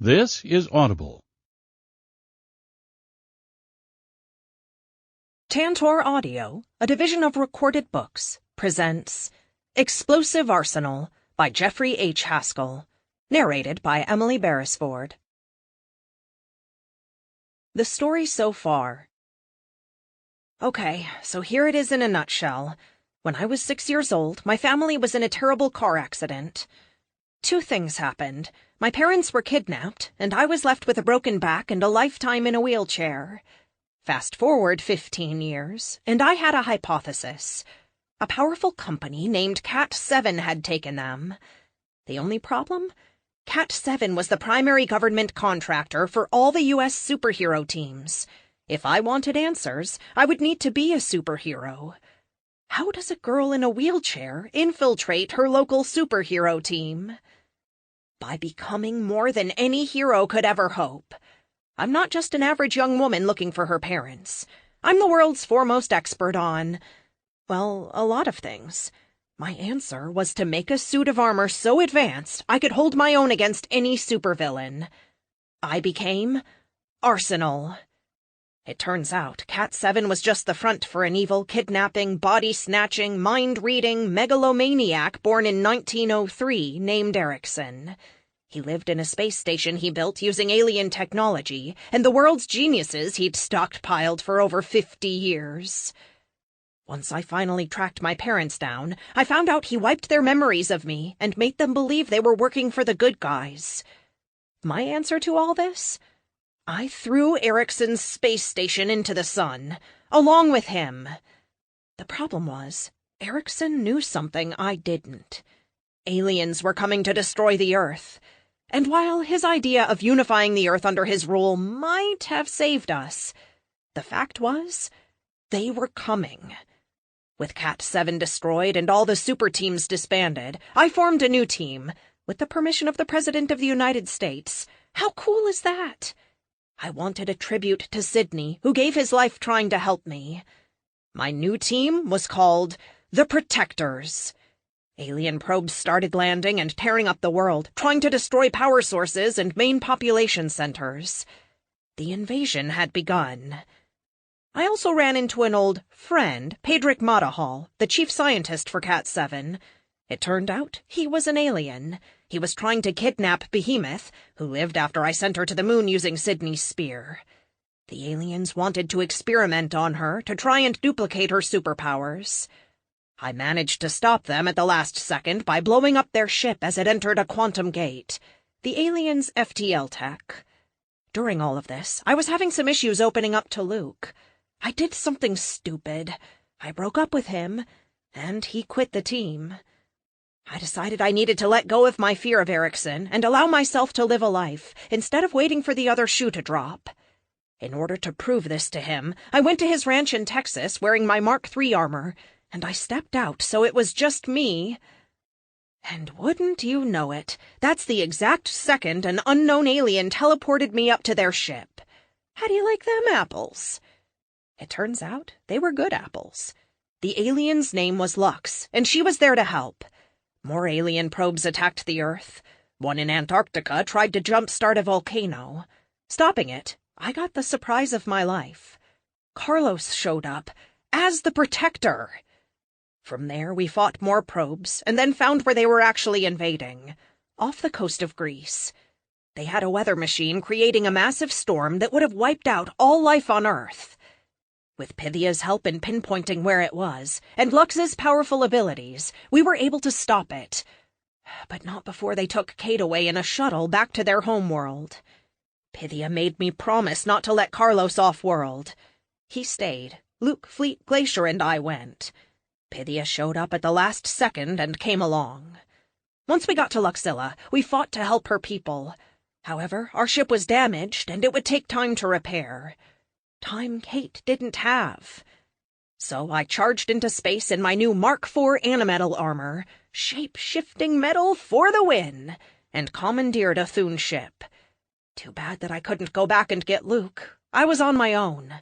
This is Audible. Tantor Audio, a division of Recorded Books, presents Explosive Arsenal by Jeffery H. Haskell, narrated by Emily Beresford. The story so far. Okay, so here it is in a nutshell. When I was 6 years old, my family was in a terrible car accident. Two things happened. My parents were kidnapped, and I was left with a broken back and a lifetime in a wheelchair. Fast forward 15 years, and I had a hypothesis. A powerful company named Cat 7 had taken them. The only problem? Cat 7 was the primary government contractor for all the U.S. superhero teams. If I wanted answers, I would need to be a superhero. How does a girl in a wheelchair infiltrate her local superhero team? By becoming more than any hero could ever hope. I'm not just an average young woman looking for her parents. I'm the world's foremost expert on, well, a lot of things. My answer was to make a suit of armor so advanced I could hold my own against any supervillain. I became Arsenal. It turns out Cat 7 was just the front for an evil, kidnapping, body-snatching, mind-reading megalomaniac born in 1903 named Erickson. He lived in a space station he built using alien technology, and the world's geniuses he'd stockpiled for over 50 years. Once I finally tracked my parents down, I found out he wiped their memories of me and made them believe they were working for the good guys. My answer to all this? I threw Erickson's space station into the sun, along with him. The problem was, Erickson knew something I didn't. Aliens were coming to destroy the Earth. And while his idea of unifying the Earth under his rule might have saved us, the fact was, they were coming. With Cat 7 destroyed and all the super teams disbanded, I formed a new team, with the permission of the President of the United States. How cool is that? I wanted a tribute to Sydney, who gave his life trying to help me. My new team was called the Protectors. Alien probes started landing and tearing up the world, trying to destroy power sources and main population centers. The invasion had begun. I also ran into an old friend, Pedrick Matahal, the chief scientist for Cat 7. It turned out he was an alien. He was trying to kidnap Behemoth, who lived after I sent her to the moon using Sydney's spear. The aliens wanted to experiment on her to try and duplicate her superpowers. I managed to stop them at the last second by blowing up their ship as it entered a quantum gate, the aliens' FTL tech. During all of this, I was having some issues opening up to Luke. I did something stupid. I broke up with him, and he quit the team. I decided I needed to let go of my fear of Erickson and allow myself to live a life, instead of waiting for the other shoe to drop. In order to prove this to him, I went to his ranch in Texas wearing my Mark III armor, and I stepped out so it was just me. And wouldn't you know it, that's the exact second an unknown alien teleported me up to their ship. How do you like them apples? It turns out they were good apples. The alien's name was Lux, and she was there to help. More alien probes attacked the Earth. One in Antarctica tried to jumpstart a volcano. Stopping it, I got the surprise of my life. Carlos showed up as the Protector. From there, we fought more probes, and then found where they were actually invading, off the coast of Greece. They had a weather machine creating a massive storm that would have wiped out all life on Earth. With Pythia's help in pinpointing where it was, and Lux's powerful abilities, we were able to stop it. But not before they took Kate away in a shuttle back to their homeworld. Pythia made me promise not to let Carlos off-world. He stayed. Luke, Fleet, Glacier, and I went. Pythia showed up at the last second and came along. Once we got to Luxilla, we fought to help her people. However, our ship was damaged, and it would take time to repair. Time Kate didn't have. So I charged into space in my new Mark IV animetal armor, shape-shifting metal for the win, and commandeered a Thune ship. Too bad that I couldn't go back and get Luke. I was on my own.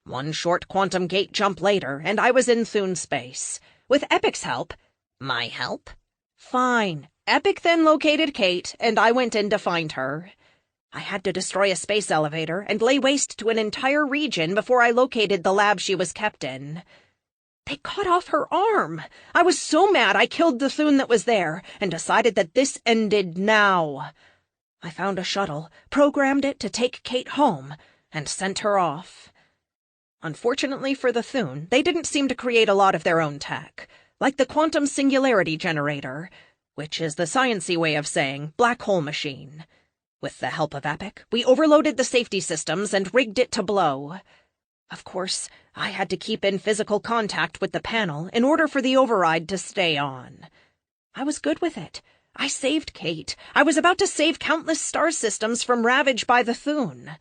One short quantum gate jump later, and I was in Thune space. With Epic's help. My help? Fine. Epic then located Kate, and I went in to find her. I had to destroy a space elevator and lay waste to an entire region before I located the lab she was kept in. They cut off her arm. I was so mad I killed the Thune that was there and decided that this ended now. I found a shuttle, programmed it to take Kate home, and sent her off. Unfortunately for the Thune, they didn't seem to create a lot of their own tech, like the quantum singularity generator, which is the sciencey way of saying black hole machine. With the help of Epic, we overloaded the safety systems and rigged it to blow. Of course, I had to keep in physical contact with the panel in order for the override to stay on. I was good with it. I saved Kate. I was about to save countless star systems from ravage by the Thune.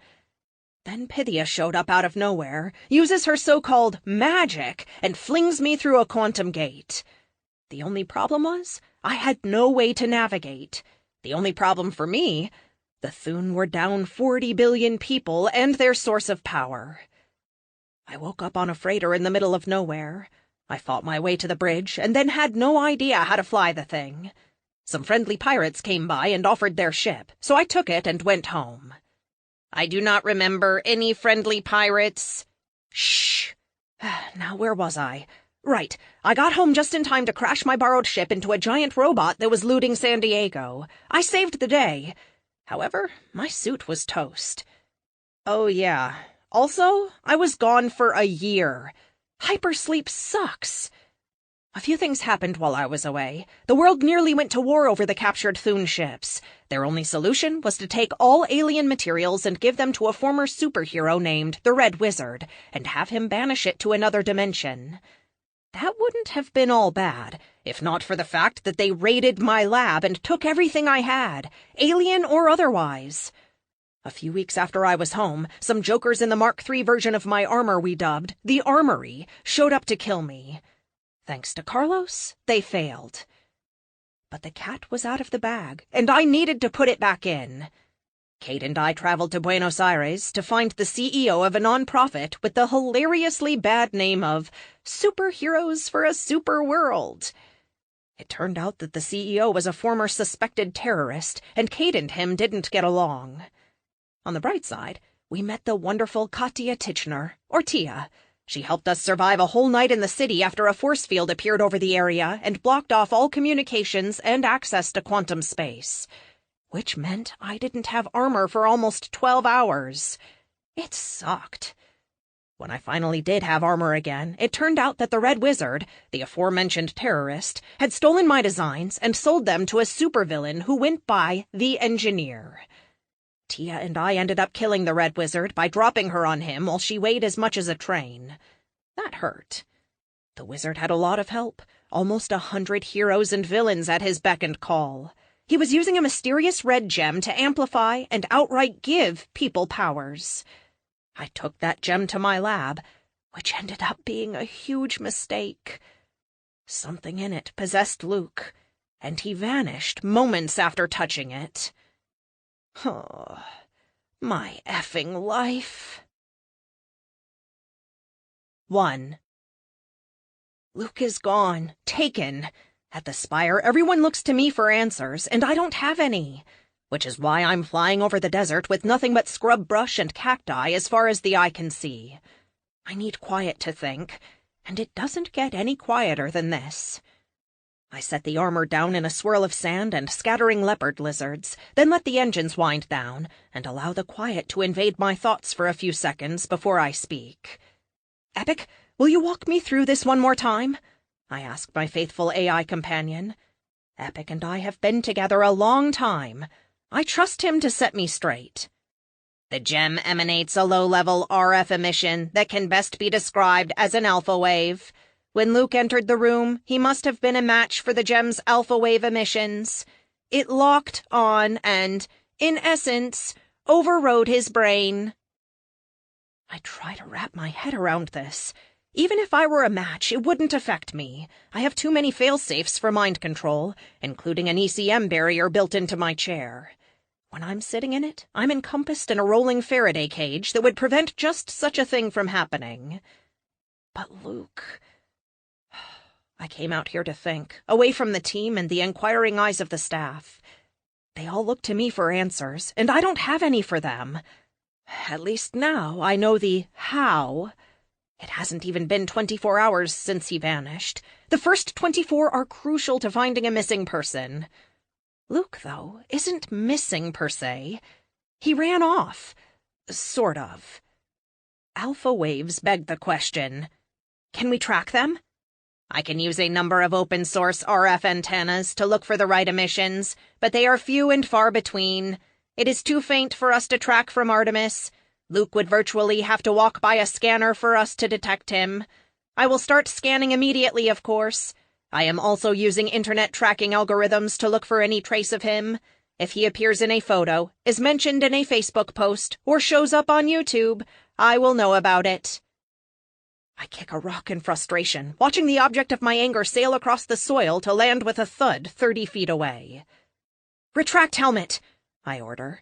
Then Pythia showed up out of nowhere, uses her so-called magic, and flings me through a quantum gate. The only problem was, I had no way to navigate. The only problem for me, the Thune were down 40 billion people and their source of power. I woke up on a freighter in the middle of nowhere. I fought my way to the bridge, and then had no idea how to fly the thing. Some friendly pirates came by and offered their ship, so I took it and went home. I do not remember any friendly pirates. Shh. Now where was I? Right, I got home just in time to crash my borrowed ship into a giant robot that was looting San Diego. I saved the day. However, my suit was toast. Oh yeah, also, I was gone for a year. Hypersleep sucks. A few things happened while I was away. The world nearly went to war over the captured Thune ships. Their only solution was to take all alien materials and give them to a former superhero named the Red Wizard, and have him banish it to another dimension. That wouldn't have been all bad, if not for the fact that they raided my lab and took everything I had, alien or otherwise. A few weeks after I was home, some jokers in the Mark III version of my armor we dubbed the Armory showed up to kill me. Thanks to Carlos, they failed. But the cat was out of the bag, and I needed to put it back in. Kate and I traveled to Buenos Aires to find the CEO of a nonprofit with the hilariously bad name of Superheroes for a Super World. It turned out that the CEO was a former suspected terrorist, and Kate and him didn't get along. On the bright side, we met the wonderful Katya Titchener, or Tia. She helped us survive a whole night in the city after a force field appeared over the area and blocked off all communications and access to quantum space. Which meant I didn't have armor for almost 12 hours. It sucked. When I finally did have armor again, it turned out that the Red Wizard, the aforementioned terrorist, had stolen my designs and sold them to a supervillain who went by the Engineer. Tia and I ended up killing the Red Wizard by dropping her on him while she weighed as much as a train. That hurt. The wizard had a lot of help, almost 100 heroes and villains at his beck and call. He was using a mysterious red gem to amplify and outright give people powers. I took that gem to my lab, which ended up being a huge mistake. Something in it possessed Luke, and he vanished moments after touching it. Oh, my effing life. 1. Luke is gone, taken. At the Spire, everyone looks to me for answers, and I don't have any. Which is why I'm flying over the desert with nothing but scrub brush and cacti as far as the eye can see. I need quiet to think, and it doesn't get any quieter than this. I set the armor down in a swirl of sand and scattering leopard lizards, then let the engines wind down, and allow the quiet to invade my thoughts for a few seconds before I speak. Epic, will you walk me through this one more time? I asked my faithful AI companion. Epic and I have been together a long time. I trust him to set me straight. The gem emanates a low-level RF emission that can best be described as an alpha wave. When Luke entered the room, he must have been a match for the gem's alpha wave emissions. It locked on and, in essence, overrode his brain. I try to wrap my head around this. Even if I were a match, it wouldn't affect me. I have too many fail-safes for mind control, including an ECM barrier built into my chair. When I'm sitting in it, I'm encompassed in a rolling Faraday cage that would prevent just such a thing from happening. But Luke... I came out here to think, away from the team and the inquiring eyes of the staff. They all look to me for answers, and I don't have any for them. At least now I know the how. It hasn't even been 24 hours since he vanished. The first 24 are crucial to finding a missing person. Luke, though, isn't missing per se. He ran off. Sort of. Alpha waves beg the question. Can we track them? I can use a number of open-source RF antennas to look for the right emissions, but they are few and far between. It is too faint for us to track from Artemis. Luke would virtually have to walk by a scanner for us to detect him. I will start scanning immediately, of course. I am also using internet tracking algorithms to look for any trace of him. If he appears in a photo, is mentioned in a Facebook post, or shows up on YouTube, I will know about it. I kick a rock in frustration, watching the object of my anger sail across the soil to land with a thud 30 feet away. "Retract helmet," I order.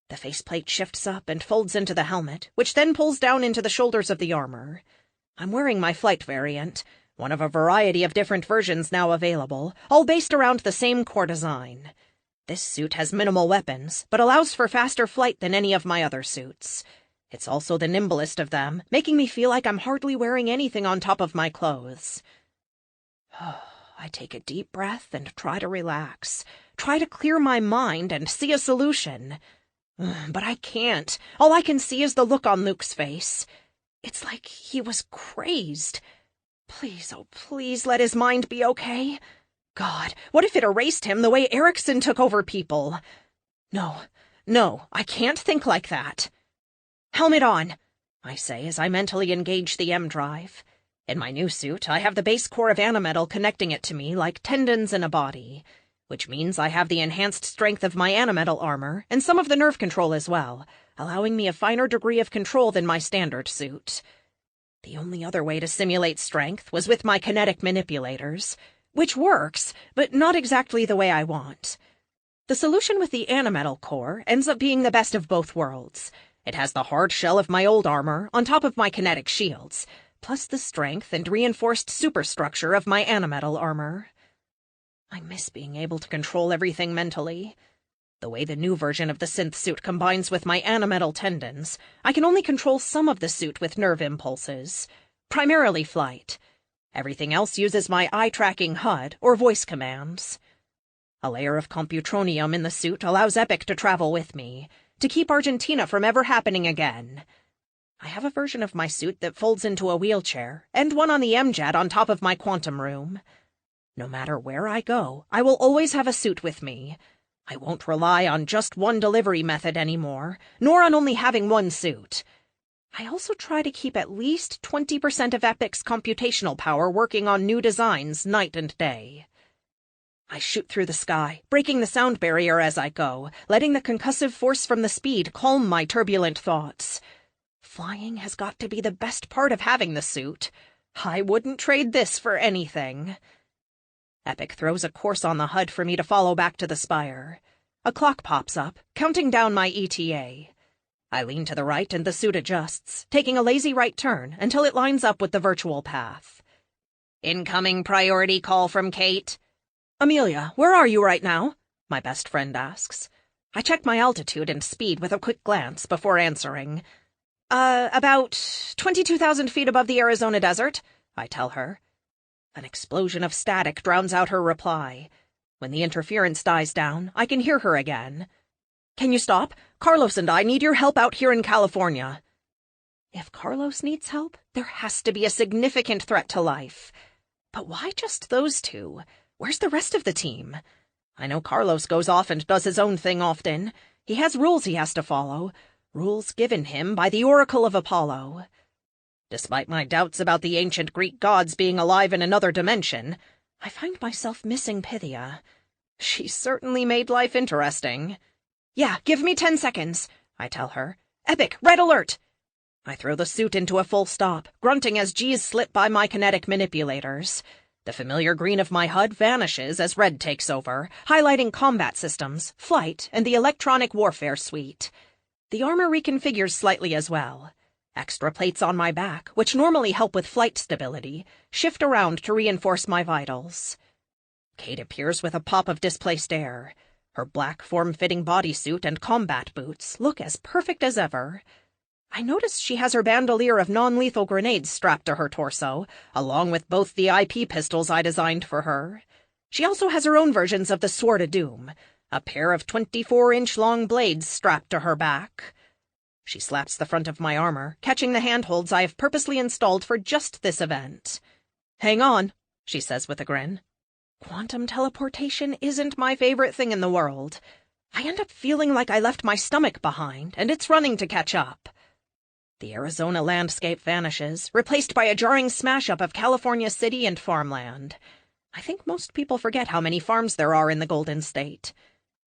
The faceplate shifts up and folds into the helmet, which then pulls down into the shoulders of the armor. I'm wearing my flight variant, one of a variety of different versions now available, all based around the same core design. This suit has minimal weapons, but allows for faster flight than any of my other suits. It's also the nimblest of them, making me feel like I'm hardly wearing anything on top of my clothes. I take a deep breath and try to relax, try to clear my mind and see a solution. But I can't. All I can see is the look on Luke's face. It's like he was crazed. Please, oh please, let his mind be okay. God, what if it erased him the way Erickson took over people? No, I can't think like that. "Helmet on," I say as I mentally engage the M drive. In my new suit, I have the base core of animetal connecting it to me like tendons in a body, which means I have the enhanced strength of my animetal armor and some of the nerve control as well, allowing me a finer degree of control than my standard suit. The only other way to simulate strength was with my kinetic manipulators, which works, but not exactly the way I want. The solution with the animetal core ends up being the best of both worlds. It has the hard shell of my old armor on top of my kinetic shields, plus the strength and reinforced superstructure of my animetal armor. I miss being able to control everything mentally. The way the new version of the synth suit combines with my animetal tendons, I can only control some of the suit with nerve impulses, primarily flight. Everything else uses my eye-tracking HUD or voice commands. A layer of computronium in the suit allows Epic to travel with me, to keep Argentina from ever happening again. I have a version of my suit that folds into a wheelchair, and one on the MJet on top of my quantum room. No matter where I go, I will always have a suit with me. I won't rely on just one delivery method anymore, nor on only having one suit. I also try to keep at least 20% of Epic's computational power working on new designs night and day. I shoot through the sky, breaking the sound barrier as I go, letting the concussive force from the speed calm my turbulent thoughts. Flying has got to be the best part of having the suit. I wouldn't trade this for anything. Epic throws a course on the HUD for me to follow back to the spire. A clock pops up, counting down my ETA. I lean to the right and the suit adjusts, taking a lazy right turn until it lines up with the virtual path. "Incoming priority call from Kate." "Amelia, where are you right now?" my best friend asks. I check my altitude and speed with a quick glance before answering. About 22,000 feet above the Arizona desert," I tell her. An explosion of static drowns out her reply. When the interference dies down, I can hear her again. "Can you stop? Carlos and I need your help out here in California." If Carlos needs help, there has to be a significant threat to life. But why just those two? Where's the rest of the team? I know Carlos goes off and does his own thing often. He has rules he has to follow, rules given him by the Oracle of Apollo. Despite my doubts about the ancient Greek gods being alive in another dimension, I find myself missing Pythia. She certainly made life interesting. "Yeah, give me 10 seconds, I tell her. "Epic, red alert!" I throw the suit into a full stop, grunting as G's slip by my kinetic manipulators. The familiar green of my HUD vanishes as red takes over, highlighting combat systems, flight, and the electronic warfare suite. The armor reconfigures slightly as well. Extra plates on my back, which normally help with flight stability, shift around to reinforce my vitals. Kate appears with a pop of displaced air. Her black form-fitting bodysuit and combat boots look as perfect as ever. I notice she has her bandolier of non-lethal grenades strapped to her torso, along with both the IP pistols I designed for her. She also has her own versions of the Sword of Doom, a pair of 24-inch-long blades strapped to her back. She slaps the front of my armor, catching the handholds I have purposely installed for just this event. "Hang on," she says with a grin. Quantum teleportation isn't my favorite thing in the world. I end up feeling like I left my stomach behind, and it's running to catch up. The Arizona landscape vanishes, replaced by a jarring smash-up of California city and farmland. I think most people forget how many farms there are in the Golden State.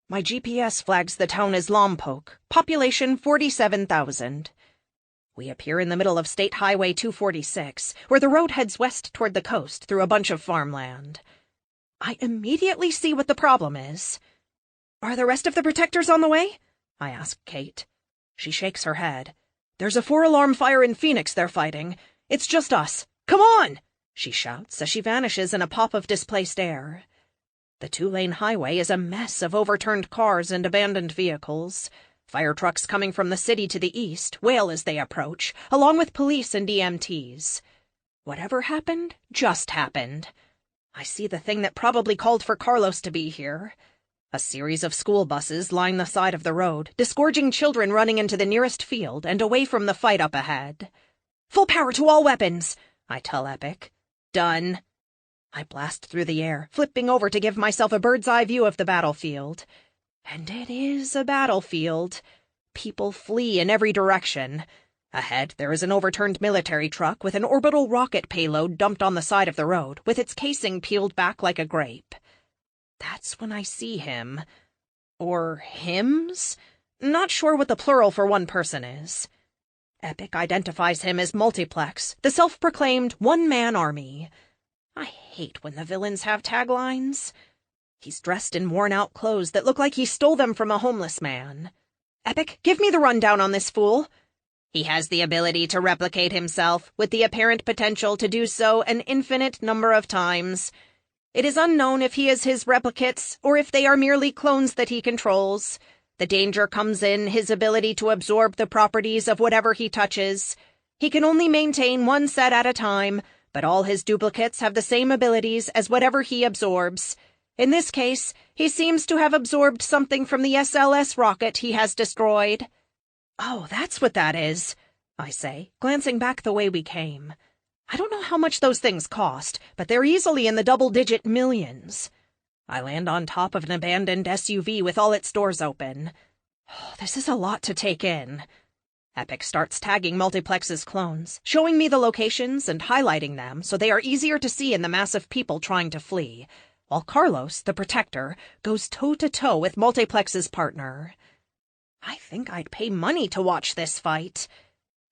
My GPS flags the town as Lompoc, population 47,000. We appear in the middle of State Highway 246, where the road heads west toward the coast through a bunch of farmland. I immediately see what the problem is. "Are the rest of the protectors on the way?" I ask Kate. She shakes her head. "There's a 4-alarm fire in Phoenix they're fighting. It's just us. Come on!" she shouts as she vanishes in a pop of displaced air. The 2-lane highway is a mess of overturned cars and abandoned vehicles. Fire trucks coming from the city to the east wail as they approach, along with police and EMTs. Whatever happened, just happened. I see the thing that probably called for Carlos to be here. A series of school buses line the side of the road, disgorging children running into the nearest field and away from the fight up ahead. "Full power to all weapons," I tell Epic. "Done." I blast through the air, flipping over to give myself a bird's-eye view of the battlefield. And it is a battlefield. People flee in every direction. Ahead, there is an overturned military truck with an orbital rocket payload dumped on the side of the road, with its casing peeled back like a grape. That's when I see him. Or hims? Not sure what the plural for one person is. Epic identifies him as Multiplex, the self-proclaimed one-man army. I hate when the villains have taglines. He's dressed in worn-out clothes that look like he stole them from a homeless man. "Epic, give me the rundown on this fool." "He has the ability to replicate himself, with the apparent potential to do so an infinite number of times. It is unknown if he is his replicates, or if they are merely clones that he controls. The danger comes in his ability to absorb the properties of whatever he touches. He can only maintain one set at a time, but all his duplicates have the same abilities as whatever he absorbs. In this case, he seems to have absorbed something from the SLS rocket he has destroyed." "Oh, that's what that is," I say, glancing back the way we came. I don't know how much those things cost, but they're easily in the double-digit millions. I land on top of an abandoned SUV with all its doors open. Oh, this is a lot to take in. Epic starts tagging Multiplex's clones, showing me the locations and highlighting them so they are easier to see in the mass of people trying to flee, while Carlos, the Protector, goes toe-to-toe with Multiplex's partner. I think I'd pay money to watch this fight.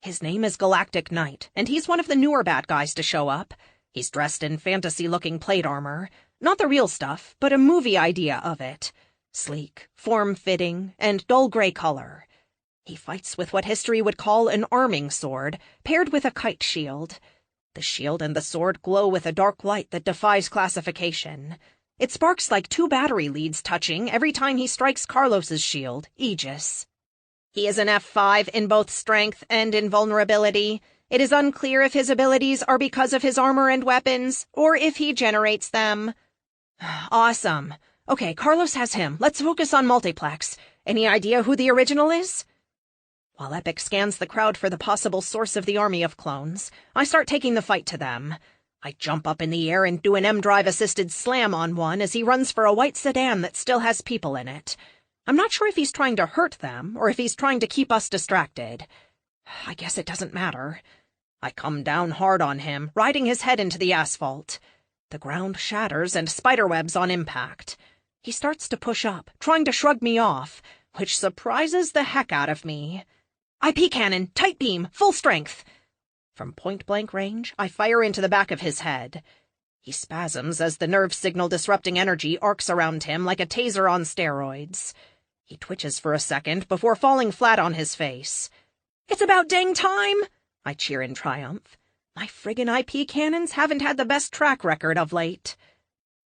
His name is Galactic Knight, and he's one of the newer bad guys to show up. He's dressed in fantasy-looking plate armor. Not the real stuff, but a movie idea of it. Sleek, form-fitting, and dull gray color. He fights with what history would call an arming sword, paired with a kite shield. The shield and the sword glow with a dark light that defies classification. It sparks like 2 battery leads touching every time he strikes Carlos's shield, Aegis. He is an F5 in both strength and invulnerability. It is unclear if his abilities are because of his armor and weapons, or if he generates them. Awesome. Okay, Carlos has him. Let's focus on Multiplex. Any idea who the original is? While Epic scans the crowd for the possible source of the army of clones, I start taking the fight to them. I jump up in the air and do an M-Drive-assisted slam on one as he runs for a white sedan that still has people in it. I'm not sure if he's trying to hurt them or if he's trying to keep us distracted. I guess it doesn't matter. I come down hard on him, riding his head into the asphalt. The ground shatters and spiderwebs on impact. He starts to push up, trying to shrug me off, which surprises the heck out of me. IP cannon, tight beam, full strength. From point-blank range, I fire into the back of his head. He spasms as the nerve signal-disrupting energy arcs around him like a taser on steroids. He twitches for a second before falling flat on his face. It's about dang time! I cheer in triumph. My friggin' IP cannons haven't had the best track record of late.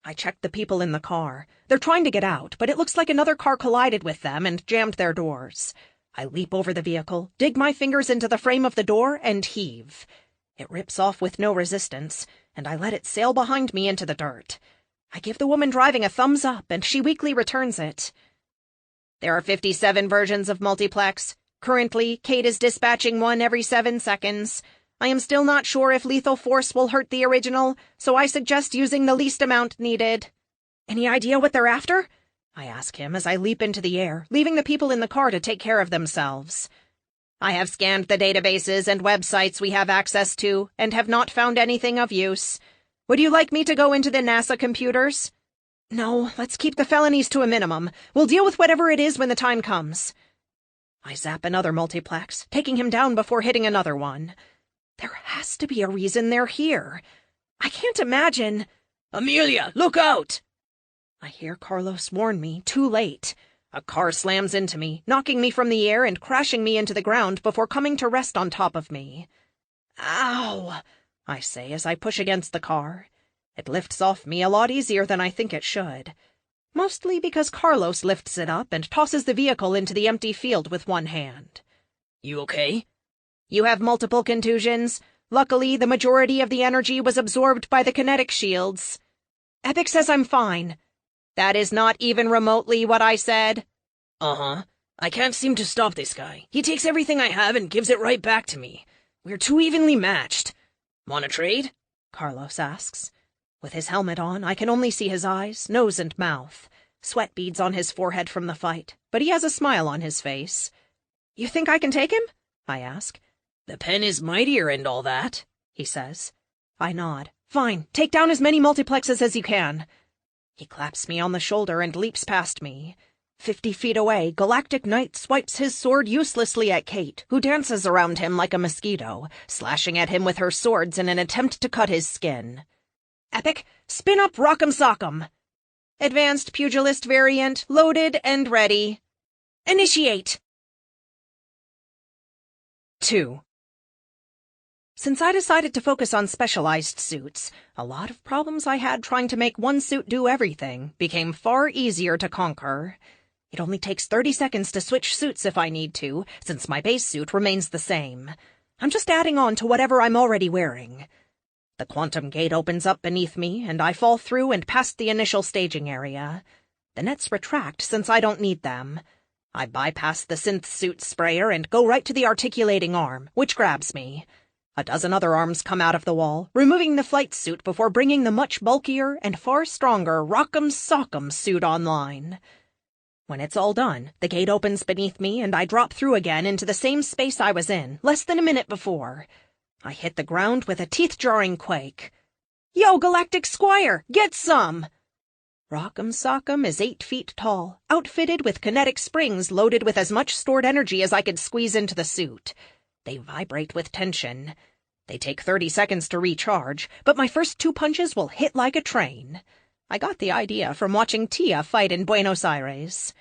I checked the people in the car. They're trying to get out, but it looks like another car collided with them and jammed their doors. I leap over the vehicle, dig my fingers into the frame of the door, and heave. It rips off with no resistance, and I let it sail behind me into the dirt. I give the woman driving a thumbs up, and she weakly returns it. There are 57 versions of multiplex. Currently, Kate is dispatching one every 7 seconds. I am still not sure if lethal force will hurt the original, so I suggest using the least amount needed. Any idea what they're after? I ask him as I leap into the air, leaving the people in the car to take care of themselves. I have scanned the databases and websites we have access to, and have not found anything of use. Would you like me to go into the NASA computers? No, let's keep the felonies to a minimum. We'll deal with whatever it is when the time comes. I zap another multiplex, taking him down before hitting another one. There has to be a reason they're here. I can't imagine. Amelia, look out! I hear Carlos warn me, too late. A car slams into me, knocking me from the air and crashing me into the ground before coming to rest on top of me. Ow! I say as I push against the car. It lifts off me a lot easier than I think it should. Mostly because Carlos lifts it up and tosses the vehicle into the empty field with one hand. You okay? You have multiple contusions. Luckily, the majority of the energy was absorbed by the kinetic shields. Epic says I'm fine. That is not even remotely what I said. Uh-huh. I can't seem to stop this guy. He takes everything I have and gives it right back to me. We're too evenly matched. Want to trade? Carlos asks. With his helmet on, I can only see his eyes, nose, and mouth. Sweat beads on his forehead from the fight, but he has a smile on his face. You think I can take him? I ask. The pen is mightier and all that, he says. I nod. Fine, take down as many multiplexes as you can. He claps me on the shoulder and leaps past me. 50 feet away, Galactic Knight swipes his sword uselessly at Kate, who dances around him like a mosquito, slashing at him with her swords in an attempt to cut his skin. Epic, spin up Rock'em Sock'em. Advanced Pugilist variant, loaded and ready. Initiate! 2. Since I decided to focus on specialized suits, a lot of problems I had trying to make one suit do everything became far easier to conquer. It only takes 30 seconds to switch suits if I need to, since my base suit remains the same. I'm just adding on to whatever I'm already wearing. The quantum gate opens up beneath me, and I fall through and past the initial staging area. The nets retract since I don't need them. I bypass the synth suit sprayer and go right to the articulating arm, which grabs me. A dozen other arms come out of the wall, removing the flight suit before bringing the much bulkier and far stronger Rock'em Sock'em suit online. When it's all done, the gate opens beneath me and I drop through again into the same space I was in, less than a minute before. I hit the ground with a teeth-jarring quake. Yo, Galactic Squire, get some! Rock'em Sock'em is 8 feet tall, outfitted with kinetic springs loaded with as much stored energy as I could squeeze into the suit. They vibrate with tension. They take 30 seconds to recharge, but my first 2 punches will hit like a train. I got the idea from watching Tia fight in Buenos Aires.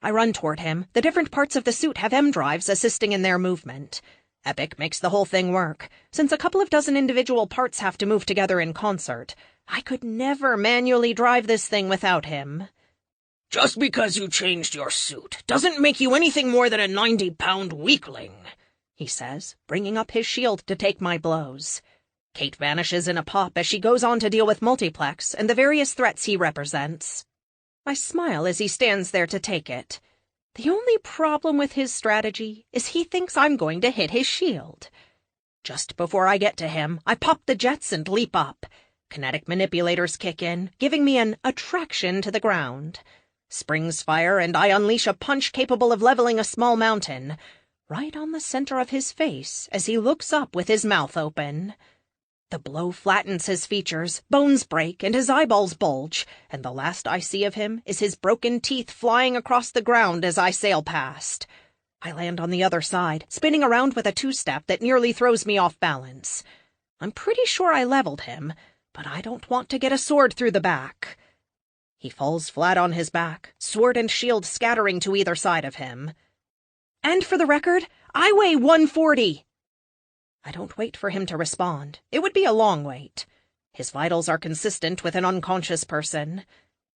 I run toward him. The different parts of the suit have M-drives assisting in their movement. Epic makes the whole thing work. Since a couple of dozen individual parts have to move together in concert, I could never manually drive this thing without him. Just because you changed your suit doesn't make you anything more than a 90-pound weakling, he says, bringing up his shield to take my blows. Kate vanishes in a pop as she goes on to deal with Multiplex and the various threats he represents. I smile as he stands there to take it. The only problem with his strategy is he thinks I'm going to hit his shield. Just before I get to him, I pop the jets and leap up. Kinetic manipulators kick in, giving me an attraction to the ground. Springs fire and I unleash a punch capable of leveling a small mountain, right on the center of his face as he looks up with his mouth open. The blow flattens his features, bones break, and his eyeballs bulge, and the last I see of him is his broken teeth flying across the ground as I sail past. I land on the other side, spinning around with a 2-step that nearly throws me off balance. I'm pretty sure I leveled him, but I don't want to get a sword through the back. He falls flat on his back, sword and shield scattering to either side of him. And for the record, I weigh 140. I don't wait for him to respond. It would be a long wait. His vitals are consistent with an unconscious person.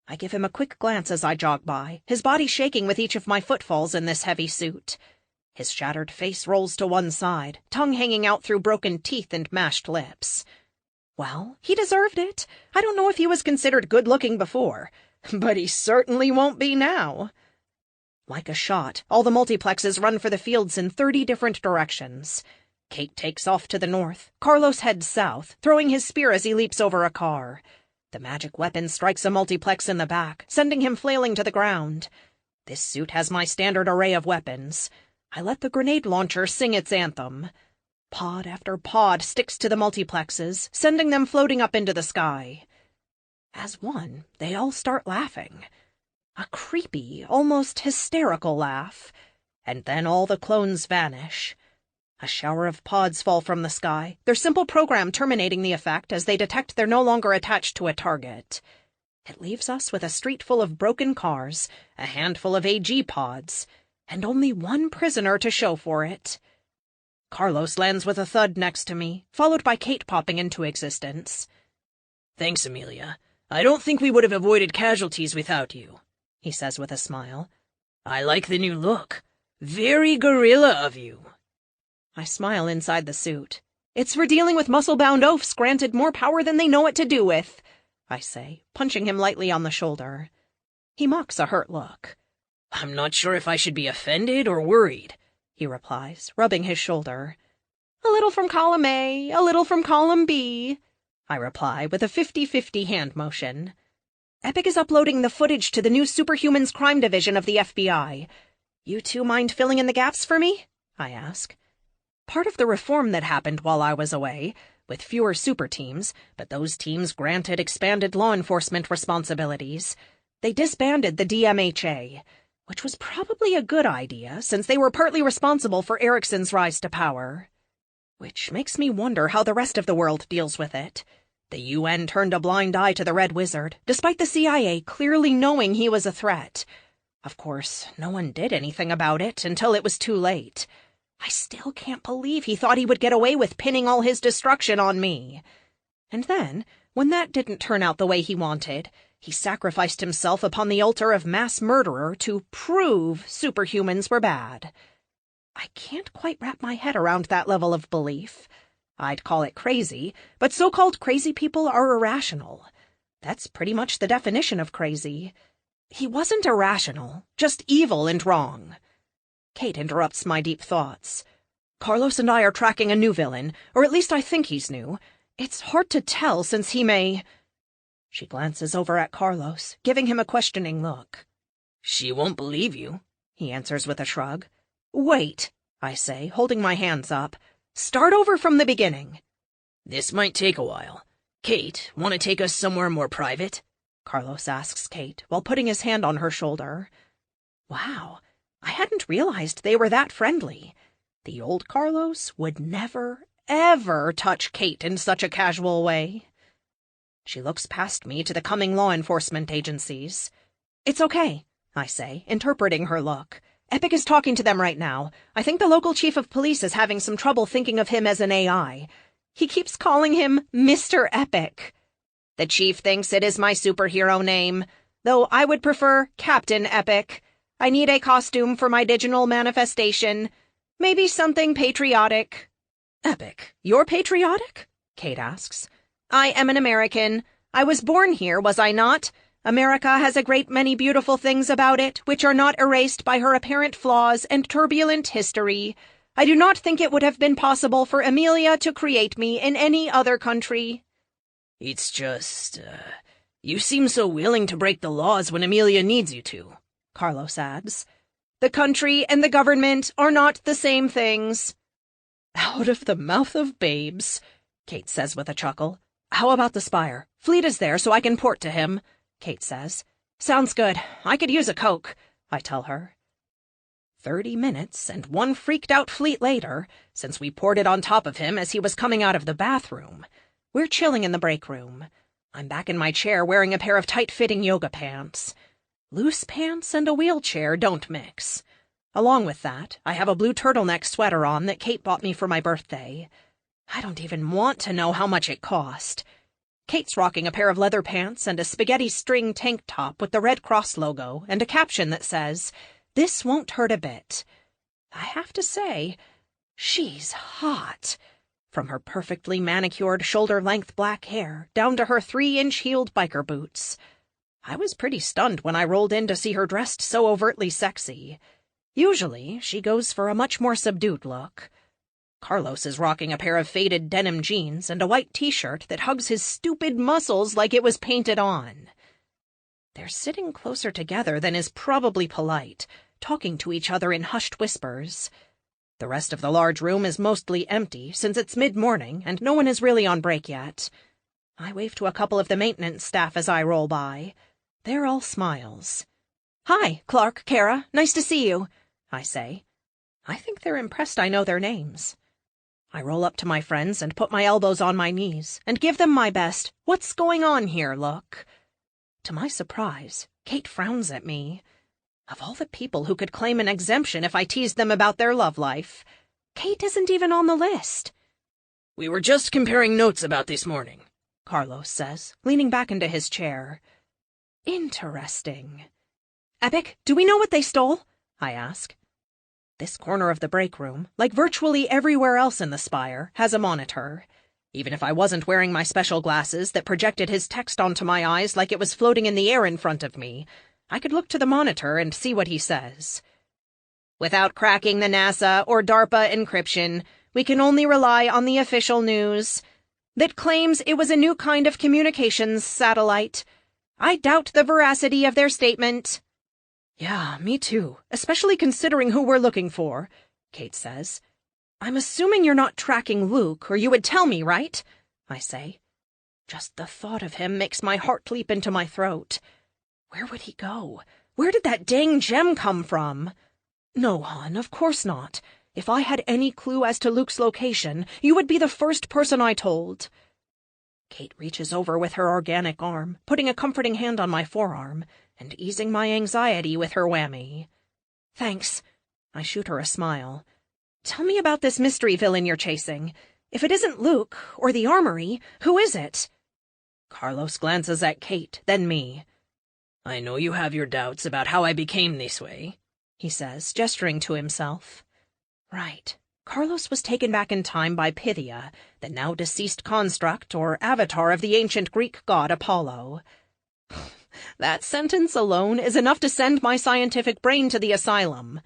I give him a quick glance as I jog by, his body shaking with each of my footfalls in this heavy suit. His shattered face rolls to one side, tongue hanging out through broken teeth and mashed lips. Well, he deserved it. I don't know if he was considered good-looking before, but he certainly won't be now. Like a shot, all the multiplexes run for the fields in 30 different directions. Kate takes off to the north. Carlos heads south, throwing his spear as he leaps over a car. The magic weapon strikes a multiplex in the back, sending him flailing to the ground. This suit has my standard array of weapons. I let the grenade launcher sing its anthem. Pod after pod sticks to the multiplexes, sending them floating up into the sky. As one, they all start laughing. A creepy, almost hysterical laugh. And then all the clones vanish. A shower of pods fall from the sky, their simple program terminating the effect as they detect they're no longer attached to a target. It leaves us with a street full of broken cars, a handful of AG pods, and only one prisoner to show for it. Carlos lands with a thud next to me, followed by Kate popping into existence. "Thanks, Amelia. I don't think we would have avoided casualties without you," he says with a smile. "I like the new look. Very gorilla of you." I smile inside the suit. "It's for dealing with muscle-bound oafs granted more power than they know what to do with," I say, punching him lightly on the shoulder. He mocks a hurt look. "I'm not sure if I should be offended or worried," he replies, rubbing his shoulder. "A little from column A, a little from column B," I reply with a 50-50 hand motion. Epic is uploading the footage to the new Superhumans Crime Division of the FBI. You two mind filling in the gaps for me? I ask. Part of the reform that happened while I was away, with fewer super teams, but those teams granted expanded law enforcement responsibilities. They disbanded the DMHA, which was probably a good idea since they were partly responsible for Erickson's rise to power. Which makes me wonder how the rest of the world deals with it. The UN turned a blind eye to the Red Wizard, despite the CIA clearly knowing he was a threat. Of course, no one did anything about it until it was too late. I still can't believe he thought he would get away with pinning all his destruction on me. And then, when that didn't turn out the way he wanted, he sacrificed himself upon the altar of mass murderer to prove superhumans were bad. I can't quite wrap my head around that level of belief. I'd call it crazy, but so-called crazy people are irrational. That's pretty much the definition of crazy. He wasn't irrational, just evil and wrong. Kate interrupts my deep thoughts. Carlos and I are tracking a new villain, or at least I think he's new. It's hard to tell since he may... She glances over at Carlos, giving him a questioning look. "She won't believe you," he answers with a shrug. "Wait," I say, holding my hands up. "Start over from the beginning." "This might take a while. Kate, want to take us somewhere more private?" Carlos asks Kate, while putting his hand on her shoulder. Wow, I hadn't realized they were that friendly. The old Carlos would never, ever touch Kate in such a casual way. She looks past me to the coming law enforcement agencies. "It's okay," I say, interpreting her look. "Epic is talking to them right now. I think the local chief of police is having some trouble thinking of him as an AI. He keeps calling him Mr. Epic. The chief thinks it is my superhero name, though I would prefer Captain Epic. I need a costume for my digital manifestation. Maybe something patriotic." "Epic, you're patriotic?" Kate asks. "I am an American. I was born here, was I not? America has a great many beautiful things about it, which are not erased by her apparent flaws and turbulent history. I do not think it would have been possible for Amelia to create me in any other country." "It's just, you seem so willing to break the laws when Amelia needs you to," Carlos adds. "The country and the government are not the same things." "Out of the mouth of babes," Kate says with a chuckle. "How about the Spire? Fleet is there so I can port to him," Kate says. "Sounds good. I could use a Coke," I tell her. 30 minutes and one freaked-out Fleet later, since we ported on top of him as he was coming out of the bathroom. We're chilling in the break room. I'm back in my chair wearing a pair of tight-fitting yoga pants. Loose pants and a wheelchair don't mix. Along with that, I have a blue turtleneck sweater on that Kate bought me for my birthday. I don't even want to know how much it cost. Kate's rocking a pair of leather pants and a spaghetti string tank top with the Red Cross logo and a caption that says, "This won't hurt a bit." I have to say, she's hot. From her perfectly manicured shoulder-length black hair down to her 3-inch heeled biker boots. I was pretty stunned when I rolled in to see her dressed so overtly sexy. Usually, she goes for a much more subdued look. Carlos is rocking a pair of faded denim jeans and a white t-shirt that hugs his stupid muscles like it was painted on. They're sitting closer together than is probably polite, talking to each other in hushed whispers. The rest of the large room is mostly empty since it's mid-morning and no one is really on break yet. I wave to a couple of the maintenance staff as I roll by. They're all smiles. "Hi, Clark, Kara, nice to see you," I say. I think they're impressed I know their names. I roll up to my friends and put my elbows on my knees and give them my best "what's going on here" look. To my surprise, Kate frowns at me. Of all the people who could claim an exemption if I teased them about their love life, Kate isn't even on the list. "We were just comparing notes about this morning," Carlos says, leaning back into his chair. Interesting. "Epic, do we know what they stole?" I ask. This corner of the break room, like virtually everywhere else in the spire, has a monitor. Even if I wasn't wearing my special glasses that projected his text onto my eyes like it was floating in the air in front of me, I could look to the monitor and see what he says. "Without cracking the NASA or DARPA encryption, we can only rely on the official news that claims it was a new kind of communications satellite. I doubt the veracity of their statement." "Yeah, me too, especially considering who we're looking for," Kate says. "I'm assuming you're not tracking Luke, or you would tell me, right?" I say. Just the thought of him makes my heart leap into my throat. Where would he go? Where did that dang gem come from? "No, hon, of course not. If I had any clue as to Luke's location, you would be the first person I told." Kate reaches over with her organic arm, putting a comforting hand on my forearm, and easing my anxiety with her whammy. "Thanks." I shoot her a smile. "Tell me about this mystery villain you're chasing. If it isn't Luke, or the armory, who is it?" Carlos glances at Kate, then me. "I know you have your doubts about how I became this way," he says, gesturing to himself. Right. Carlos was taken back in time by Pythia, the now-deceased construct or avatar of the ancient Greek god Apollo. That sentence alone is enough to send my scientific brain to the asylum.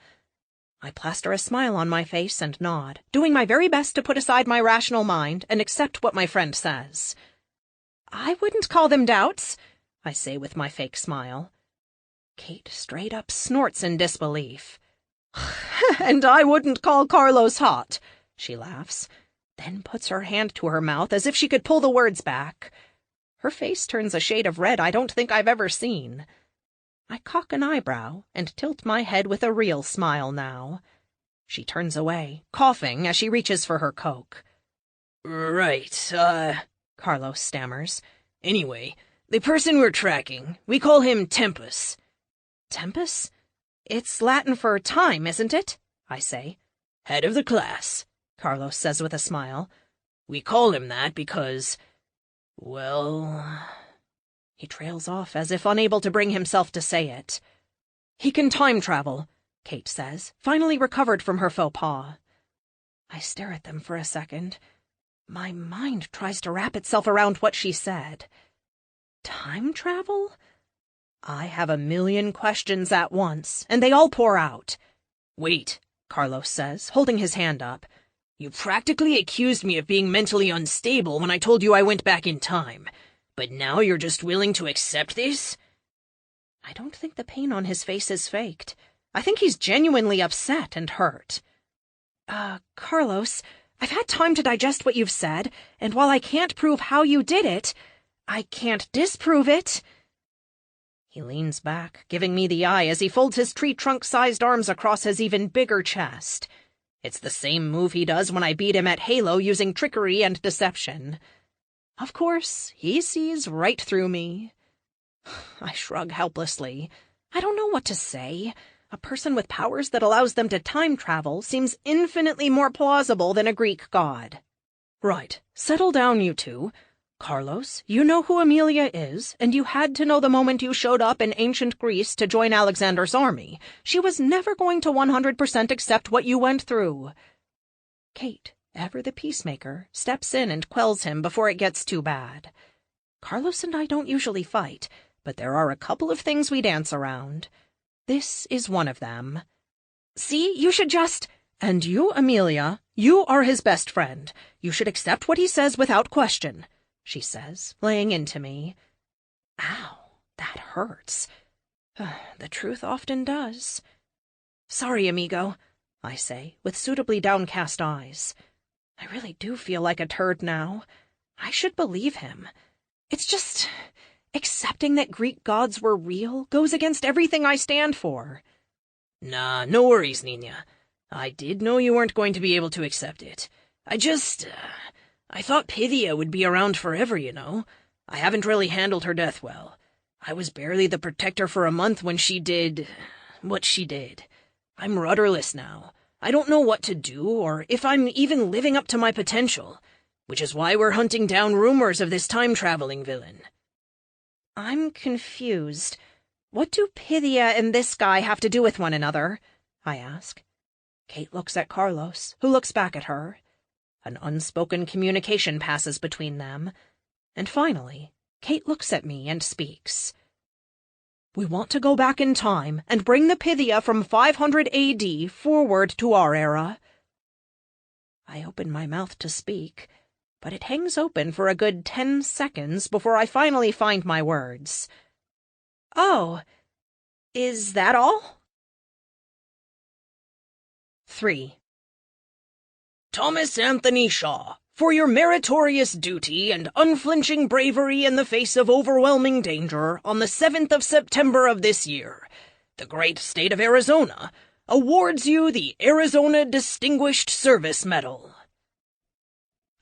I plaster a smile on my face and nod, doing my very best to put aside my rational mind and accept what my friend says. "I wouldn't call them doubts," I say with my fake smile. Kate straight up snorts in disbelief. "And I wouldn't call Carlos hot," she laughs, then puts her hand to her mouth as if she could pull the words back. Her face turns a shade of red I don't think I've ever seen. I cock an eyebrow and tilt my head with a real smile now. She turns away, coughing as she reaches for her Coke. "Right, Carlos stammers. Anyway, the person we're tracking, we call him Tempus." "Tempus? It's Latin for time, isn't it?" I say. "Head of the class," Carlos says with a smile. "We call him that because, well..." He trails off as if unable to bring himself to say it. "He can time travel," Kate says, finally recovered from her faux pas. I stare at them for a second. My mind tries to wrap itself around what she said. Time travel? I have a million questions at once, and they all pour out. "Wait," Carlos says, holding his hand up. "You practically accused me of being mentally unstable when I told you I went back in time. But now you're just willing to accept this?" I don't think the pain on his face is faked. I think he's genuinely upset and hurt. Carlos, I've had time to digest what you've said, and while I can't prove how you did it, I can't disprove it." He leans back, giving me the eye as he folds his tree-trunk-sized arms across his even bigger chest. It's the same move he does when I beat him at Halo using trickery and deception. Of course, he sees right through me. I shrug helplessly. I don't know what to say. A person with powers that allows them to time travel seems infinitely more plausible than a Greek god. "Right, settle down, you two. Carlos, you know who Amelia is, and you had to know the moment you showed up in ancient Greece to join Alexander's army. She was never going to 100% accept what you went through. Kate, ever the peacemaker, steps in and quells him before it gets too bad. Carlos and I don't usually fight, but there are a couple of things we dance around. This is one of them. See, you should just... And you, Amelia, you are his best friend. You should accept what he says without question, she says, laying into me. Ow, that hurts. The truth often does. Sorry, amigo, I say, with suitably downcast eyes. I really do feel like a turd now. I should believe him. It's just... accepting that Greek gods were real goes against everything I stand for. Nah, no worries, Nina. I did know you weren't going to be able to accept it. I thought Pythia would be around forever, you know. I haven't really handled her death well. I was barely the protector for a month when she did... what she did. I'm rudderless now. I don't know what to do, or if I'm even living up to my potential, which is why we're hunting down rumors of this time-traveling villain. I'm confused. What do Pythia and this guy have to do with one another? I ask. Kate looks at Carlos, who looks back at her. An unspoken communication passes between them. And finally, Kate looks at me and speaks. We want to go back in time and bring the Pythia from 500 A.D. forward to our era. I open my mouth to speak, but it hangs open for a good 10 seconds before I finally find my words. Oh, is that all? 3. Thomas Anthony Shaw, for your meritorious duty and unflinching bravery in the face of overwhelming danger on the 7th of September of this year, the great state of Arizona awards you the Arizona Distinguished Service Medal.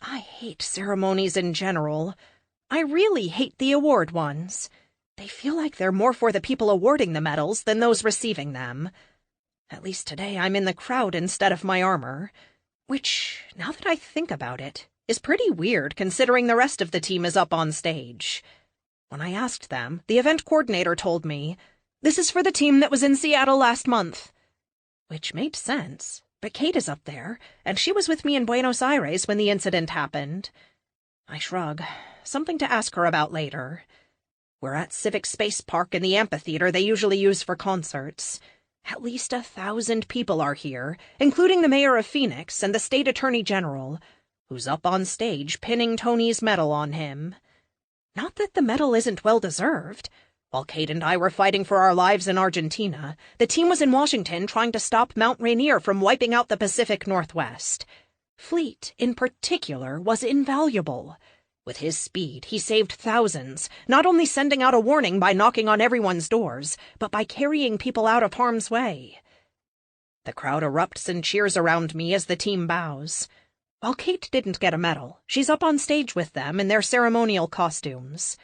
I hate ceremonies in general. I really hate the award ones. They feel like they're more for the people awarding the medals than those receiving them. At least today I'm in the crowd instead of my armor, which, now that I think about it, is pretty weird considering the rest of the team is up on stage. When I asked them, the event coordinator told me, "This is for the team that was in Seattle last month." Which made sense, but Kate is up there, and she was with me in Buenos Aires when the incident happened. I shrug, something to ask her about later. We're at Civic Space Park in the amphitheater they usually use for concerts. At least 1,000 people are here, including the mayor of Phoenix and the state attorney general, who's up on stage pinning Tony's medal on him. Not that the medal isn't well-deserved. While Kate and I were fighting for our lives in Argentina, the team was in Washington trying to stop Mount Rainier from wiping out the Pacific Northwest. Fleet, in particular, was invaluable. With his speed, he saved thousands, not only sending out a warning by knocking on everyone's doors, but by carrying people out of harm's way. The crowd erupts and cheers around me as the team bows. While Kate didn't get a medal, she's up on stage with them in their ceremonial costumes.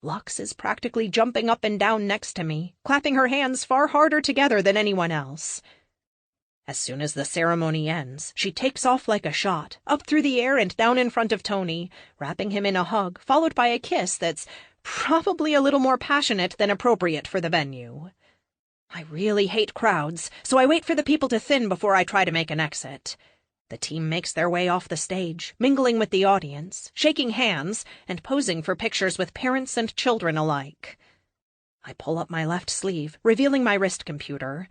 Lux is practically jumping up and down next to me, clapping her hands far harder together than anyone else. As soon as the ceremony ends, she takes off like a shot, up through the air and down in front of Tony, wrapping him in a hug, followed by a kiss that's probably a little more passionate than appropriate for the venue. I really hate crowds, so I wait for the people to thin before I try to make an exit. The team makes their way off the stage, mingling with the audience, shaking hands, and posing for pictures with parents and children alike. I pull up my left sleeve, revealing my wrist computer.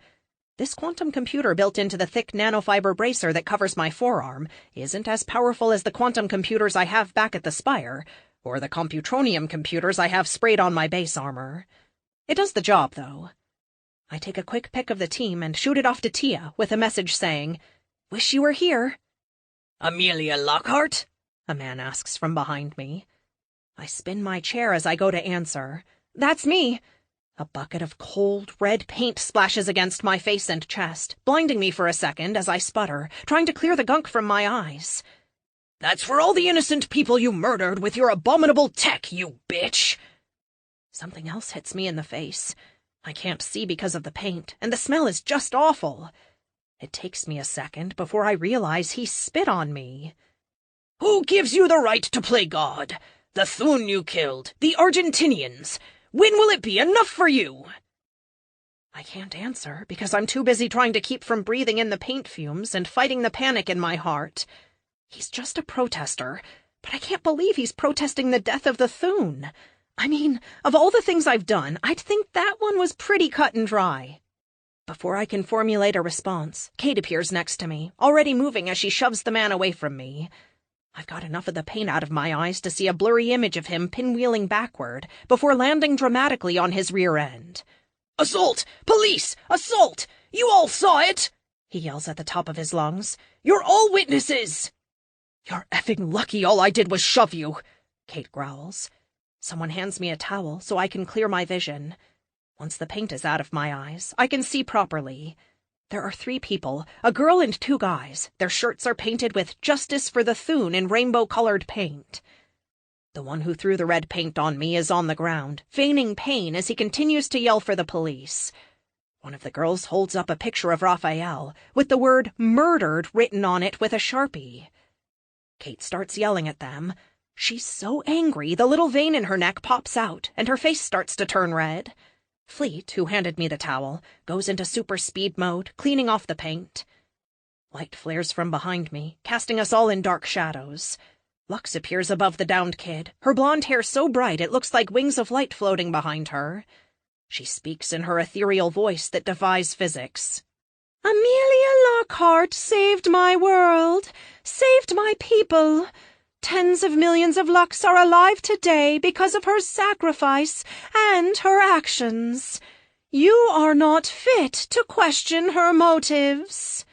This quantum computer built into the thick nanofiber bracer that covers my forearm isn't as powerful as the quantum computers I have back at the Spire, or the computronium computers I have sprayed on my base armor. It does the job, though. I take a quick pic of the team and shoot it off to Tia with a message saying, "Wish you were here." "Amelia Lockhart?" a man asks from behind me. I spin my chair as I go to answer. "That's me." A bucket of cold, red paint splashes against my face and chest, blinding me for a second as I sputter, trying to clear the gunk from my eyes. "That's for all the innocent people you murdered with your abominable tech, you bitch!" Something else hits me in the face. I can't see because of the paint, and the smell is just awful. It takes me a second before I realize he spit on me. "Who gives you the right to play God? The Thun you killed. The Argentinians. When will it be enough for you? I can't answer because I'm too busy trying to keep from breathing in the paint fumes and fighting the panic in my heart. He's just a protester, but I can't believe he's protesting the death of the Thun. I mean, of all the things I've done, I'd think that one was pretty cut and dry. Before I can formulate a response, Kate appears next to me, already moving as she shoves the man away from me. I've got enough of the paint out of my eyes to see a blurry image of him pinwheeling backward before landing dramatically on his rear end. Assault! Police! Assault! You all saw it! He yells at the top of his lungs. You're all witnesses! You're effing lucky all I did was shove you, Kate growls. Someone hands me a towel so I can clear my vision. Once the paint is out of my eyes, I can see properly. There are 3 people, a girl and 2 guys. Their shirts are painted with Justice for the Thun in rainbow-colored paint. The one who threw the red paint on me is on the ground, feigning pain as he continues to yell for the police. One of the girls holds up a picture of Raphael, with the word murdered written on it with a Sharpie. Kate starts yelling at them. She's so angry the little vein in her neck pops out, and her face starts to turn red. Fleet, who handed me the towel, goes into super speed mode, cleaning off the paint. Light flares from behind me, casting us all in dark shadows. Lux appears above the downed kid, her blonde hair so bright it looks like wings of light floating behind her. She speaks in her ethereal voice that defies physics. Amelia Lockhart saved my world, saved my people. Tens of millions of Lux are alive today because of her sacrifice and her actions. You are not fit to question her motives.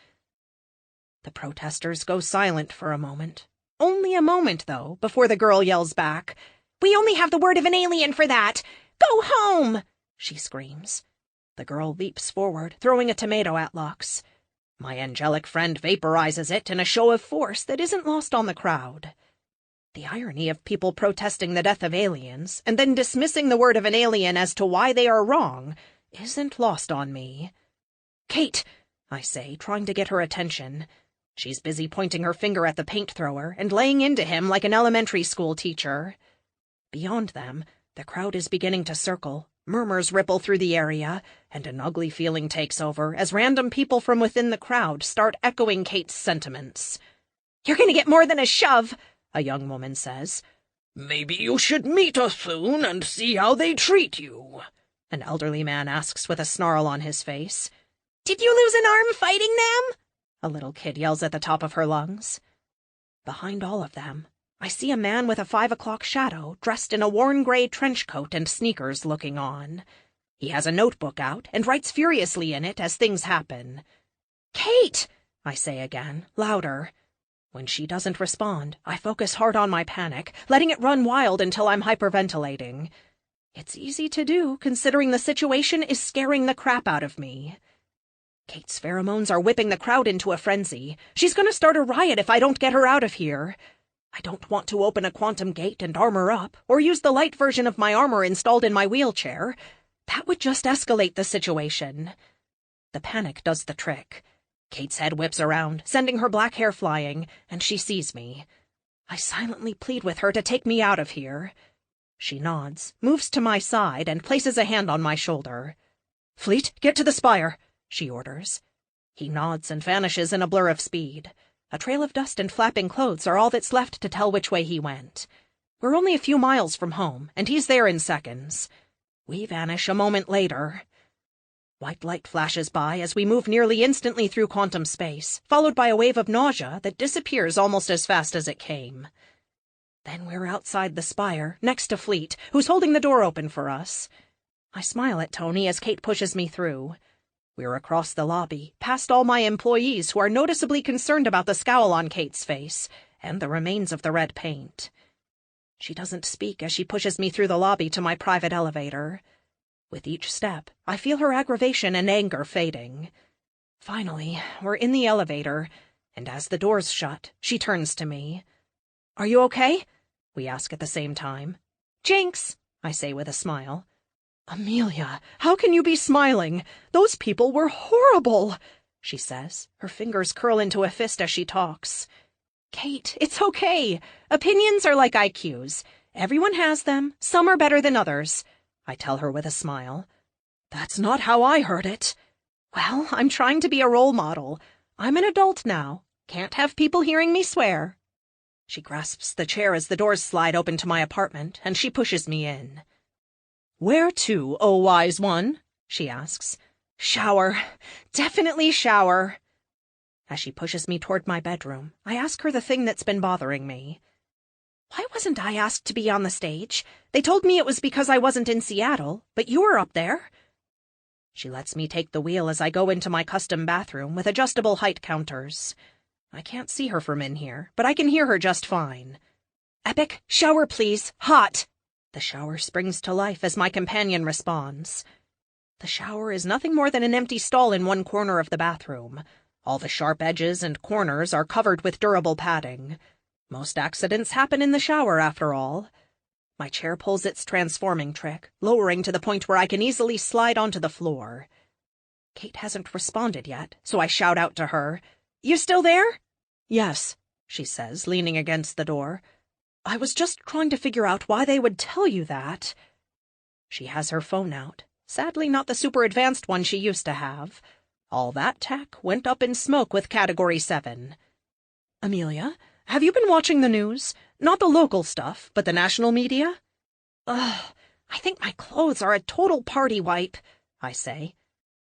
The protesters go silent for a moment. Only a moment, though, before the girl yells back, "We only have the word of an alien for that! Go home!" she screams. The girl leaps forward, throwing a tomato at Lux. My angelic friend vaporizes it in a show of force that isn't lost on the crowd. The irony of people protesting the death of aliens, and then dismissing the word of an alien as to why they are wrong, isn't lost on me. "Kate," I say, trying to get her attention. She's busy pointing her finger at the paint thrower and laying into him like an elementary school teacher. Beyond them, the crowd is beginning to circle. Murmurs ripple through the area, and an ugly feeling takes over as random people from within the crowd start echoing Kate's sentiments. "You're going to get more than a shove," a young woman says. "Maybe you should meet a Thun and see how they treat you," an elderly man asks with a snarl on his face. "Did you lose an arm fighting them?" a little kid yells at the top of her lungs. Behind all of them, I see a man with a 5 o'clock shadow, dressed in a worn gray trench coat and sneakers, looking on. He has a notebook out and writes furiously in it as things happen. "Kate!" I say again, louder. When she doesn't respond, I focus hard on my panic, letting it run wild until I'm hyperventilating. It's easy to do, considering the situation is scaring the crap out of me. Kate's pheromones are whipping the crowd into a frenzy. She's going to start a riot if I don't get her out of here. I don't want to open a quantum gate and armor up, or use the light version of my armor installed in my wheelchair. That would just escalate the situation. The panic does the trick. Kate's head whips around, sending her black hair flying, and she sees me. I silently plead with her to take me out of here. She nods, moves to my side, and places a hand on my shoulder. "Fleet, get to the spire," she orders. He nods and vanishes in a blur of speed. A trail of dust and flapping clothes are all that's left to tell which way he went. We're only a few miles from home, and he's there in seconds. We vanish a moment later. White light flashes by as we move nearly instantly through quantum space, followed by a wave of nausea that disappears almost as fast as it came. Then we're outside the spire, next to Fleet, who's holding the door open for us. I smile at Tony as Kate pushes me through. We're across the lobby, past all my employees who are noticeably concerned about the scowl on Kate's face, and the remains of the red paint. She doesn't speak as she pushes me through the lobby to my private elevator. With each step, I feel her aggravation and anger fading. Finally, we're in the elevator, and as the doors shut, she turns to me. "Are you okay?" we ask at the same time. "Jinx," I say with a smile. "Amelia, how can you be smiling? Those people were horrible," she says. Her fingers curl into a fist as she talks. "Kate, it's okay. Opinions are like IQs. Everyone has them. Some are better than others, I tell her with a smile. That's not how I heard it. Well, I'm trying to be a role model. I'm an adult now. Can't have people hearing me swear. She grasps the chair as the doors slide open to my apartment, and she pushes me in. Where to, O wise one? She asks. Shower. Definitely shower. As she pushes me toward my bedroom, I ask her the thing that's been bothering me. Why wasn't I asked to be on the stage? They told me it was because I wasn't in Seattle, but you were up there. She lets me take the wheel as I go into my custom bathroom with adjustable height counters. I can't see her from in here, but I can hear her just fine. Epic, shower please, hot! The shower springs to life as my companion responds. The shower is nothing more than an empty stall in one corner of the bathroom. All the sharp edges and corners are covered with durable padding. Most accidents happen in the shower, after all. My chair pulls its transforming trick, lowering to the point where I can easily slide onto the floor. Kate hasn't responded yet, so I shout out to her, You still there? Yes, she says, leaning against the door. I was just trying to figure out why they would tell you that. She has her phone out, sadly not the super advanced one she used to have. All that tech went up in smoke with Category 7. Amelia, have you been watching the news? Not the local stuff, but the national media? Ugh, I think my clothes are a total party wipe, I say.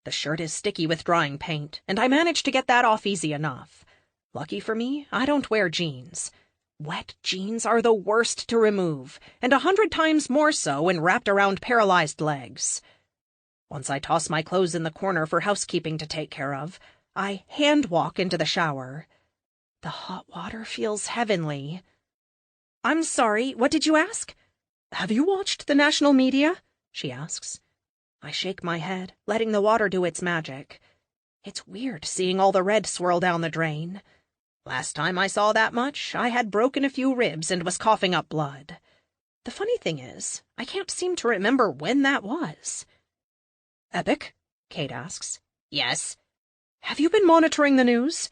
The shirt is sticky with drying paint, and I manage to get that off easy enough. Lucky for me, I don't wear jeans. Wet jeans are the worst to remove, and 100 times more so when wrapped around paralyzed legs. Once I toss my clothes in the corner for housekeeping to take care of, I hand-walk into the shower. The hot water feels heavenly. I'm sorry, what did you ask? Have you watched the national media? She asks. I shake my head, letting the water do its magic. It's weird seeing all the red swirl down the drain. Last time I saw that much, I had broken a few ribs and was coughing up blood. The funny thing is, I can't seem to remember when that was. Epic? Kate asks. Yes. Have you been monitoring the news?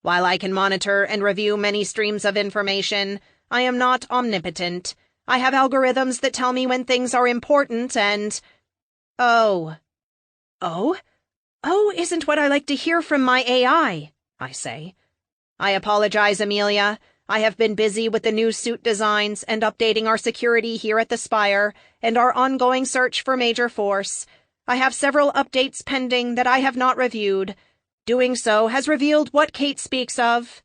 While I can monitor and review many streams of information, I am not omnipotent. I have algorithms that tell me when things are important and... Oh. Oh? Oh isn't what I like to hear from my AI, I say. I apologize, Amelia. I have been busy with the new suit designs and updating our security here at the Spire and our ongoing search for Major Force. I have several updates pending that I have not reviewed. Doing so has revealed what Kate speaks of.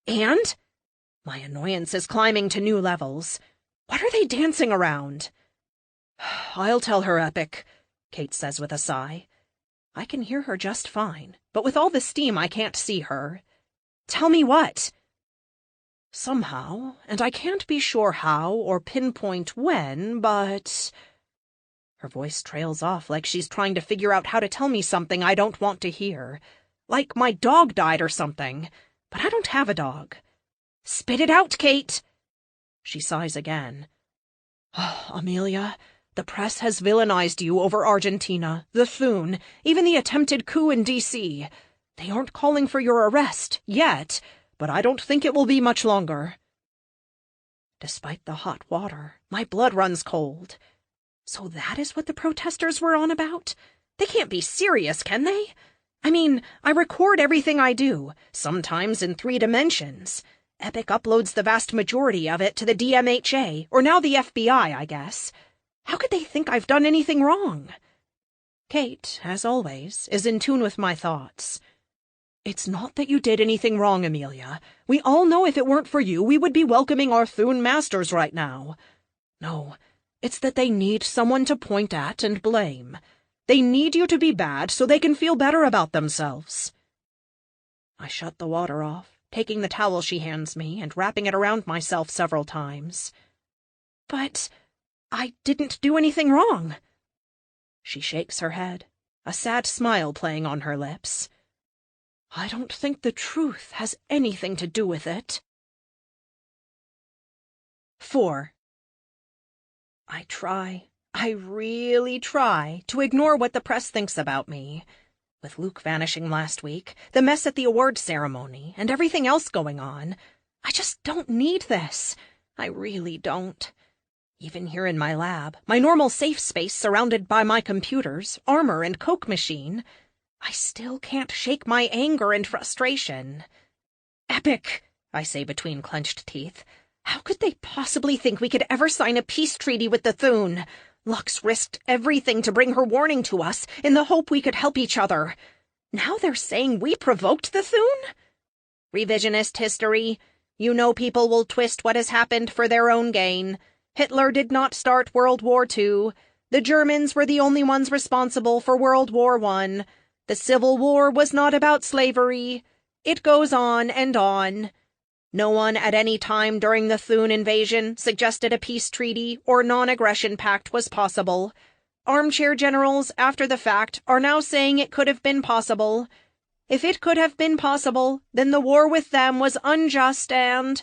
And? My annoyance is climbing to new levels. What are they dancing around? I'll tell her, Epic, Kate says with a sigh. I can hear her just fine, but with all the steam I can't see her. Tell me what? Somehow, and I can't be sure how or pinpoint when, but... Her voice trails off like she's trying to figure out how to tell me something I don't want to hear. Like my dog died or something, but I don't have a dog. Spit it out, Kate! She sighs again. Oh, Amelia, the press has villainized you over Argentina, the Thun, even the attempted coup in D.C. They aren't calling for your arrest, yet, but I don't think it will be much longer. Despite the hot water, my blood runs cold. So that is what the protesters were on about? They can't be serious, can they? I mean, I record everything I do, sometimes in 3 dimensions. Epic uploads the vast majority of it to the DMHA, or now the FBI, I guess. How could they think I've done anything wrong? Kate, as always, is in tune with my thoughts. It's not that you did anything wrong, Amelia. We all know if it weren't for you, we would be welcoming our Thun masters right now. No, it's that they need someone to point at and blame. They need you to be bad so they can feel better about themselves. I shut the water off, taking the towel she hands me and wrapping it around myself several times. But I didn't do anything wrong. She shakes her head, a sad smile playing on her lips. I don't think the truth has anything to do with it. 4. I really try, to ignore what the press thinks about me. With Luke vanishing last week, the mess at the award ceremony, and everything else going on, I just don't need this. I really don't. Even here in my lab, my normal safe space surrounded by my computers, armor, and Coke machine, I still can't shake my anger and frustration. Epic, I say between clenched teeth. How could they possibly think we could ever sign a peace treaty with the Thune? Lux risked everything to bring her warning to us in the hope we could help each other. Now they're saying we provoked the Thune? Revisionist history. You know people will twist what has happened for their own gain. Hitler did not start World War II. The Germans were the only ones responsible for World War I. The Civil War was not about slavery. It goes on and on. No one at any time during the Thune invasion suggested a peace treaty or non-aggression pact was possible. Armchair generals, after the fact, are now saying it could have been possible. If it could have been possible, then the war with them was unjust and...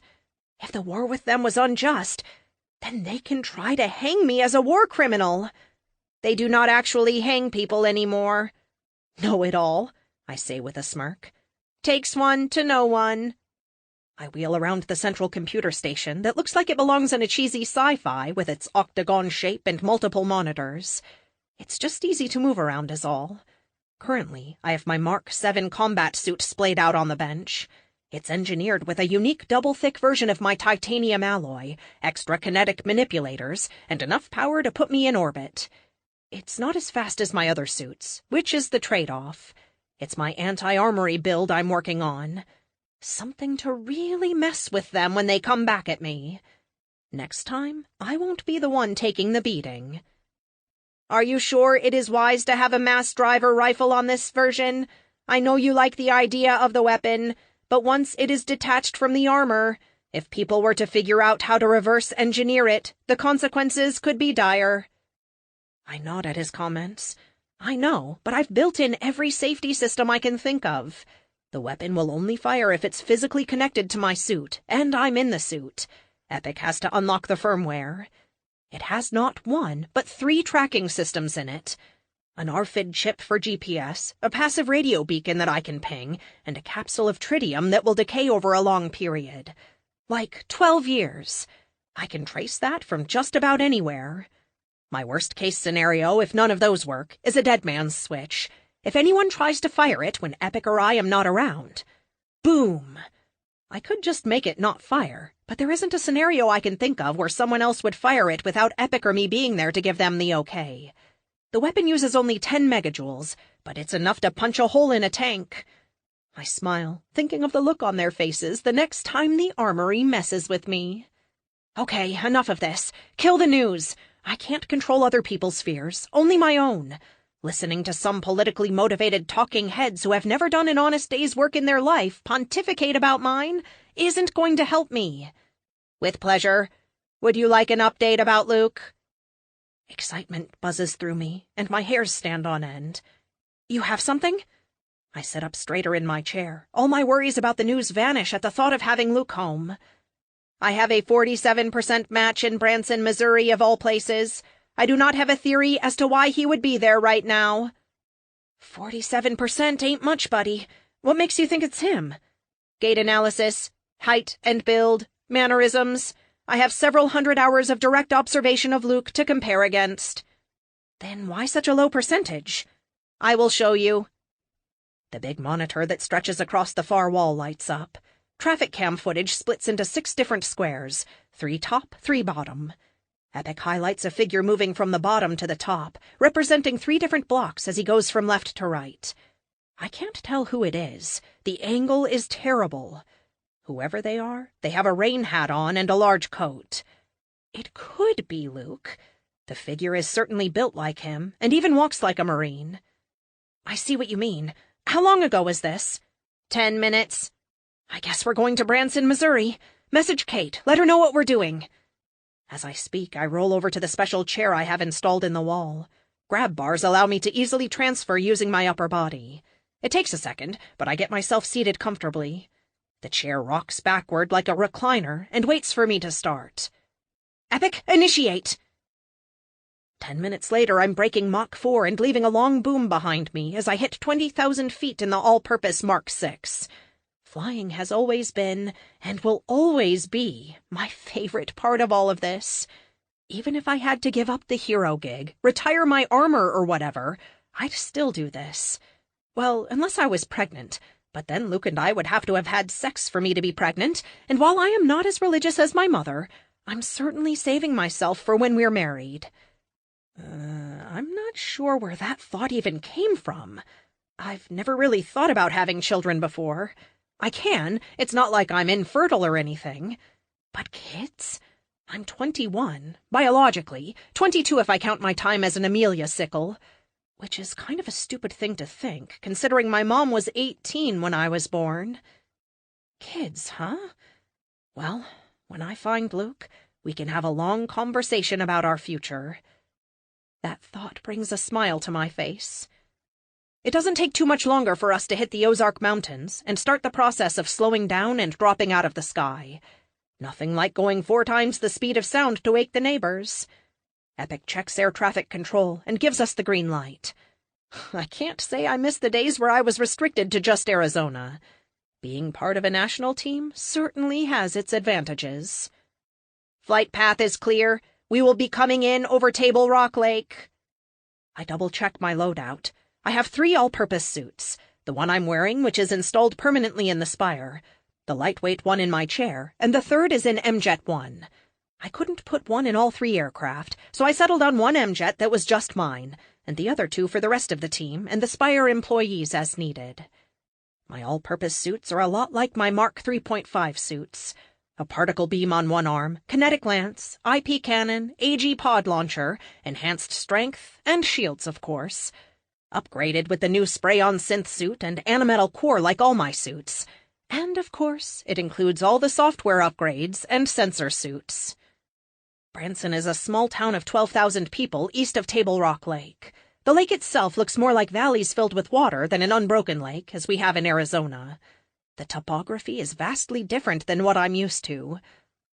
If the war with them was unjust, then they can try to hang me as a war criminal. They do not actually hang people anymore. Know it all, I say with a smirk. Takes one to know one. I wheel around the central computer station that looks like it belongs in a cheesy sci-fi with its octagon shape and multiple monitors. It's just easy to move around is all. Currently, I have my Mark 7 combat suit splayed out on the bench. It's engineered with a unique double-thick version of my titanium alloy, extra kinetic manipulators, and enough power to put me in orbit. It's not as fast as my other suits, which is the trade-off. It's my anti-armory build I'm working on. Something to really mess with them when they come back at me. Next time, I won't be the one taking the beating. Are you sure it is wise to have a mass driver rifle on this version? I know you like the idea of the weapon, but once it is detached from the armor, if people were to figure out how to reverse engineer it, the consequences could be dire. I nod at his comments. I know, but I've built in every safety system I can think of. The weapon will only fire if it's physically connected to my suit, and I'm in the suit. Epic has to unlock the firmware. It has not one, but 3 tracking systems in it. An RFID chip for GPS, a passive radio beacon that I can ping, and a capsule of tritium that will decay over a long period. Like 12 years. I can trace that from just about anywhere. My worst-case scenario, if none of those work, is a dead man's switch. If anyone tries to fire it when Epic or I am not around. Boom! I could just make it not fire, but there isn't a scenario I can think of where someone else would fire it without Epic or me being there to give them the okay. The weapon uses only 10 megajoules, but it's enough to punch a hole in a tank. I smile, thinking of the look on their faces the next time the armory messes with me. Okay, enough of this. Kill the news. I can't control other people's fears, only my own. Listening to some politically motivated talking heads who have never done an honest day's work in their life pontificate about mine isn't going to help me. With pleasure. Would you like an update about Luke? Excitement buzzes through me, and my hairs stand on end. You have something? I sit up straighter in my chair. All my worries about the news vanish at the thought of having Luke home. I have a 47% match in Branson, Missouri, of all places. I do not have a theory as to why he would be there right now. 47% ain't much, buddy. What makes you think it's him? Gait analysis, height and build, mannerisms. I have several hundred hours of direct observation of Luke to compare against. Then why such a low percentage? I will show you. The big monitor that stretches across the far wall lights up. Traffic cam footage splits into 6 different squares, 3 top, 3 bottom. Epic highlights a figure moving from the bottom to the top, representing 3 different blocks as he goes from left to right. I can't tell who it is. The angle is terrible. Whoever they are, they have a rain hat on and a large coat. It could be Luke. The figure is certainly built like him, and even walks like a Marine. I see what you mean. How long ago was this? 10 minutes. I guess we're going to Branson, Missouri. Message Kate. Let her know what we're doing. As I speak, I roll over to the special chair I have installed in the wall. Grab bars allow me to easily transfer using my upper body. It takes a second, but I get myself seated comfortably. The chair rocks backward like a recliner and waits for me to start. Epic, initiate! 10 minutes later, I'm breaking Mach 4 and leaving a long boom behind me as I hit 20,000 feet in the all-purpose Mark 6. Flying has always been, and will always be, my favorite part of all of this. Even if I had to give up the hero gig, retire my armor or whatever, I'd still do this. Well, unless I was pregnant. But then Luke and I would have to have had sex for me to be pregnant, and while I am not as religious as my mother, I'm certainly saving myself for when we're married. I'm not sure where that thought even came from. I've never really thought about having children before. I can. It's not like I'm infertile or anything. But kids? I'm 21, biologically, 22 if I count my time as an Amelia sickle. Which is kind of a stupid thing to think, considering my mom was 18 when I was born. Kids, huh? Well, when I find Luke, we can have a long conversation about our future. That thought brings a smile to my face. It doesn't take too much longer for us to hit the Ozark Mountains and start the process of slowing down and dropping out of the sky. Nothing like going 4 times the speed of sound to wake the neighbors. Epic checks air traffic control and gives us the green light. I can't say I miss the days where I was restricted to just Arizona. Being part of a national team certainly has its advantages. Flight path is clear. We will be coming in over Table Rock Lake. I double-check my loadout. I have 3 all-purpose suits. The one I'm wearing, which is installed permanently in the spire. The lightweight one in my chair, and the third is in MJet 1. I couldn't put one in all 3 aircraft, so I settled on one MJet that was just mine, and the other 2 for the rest of the team and the Spire employees as needed. My all-purpose suits are a lot like my Mark 3.5 suits. A particle beam on one arm, kinetic lance, IP cannon, AG pod launcher, enhanced strength, and shields, of course. Upgraded with the new spray-on synth suit and animetal core like all my suits. And, of course, it includes all the software upgrades and sensor suits. Branson is a small town of 12,000 people east of Table Rock Lake. The lake itself looks more like valleys filled with water than an unbroken lake, as we have in Arizona. The topography is vastly different than what I'm used to.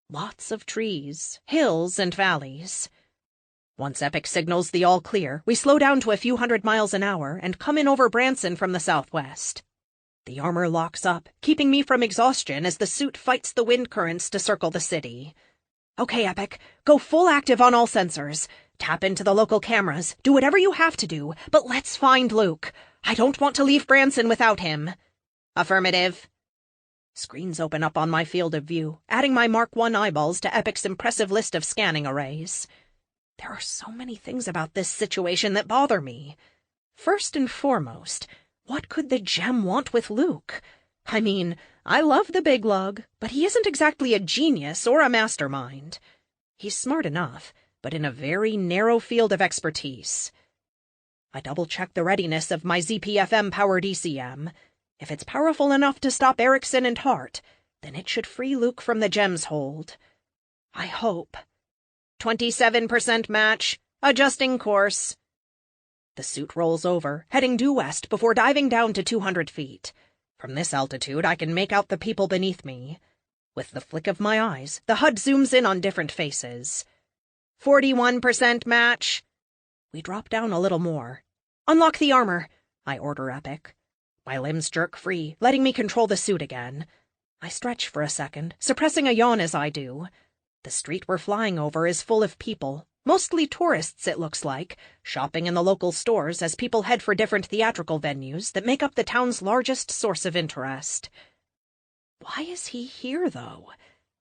Lots of trees, hills, and valleys. Once Epic signals the all clear, we slow down to a few hundred miles an hour and come in over Branson from the southwest. The armor locks up, keeping me from exhaustion as the suit fights the wind currents to circle the city. Okay, Epic, go full active on all sensors. Tap into the local cameras, do whatever you have to do, but let's find Luke. I don't want to leave Branson without him. Affirmative. Screens open up on my field of view, adding my Mark I eyeballs to Epic's impressive list of scanning arrays. There are so many things about this situation that bother me. First and foremost, what could the gem want with Luke? I mean, I love the big lug, but he isn't exactly a genius or a mastermind. He's smart enough, but in a very narrow field of expertise. I double-check the readiness of my ZPFM-powered ECM. If it's powerful enough to stop Erickson and Hart, then it should free Luke from the gem's hold. I hope. 27% match. Adjusting course. The suit rolls over, heading due west before diving down to 200 feet. From this altitude, I can make out the people beneath me. With the flick of my eyes, the HUD zooms in on different faces. 41% match. We drop down a little more. Unlock the armor, I order Epic. My limbs jerk free, letting me control the suit again. I stretch for a second, suppressing a yawn as I do. The street we're flying over is full of people. Mostly tourists, it looks like, shopping in the local stores as people head for different theatrical venues that make up the town's largest source of interest. Why is he here, though?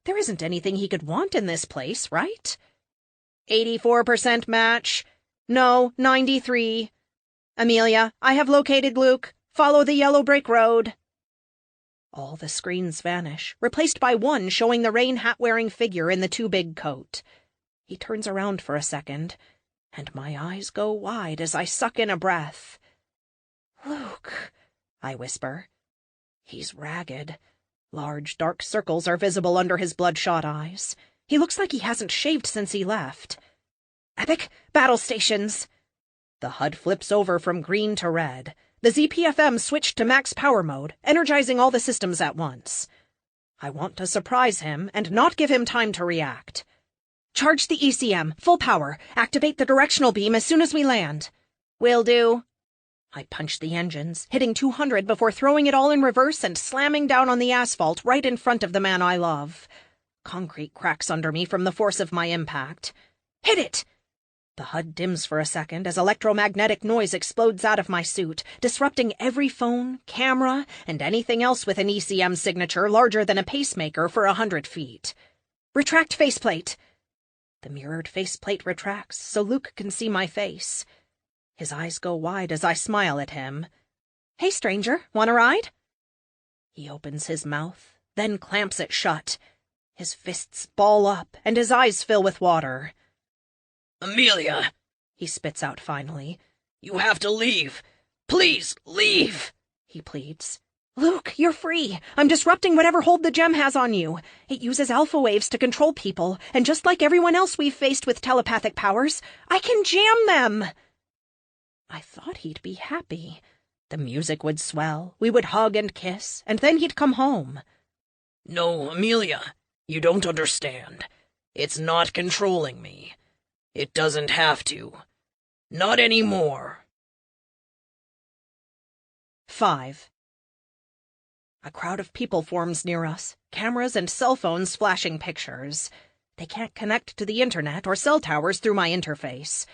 There isn't anything he could want in this place, right? 84% match. No, 93. Amelia, I have located Luke. Follow the yellow brick road. All the screens vanish, replaced by one showing the rain hat-wearing figure in the too big coat. He turns around for a second, and my eyes go wide as I suck in a breath. Luke, I whisper. He's ragged. Large, dark circles are visible under his bloodshot eyes. He looks like he hasn't shaved since he left. Epic, battle stations! The HUD flips over from green to red. The ZPFM switched to max power mode, energizing all the systems at once. I want to surprise him and not give him time to react. Charge the ECM, full power. Activate the directional beam as soon as we land. Will do. I punch the engines, hitting 200 before throwing it all in reverse and slamming down on the asphalt right in front of the man I love. Concrete cracks under me from the force of my impact. Hit it! The HUD dims for a second as electromagnetic noise explodes out of my suit, disrupting every phone, camera, and anything else with an ECM signature larger than a pacemaker for 100 feet. Retract faceplate. The mirrored faceplate retracts so Luke can see my face. His eyes go wide as I smile at him. Hey, stranger, want a ride? He opens his mouth, then clamps it shut. His fists ball up, and his eyes fill with water. Amelia, he spits out finally. You have to leave. Please, leave, he pleads. Luke, you're free. I'm disrupting whatever hold the gem has on you. It uses alpha waves to control people, and just like everyone else we've faced with telepathic powers, I can jam them. I thought he'd be happy. The music would swell, we would hug and kiss, and then he'd come home. No, Amelia, you don't understand. It's not controlling me. It doesn't have to. Not anymore. 5. A crowd of people forms near us, cameras and cell phones flashing pictures. They can't connect to the internet or cell towers through my interface.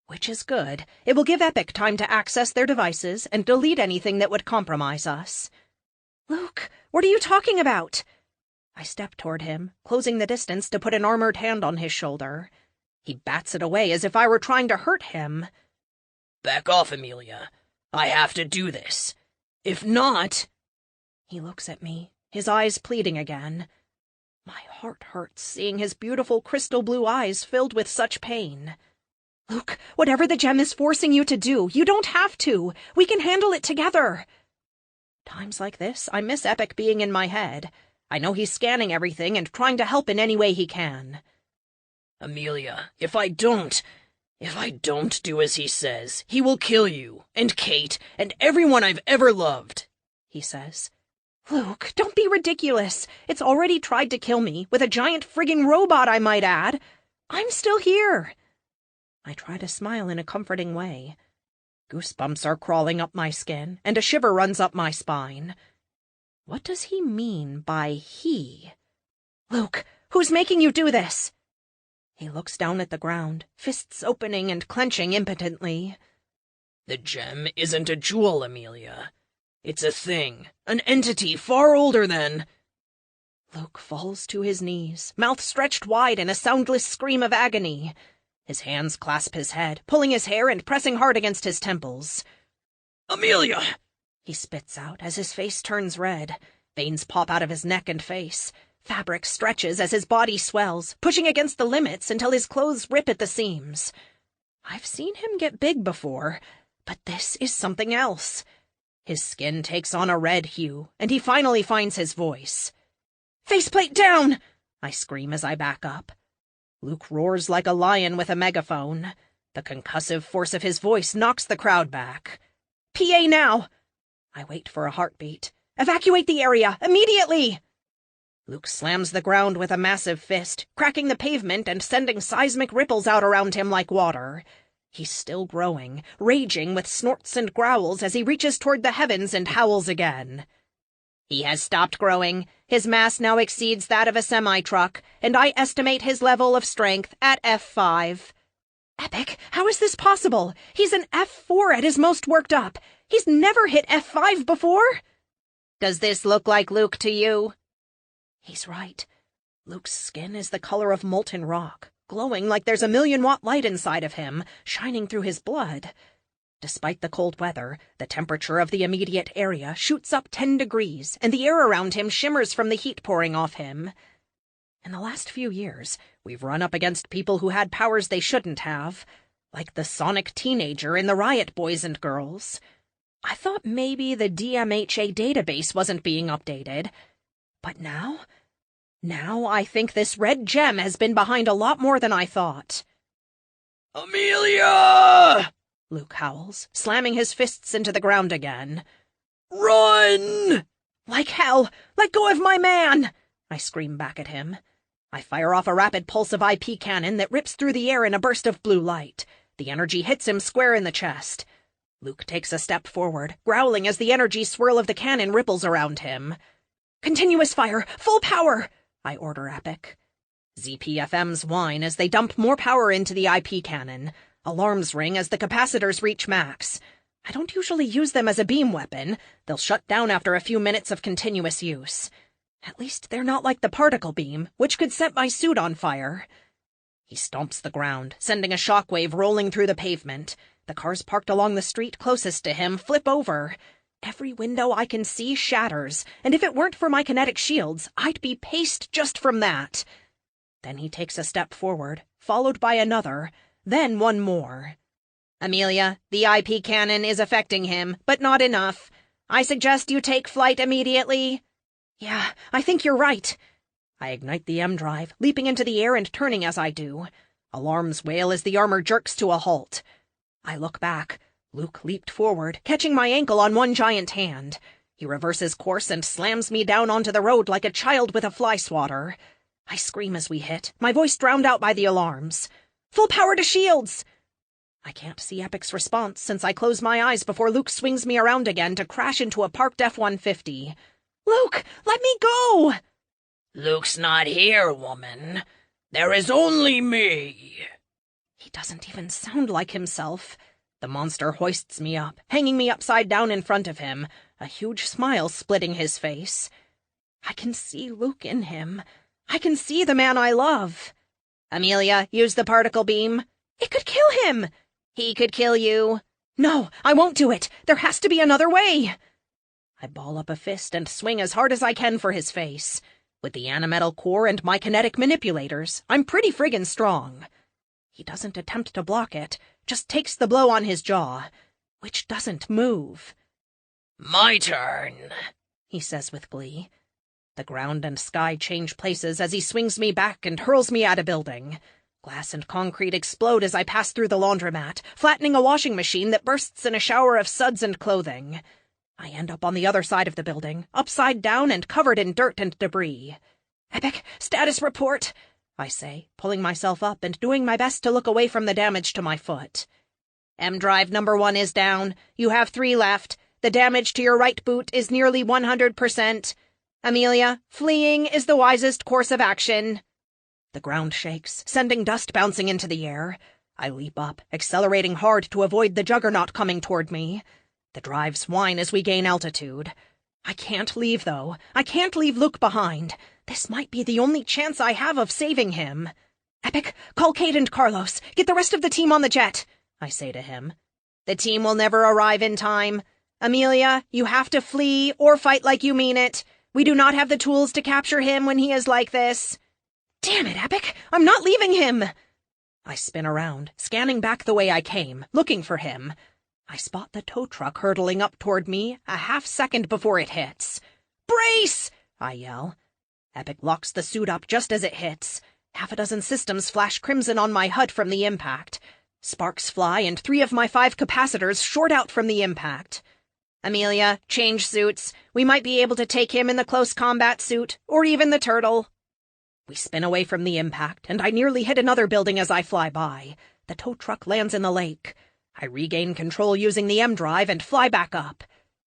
Which is good. It will give Epic time to access their devices and delete anything that would compromise us. Luke, what are you talking about? I step toward him, closing the distance to put an armored hand on his shoulder. He bats it away as if I were trying to hurt him. Back off, Amelia. I have to do this. If not... He looks at me, his eyes pleading again. My heart hurts seeing his beautiful crystal blue eyes filled with such pain. Luke, whatever the gem is forcing you to do, you don't have to. We can handle it together. Times like this, I miss Epic being in my head. I know he's scanning everything and trying to help in any way he can. Amelia, if I don't do as he says, he will kill you, and Kate, and everyone I've ever loved, he says. Luke, don't be ridiculous. It's already tried to kill me, with a giant frigging robot, I might add. I'm still here. I try to smile in a comforting way. Goosebumps are crawling up my skin, and a shiver runs up my spine. What does he mean by he? Luke, who's making you do this? He looks down at the ground, fists opening and clenching impotently. The gem isn't a jewel, Amelia. It's a thing, an entity far older than... Luke falls to his knees, mouth stretched wide in a soundless scream of agony. His hands clasp his head, pulling his hair and pressing hard against his temples. Amelia! He spits out as his face turns red. Veins pop out of his neck and face. Fabric stretches as his body swells, pushing against the limits until his clothes rip at the seams. I've seen him get big before, but this is something else. His skin takes on a red hue, and he finally finds his voice. Faceplate down! I scream as I back up. Luke roars like a lion with a megaphone. The concussive force of his voice knocks the crowd back. PA now! I wait for a heartbeat. Evacuate the area, immediately! Luke slams the ground with a massive fist, cracking the pavement and sending seismic ripples out around him like water. He's still growing, raging with snorts and growls as he reaches toward the heavens and howls again. He has stopped growing. His mass now exceeds that of a semi-truck, and I estimate his level of strength at F5. Epic, how is this possible? He's an F4 at his most worked up. He's never hit F5 before. Does this look like Luke to you? He's right. Luke's skin is the color of molten rock, glowing like there's a 1,000,000-watt light inside of him, shining through his blood. Despite the cold weather, the temperature of the immediate area shoots up 10 degrees, and the air around him shimmers from the heat pouring off him. In the last few years, we've run up against people who had powers they shouldn't have, like the sonic teenager in the Riot Boys and Girls. I thought maybe the DMHA database wasn't being updated. But now I think this red gem has been behind a lot more than I thought. Amelia! Luke howls, slamming his fists into the ground again. Run! Like hell! Let go of my man! I scream back at him. I fire off a rapid pulse of IP cannon that rips through the air in a burst of blue light. The energy hits him square in the chest. Luke takes a step forward, growling as the energy swirl of the cannon ripples around him. Continuous fire! Full power! I order Epic. ZPFMs whine as they dump more power into the IP cannon. Alarms ring as the capacitors reach max. I don't usually use them as a beam weapon. They'll shut down after a few minutes of continuous use. At least they're not like the particle beam, which could set my suit on fire. He stomps the ground, sending a shockwave rolling through the pavement. The cars parked along the street closest to him flip over. Every window I can see shatters, and if it weren't for my kinetic shields, I'd be paced just from that. Then he takes a step forward, followed by another, then one more. Amelia, the IP cannon is affecting him, but not enough. I suggest you take flight immediately. Yeah, I think you're right. I ignite the M drive, leaping into the air and turning as I do. Alarms wail as the armor jerks to a halt. I look back. Luke leaped forward, catching my ankle on one giant hand. He reverses course and slams me down onto the road like a child with a fly swatter. I scream as we hit, my voice drowned out by the alarms. Full power to shields! I can't see Epic's response since I close my eyes before Luke swings me around again to crash into a parked F-150. Luke, let me go! Luke's not here, woman. There is only me. He doesn't even sound like himself. The monster hoists me up, hanging me upside down in front of him, a huge smile splitting his face. I can see Luke in him. I can see the man I love. Amelia, use the particle beam. It could kill him. He could kill you. No, I won't do it. There has to be another way. I ball up a fist and swing as hard as I can for his face. With the animetal core and my kinetic manipulators, I'm pretty friggin' strong. He doesn't attempt to block it, just takes the blow on his jaw, which doesn't move. My turn, he says with glee. The ground and sky change places as he swings me back and hurls me at a building. Glass and concrete explode as I pass through the laundromat, flattening a washing machine that bursts in a shower of suds and clothing. I end up on the other side of the building, upside down and covered in dirt and debris. Epic, status report, I say, pulling myself up and doing my best to look away from the damage to my foot. M-drive number 1 is down. You have 3 left. The damage to your right boot is nearly 100%. Amelia, fleeing is the wisest course of action. The ground shakes, sending dust bouncing into the air. I leap up, accelerating hard to avoid the juggernaut coming toward me. The drives whine as we gain altitude. I can't leave, though. I can't leave Luke behind. This might be the only chance I have of saving him. Epic, call Kate and Carlos. Get the rest of the team on the jet, I say to him. The team will never arrive in time. Amelia, you have to flee or fight like you mean it. We do not have the tools to capture him when he is like this. Damn it, Epic! I'm not leaving him! I spin around, scanning back the way I came, looking for him. I spot the tow truck hurtling up toward me a half-second before it hits. Brace! I yell. Epic locks the suit up just as it hits. Half a dozen systems flash crimson on my HUD from the impact. Sparks fly and 3 of my 5 capacitors short out from the impact. Amelia, change suits. We might be able to take him in the close combat suit, or even the turtle. We spin away from the impact, and I nearly hit another building as I fly by. The tow truck lands in the lake. I regain control using the M-drive and fly back up.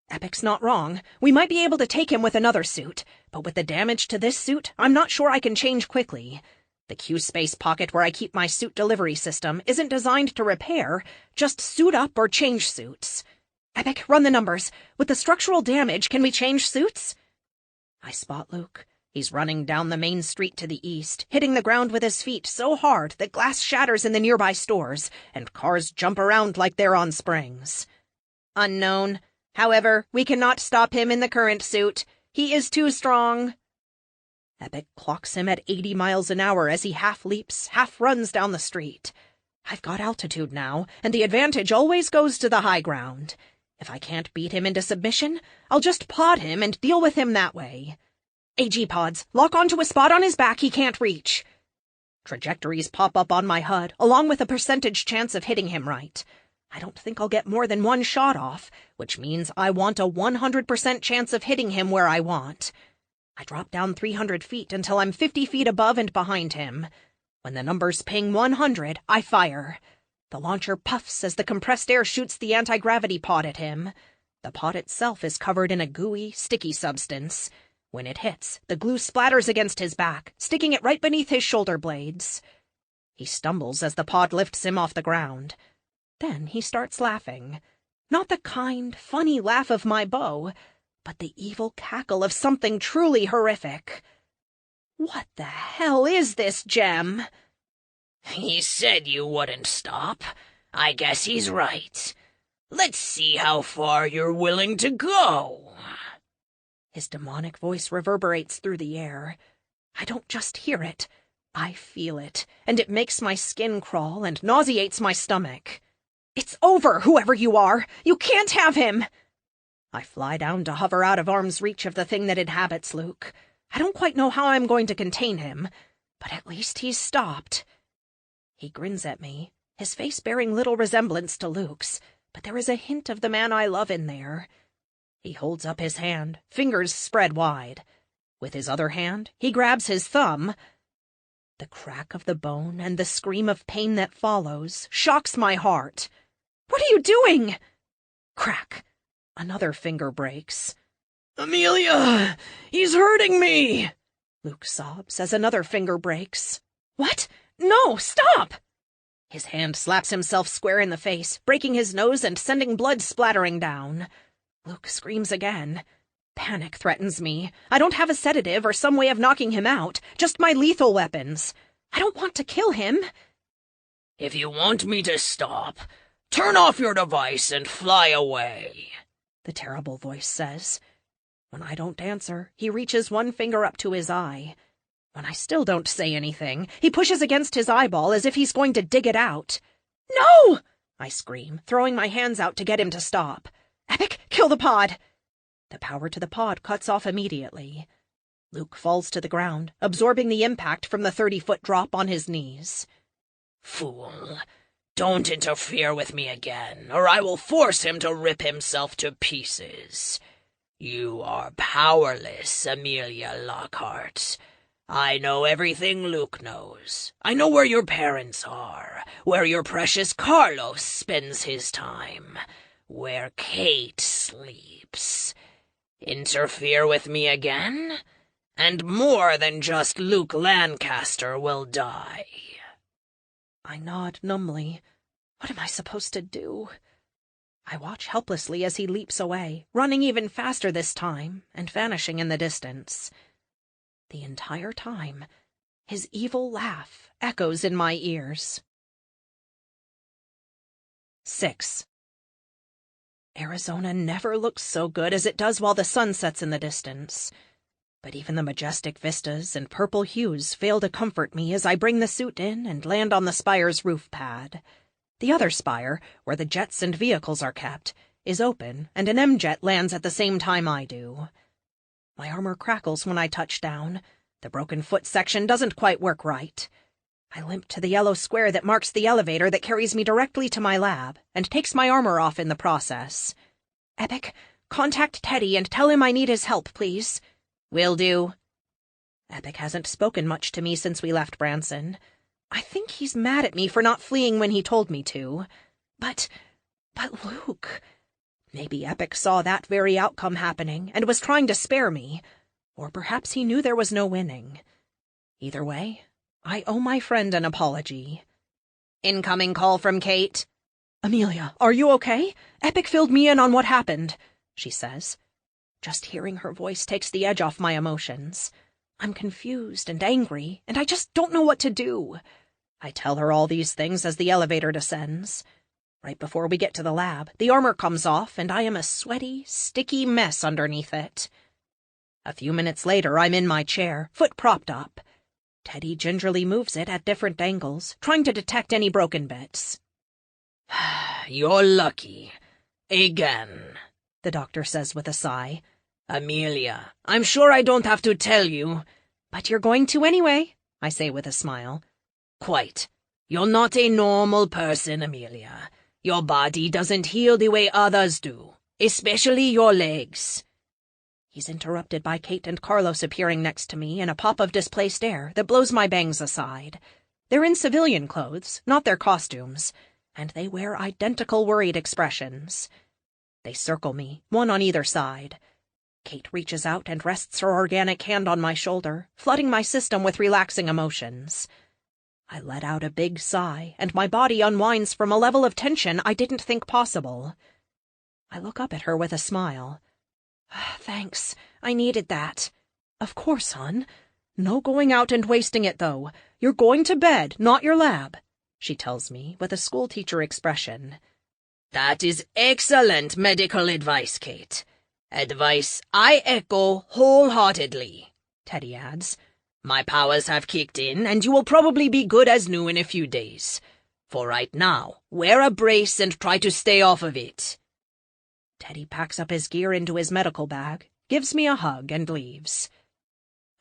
Epic's not wrong. We might be able to take him with another suit, but with the damage to this suit, I'm not sure I can change quickly. The Q-space pocket where I keep my suit delivery system isn't designed to repair, just suit up or change suits. Epic, run the numbers. With the structural damage, can we change suits? I spot Luke. He's running down the main street to the east, hitting the ground with his feet so hard that glass shatters in the nearby stores, and cars jump around like they're on springs. Unknown. However, we cannot stop him in the current suit. He is too strong. Epic clocks him at 80 miles an hour as he half leaps, half runs down the street. I've got altitude now, and the advantage always goes to the high ground. If I can't beat him into submission, I'll just pod him and deal with him that way. AG pods, lock onto a spot on his back he can't reach. Trajectories pop up on my HUD, along with a percentage chance of hitting him right. I don't think I'll get more than 1 shot off, which means I want a 100% chance of hitting him where I want. I drop down 300 feet until I'm 50 feet above and behind him. When the numbers ping 100, I fire. The launcher puffs as the compressed air shoots the anti-gravity pod at him. The pod itself is covered in a gooey, sticky substance. When it hits, the glue splatters against his back, sticking it right beneath his shoulder blades. He stumbles as the pod lifts him off the ground. Then he starts laughing. Not the kind, funny laugh of my beau, but the evil cackle of something truly horrific. What the hell is this, Jem? He said you wouldn't stop. I guess he's right. Let's see how far you're willing to go. His demonic voice reverberates through the air. I don't just hear it. I feel it, and it makes my skin crawl and nauseates my stomach. It's over, whoever you are! You can't have him! I fly down to hover out of arm's reach of the thing that inhabits Luke. I don't quite know how I'm going to contain him, but at least he's stopped. He grins at me, his face bearing little resemblance to Luke's, but there is a hint of the man I love in there. He holds up his hand, fingers spread wide. With his other hand, he grabs his thumb. The crack of the bone and the scream of pain that follows shocks my heart. What are you doing? Crack. Another finger breaks. Amelia! He's hurting me! Luke sobs as another finger breaks. What? No, stop! His hand slaps himself square in the face, breaking his nose and sending blood splattering down. Luke screams again. Panic threatens me. I don't have a sedative or some way of knocking him out, just my lethal weapons. I don't want to kill him. If you want me to stop, turn off your device and fly away, the terrible voice says. When I don't answer, he reaches one finger up to his eye. When I still don't say anything, he pushes against his eyeball as if he's going to dig it out. No! I scream, throwing my hands out to get him to stop. Epic, kill the pod! The power to the pod cuts off immediately. Luke falls to the ground, absorbing the impact from the 30-foot drop on his knees. Fool, don't interfere with me again, or I will force him to rip himself to pieces. You are powerless, Amelia Lockhart. I know everything Luke knows. I know where your parents are, where your precious Carlos spends his time, where Kate sleeps. Interfere with me again, and more than just Luke Lancaster will die. I nod numbly. What am I supposed to do? I watch helplessly as he leaps away, running even faster this time, and vanishing in the distance. The entire time, his evil laugh echoes in my ears. 6. Arizona never looks so good as it does while the sun sets in the distance. But even the majestic vistas and purple hues fail to comfort me as I bring the suit in and land on the spire's roof pad. The other spire, where the jets and vehicles are kept, is open, and an M-jet lands at the same time I do. My armor crackles when I touch down. The broken foot section doesn't quite work right. I limp to the yellow square that marks the elevator that carries me directly to my lab, and takes my armor off in the process. Epic, contact Teddy and tell him I need his help, please. Will do. Epic hasn't spoken much to me since we left Branson. I think he's mad at me for not fleeing when he told me to. But Luke... Maybe Epic saw that very outcome happening and was trying to spare me. Or perhaps he knew there was no winning. Either way, I owe my friend an apology. Incoming call from Kate. Amelia, are you okay? Epic filled me in on what happened, she says. Just hearing her voice takes the edge off my emotions. I'm confused and angry, and I just don't know what to do. I tell her all these things as the elevator descends. Right before we get to the lab, the armor comes off, and I am a sweaty, sticky mess underneath it. A few minutes later, I'm in my chair, foot propped up. Teddy gingerly moves it at different angles, trying to detect any broken bits. You're lucky. Again, the doctor says with a sigh. Amelia, I'm sure I don't have to tell you. But you're going to anyway, I say with a smile. Quite. You're not a normal person, Amelia. Your body doesn't heal the way others do, especially your legs. He's interrupted by Kate and Carlos appearing next to me in a pop of displaced air that blows my bangs aside. They're in civilian clothes, not their costumes, and they wear identical worried expressions. They circle me, one on either side. Kate reaches out and rests her organic hand on my shoulder, flooding my system with relaxing emotions. I let out a big sigh, and my body unwinds from a level of tension I didn't think possible. I look up at her with a smile. Thanks, I needed that. Of course, hon. No going out and wasting it, though. You're going to bed, not your lab, she tells me with a schoolteacher expression. That is excellent medical advice, Kate. Advice I echo wholeheartedly, Teddy adds. My powers have kicked in, and you will probably be good as new in a few days. For right now, wear a brace and try to stay off of it. Teddy packs up his gear into his medical bag, gives me a hug, and leaves.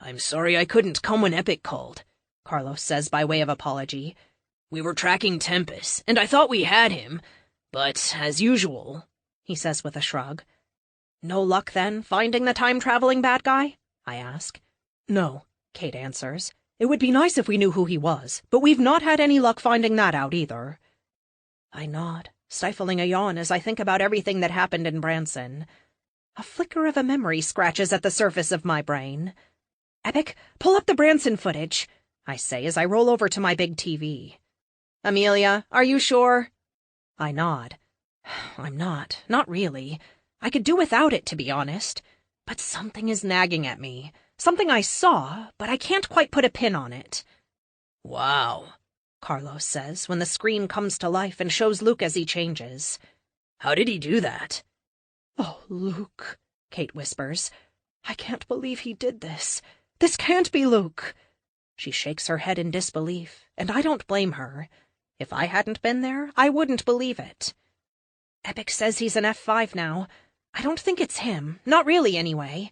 I'm sorry I couldn't come when Epic called, Carlos says by way of apology. We were tracking Tempest, and I thought we had him, but as usual, he says with a shrug. No luck, then, finding the time-traveling bad guy? I ask. No, Kate answers. It would be nice if we knew who he was, but we've not had any luck finding that out either. I nod, stifling a yawn as I think about everything that happened in Branson. A flicker of a memory scratches at the surface of my brain. Epic, pull up the Branson footage, I say as I roll over to my big TV. Amelia, are you sure? I nod. I'm not really. I could do without it, to be honest. But something is nagging at me. Something I saw, but I can't quite put a pin on it. Wow, Carlos says when the screen comes to life and shows Luke as he changes. How did he do that? Oh, Luke, Kate whispers. I can't believe he did this. This can't be Luke. She shakes her head in disbelief, and I don't blame her. If I hadn't been there, I wouldn't believe it. Epic says he's an F5 now. I don't think it's him. Not really, anyway.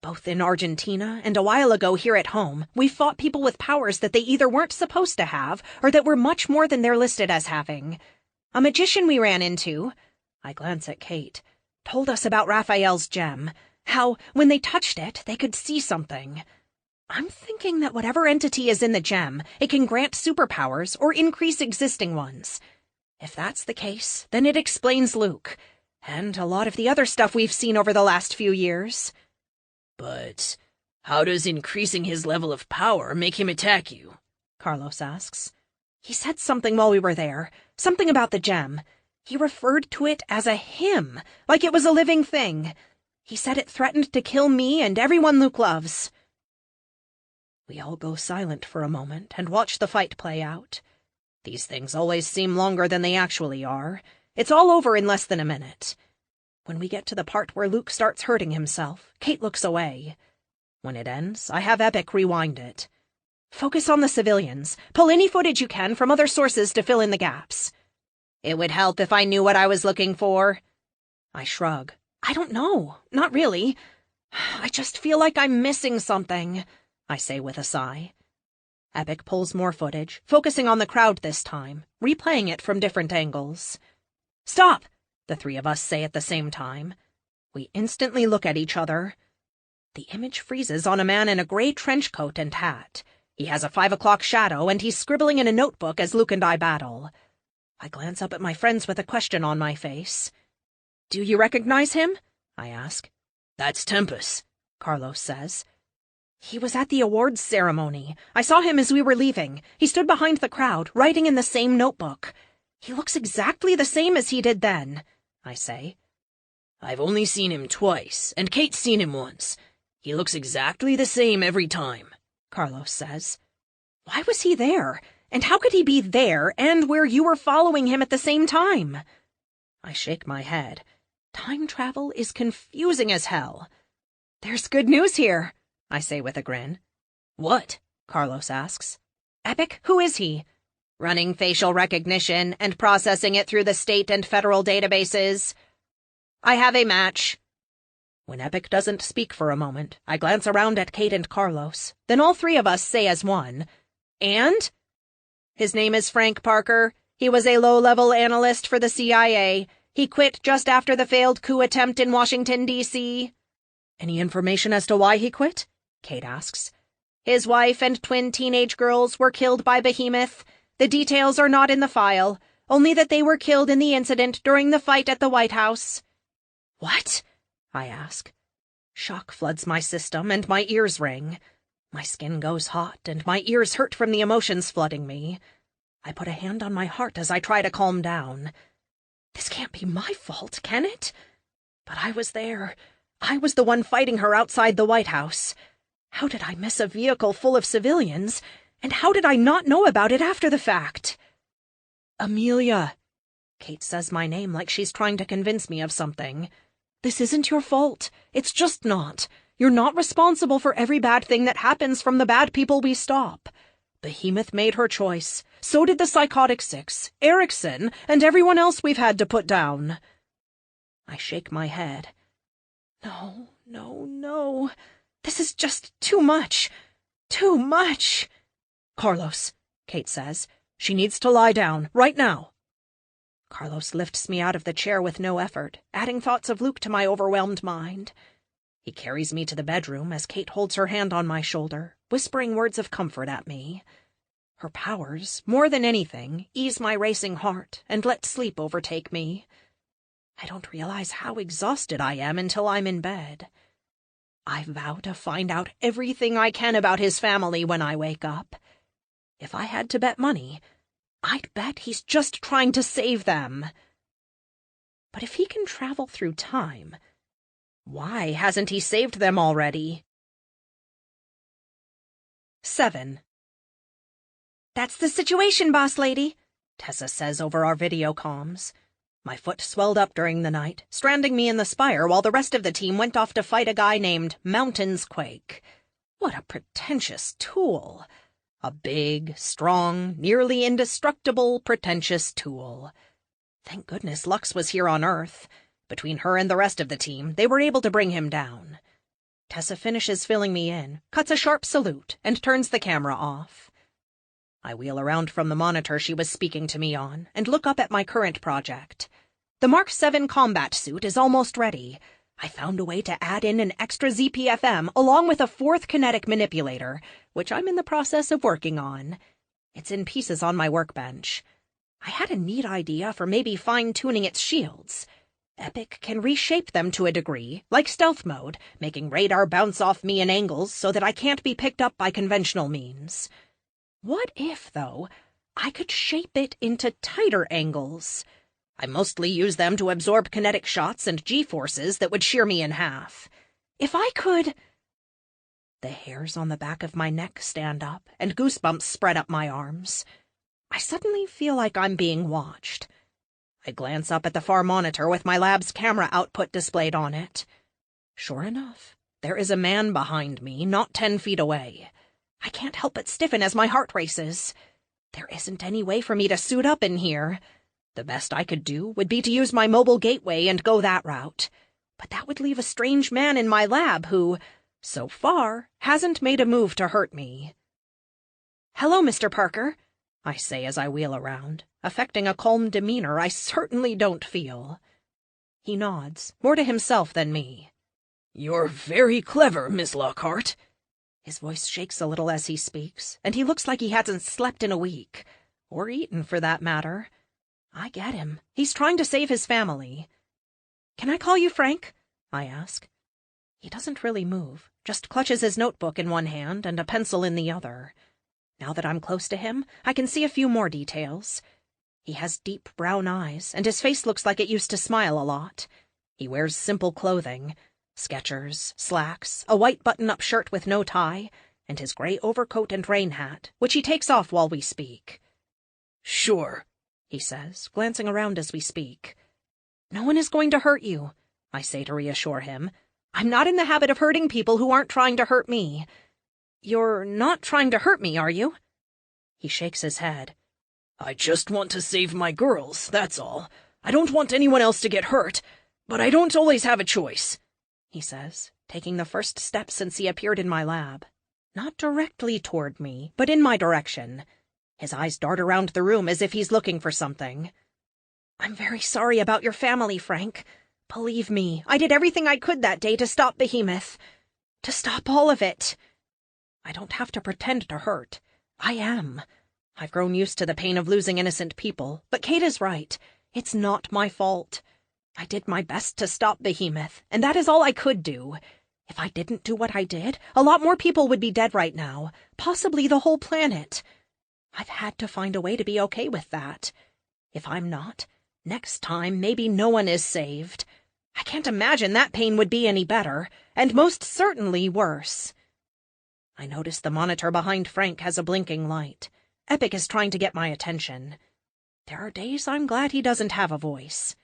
Both in Argentina and a while ago here at home, we fought people with powers that they either weren't supposed to have or that were much more than they're listed as having. A magician we ran into, I glance at Kate, told us about Raphael's gem, how, when they touched it, they could see something. I'm thinking that whatever entity is in the gem, it can grant superpowers or increase existing ones. If that's the case, then it explains Luke, and a lot of the other stuff we've seen over the last few years. But how does increasing his level of power make him attack you? Carlos asks. He said something while we were there, something about the gem. He referred to it as a him, like it was a living thing. He said it threatened to kill me and everyone Luke loves. We all go silent for a moment and watch the fight play out. These things always seem longer than they actually are. It's all over in less than a minute. When we get to the part where Luke starts hurting himself, Kate looks away. When it ends, I have Epic rewind it. Focus on the civilians. Pull any footage you can from other sources to fill in the gaps. It would help if I knew what I was looking for. I shrug. I don't know. Not really. I just feel like I'm missing something, I say with a sigh. Epic pulls more footage, focusing on the crowd this time, replaying it from different angles. Stop! The three of us say at the same time. We instantly look at each other. The image freezes on a man in a gray trench coat and hat. He has a 5 o'clock shadow, and he's scribbling in a notebook as Luke and I battle. I glance up at my friends with a question on my face. Do you recognize him? I ask. That's Tempest, Carlos says. He was at the awards ceremony. I saw him as we were leaving. He stood behind the crowd, writing in the same notebook. He looks exactly the same as he did then, I say. I've only seen him twice, and Kate's seen him once. He looks exactly the same every time, Carlos says. Why was he there? And how could he be there and where you were following him at the same time? I shake my head. Time travel is confusing as hell. There's good news here, I say with a grin. What? Carlos asks. Epic, who is he? Running facial recognition and processing it through the state and federal databases. I have a match. When Epic doesn't speak for a moment, I glance around at Kate and Carlos. Then all three of us say as one, And? His name is Frank Parker. He was a low-level analyst for the CIA. He quit just after the failed coup attempt in Washington, D.C. Any information as to why he quit? Kate asks. His wife and twin teenage girls were killed by Behemoth. The details are not in the file, only that they were killed in the incident during the fight at the White House. What? I ask. Shock floods my system, and my ears ring. My skin goes hot, and my ears hurt from the emotions flooding me. I put a hand on my heart as I try to calm down. This can't be my fault, can it? But I was there. I was the one fighting her outside the White House. How did I miss a vehicle full of civilians? And how did I not know about it after the fact? Amelia. Kate says my name like she's trying to convince me of something. This isn't your fault. It's just not. You're not responsible for every bad thing that happens from the bad people we stop. Behemoth made her choice. So did the Psychotic Six, Erickson, and everyone else we've had to put down. I shake my head. No, no, no. This is just too much. Too much. Carlos, Kate says. She needs to lie down, right now. Carlos lifts me out of the chair with no effort, adding thoughts of Luke to my overwhelmed mind. He carries me to the bedroom as Kate holds her hand on my shoulder, whispering words of comfort at me. Her powers, more than anything, ease my racing heart and let sleep overtake me. I don't realize how exhausted I am until I'm in bed. I vow to find out everything I can about his family when I wake up. If I had to bet money, I'd bet he's just trying to save them. But if he can travel through time, why hasn't he saved them already? 7. That's the situation, boss lady, Tessa says over our video comms. My foot swelled up during the night, stranding me in the spire while the rest of the team went off to fight a guy named Mountains Quake. What a pretentious tool. A big, strong, nearly indestructible, pretentious tool. Thank goodness Lux was here on Earth. Between her and the rest of the team, they were able to bring him down. Tessa finishes filling me in, cuts a sharp salute, and turns the camera off. I wheel around from the monitor she was speaking to me on and look up at my current project. The Mark 7 combat suit is almost ready. I found a way to add in an extra ZPFM along with a 4th kinetic manipulator, which I'm in the process of working on. It's in pieces on my workbench. I had a neat idea for maybe fine-tuning its shields. Epic can reshape them to a degree, like stealth mode, making radar bounce off me in angles so that I can't be picked up by conventional means. What if, though, I could shape it into tighter angles? I mostly use them to absorb kinetic shots and G-forces that would shear me in half. If I could... The hairs on the back of my neck stand up, and goosebumps spread up my arms. I suddenly feel like I'm being watched. I glance up at the far monitor with my lab's camera output displayed on it. Sure enough, there is a man behind me, not 10 feet away. I can't help but stiffen as my heart races. There isn't any way for me to suit up in here. The best I could do would be to use my mobile gateway and go that route. But that would leave a strange man in my lab who, so far, hasn't made a move to hurt me. "Hello, Mr. Parker," I say as I wheel around, affecting a calm demeanor I certainly don't feel. He nods, more to himself than me. "You're very clever, Miss Lockhart." His voice shakes a little as he speaks, and he looks like he hasn't slept in a week. Or eaten, for that matter. I get him. He's trying to save his family. "Can I call you Frank?" I ask. He doesn't really move, just clutches his notebook in one hand and a pencil in the other. Now that I'm close to him, I can see a few more details. He has deep brown eyes, and his face looks like it used to smile a lot. He wears simple clothing. Skechers, slacks, a white button-up shirt with no tie, and his gray overcoat and rain hat, which he takes off while we speak. "Sure," he says, glancing around as we speak. "No one is going to hurt you," I say to reassure him. "I'm not in the habit of hurting people who aren't trying to hurt me." "You're not trying to hurt me, are you?" He shakes his head. "I just want to save my girls, that's all. I don't want anyone else to get hurt, but I don't always have a choice," he says, taking the first step since he appeared in my lab. Not directly toward me, but in my direction. His eyes dart around the room as if he's looking for something. "I'm very sorry about your family, Frank. Believe me, I did everything I could that day to stop Behemoth. To stop all of it. I don't have to pretend to hurt. I am. I've grown used to the pain of losing innocent people, but Kate is right. It's not my fault. I did my best to stop Behemoth, and that is all I could do. If I didn't do what I did, a lot more people would be dead right now, possibly the whole planet. I've had to find a way to be okay with that. If I'm not, next time maybe no one is saved. I can't imagine that pain would be any better, and most certainly worse. I notice the monitor behind Frank has a blinking light. Epic is trying to get my attention. There are days I'm glad he doesn't have a voice.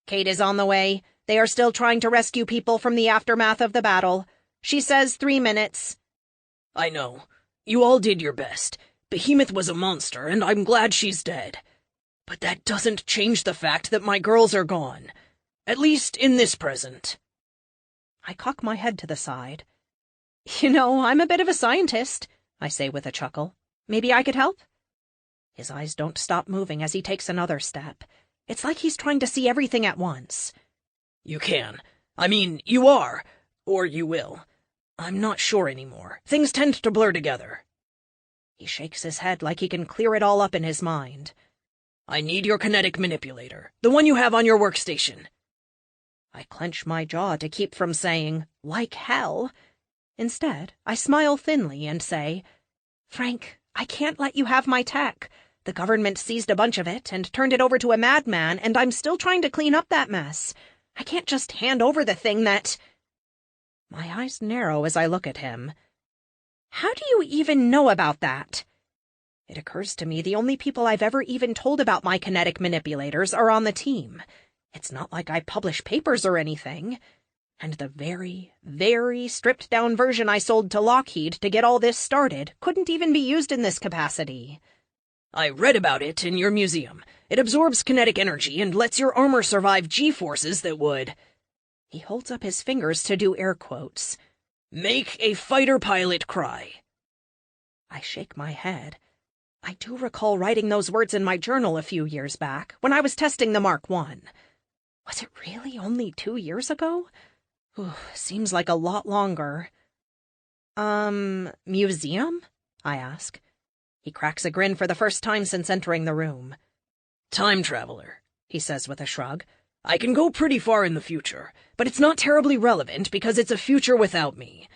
Kate is on the way. They are still trying to rescue people from the aftermath of the battle. She says 3 minutes. I know. You all did your best. Behemoth was a monster, and I'm glad she's dead. But that doesn't change the fact that my girls are gone. At least in this present. I cock my head to the side. You know, I'm a bit of a scientist, I say with a chuckle. Maybe I could help? His eyes don't stop moving as he takes another step. It's like he's trying to see everything at once. You can. I mean, you are. Or you will. I'm not sure anymore. Things tend to blur together. He shakes his head like he can clear it all up in his mind. I need your kinetic manipulator. The one you have on your workstation. I clench my jaw to keep from saying, like hell. Instead, I smile thinly and say, Frank, I can't let you have my tech. The government seized a bunch of it and turned it over to a madman, and I'm still trying to clean up that mess. I can't just hand over the thing that... My eyes narrow as I look at him. How do you even know about that? It occurs to me the only people I've ever even told about my kinetic manipulators are on the team. It's not like I publish papers or anything. And the very, very stripped-down version I sold to Lockheed to get all this started couldn't even be used in this capacity. I read about it in your museum. It absorbs kinetic energy and lets your armor survive G-forces that would... He holds up his fingers to do air quotes. Make a fighter pilot cry. I shake my head. I do recall writing those words in my journal a few years back, when I was testing the Mark I. Was it really only 2 years ago? Seems like a lot longer. Museum? I ask. He cracks a grin for the first time since entering the room. Time traveler, he says with a shrug. I can go pretty far in the future, but it's not terribly relevant because it's a future without me.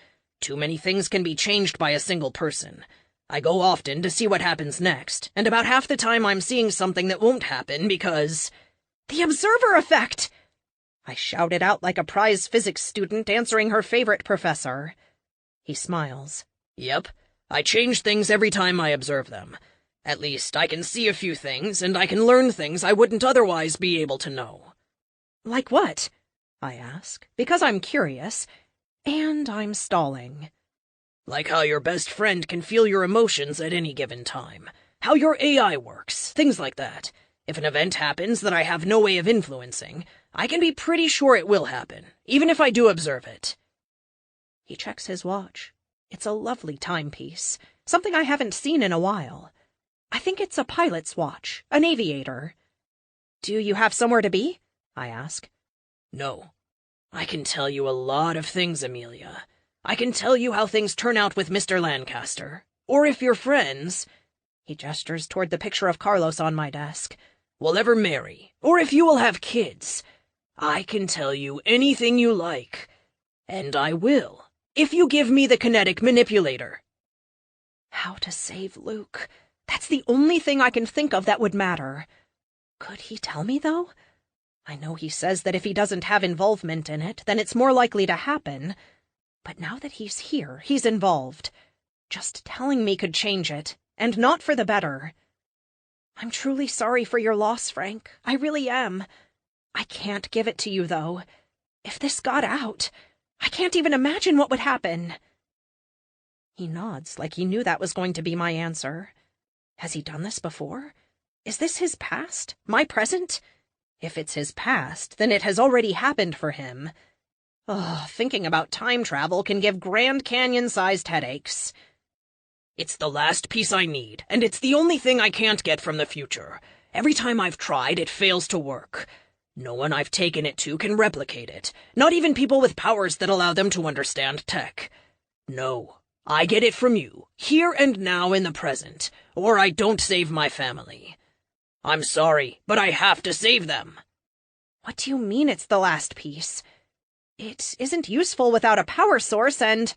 Too many things can be changed by a single person. I go often to see what happens next, and about half the time I'm seeing something that won't happen because... The observer effect! I shouted out like a prize physics student answering her favorite professor. He smiles. Yep, I change things every time I observe them. At least I can see a few things, and I can learn things I wouldn't otherwise be able to know. Like what? I ask, because I'm curious, and I'm stalling. Like how your best friend can feel your emotions at any given time. How your AI works, things like that. If an event happens that I have no way of influencing, I can be pretty sure it will happen, even if I do observe it. He checks his watch. It's a lovely timepiece, something I haven't seen in a while. I think it's a pilot's watch, an aviator. Do you have somewhere to be? I ask. No. I can tell you a lot of things, Amelia. I can tell you how things turn out with Mr. Lancaster. Or if your friends... He gestures toward the picture of Carlos on my desk. Will ever marry. Or if you will have kids. I can tell you anything you like. And I will, if you give me the kinetic manipulator. How to save Luke. That's the only thing I can think of that would matter. Could he tell me, though? I know he says that if he doesn't have involvement in it, then it's more likely to happen. But now that he's here, he's involved. Just telling me could change it, and not for the better. I'm truly sorry for your loss, Frank. I really am. I can't give it to you, though. If this got out, I can't even imagine what would happen. He nods like he knew that was going to be my answer. Has he done this before? Is this his past? My present? If it's his past, then it has already happened for him. Oh, thinking about time travel can give Grand Canyon-sized headaches. It's the last piece I need, and it's the only thing I can't get from the future. Every time I've tried, it fails to work. No one I've taken it to can replicate it, not even people with powers that allow them to understand tech. No, I get it from you, here and now in the present, or I don't save my family. I'm sorry, but I have to save them. What do you mean it's the last piece? It isn't useful without a power source, and—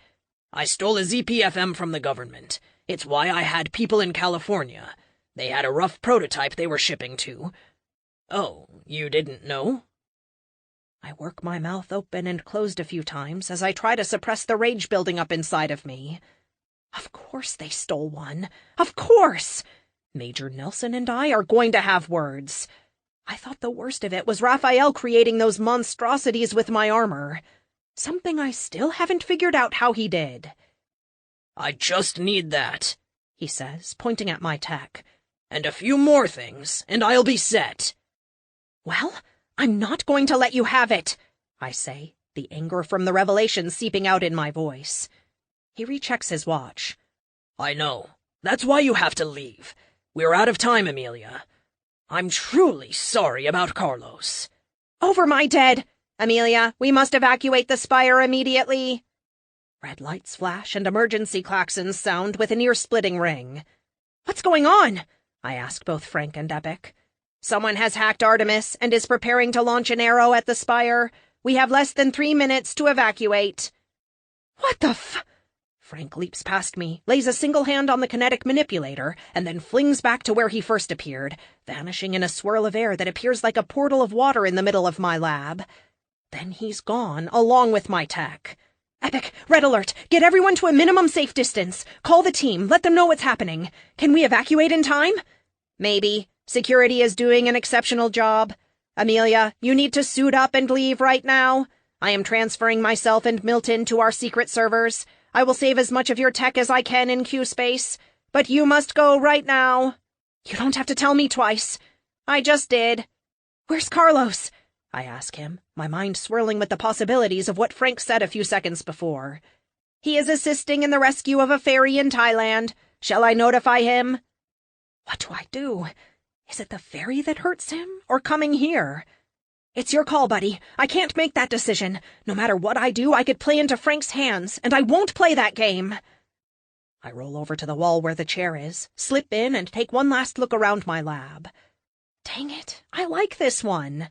I stole a ZPFM from the government. It's why I had people in California. They had a rough prototype they were shipping to. Oh, you didn't know? I work my mouth open and closed a few times as I try to suppress the rage building up inside of me. Of course they stole one. Of course! Major Nelson and I are going to have words. I thought the worst of it was Raphael creating those monstrosities with my armor. Something I still haven't figured out how he did. I just need that, he says, pointing at my tech. And a few more things, and I'll be set. Well, I'm not going to let you have it, I say, the anger from the revelation seeping out in my voice. He rechecks his watch. I know. That's why you have to leave. We're out of time, Amelia. I'm truly sorry about Carlos. Over my dead! Amelia, we must evacuate the spire immediately. Red lights flash and emergency klaxons sound with an ear-splitting ring. What's going on? I ask both Frank and Epic. Someone has hacked Artemis and is preparing to launch an arrow at the spire. We have less than 3 minutes to evacuate. What the Frank leaps past me, lays a single hand on the kinetic manipulator, and then flings back to where he first appeared, vanishing in a swirl of air that appears like a portal of water in the middle of my lab. Then he's gone, along with my tech. Epic, red alert! Get everyone to a minimum safe distance. Call the team, let them know what's happening. Can we evacuate in time? Maybe. Security is doing an exceptional job. Amelia, you need to suit up and leave right now. I am transferring myself and Milton to our secret servers. I will save as much of your tech as I can in Q-space, but you must go right now. You don't have to tell me twice. I just did. Where's Carlos? I ask him, my mind swirling with the possibilities of what Frank said a few seconds before. He is assisting in the rescue of a ferry in Thailand. Shall I notify him? What do I do? Is it the ferry that hurts him, or coming here? It's your call, buddy. I can't make that decision. No matter what I do, I could play into Frank's hands, and I won't play that game. I roll over to the wall where the chair is, slip in, and take one last look around my lab. Dang it, I like this one.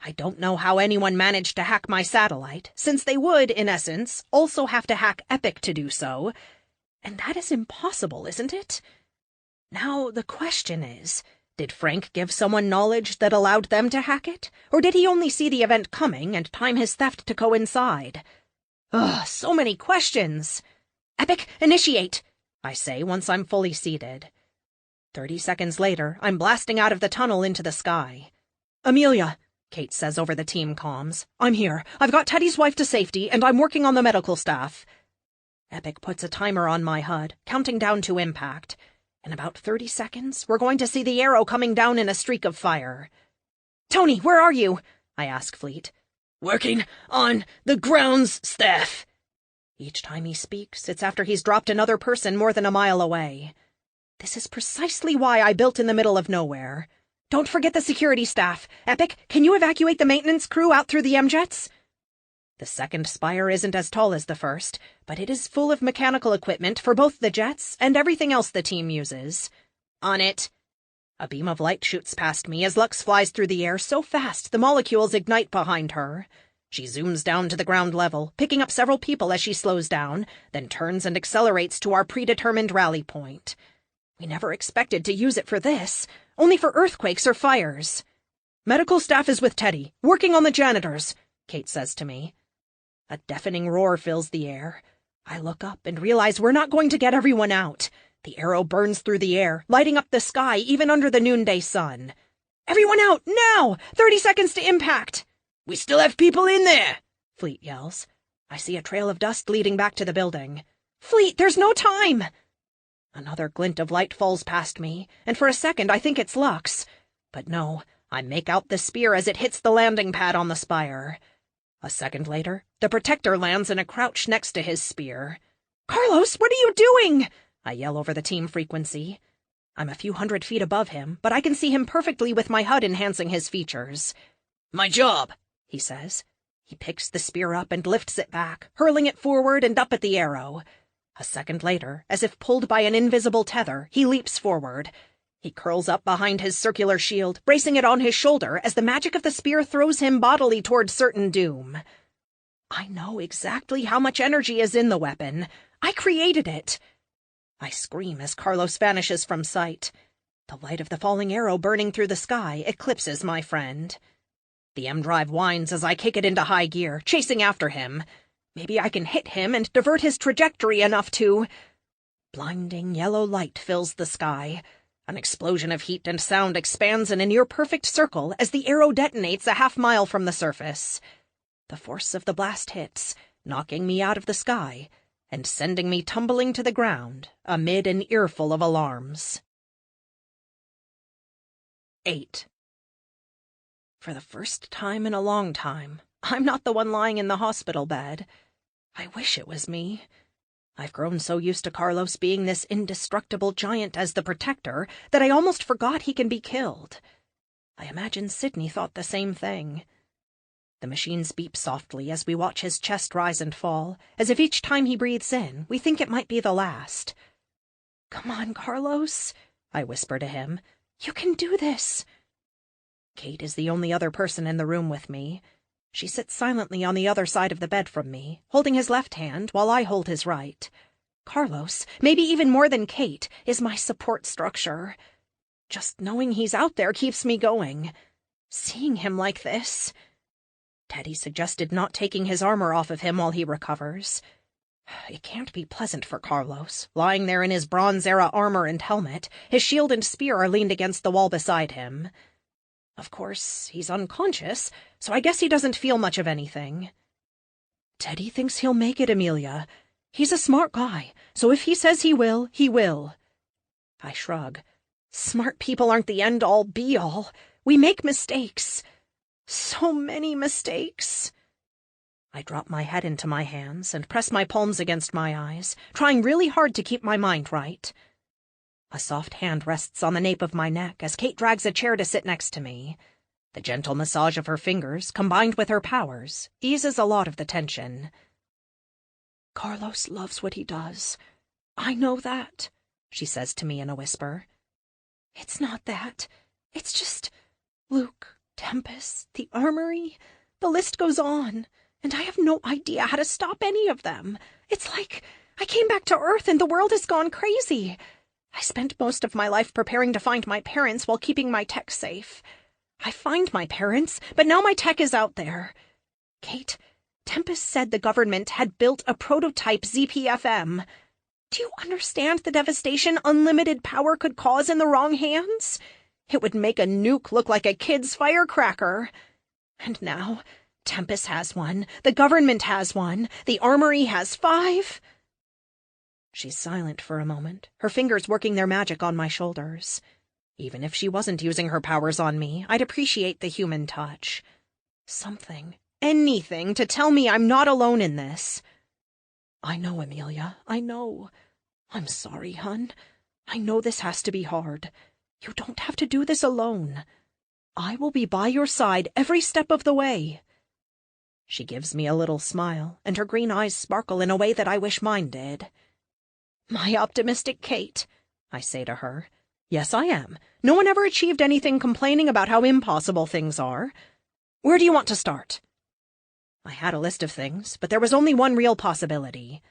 I don't know how anyone managed to hack my satellite, since they would, in essence, also have to hack Epic to do so. And that is impossible, isn't it? Now, the question is, did Frank give someone knowledge that allowed them to hack it, or did he only see the event coming and time his theft to coincide? Ugh, so many questions. Epic, initiate, I say once I'm fully seated. 30 seconds later, I'm blasting out of the tunnel into the sky. Amelia, Kate says over the team comms. I'm here. I've got Teddy's wife to safety, and I'm working on the medical staff. Epic puts a timer on my HUD, counting down to impact. In about 30 seconds, we're going to see the arrow coming down in a streak of fire. Tony, where are you? I ask Fleet. Working on the grounds staff. Each time he speaks, it's after he's dropped another person more than a mile away. This is precisely why I built in the middle of nowhere. Don't forget the security staff. Epic, can you evacuate the maintenance crew out through the M-jets? The second spire isn't as tall as the first, but it is full of mechanical equipment for both the jets and everything else the team uses. On it. A beam of light shoots past me as Lux flies through the air so fast the molecules ignite behind her. She zooms down to the ground level, picking up several people as she slows down, then turns and accelerates to our predetermined rally point. We never expected to use it for this, only for earthquakes or fires. Medical staff is with Teddy, working on the janitors, Kate says to me. A deafening roar fills the air. I look up and realize we're not going to get everyone out. The arrow burns through the air, lighting up the sky even under the noonday sun. Everyone out, now! 30 seconds to impact! We still have people in there, Fleet yells. I see a trail of dust leading back to the building. Fleet, there's no time! Another glint of light falls past me, and for a second I think it's Lux. But no, I make out the spear as it hits the landing pad on the spire. A second later, the protector lands in a crouch next to his spear. Carlos, what are you doing? I yell over the team frequency. I'm a few 100 feet above him, but I can see him perfectly with my HUD enhancing his features. My job, he says. He picks the spear up and lifts it back, hurling it forward and up at the arrow. A second later, as if pulled by an invisible tether, he leaps forward. He curls up behind his circular shield, bracing it on his shoulder as the magic of the spear throws him bodily toward certain doom. I know exactly how much energy is in the weapon. I created it. I scream as Carlos vanishes from sight. The light of the falling arrow burning through the sky eclipses my friend. The M-drive whines as I kick it into high gear, chasing after him. Maybe I can hit him and divert his trajectory enough to... Blinding yellow light fills the sky. An explosion of heat and sound expands in a near-perfect circle as the arrow detonates a half-mile from the surface. The force of the blast hits, knocking me out of the sky and sending me tumbling to the ground amid an earful of alarms. 8. For the first time in a long time, I'm not the one lying in the hospital bed. I wish it was me. I've grown so used to Carlos being this indestructible giant as the protector that I almost forgot he can be killed. I imagine Sydney thought the same thing. The machines beep softly as we watch his chest rise and fall, as if each time he breathes in, we think it might be the last. "Come on, Carlos," I whisper to him. "You can do this." Kate is the only other person in the room with me. She sits silently on the other side of the bed from me, holding his left hand while I hold his right. Carlos, maybe even more than Kate, is my support structure. Just knowing he's out there keeps me going. Seeing him like this... Teddy suggested not taking his armor off of him while he recovers. It can't be pleasant for Carlos, lying there in his Bronze-era armor and helmet. His shield and spear are leaned against the wall beside him. Of course, he's unconscious, so I guess he doesn't feel much of anything. Teddy thinks he'll make it, Amelia. He's a smart guy, so if he says he will, he will. I shrug. Smart people aren't the end-all, be-all. We make mistakes. So many mistakes. I drop my head into my hands and press my palms against my eyes, trying really hard to keep my mind right. A soft hand rests on the nape of my neck as Kate drags a chair to sit next to me. The gentle massage of her fingers, combined with her powers, eases a lot of the tension. "Carlos loves what he does. I know that," she says to me in a whisper. "It's not that. It's just Luke, Tempest, the armory. The list goes on, and I have no idea how to stop any of them. It's like I came back to Earth and the world has gone crazy. I spent most of my life preparing to find my parents while keeping my tech safe. I find my parents, but now my tech is out there. Kate, Tempest said the government had built a prototype ZPFM. Do you understand the devastation unlimited power could cause in the wrong hands? It would make a nuke look like a kid's firecracker. And now, Tempest has one, the government has one, the armory has 5. She's silent for a moment, her fingers working their magic on my shoulders. Even if she wasn't using her powers on me, I'd appreciate the human touch. Something, anything, to tell me I'm not alone in this. I know, Amelia, I know. I'm sorry, hun. I know this has to be hard. You don't have to do this alone. I will be by your side every step of the way. She gives me a little smile, and her green eyes sparkle in a way that I wish mine did. My optimistic Kate, I say to her. Yes, I am. No one ever achieved anything complaining about how impossible things are. Where do you want to start? I had a list of things, but there was only one real possibility.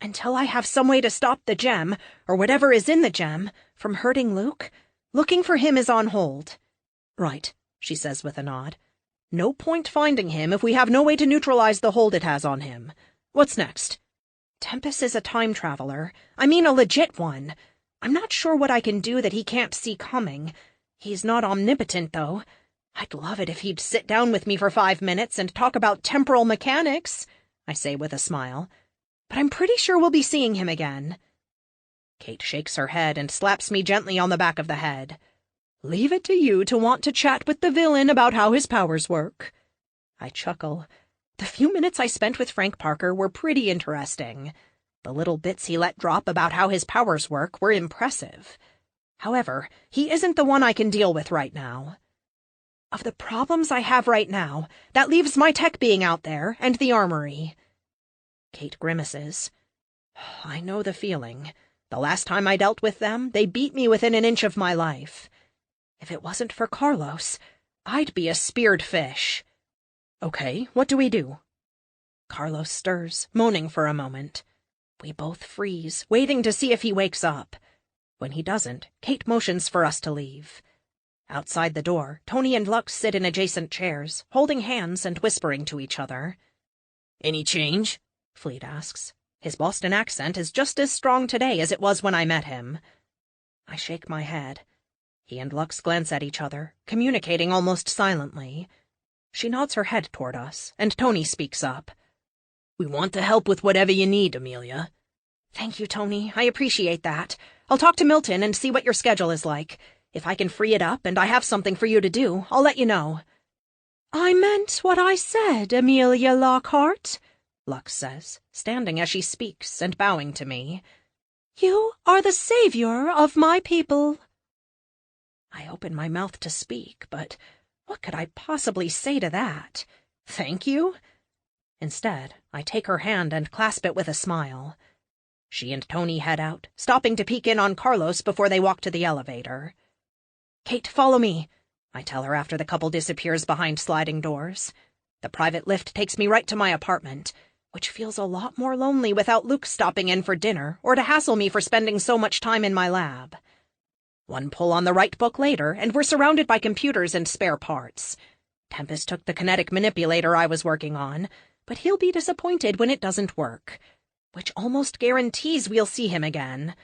Until I have some way to stop the gem, or whatever is in the gem, from hurting Luke, looking for him is on hold. Right, she says with a nod. No point finding him if we have no way to neutralize the hold it has on him. What's next? Tempest is a time traveler. I mean a legit one. I'm not sure what I can do that he can't see coming. He's not omnipotent, though. I'd love it if he'd sit down with me for 5 minutes and talk about temporal mechanics, I say with a smile. But I'm pretty sure we'll be seeing him again. Kate shakes her head and slaps me gently on the back of the head. Leave it to you to want to chat with the villain about how his powers work. I chuckle. The few minutes I spent with Frank Parker were pretty interesting. The little bits he let drop about how his powers work were impressive. However, he isn't the one I can deal with right now. Of the problems I have right now, that leaves my tech being out there and the armory. Kate grimaces. I know the feeling. The last time I dealt with them, they beat me within an inch of my life. If it wasn't for Carlos, I'd be a speared fish. Okay, what do we do? Carlos stirs, moaning for a moment. We both freeze, waiting to see if he wakes up. When he doesn't, Kate motions for us to leave. Outside the door, Tony and Lux sit in adjacent chairs, holding hands and whispering to each other. Any change? Fleet asks. His Boston accent is just as strong today as it was when I met him. I shake my head. He and Lux glance at each other, communicating almost silently. She nods her head toward us, and Tony speaks up. We want to help with whatever you need, Amelia. Thank you, Tony. I appreciate that. I'll talk to Milton and see what your schedule is like. If I can free it up and I have something for you to do, I'll let you know. I meant what I said, Amelia Lockhart, Lux says, standing as she speaks and bowing to me. You are the savior of my people. I open my mouth to speak, but what could I possibly say to that? Thank you? Instead, I take her hand and clasp it with a smile. She and Tony head out, stopping to peek in on Carlos before they walk to the elevator. Kate, follow me, I tell her after the couple disappears behind sliding doors. The private lift takes me right to my apartment, which feels a lot more lonely without Luke stopping in for dinner or to hassle me for spending so much time in my lab. One pull on the right book later, and we're surrounded by computers and spare parts. Tempest took the kinetic manipulator I was working on, but he'll be disappointed when it doesn't work, which almost guarantees we'll see him again.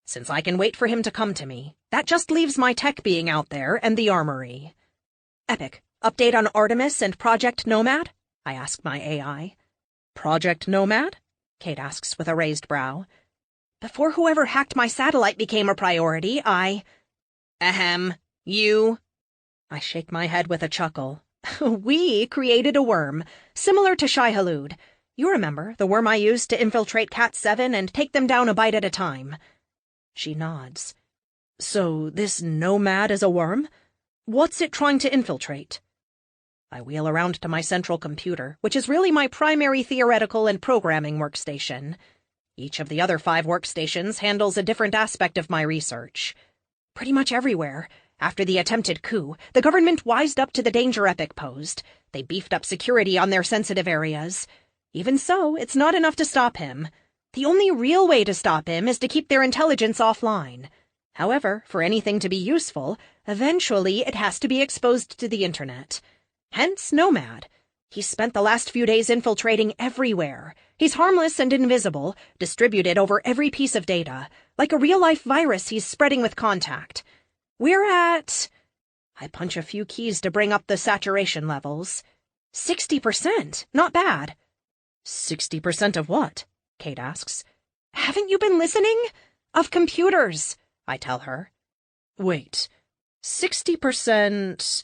Since I can wait for him to come to me, that just leaves my tech being out there and the armory. Epic, update on Artemis and Project Nomad? I ask my AI. Project Nomad? Kate asks with a raised brow. Before whoever hacked my satellite became a priority, Ahem. You? I shake my head with a chuckle. We created a worm, similar to Shai-Hulud. You remember, the worm I used to infiltrate Cat 7 and take them down a bite at a time. She nods. So this Nomad is a worm? What's it trying to infiltrate? I wheel around to my central computer, which is really my primary theoretical and programming workstation. Each of the other 5 workstations handles a different aspect of my research. Pretty much everywhere. After the attempted coup, the government wised up to the danger Epic posed. They beefed up security on their sensitive areas. Even so, it's not enough to stop him. The only real way to stop him is to keep their intelligence offline. However, for anything to be useful, eventually it has to be exposed to the internet. Hence Nomad. He's spent the last few days infiltrating everywhere. He's harmless and invisible, distributed over every piece of data. Like a real-life virus he's spreading with contact. We're at... I punch a few keys to bring up the saturation levels. 60%. Not bad. 60% of what? Kate asks. Haven't you been listening? Of computers, I tell her. Wait. 60%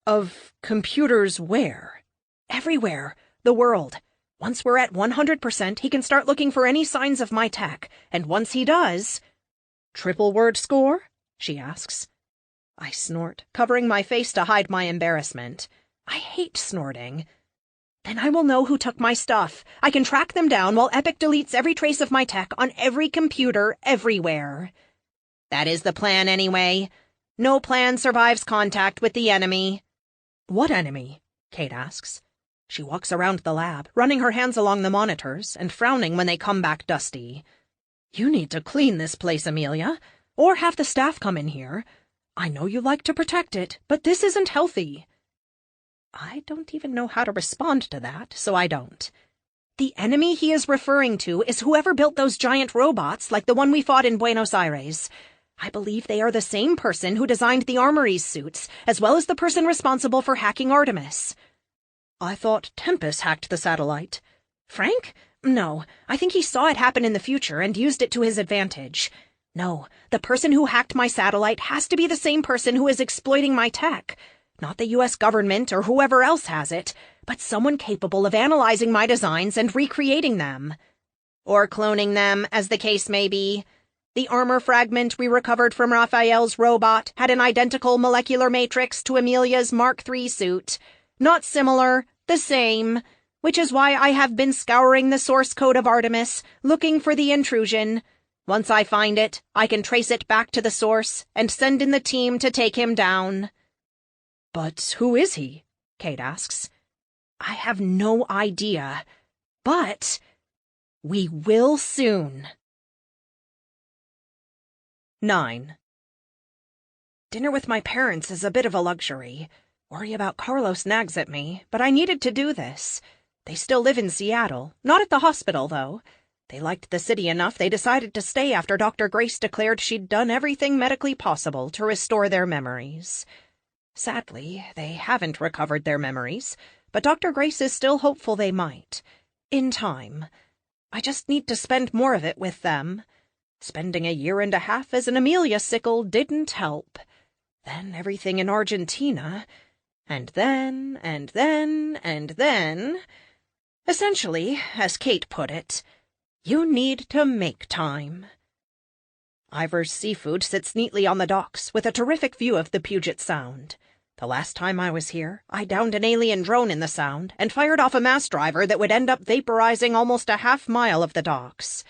of computers where? Everywhere. The world. Once we're at 100%, he can start looking for any signs of my tech, and once he does... Triple word score? She asks. I snort, covering my face to hide my embarrassment. I hate snorting. Then I will know who took my stuff. I can track them down while Epic deletes every trace of my tech on every computer everywhere. That is the plan anyway. No plan survives contact with the enemy. What enemy? Kate asks. She walks around the lab, running her hands along the monitors and frowning when they come back dusty. You need to clean this place, Amelia, or have the staff come in here. I know you like to protect it, but this isn't healthy. I don't even know how to respond to that, so I don't. The enemy he is referring to is whoever built those giant robots like the one we fought in Buenos Aires. I believe they are the same person who designed the Armory's suits, as well as the person responsible for hacking Artemis. I thought Tempest hacked the satellite. Frank? No, I think he saw it happen in the future and used it to his advantage. No, the person who hacked my satellite has to be the same person who is exploiting my tech. Not the U.S. government or whoever else has it, but someone capable of analyzing my designs and recreating them. Or cloning them, as the case may be. The armor fragment we recovered from Raphael's robot had an identical molecular matrix to Amelia's Mark III suit. Not similar, the same, which is why I have been scouring the source code of Artemis, looking for the intrusion. Once I find it, I can trace it back to the source and send in the team to take him down. But who is he? Kate asks. I have no idea. But we will soon. 9. Dinner with my parents is a bit of a luxury. Worry about Carlos nags at me, but I needed to do this. They still live in Seattle, not at the hospital, though. They liked the city enough they decided to stay after Dr. Grace declared she'd done everything medically possible to restore their memories. Sadly, they haven't recovered their memories, but Dr. Grace is still hopeful they might. In time. I just need to spend more of it with them. Spending a year and a half as an Amelia sickle didn't help. Then everything in Argentina, and then. Essentially, as Kate put it, you need to make time. Ivor's Seafood sits neatly on the docks with a terrific view of the Puget Sound. The last time I was here, I downed an alien drone in the Sound and fired off a mass driver that would end up vaporizing almost a half-mile of the docks.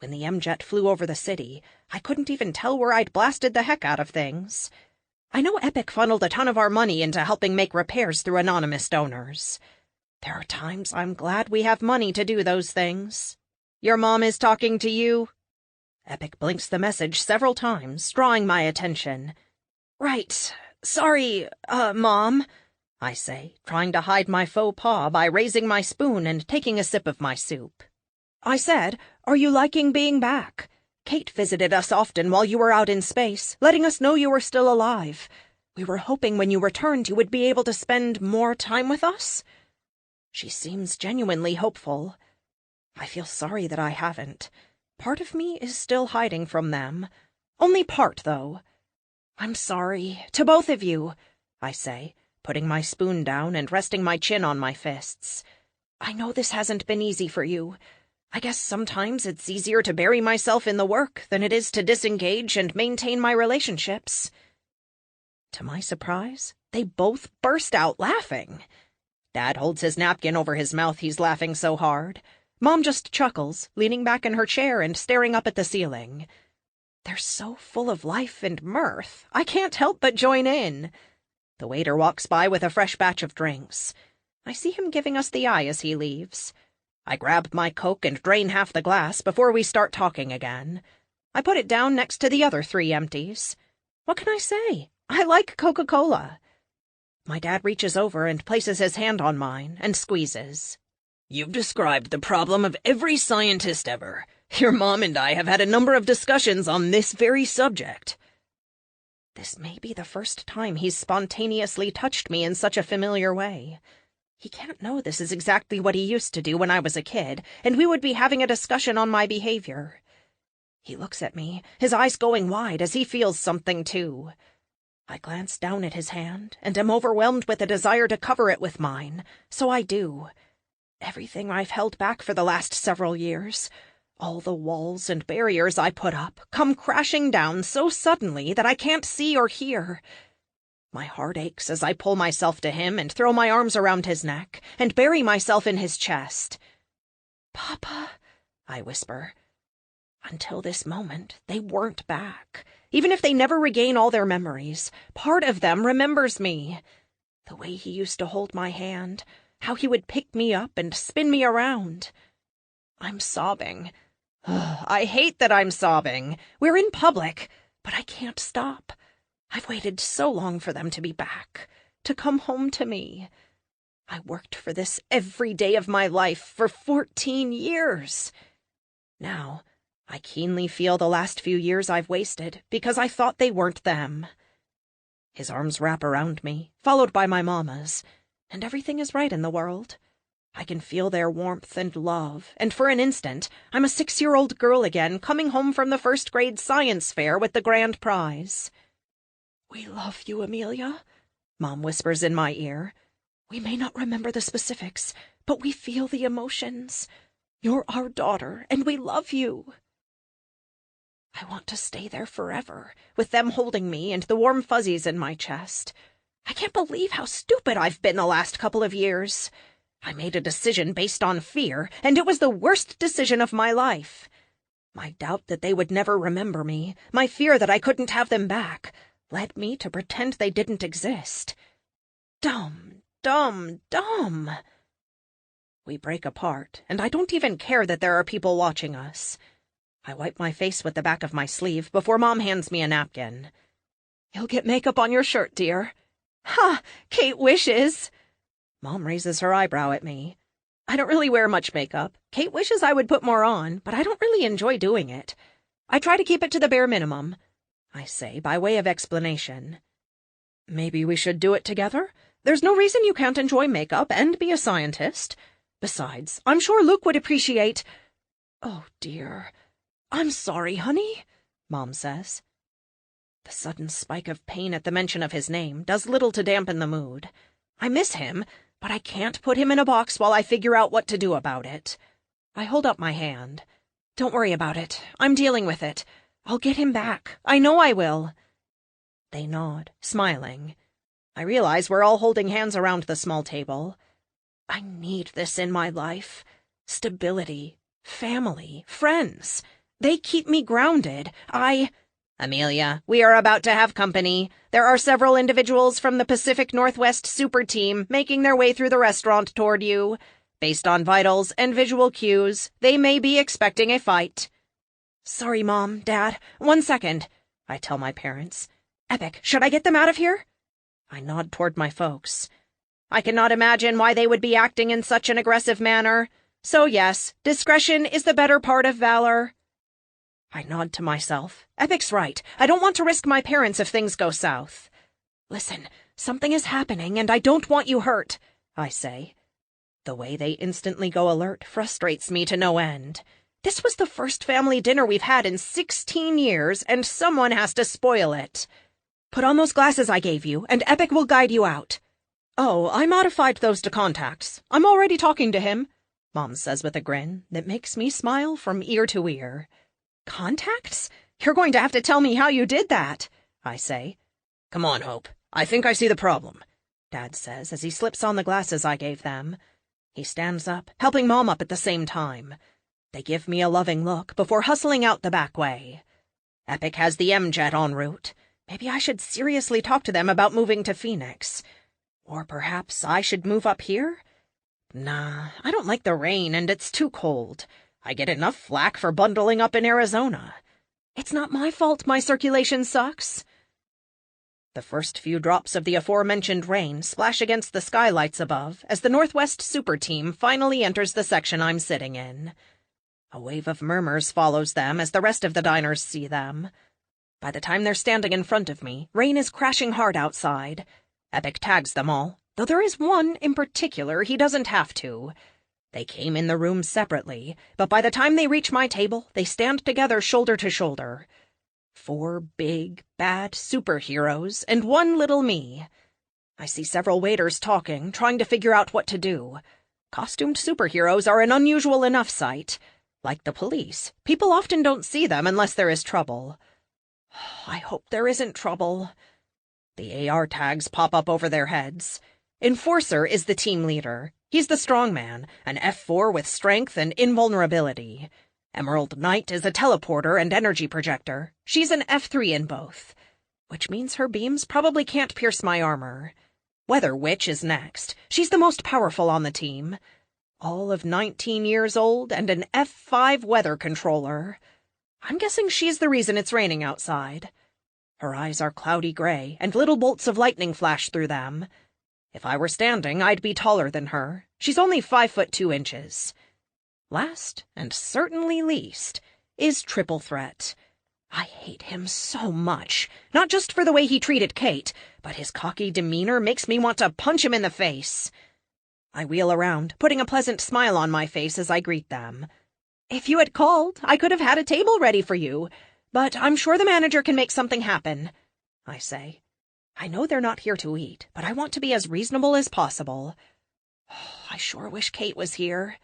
When the M-Jet flew over the city, I couldn't even tell where I'd blasted the heck out of things. I know Epic funneled a ton of our money into helping make repairs through anonymous donors. There are times I'm glad we have money to do those things. Your mom is talking to you? Epic blinks the message several times, drawing my attention. Right. Sorry, Mom, I say, trying to hide my faux pas by raising my spoon and taking a sip of my soup. I said, are you liking being back? Kate visited us often while you were out in space, letting us know you were still alive. We were hoping when you returned you would be able to spend more time with us. She seems genuinely hopeful. I feel sorry that I haven't. Part of me is still hiding from them. Only part, though. I'm sorry, to both of you, I say, putting my spoon down and resting my chin on my fists. I know this hasn't been easy for you. I guess sometimes it's easier to bury myself in the work than it is to disengage and maintain my relationships. To my surprise, they both burst out laughing. Dad holds his napkin over his mouth, he's laughing so hard. Mom just chuckles, leaning back in her chair and staring up at the ceiling. They're so full of life and mirth, I can't help but join in. The waiter walks by with a fresh batch of drinks. I see him giving us the eye as he leaves. I grab my Coke and drain half the glass before we start talking again. I put it down next to the other 3 empties. What can I say? I like Coca-Cola. My dad reaches over and places his hand on mine and squeezes. You've described the problem of every scientist ever. Your mom and I have had a number of discussions on this very subject. This may be the first time he's spontaneously touched me in such a familiar way. He can't know this is exactly what he used to do when I was a kid, and we would be having a discussion on my behavior. He looks at me, his eyes going wide as he feels something too. I glance down at his hand and am overwhelmed with a desire to cover it with mine, so I do. Everything I've held back for the last several years, all the walls and barriers I put up, come crashing down so suddenly that I can't see or hear. My heart aches as I pull myself to him and throw my arms around his neck and bury myself in his chest. Papa, I whisper. Until this moment, they weren't back. Even if they never regain all their memories, part of them remembers me. The way he used to hold my hand, how he would pick me up and spin me around. I'm sobbing. I hate that I'm sobbing. We're in public, but I can't stop. I've waited so long for them to be back, to come home to me. I worked for this every day of my life for 14 years. Now, I keenly feel the last few years I've wasted because I thought they weren't them. His arms wrap around me, followed by my mama's, and everything is right in the world. I can feel their warmth and love, and for an instant, I'm a 6-year-old girl again coming home from the first-grade science fair with the grand prize. We love you, Amelia, Mom whispers in my ear. We may not remember the specifics, but we feel the emotions. You're our daughter, and we love you. I want to stay there forever, with them holding me and the warm fuzzies in my chest. I can't believe how stupid I've been the last couple of years. I made a decision based on fear, and it was the worst decision of my life. My doubt that they would never remember me, my fear that I couldn't have them back, led me to pretend they didn't exist. Dumb, dumb, dumb. We break apart, and I don't even care that there are people watching us. I wipe my face with the back of my sleeve before Mom hands me a napkin. "You'll get makeup on your shirt, dear." "Ha! Kate wishes." Mom raises her eyebrow at me. "I don't really wear much makeup. Kate wishes I would put more on, but I don't really enjoy doing it. I try to keep it to the bare minimum," I say by way of explanation. "Maybe we should do it together? There's no reason you can't enjoy makeup and be a scientist. Besides, I'm sure Luke would appreciate—" "Oh, dear. I'm sorry, honey," Mom says. The sudden spike of pain at the mention of his name does little to dampen the mood. I miss him, but I can't put him in a box while I figure out what to do about it. I hold up my hand. "Don't worry about it. I'm dealing with it. I'll get him back. I know I will." They nod, smiling. I realize we're all holding hands around the small table. I need this in my life. Stability, family, friends. They keep me grounded. "Amelia, we are about to have company. There are several individuals from the Pacific Northwest Super Team making their way through the restaurant toward you. Based on vitals and visual cues, they may be expecting a fight." "Sorry, Mom, Dad. 1 second," I tell my parents. "Epic, should I get them out of here?" I nod toward my folks. I cannot imagine why they would be acting in such an aggressive manner. So yes, discretion is the better part of valor. I nod to myself. Epic's right. I don't want to risk my parents if things go south. "Listen, something is happening and I don't want you hurt," I say. The way they instantly go alert frustrates me to no end. This was the first family dinner we've had in 16 years, and someone has to spoil it. "Put on those glasses I gave you, and Epic will guide you out." "Oh, I modified those to contacts. I'm already talking to him," Mom says with a grin that makes me smile from ear to ear. "Contacts? You're going to have to tell me how you did that," I say. "Come on, Hope. I think I see the problem," Dad says as he slips on the glasses I gave them. He stands up, helping Mom up at the same time. They give me a loving look before hustling out the back way. Epic has the M-Jet en route. Maybe I should seriously talk to them about moving to Phoenix. Or perhaps I should move up here? Nah, I don't like the rain and it's too cold. I get enough flack for bundling up in Arizona. It's not my fault my circulation sucks. The first few drops of the aforementioned rain splash against the skylights above as the Northwest Super Team finally enters the section I'm sitting in. A wave of murmurs follows them as the rest of the diners see them. By the time they're standing in front of me, rain is crashing hard outside. Epic tags them all, though there is one in particular he doesn't have to. They came in the room separately, but by the time they reach my table, they stand together shoulder to shoulder. 4 big, bad superheroes and 1 little me. I see several waiters talking, trying to figure out what to do. Costumed superheroes are an unusual enough sight. Like the police, people often don't see them unless there is trouble. I hope there isn't trouble. The AR tags pop up over their heads. Enforcer is the team leader. He's the strong man, an F4 with strength and invulnerability. Emerald Knight is a teleporter and energy projector. She's an F3 in both, which means her beams probably can't pierce my armor. Weather Witch is next. She's the most powerful on the team. All of 19 years old and an F5 weather controller. I'm guessing she's the reason it's raining outside. Her eyes are cloudy gray, and little bolts of lightning flash through them. If I were standing, I'd be taller than her. She's only 5'2". Last, and certainly least, is Triple Threat. I hate him so much, not just for the way he treated Kate, but his cocky demeanor makes me want to punch him in the face. I wheel around, putting a pleasant smile on my face as I greet them. "If you had called, I could have had a table ready for you, but I'm sure the manager can make something happen," I say. I know they're not here to eat, but I want to be as reasonable as possible. I sure wish Kate was here.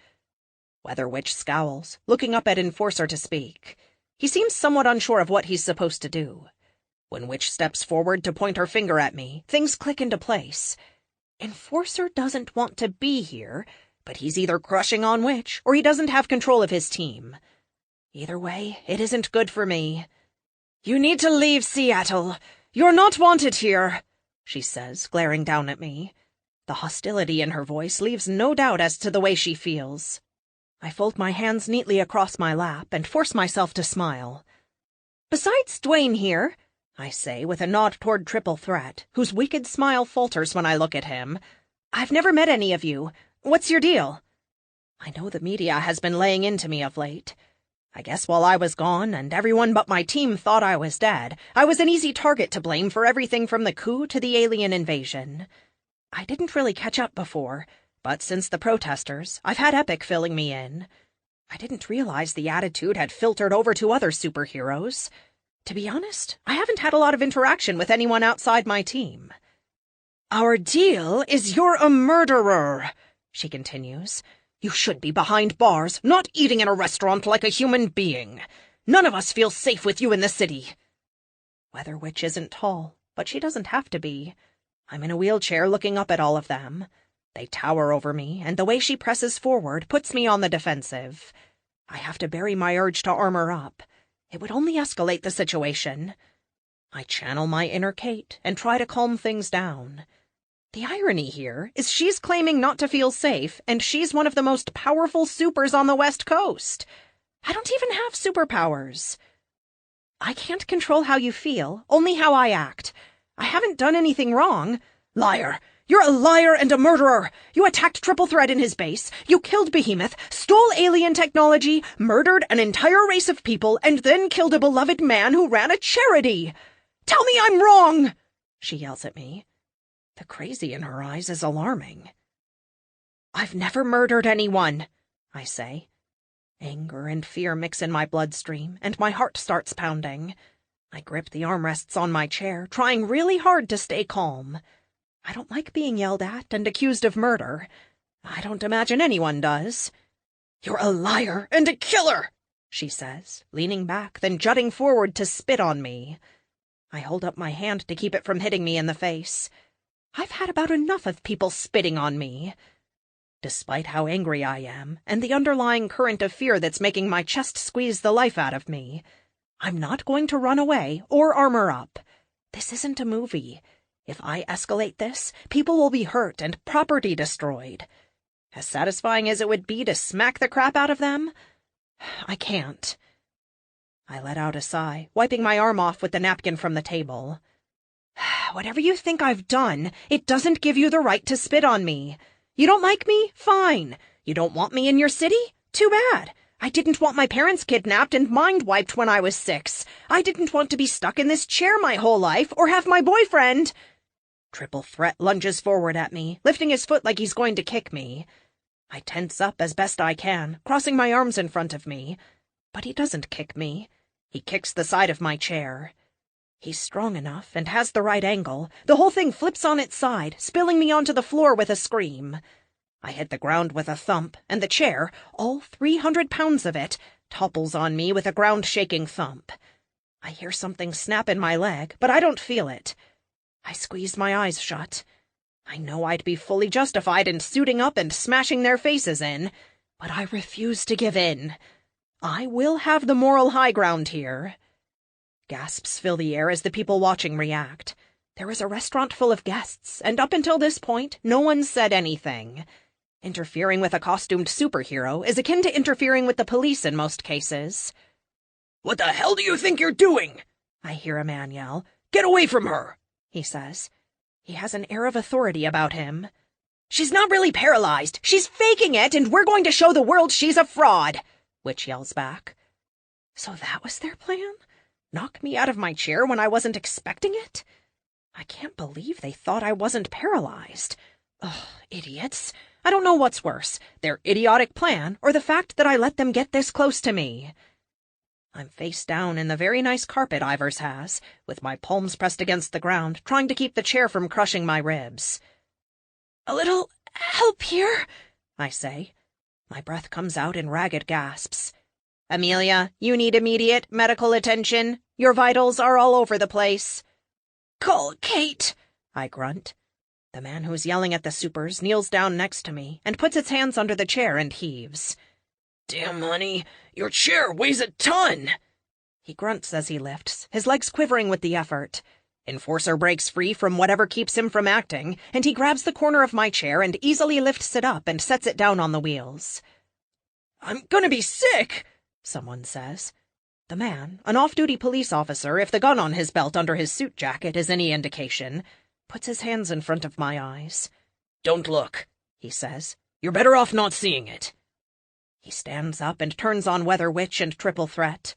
Weather Witch scowls, looking up at Enforcer to speak. He seems somewhat unsure of what he's supposed to do. When Witch steps forward to point her finger at me, things click into place. Enforcer doesn't want to be here, but he's either crushing on Witch or he doesn't have control of his team. Either way, it isn't good for me. "You need to leave Seattle. You're not wanted here," she says, glaring down at me. The hostility in her voice leaves no doubt as to the way she feels. I fold my hands neatly across my lap and force myself to smile. "Besides Dwayne here," I say with a nod toward Triple Threat, whose wicked smile falters when I look at him, "I've never met any of you. What's your deal?" I know the media has been laying into me of late. I guess while I was gone and everyone but my team thought I was dead, I was an easy target to blame for everything from the coup to the alien invasion. I didn't really catch up before, but since the protesters, I've had Epic filling me in. I didn't realize the attitude had filtered over to other superheroes. To be honest, I haven't had a lot of interaction with anyone outside my team. "Our deal is you're a murderer," she continues. "You should be behind bars, not eating in a restaurant like a human being. None of us feel safe with you in the city." Weather Witch isn't tall, but she doesn't have to be. I'm in a wheelchair looking up at all of them. They tower over me, and the way she presses forward puts me on the defensive. I have to bury my urge to armor up. It would only escalate the situation. I channel my inner Kate and try to calm things down. The irony here is she's claiming not to feel safe, and she's one of the most powerful supers on the West Coast. I don't even have superpowers. "I can't control how you feel, only how I act. I haven't done anything wrong." "Liar! You're a liar and a murderer! You attacked Triple Threat in his base, you killed Behemoth, stole alien technology, murdered an entire race of people, and then killed a beloved man who ran a charity! Tell me I'm wrong!" she yells at me. The crazy in her eyes is alarming. "I've never murdered anyone," I say. Anger and fear mix in my bloodstream, and my heart starts pounding. I grip the armrests on my chair, trying really hard to stay calm. I don't like being yelled at and accused of murder. I don't imagine anyone does. "You're a liar and a killer," she says, leaning back, then jutting forward to spit on me. I hold up my hand to keep it from hitting me in the face. I've had about enough of people spitting on me. Despite how angry I am, and the underlying current of fear that's making my chest squeeze the life out of me, I'm not going to run away or armor up. This isn't a movie. If I escalate this, people will be hurt and property destroyed. As satisfying as it would be to smack the crap out of them, I can't. I let out a sigh, wiping my arm off with the napkin from the table. "Whatever you think I've done, it doesn't give you the right to spit on me. You don't like me? Fine. You don't want me in your city? Too bad. I didn't want my parents kidnapped and mind-wiped when I was 6. I didn't want to be stuck in this chair my whole life or have my boyfriend—" Triple Threat lunges forward at me, lifting his foot like he's going to kick me. I tense up as best I can, crossing my arms in front of me. But he doesn't kick me. He kicks the side of my chair. He's strong enough and has the right angle. The whole thing flips on its side, spilling me onto the floor with a scream. I hit the ground with a thump, and the chair, all 300 pounds of it, topples on me with a ground-shaking thump. I hear something snap in my leg, but I don't feel it. I squeeze my eyes shut. I know I'd be fully justified in suiting up and smashing their faces in, but I refuse to give in. I will have the moral high ground here. Gasps fill the air as the people watching react. There is a restaurant full of guests, and up until this point, no one said anything. Interfering with a costumed superhero is akin to interfering with the police in most cases. "What the hell do you think you're doing?" I hear a man yell. "Get away from her," he says. He has an air of authority about him. "She's not really paralyzed. She's faking it, and we're going to show the world she's a fraud," Witch yells back. So that was their plan? Knock me out of my chair when I wasn't expecting it? I can't believe they thought I wasn't paralyzed. Ugh, idiots. I don't know what's worse, their idiotic plan or the fact that I let them get this close to me. I'm face down in the very nice carpet Ivers has, with my palms pressed against the ground, trying to keep the chair from crushing my ribs. "A little help here?" I say. My breath comes out in ragged gasps. "Amelia, you need immediate medical attention. Your vitals are all over the place." "Call Kate," I grunt. The man who's yelling at the supers kneels down next to me and puts his hands under the chair and heaves. "Damn, honey, your chair weighs a ton!" He grunts as he lifts, his legs quivering with the effort. Enforcer breaks free from whatever keeps him from acting, and he grabs the corner of my chair and easily lifts it up and sets it down on the wheels. I'm gonna be sick, someone says. The man, an off-duty police officer, if the gun on his belt under his suit jacket is any indication, puts his hands in front of my eyes. Don't look, he says. You're better off not seeing it. He stands up and turns on Weather Witch and Triple Threat.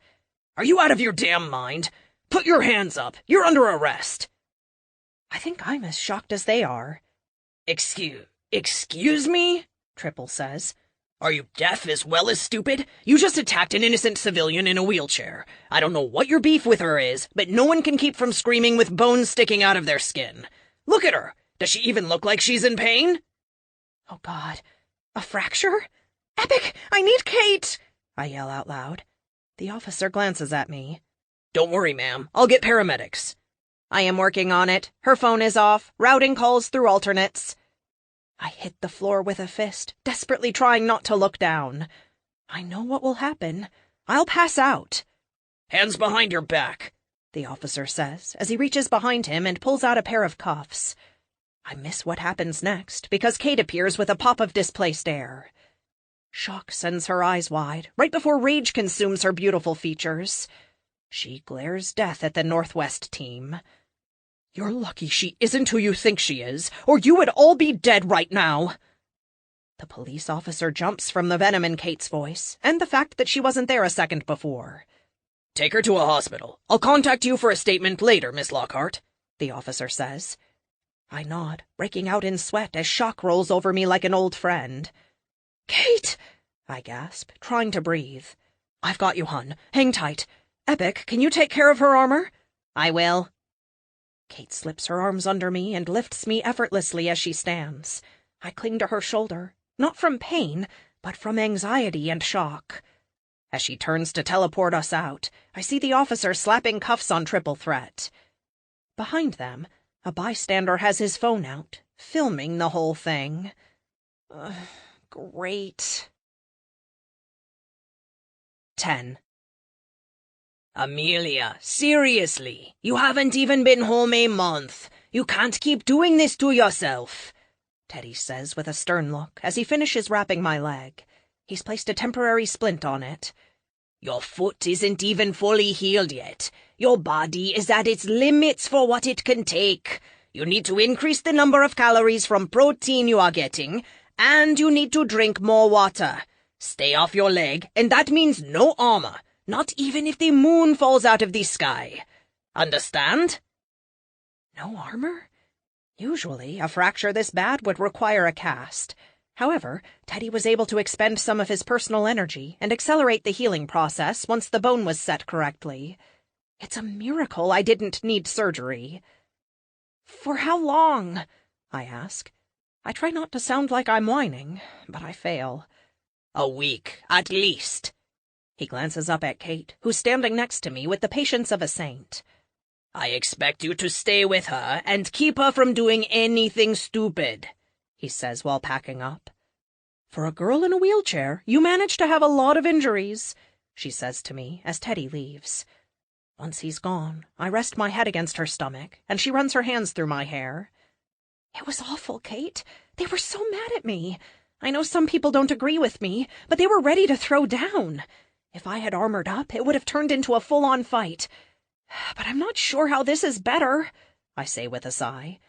Are you out of your damn mind? Put your hands up. You're under arrest. I think I'm as shocked as they are. Excuse me? Triple says. Are you deaf as well as stupid? You just attacked an innocent civilian in a wheelchair. I don't know what your beef with her is, but no one can keep from screaming with bones sticking out of their skin. Look at her. Does she even look like she's in pain? Oh, God. A fracture? Epic! I need Kate! I yell out loud. The officer glances at me. Don't worry, ma'am. I'll get paramedics. I am working on it. Her phone is off, routing calls through alternates. I hit the floor with a fist, desperately trying not to look down. I know what will happen. I'll pass out. Hands behind your back, the officer says, as he reaches behind him and pulls out a pair of cuffs. I miss what happens next, because Kate appears with a pop of displaced air. Shock sends her eyes wide, right before rage consumes her beautiful features. She glares death at the Northwest team. You're lucky she isn't who you think she is, or you would all be dead right now. The police officer jumps from the venom in Kate's voice, and the fact that she wasn't there a second before. Take her to a hospital. I'll contact you for a statement later, Miss Lockhart, the officer says. I nod, breaking out in sweat as shock rolls over me like an old friend. Kate! I gasp, trying to breathe. I've got you, hun. Hang tight. Epic, can you take care of her armor? I will. Kate slips her arms under me and lifts me effortlessly as she stands. I cling to her shoulder, not from pain, but from anxiety and shock. As she turns to teleport us out, I see the officer slapping cuffs on Triple Threat. Behind them, a bystander has his phone out, filming the whole thing. Great. 10. Amelia, seriously, you haven't even been home a month. You can't keep doing this to yourself, Teddy says with a stern look as he finishes wrapping my leg. He's placed a temporary splint on it. Your foot isn't even fully healed yet. Your body is at its limits for what it can take. You need to increase the number of calories from protein you are getting, and you need to drink more water. Stay off your leg, and that means no armor, not even if the moon falls out of the sky. Understand? No armor? Usually, a fracture this bad would require a cast. However, Teddy was able to expend some of his personal energy and accelerate the healing process once the bone was set correctly. It's a miracle I didn't need surgery. For how long? I ask. I try not to sound like I'm whining, but I fail. A week, at least. He glances up at Kate, who's standing next to me with the patience of a saint. I expect you to stay with her and keep her from doing anything stupid, he says while packing up. For a girl in a wheelchair, you manage to have a lot of injuries, she says to me as Teddy leaves. Once he's gone, I rest my head against her stomach, and she runs her hands through my hair. It was awful, Kate. They were so mad at me. I know some people don't agree with me, but they were ready to throw down. If I had armored up, it would have turned into a full-on fight. But I'm not sure how this is better, I say with a sigh.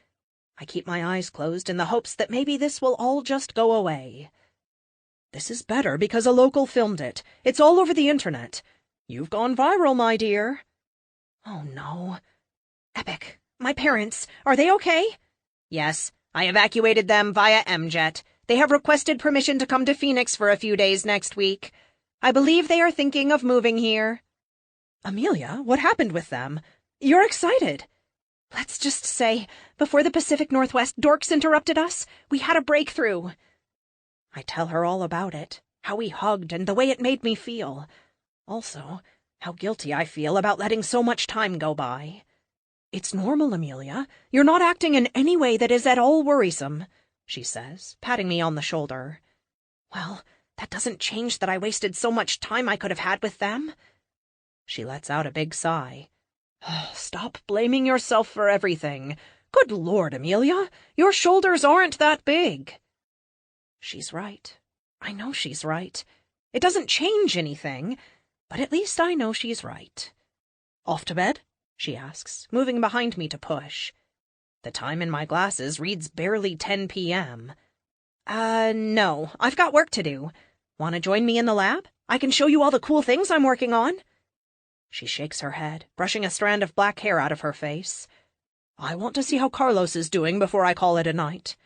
I keep my eyes closed in the hopes that maybe this will all just go away. This is better because a local filmed it. It's all over the internet. You've gone viral, my dear. Oh, no. Epic. My parents, are they okay? Yes, I evacuated them via MJet. They have requested permission to come to Phoenix for a few days next week. I believe they are thinking of moving here. Amelia, what happened with them? You're excited. Let's just say, before the Pacific Northwest dorks interrupted us, we had a breakthrough. I tell her all about it, how we hugged and the way it made me feel. Also, how guilty I feel about letting so much time go by. It's normal, Amelia. You're not acting in any way that is at all worrisome, she says, patting me on the shoulder. Well, that doesn't change that I wasted so much time I could have had with them. She lets out a big sigh. Stop blaming yourself for everything. Good Lord, Amelia, your shoulders aren't that big. She's right. I know she's right. It doesn't change anything, but at least I know she's right. Off to bed? She asks, moving behind me to push. The time in my glasses reads barely 10 p.m. No, I've got work to do. Want to join me in the lab? I can show you all the cool things I'm working on. She shakes her head, brushing a strand of black hair out of her face. I want to see how Carlos is doing before I call it a night.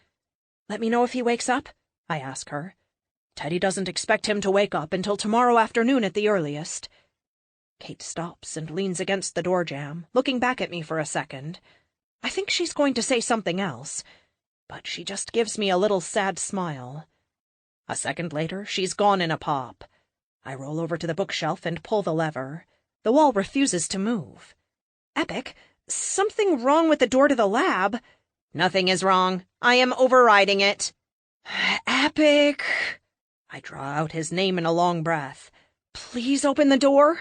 Let me know if he wakes up, I ask her. Teddy doesn't expect him to wake up until tomorrow afternoon at the earliest. Kate stops and leans against the door jamb, looking back at me for a second. I think she's going to say something else, but she just gives me a little sad smile. A second later, she's gone in a pop. I roll over to the bookshelf and pull the lever. The wall refuses to move. Epic, something wrong with the door to the lab? Nothing is wrong. I am overriding it. Epic! I draw out his name in a long breath. Please open the door.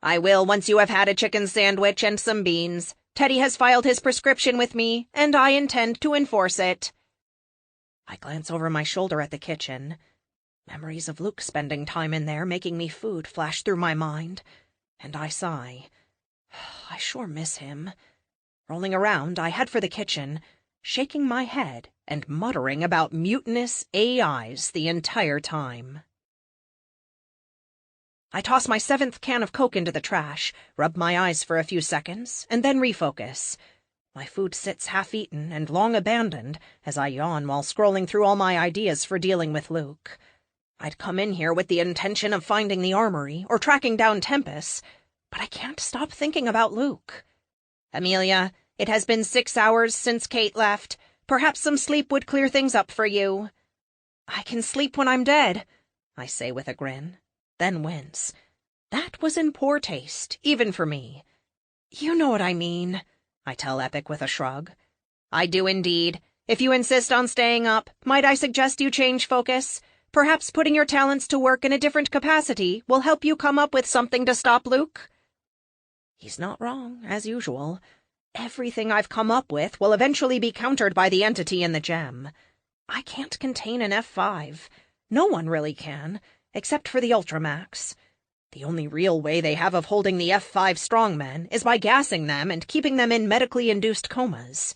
I will once you have had a chicken sandwich and some beans. Teddy has filed his prescription with me, and I intend to enforce it. I glance over my shoulder at the kitchen. Memories of Luke spending time in there making me food flash through my mind, and I sigh. I sure miss him. Rolling around, I head for the kitchen, shaking my head and muttering about mutinous AIs the entire time. I toss my 7th can of Coke into the trash, rub my eyes for a few seconds, and then refocus. My food sits half-eaten and long abandoned as I yawn while scrolling through all my ideas for dealing with Luke. I'd come in here with the intention of finding the armory or tracking down Tempest, but I can't stop thinking about Luke. Amelia, it has been 6 hours since Kate left. Perhaps some sleep would clear things up for you. I can sleep when I'm dead, I say with a grin, then wince. That was in poor taste, even for me. You know what I mean, I tell Epic with a shrug. I do indeed. If you insist on staying up, might I suggest you change focus? Perhaps putting your talents to work in a different capacity will help you come up with something to stop Luke? He's not wrong, as usual. Everything I've come up with will eventually be countered by the entity in the gem. I can't contain an F5. No one really can, except for the Ultramax. The only real way they have of holding the F5 strongmen is by gassing them and keeping them in medically induced comas.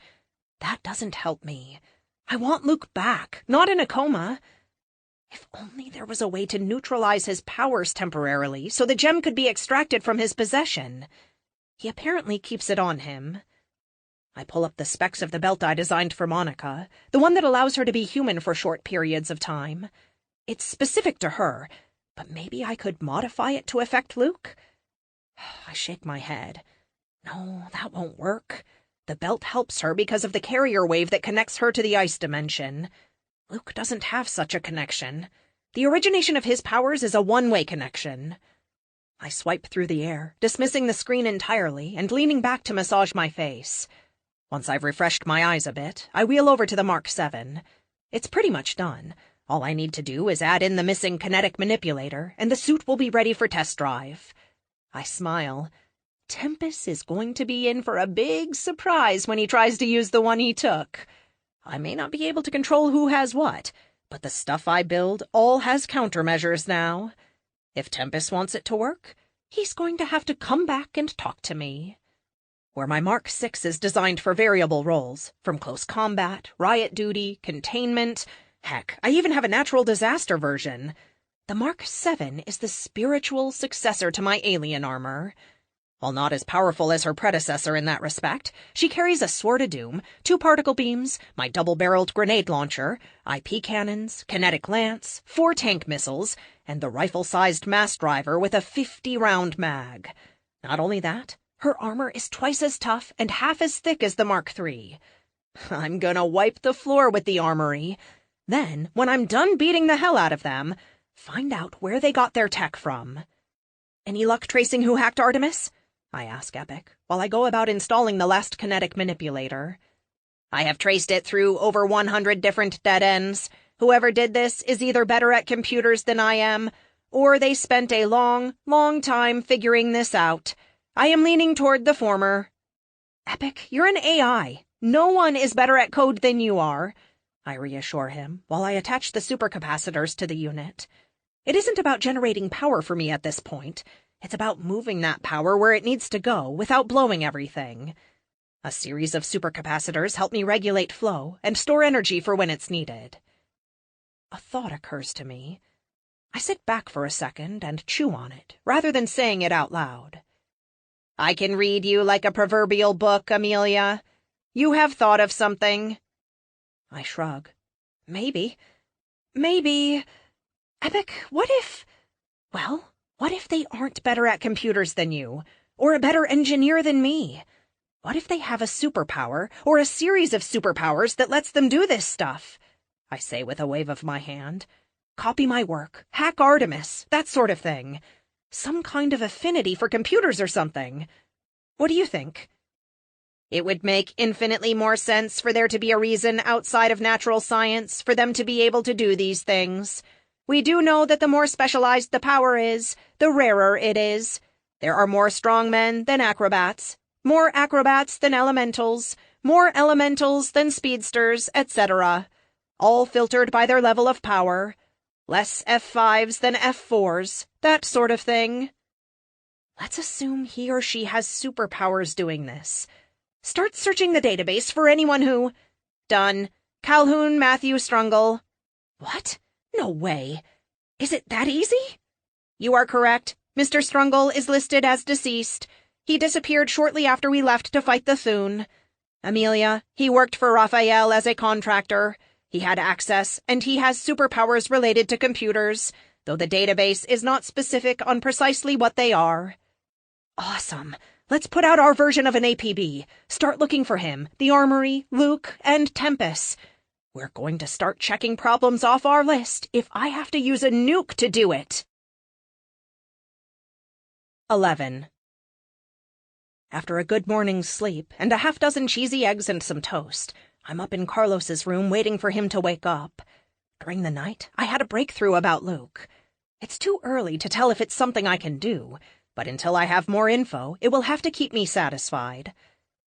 That doesn't help me. I want Luke back, not in a coma. If only there was a way to neutralize his powers temporarily so the gem could be extracted from his possession. He apparently keeps it on him. I pull up the specs of the belt I designed for Monica, the one that allows her to be human for short periods of time. It's specific to her, but maybe I could modify it to affect Luke? I shake my head. No, that won't work. The belt helps her because of the carrier wave that connects her to the ice dimension. Luke doesn't have such a connection. The origination of his powers is a one-way connection. I swipe through the air, dismissing the screen entirely and leaning back to massage my face. Once I've refreshed my eyes a bit, I wheel over to the Mark 7. It's pretty much done. All I need to do is add in the missing kinetic manipulator, and the suit will be ready for test drive. I smile. Tempest is going to be in for a big surprise when he tries to use the one he took. I may not be able to control who has what, but the stuff I build all has countermeasures now. If Tempest wants it to work, he's going to have to come back and talk to me. Where my Mark 6 is designed for variable roles, from close combat, riot duty, containment, heck, I even have a natural disaster version. The Mark 7 is the spiritual successor to my alien armor. While not as powerful as her predecessor in that respect, she carries a Sword of Doom, 2 particle beams, my double-barreled grenade launcher, IP cannons, kinetic lance, 4 tank missiles, and the rifle-sized mass driver with a 50-round mag. Not only that, her armor is twice as tough and half as thick as the Mark III. I'm gonna wipe the floor with the armory. Then, when I'm done beating the hell out of them, find out where they got their tech from. Any luck tracing who hacked Artemis? I ask Epic, while I go about installing the last kinetic manipulator. I have traced it through over 100 different dead ends. Whoever did this is either better at computers than I am, or they spent a long, long time figuring this out. I am leaning toward the former. Epic, you're an AI. No one is better at code than you are, I reassure him, while I attach the supercapacitors to the unit. It isn't about generating power for me at this point. It's about moving that power where it needs to go without blowing everything. A series of supercapacitors help me regulate flow and store energy for when it's needed. A thought occurs to me. I sit back for a second and chew on it, rather than saying it out loud. I can read you like a proverbial book, Amelia. You have thought of something. I shrug. Maybe. Epic, what if they aren't better at computers than you, or a better engineer than me? What if they have a superpower, or a series of superpowers that lets them do this stuff? I say with a wave of my hand. Copy my work, hack Artemis, that sort of thing. Some kind of affinity for computers or something. What do you think? It would make infinitely more sense for there to be a reason outside of natural science for them to be able to do these things. We do know that the more specialized the power is, the rarer it is. There are more strongmen than acrobats, more acrobats than elementals, more elementals than speedsters, etc., all filtered by their level of power. Less F5s than F4s, that sort of thing. Let's assume he or she has superpowers doing this. Start searching the database for anyone who... Done. Calhoun Matthew Strungle. What? No way. Is it that easy? You are correct. Mr. Strungle is listed as deceased. He disappeared shortly after we left to fight the Thune. Amelia, he worked for Raphael as a contractor. He had access, and he has superpowers related to computers, though the database is not specific on precisely what they are. Awesome. Let's put out our version of an APB. Start looking for him, the Armory, Luke, and Tempest. We're going to start checking problems off our list if I have to use a nuke to do it. 11. After a good morning's sleep and a half-dozen cheesy eggs and some toast, I'm up in Carlos's room waiting for him to wake up. During the night, I had a breakthrough about Luke. It's too early to tell if it's something I can do, but until I have more info, it will have to keep me satisfied.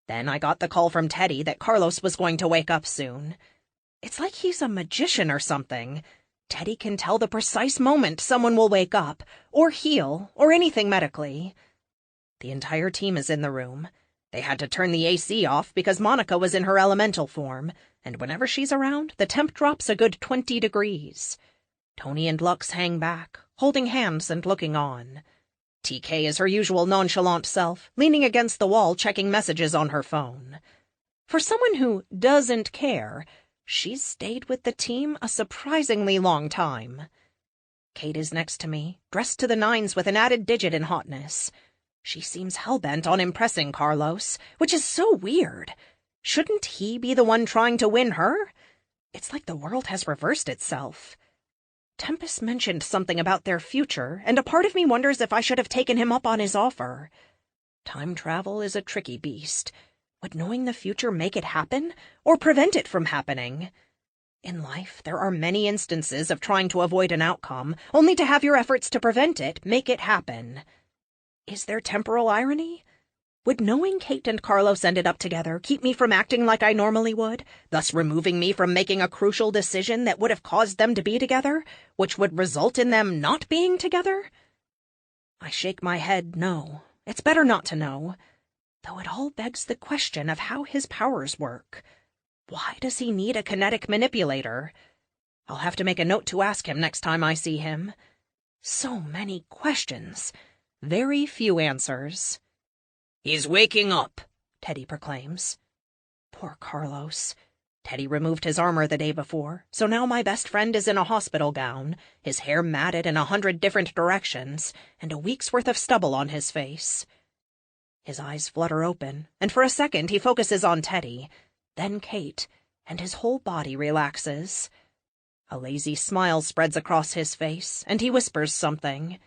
Then I got the call from Teddy that Carlos was going to wake up soon. It's like he's a magician or something. Teddy can tell the precise moment someone will wake up, or heal, or anything medically. The entire team is in the room. They had to turn the AC off because Monica was in her elemental form, and whenever she's around, the temp drops a good 20 degrees. Tony and Lux hang back, holding hands and looking on. TK is her usual nonchalant self, leaning against the wall checking messages on her phone. For someone who doesn't care, she's stayed with the team a surprisingly long time. Kate is next to me, dressed to the nines with an added digit in hotness. She seems hell-bent on impressing Carlos, which is so weird. Shouldn't he be the one trying to win her? It's like the world has reversed itself. Tempest mentioned something about their future, and a part of me wonders if I should have taken him up on his offer. Time travel is a tricky beast. Would knowing the future make it happen, or prevent it from happening? In life, there are many instances of trying to avoid an outcome, only to have your efforts to prevent it make it happen. Is there temporal irony? Would knowing Kate and Carlos ended up together keep me from acting like I normally would, thus removing me from making a crucial decision that would have caused them to be together, which would result in them not being together? I shake my head no. It's better not to know. Though it all begs the question of how his powers work. Why does he need a kinetic manipulator? I'll have to make a note to ask him next time I see him. So many questions. Very few answers. He's waking up, Teddy proclaims. Poor Carlos. Teddy removed his armor the day before, so now my best friend is in a hospital gown, his hair matted in 100 different directions, and a week's worth of stubble on his face. His eyes flutter open, and for a second he focuses on Teddy, then Kate, and his whole body relaxes. A lazy smile spreads across his face, and he whispers something.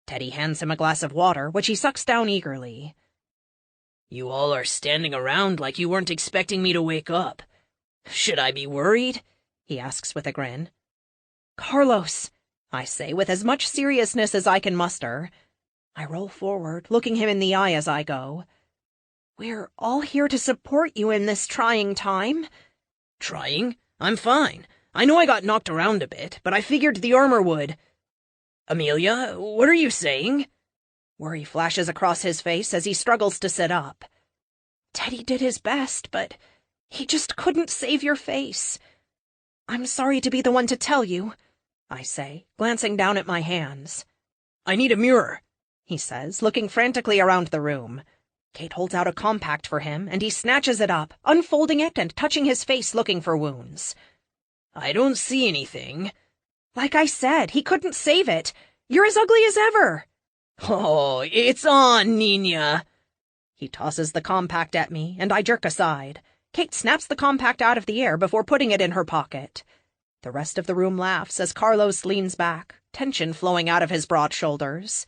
Teddy hands him a glass of water, which he sucks down eagerly. You all are standing around like you weren't expecting me to wake up. Should I be worried? He asks with a grin. Carlos, I say with as much seriousness as I can muster. I roll forward, looking him in the eye as I go. We're all here to support you in this trying time. Trying? I'm fine. I know I got knocked around a bit, but I figured the armor would. Amelia, what are you saying? Worry flashes across his face as he struggles to sit up. Teddy did his best, but he just couldn't save your face. I'm sorry to be the one to tell you, I say, glancing down at my hands. I need a mirror, he says, looking frantically around the room. Kate holds out a compact for him, and he snatches it up, unfolding it and touching his face looking for wounds. I don't see anything. Like I said, he couldn't save it. You're as ugly as ever. Oh, it's on, Nina. He tosses the compact at me, and I jerk aside. Kate snaps the compact out of the air before putting it in her pocket. The rest of the room laughs as Carlos leans back, tension flowing out of his broad shoulders.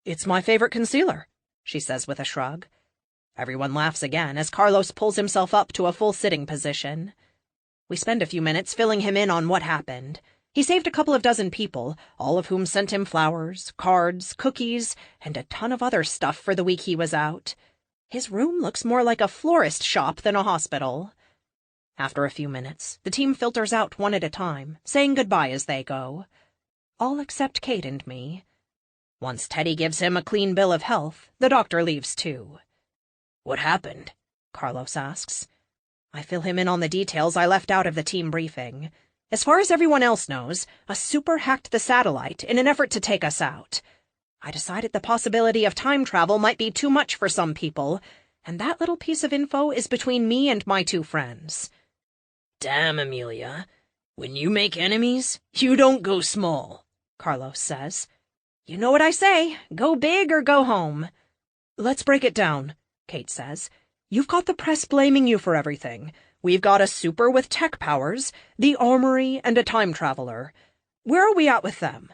It's my favorite concealer, she says with a shrug. Everyone laughs again as Carlos pulls himself up to a full sitting position. We spend a few minutes filling him in on what happened. He saved a couple of dozen people, all of whom sent him flowers, cards, cookies, and a ton of other stuff for the week he was out. His room looks more like a florist shop than a hospital. After a few minutes, the team filters out one at a time, saying goodbye as they go. All except Kate and me. Once Teddy gives him a clean bill of health, the doctor leaves too. What happened? Carlos asks. I fill him in on the details I left out of the team briefing. As far as everyone else knows, a super hacked the satellite in an effort to take us out. I decided the possibility of time travel might be too much for some people, and that little piece of info is between me and my two friends. Damn, Amelia. When you make enemies, you don't go small, Carlos says. You know what I say. Go big or go home. Let's break it down, Kate says. You've got the press blaming you for everything. We've got a super with tech powers, the armory, and a time traveler. Where are we at with them?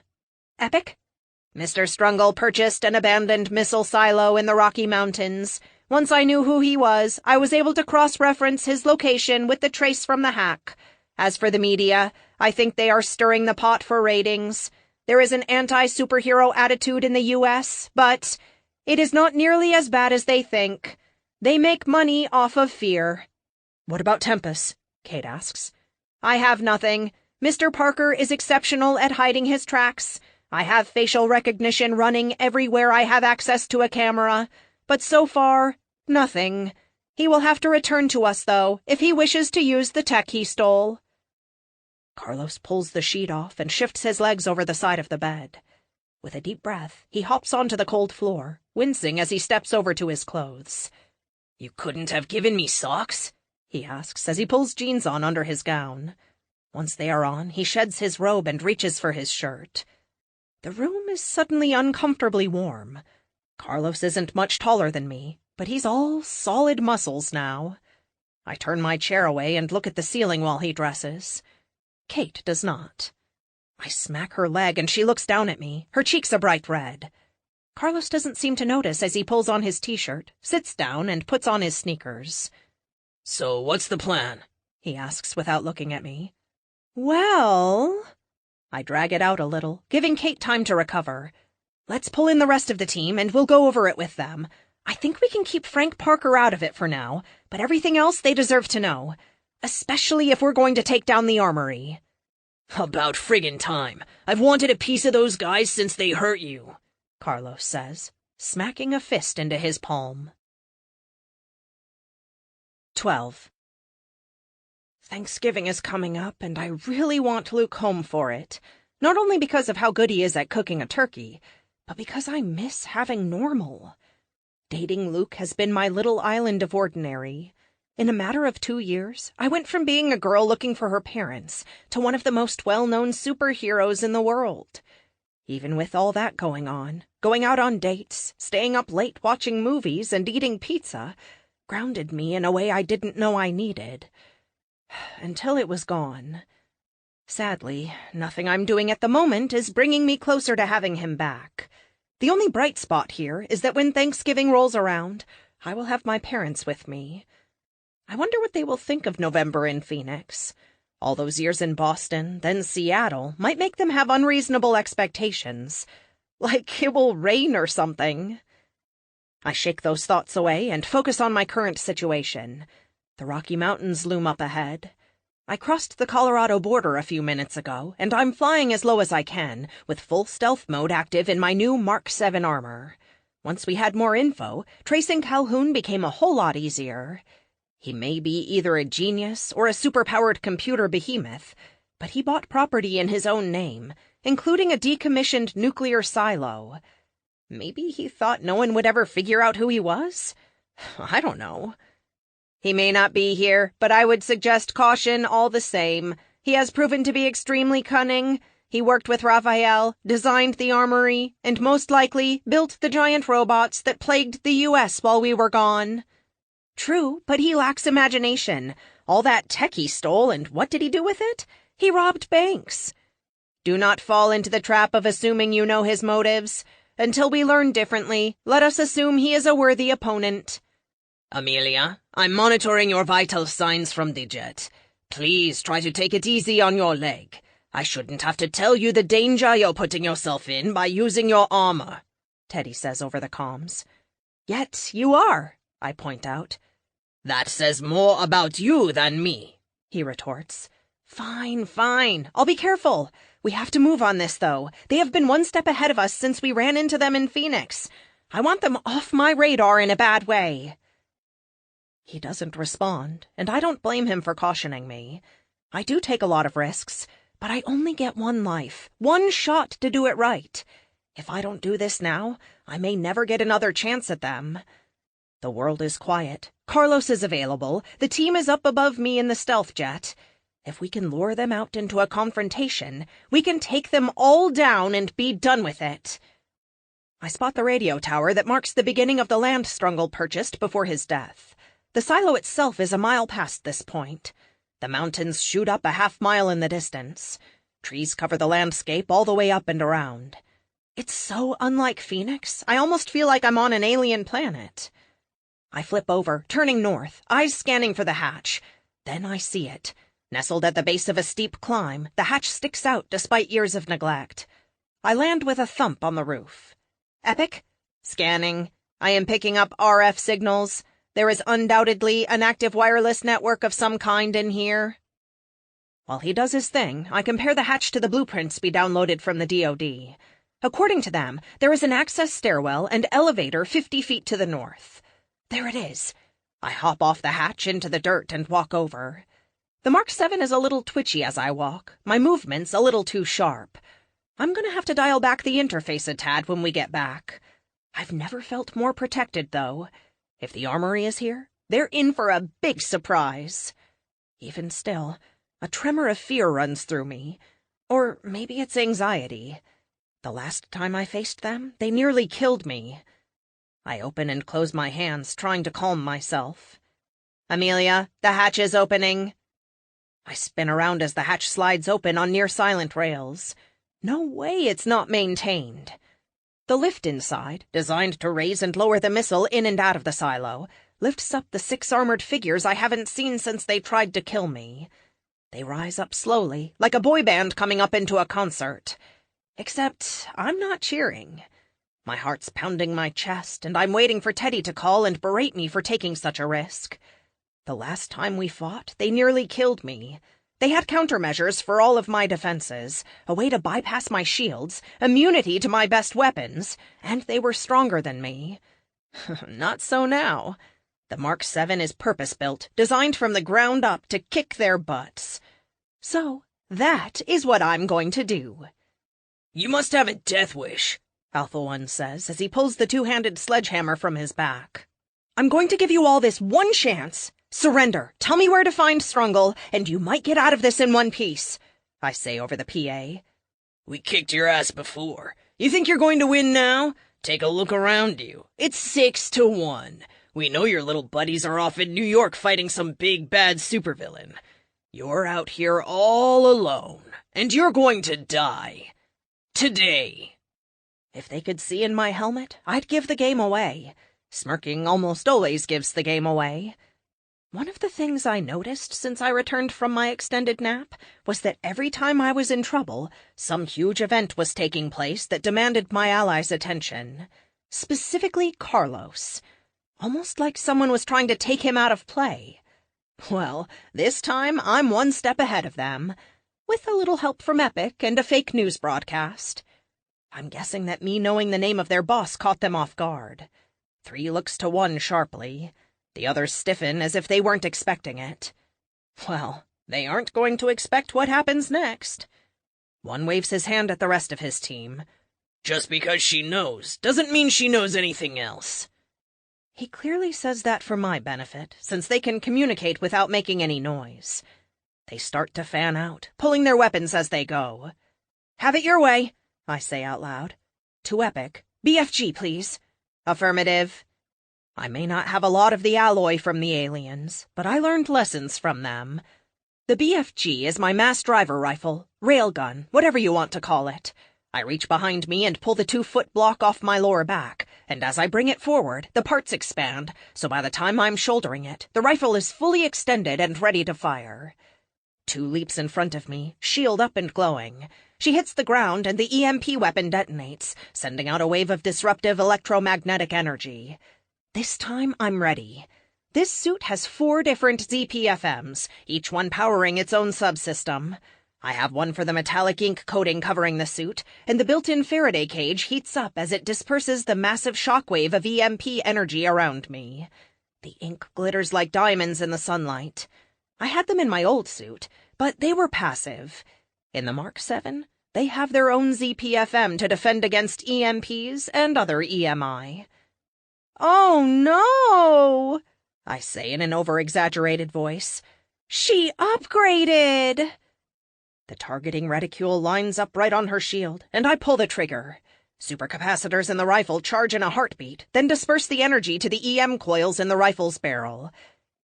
Epic? Mr. Strungle purchased an abandoned missile silo in the Rocky Mountains. Once I knew who he was, I was able to cross-reference his location with the trace from the hack. As for the media, I think they are stirring the pot for ratings. There is an anti-superhero attitude in the U.S., but it is not nearly as bad as they think. They make money off of fear. What about Tempest? Kate asks. I have nothing. Mr. Parker is exceptional at hiding his tracks. I have facial recognition running everywhere I have access to a camera. But so far, nothing. He will have to return to us, though, if he wishes to use the tech he stole. Carlos pulls the sheet off and shifts his legs over the side of the bed. With a deep breath, he hops onto the cold floor, wincing as he steps over to his clothes. You couldn't have given me socks? He asks as he pulls jeans on under his gown. Once they are on, he sheds his robe and reaches for his shirt. The room is suddenly uncomfortably warm. Carlos isn't much taller than me, but he's all solid muscles now. I turn my chair away and look at the ceiling while he dresses. Kate does not. I smack her leg and she looks down at me, her cheeks a bright red. Carlos doesn't seem to notice as he pulls on his t-shirt, sits down, and puts on his sneakers. So what's the plan? He asks without looking at me. Well... I drag it out a little, giving Kate time to recover. Let's pull in the rest of the team and we'll go over it with them. I think we can keep Frank Parker out of it for now, but everything else they deserve to know. Especially if we're going to take down the armory. About friggin' time. I've wanted a piece of those guys since they hurt you, Carlos says, smacking a fist into his palm. 12. Thanksgiving is coming up, and I really want Luke home for it. Not only because of how good he is at cooking a turkey, but because I miss having normal. Dating Luke has been my little island of ordinary. In a matter of 2 years, I went from being a girl looking for her parents to one of the most well-known superheroes in the world. Even with all that going on, going out on dates, staying up late watching movies, and eating pizza, grounded me in a way I didn't know I needed. Until it was gone. Sadly, nothing I'm doing at the moment is bringing me closer to having him back. The only bright spot here is that when Thanksgiving rolls around, I will have my parents with me. I wonder what they will think of November in Phoenix. All those years in Boston, then Seattle, might make them have unreasonable expectations. Like it will rain or something. I shake those thoughts away and focus on my current situation. The Rocky Mountains loom up ahead. I crossed the Colorado border a few minutes ago, and I'm flying as low as I can, with full stealth mode active in my new Mark 7 armor. Once we had more info, tracing Calhoun became a whole lot easier. He may be either a genius or a superpowered computer behemoth, but he bought property in his own name, including a decommissioned nuclear silo. Maybe he thought no one would ever figure out who he was? I don't know. He may not be here, but I would suggest caution all the same. He has proven to be extremely cunning. He worked with Raphael, designed the armory, and most likely built the giant robots that plagued the U.S. while we were gone. True, but he lacks imagination. All that tech he stole, and what did he do with it? He robbed banks. Do not fall into the trap of assuming you know his motives. Until we learn differently, let us assume he is a worthy opponent. Amelia, I'm monitoring your vital signs from the jet. Please try to take it easy on your leg. I shouldn't have to tell you the danger you're putting yourself in by using your armor, Teddy says over the comms. Yet you are, I point out. That says more about you than me, he retorts. Fine. I'll be careful. We have to move on this, though. They have been one step ahead of us since we ran into them in Phoenix. I want them off my radar in a bad way. He doesn't respond, and I don't blame him for cautioning me. I do take a lot of risks, but I only get one life, one shot to do it right. If I don't do this now, I may never get another chance at them. The world is quiet. Carlos is available. The team is up above me in the stealth jet. If we can lure them out into a confrontation, we can take them all down and be done with it. I spot the radio tower that marks the beginning of the land Strungle purchased before his death. The silo itself is a mile past this point. The mountains shoot up a half-mile in the distance. Trees cover the landscape all the way up and around. It's so unlike Phoenix, I almost feel like I'm on an alien planet. I flip over, turning north, eyes scanning for the hatch. Then I see it. Nestled at the base of a steep climb, the hatch sticks out despite years of neglect. I land with a thump on the roof. Epic? Scanning. I am picking up RF signals. There is undoubtedly an active wireless network of some kind in here. While he does his thing, I compare the hatch to the blueprints we downloaded from the DoD. According to them, there is an access stairwell and elevator 50 feet to the north. There it is. I hop off the hatch into the dirt and walk over. The Mark 7 is a little twitchy as I walk, my movements a little too sharp. I'm going to have to dial back the interface a tad when we get back. I've never felt more protected, though. If the armory is here, they're in for a big surprise. Even still, a tremor of fear runs through me. Or maybe it's anxiety. The last time I faced them, they nearly killed me. I open and close my hands, trying to calm myself. Amelia, the hatch is opening. I spin around as the hatch slides open on near-silent rails. No way it's not maintained. The lift inside, designed to raise and lower the missile in and out of the silo, lifts up the 6 armored figures I haven't seen since they tried to kill me. They rise up slowly, like a boy band coming up into a concert. Except I'm not cheering. My heart's pounding my chest, and I'm waiting for Teddy to call and berate me for taking such a risk. The last time we fought, they nearly killed me. They had countermeasures for all of my defenses, a way to bypass my shields, immunity to my best weapons, and they were stronger than me. Not so now. The Mark 7 is purpose-built, designed from the ground up to kick their butts. So, that is what I'm going to do. You must have a death wish, Alpha One says as he pulls the 2-handed sledgehammer from his back. I'm going to give you all this one chance. Surrender. Tell me where to find Strungle, and you might get out of this in one piece, I say over the PA. We kicked your ass before. You think you're going to win now? Take a look around you. It's 6-1. We know your little buddies are off in New York fighting some big bad supervillain. You're out here all alone, and you're going to die. Today. If they could see in my helmet, I'd give the game away. Smirking almost always gives the game away. One of the things I noticed since I returned from my extended nap was that every time I was in trouble, some huge event was taking place that demanded my allies' attention. Specifically Carlos. Almost like someone was trying to take him out of play. Well, this time I'm one step ahead of them, with a little help from Epic and a fake news broadcast. I'm guessing that me knowing the name of their boss caught them off guard. 3 looks to 1 sharply. The others stiffen as if they weren't expecting it. Well, they aren't going to expect what happens next. One waves his hand at the rest of his team. Just because she knows doesn't mean she knows anything else. He clearly says that for my benefit, since they can communicate without making any noise. They start to fan out, pulling their weapons as they go. Have it your way, I say out loud. To Epic, BFG, please. Affirmative. I may not have a lot of the alloy from the aliens, but I learned lessons from them. The BFG is my mass driver rifle, railgun, whatever you want to call it. I reach behind me and pull the 2-foot block off my lower back, and as I bring it forward, the parts expand, so by the time I'm shouldering it, the rifle is fully extended and ready to fire. 2 leaps in front of me, shield up and glowing. She hits the ground and the EMP weapon detonates, sending out a wave of disruptive electromagnetic energy. This time I'm ready. This suit has 4 different ZPFMs, each one powering its own subsystem. I have one for the metallic ink coating covering the suit, and the built-in Faraday cage heats up as it disperses the massive shockwave of EMP energy around me. The ink glitters like diamonds in the sunlight. I had them in my old suit, but they were passive. In the Mark 7, they have their own ZPFM to defend against EMPs and other EMI. Oh, no, I say in an over-exaggerated voice. She upgraded! The targeting reticule lines up right on her shield, and I pull the trigger. Supercapacitors in the rifle charge in a heartbeat, then disperse the energy to the EM coils in the rifle's barrel.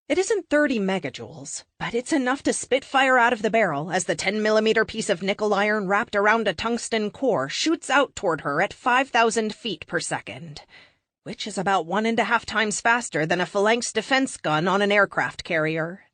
It isn't 30 megajoules, but it's enough to spit fire out of the barrel as the 10-millimeter piece of nickel iron wrapped around a tungsten core shoots out toward her at 5,000 feet per second. Which is about 1.5 times faster than a phalanx defense gun on an aircraft carrier.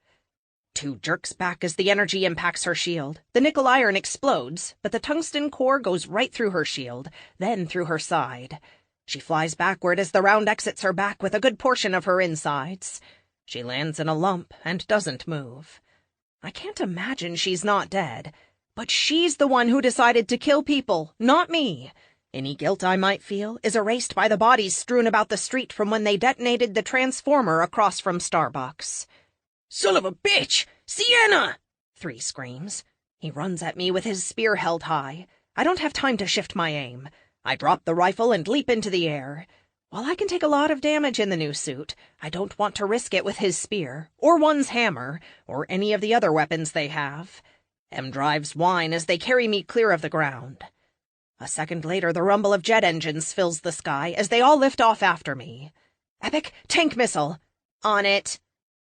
2 jerks back as the energy impacts her shield. The nickel iron explodes, but the tungsten core goes right through her shield, then through her side. She flies backward as the round exits her back with a good portion of her insides. She lands in a lump and doesn't move. I can't imagine she's not dead, but she's the one who decided to kill people, not me. Any guilt I might feel is erased by the bodies strewn about the street from when they detonated the transformer across from Starbucks. Son of a bitch! Sienna! 3 screams. He runs at me with his spear held high. I don't have time to shift my aim. I drop the rifle and leap into the air. While I can take a lot of damage in the new suit, I don't want to risk it with his spear, or one's hammer, or any of the other weapons they have. M-drives whine as they carry me clear of the ground. A second later, the rumble of jet engines fills the sky as they all lift off after me. Epic tank missile! On it!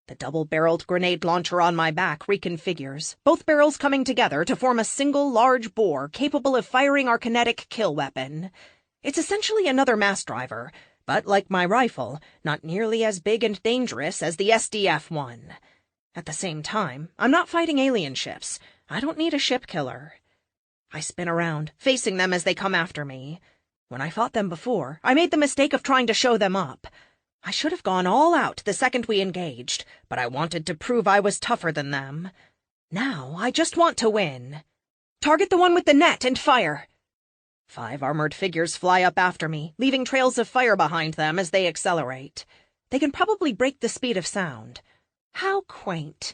The double-barreled grenade launcher on my back reconfigures, both barrels coming together to form a single large bore capable of firing our kinetic kill weapon. It's essentially another mass driver, but like my rifle, not nearly as big and dangerous as the SDF-1. At the same time, I'm not fighting alien ships. I don't need a ship killer. I spin around, facing them as they come after me. When I fought them before, I made the mistake of trying to show them up. I should have gone all out the second we engaged, but I wanted to prove I was tougher than them. Now I just want to win. Target the one with the net and fire! 5 armored figures fly up after me, leaving trails of fire behind them as they accelerate. They can probably break the speed of sound. How quaint.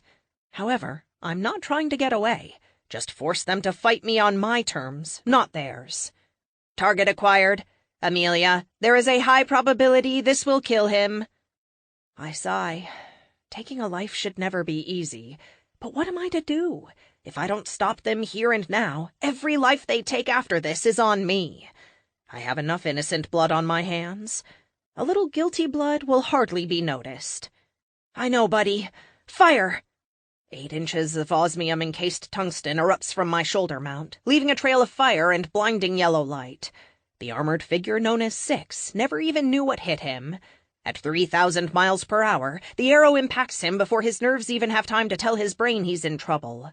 However, I'm not trying to get away. Just force them to fight me on my terms, not theirs. Target acquired. Amelia, there is a high probability this will kill him. I sigh. Taking a life should never be easy. But what am I to do? If I don't stop them here and now, every life they take after this is on me. I have enough innocent blood on my hands. A little guilty blood will hardly be noticed. I know, buddy. Fire! 8 inches of osmium-encased tungsten erupts from my shoulder mount, leaving a trail of fire and blinding yellow light. The armored figure known as 6 never even knew what hit him. At 3,000 miles per hour, the arrow impacts him before his nerves even have time to tell his brain he's in trouble.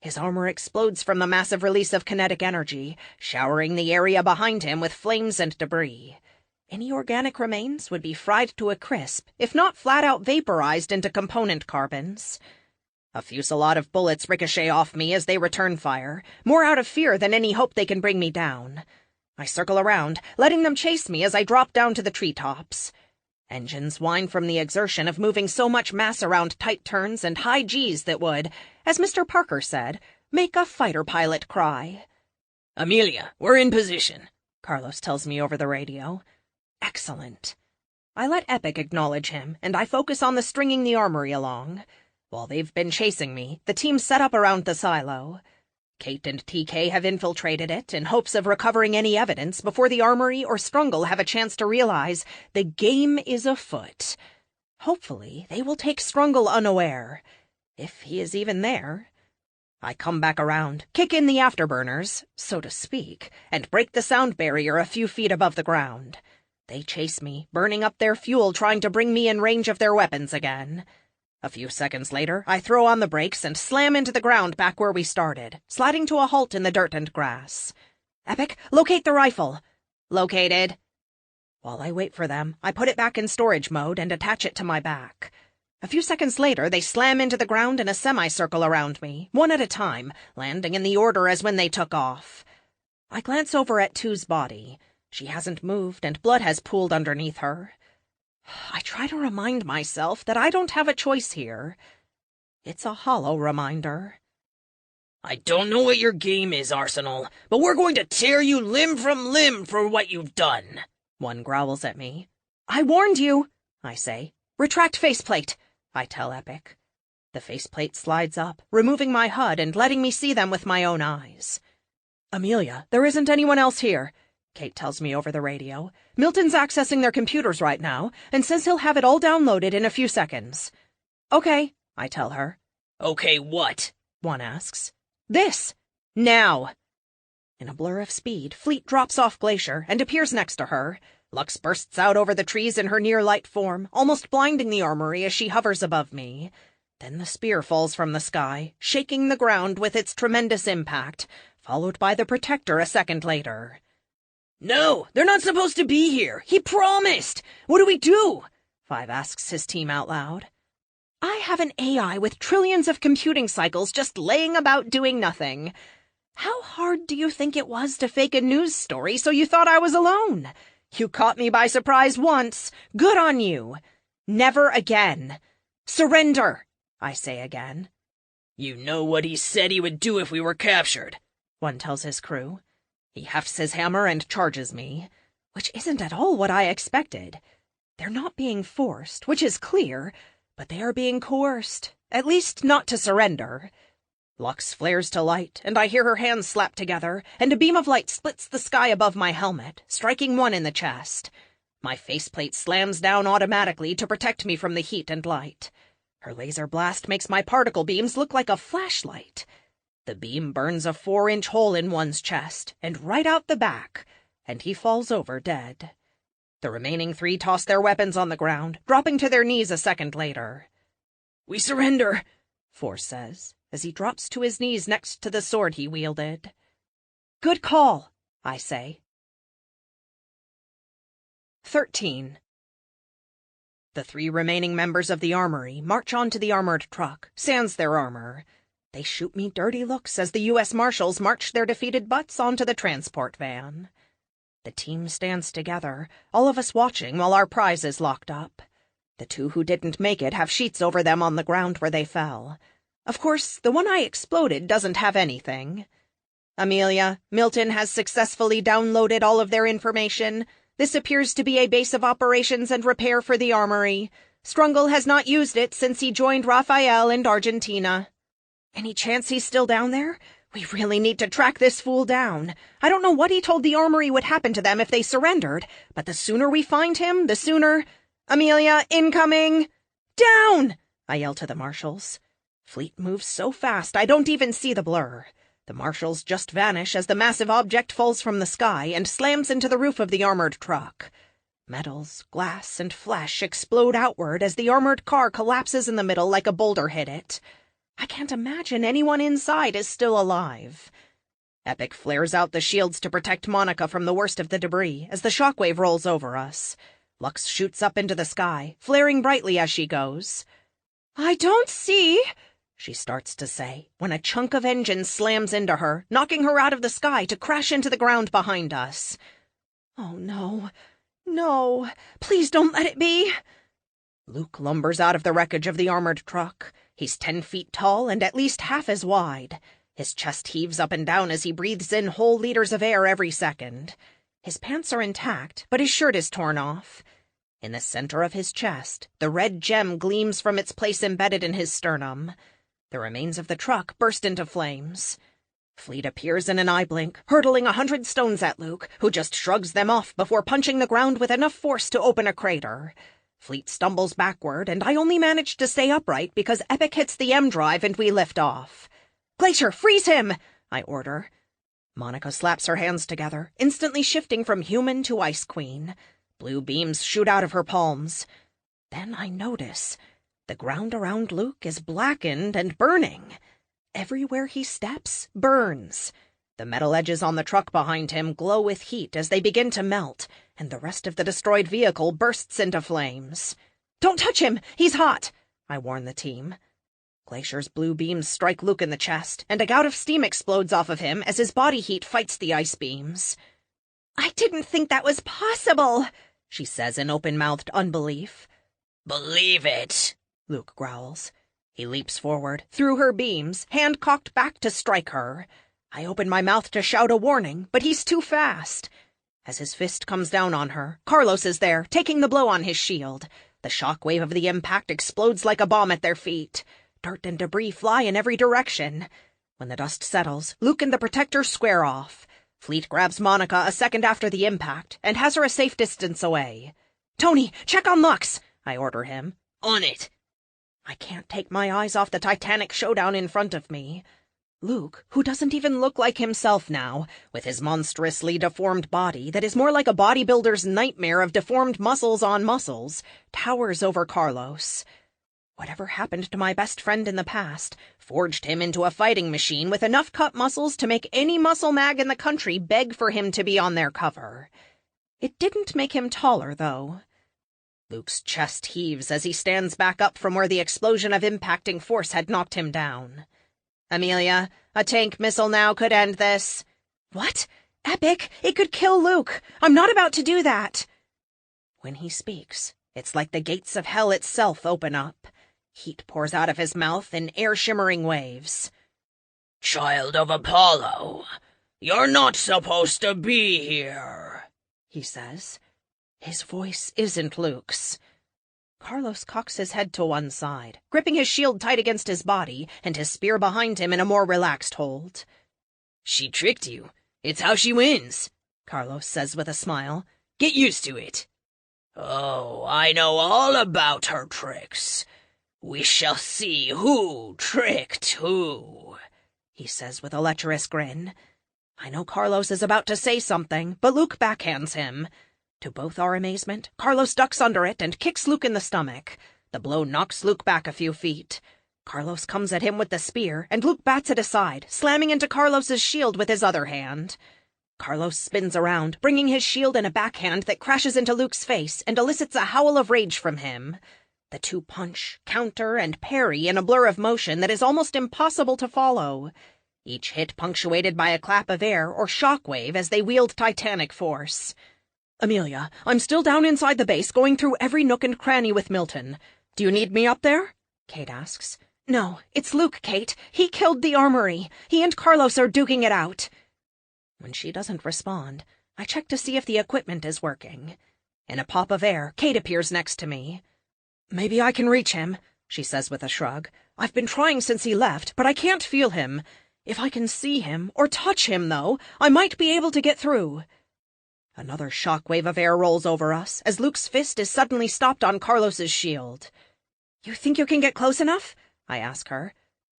His armor explodes from the massive release of kinetic energy, showering the area behind him with flames and debris. Any organic remains would be fried to a crisp, if not flat-out vaporized into component carbons. A fusillade of bullets ricochet off me as they return fire, more out of fear than any hope they can bring me down. I circle around, letting them chase me as I drop down to the treetops. Engines whine from the exertion of moving so much mass around tight turns and high Gs that would, as Mr. Parker said, make a fighter pilot cry. Amelia, we're in position, Carlos tells me over the radio. Excellent. I let Epic acknowledge him, and I focus on the stringing the armory along. While they've been chasing me, the team set up around the silo. Kate and TK have infiltrated it in hopes of recovering any evidence before the armory or Strungle have a chance to realize the game is afoot. Hopefully, they will take Strungle unaware, if he is even there. I come back around, kick in the afterburners, so to speak, and break the sound barrier a few feet above the ground. They chase me, burning up their fuel trying to bring me in range of their weapons again. A few seconds later, I throw on the brakes and slam into the ground back where we started, sliding to a halt in the dirt and grass. Epic, locate the rifle. Located. While I wait for them, I put it back in storage mode and attach it to my back. A few seconds later, they slam into the ground in a semicircle around me, one at a time, landing in the order as when they took off. I glance over at Two's body. She hasn't moved, and blood has pooled underneath her. I try to remind myself that I don't have a choice here. It's a hollow reminder. I don't know what your game is, Arsenal, but we're going to tear you limb from limb for what you've done. One growls at me. I warned you, I say. Retract faceplate, I tell Epic. The faceplate slides up, removing my HUD and letting me see them with my own eyes. Amelia, there isn't anyone else here, Kate tells me over the radio. Milton's accessing their computers right now and says he'll have it all downloaded in a few seconds. Okay, I tell her. Okay, what? One asks. This! Now! In a blur of speed, Fleet drops off Glacier and appears next to her. Lux bursts out over the trees in her near-light form, almost blinding the armory as she hovers above me. Then the spear falls from the sky, shaking the ground with its tremendous impact, followed by the Protector a second later. No, they're not supposed to be here. He promised. What do we do? Five asks his team out loud. I have an AI with trillions of computing cycles just laying about doing nothing. How hard do you think it was to fake a news story so you thought I was alone? You caught me by surprise once. Good on you. Never again. Surrender, I say again. You know what he said he would do if we were captured, one tells his crew. He hefts his hammer and charges me, which isn't at all what I expected. They're not being forced, which is clear, but they are being coerced, at least not to surrender. Lux flares to light, and I hear her hands slap together, and a beam of light splits the sky above my helmet, striking one in the chest. My faceplate slams down automatically to protect me from the heat and light. Her laser blast makes my particle beams look like a flashlight. The beam burns a 4-inch hole in one's chest, and right out the back, and he falls over dead. The remaining three toss their weapons on the ground, dropping to their knees a second later. We surrender, Force says, as he drops to his knees next to the sword he wielded. Good call, I say. 13. The three remaining members of the armory march onto the armored truck, sans their armor. They shoot me dirty looks as the U.S. Marshals march their defeated butts onto the transport van. The team stands together, all of us watching while our prize is locked up. The two who didn't make it have sheets over them on the ground where they fell. Of course, the one I exploded doesn't have anything. Amelia, Milton has successfully downloaded all of their information. This appears to be a base of operations and repair for the armory. Strungle has not used it since he joined Raphael in Argentina. Any chance he's still down there? We really need to track this fool down. I don't know what he told the armory would happen to them if they surrendered, but the sooner we find him, the sooner— Amelia, incoming! Down! I yell to the marshals. Fleet moves so fast I don't even see the blur. The marshals just vanish as the massive object falls from the sky and slams into the roof of the armored truck. Metals, glass, and flesh explode outward as the armored car collapses in the middle like a boulder hit it. I can't imagine anyone inside is still alive. Epic flares out the shields to protect Monica from the worst of the debris as the shockwave rolls over us. Lux shoots up into the sky, flaring brightly as she goes. "I don't see," she starts to say, when a chunk of engine slams into her, knocking her out of the sky to crash into the ground behind us. "Oh, no. No. Please don't let it be." Luke lumbers out of the wreckage of the armored truck. He's 10 feet tall and at least half as wide. His chest heaves up and down as he breathes in whole liters of air every second. His pants are intact, but his shirt is torn off. In the center of his chest, the red gem gleams from its place embedded in his sternum. The remains of the truck burst into flames. Fleet appears in an eye blink, hurtling 100 stones at Luke, who just shrugs them off before punching the ground with enough force to open a crater. Fleet stumbles backward, and I only manage to stay upright because Epic hits the M drive and we lift off. "Glacier, freeze him!" I order. Monica slaps her hands together, instantly shifting from human to Ice Queen. Blue beams shoot out of her palms. Then I notice the ground around Luke is blackened and burning. Everywhere he steps burns. The metal edges on the truck behind him glow with heat as they begin to melt, and the rest of the destroyed vehicle bursts into flames. "Don't touch him! He's hot!" I warn the team. Glacier's blue beams strike Luke in the chest, and a gout of steam explodes off of him as his body heat fights the ice beams. "I didn't think that was possible," she says in open-mouthed unbelief. "Believe it," Luke growls. He leaps forward, through her beams, hand cocked back to strike her. I open my mouth to shout a warning, but he's too fast. As his fist comes down on her, Carlos is there, taking the blow on his shield. The shock wave of the impact explodes like a bomb at their feet. Dirt and debris fly in every direction. When the dust settles, Luke and the Protector square off. Fleet grabs Monica a second after the impact and has her a safe distance away. "Tony, check on Lux," I order him. "On it." I can't take my eyes off the titanic showdown in front of me. Luke, who doesn't even look like himself now, with his monstrously deformed body that is more like a bodybuilder's nightmare of deformed muscles on muscles, towers over Carlos. Whatever happened to my best friend in the past forged him into a fighting machine with enough cut muscles to make any muscle mag in the country beg for him to be on their cover. It didn't make him taller, though. Luke's chest heaves as he stands back up from where the explosion of impacting force had knocked him down. "Amelia, a tank missile now could end this." "What? Epic, it could kill Luke. I'm not about to do that." When he speaks, it's like the gates of hell itself open up. Heat pours out of his mouth in air-shimmering waves. "Child of Apollo, you're not supposed to be here," he says. His voice isn't Luke's. Carlos cocks his head to one side, gripping his shield tight against his body and his spear behind him in a more relaxed hold. "She tricked you. It's how she wins," Carlos says with a smile. "Get used to it." "Oh, I know all about her tricks. We shall see who tricked who," he says with a lecherous grin. I know Carlos is about to say something, but Luke backhands him. To both our amazement, Carlos ducks under it and kicks Luke in the stomach. The blow knocks Luke back a few feet. Carlos comes at him with the spear, and Luke bats it aside, slamming into Carlos's shield with his other hand. Carlos spins around, bringing his shield in a backhand that crashes into Luke's face and elicits a howl of rage from him. The two punch, counter, and parry in a blur of motion that is almost impossible to follow. Each hit punctuated by a clap of air or shockwave as they wield titanic force. "Amelia, I'm still down inside the base going through every nook and cranny with Milton. Do you need me up there?" Kate asks. "No, it's Luke, Kate. He killed the armory. He and Carlos are duking it out." When she doesn't respond, I check to see if the equipment is working. In a pop of air, Kate appears next to me. "Maybe I can reach him," she says with a shrug. "I've been trying since he left, but I can't feel him. If I can see him, or touch him, though, I might be able to get through." Another shockwave of air rolls over us as Luke's fist is suddenly stopped on Carlos's shield. "You think you can get close enough?" I ask her.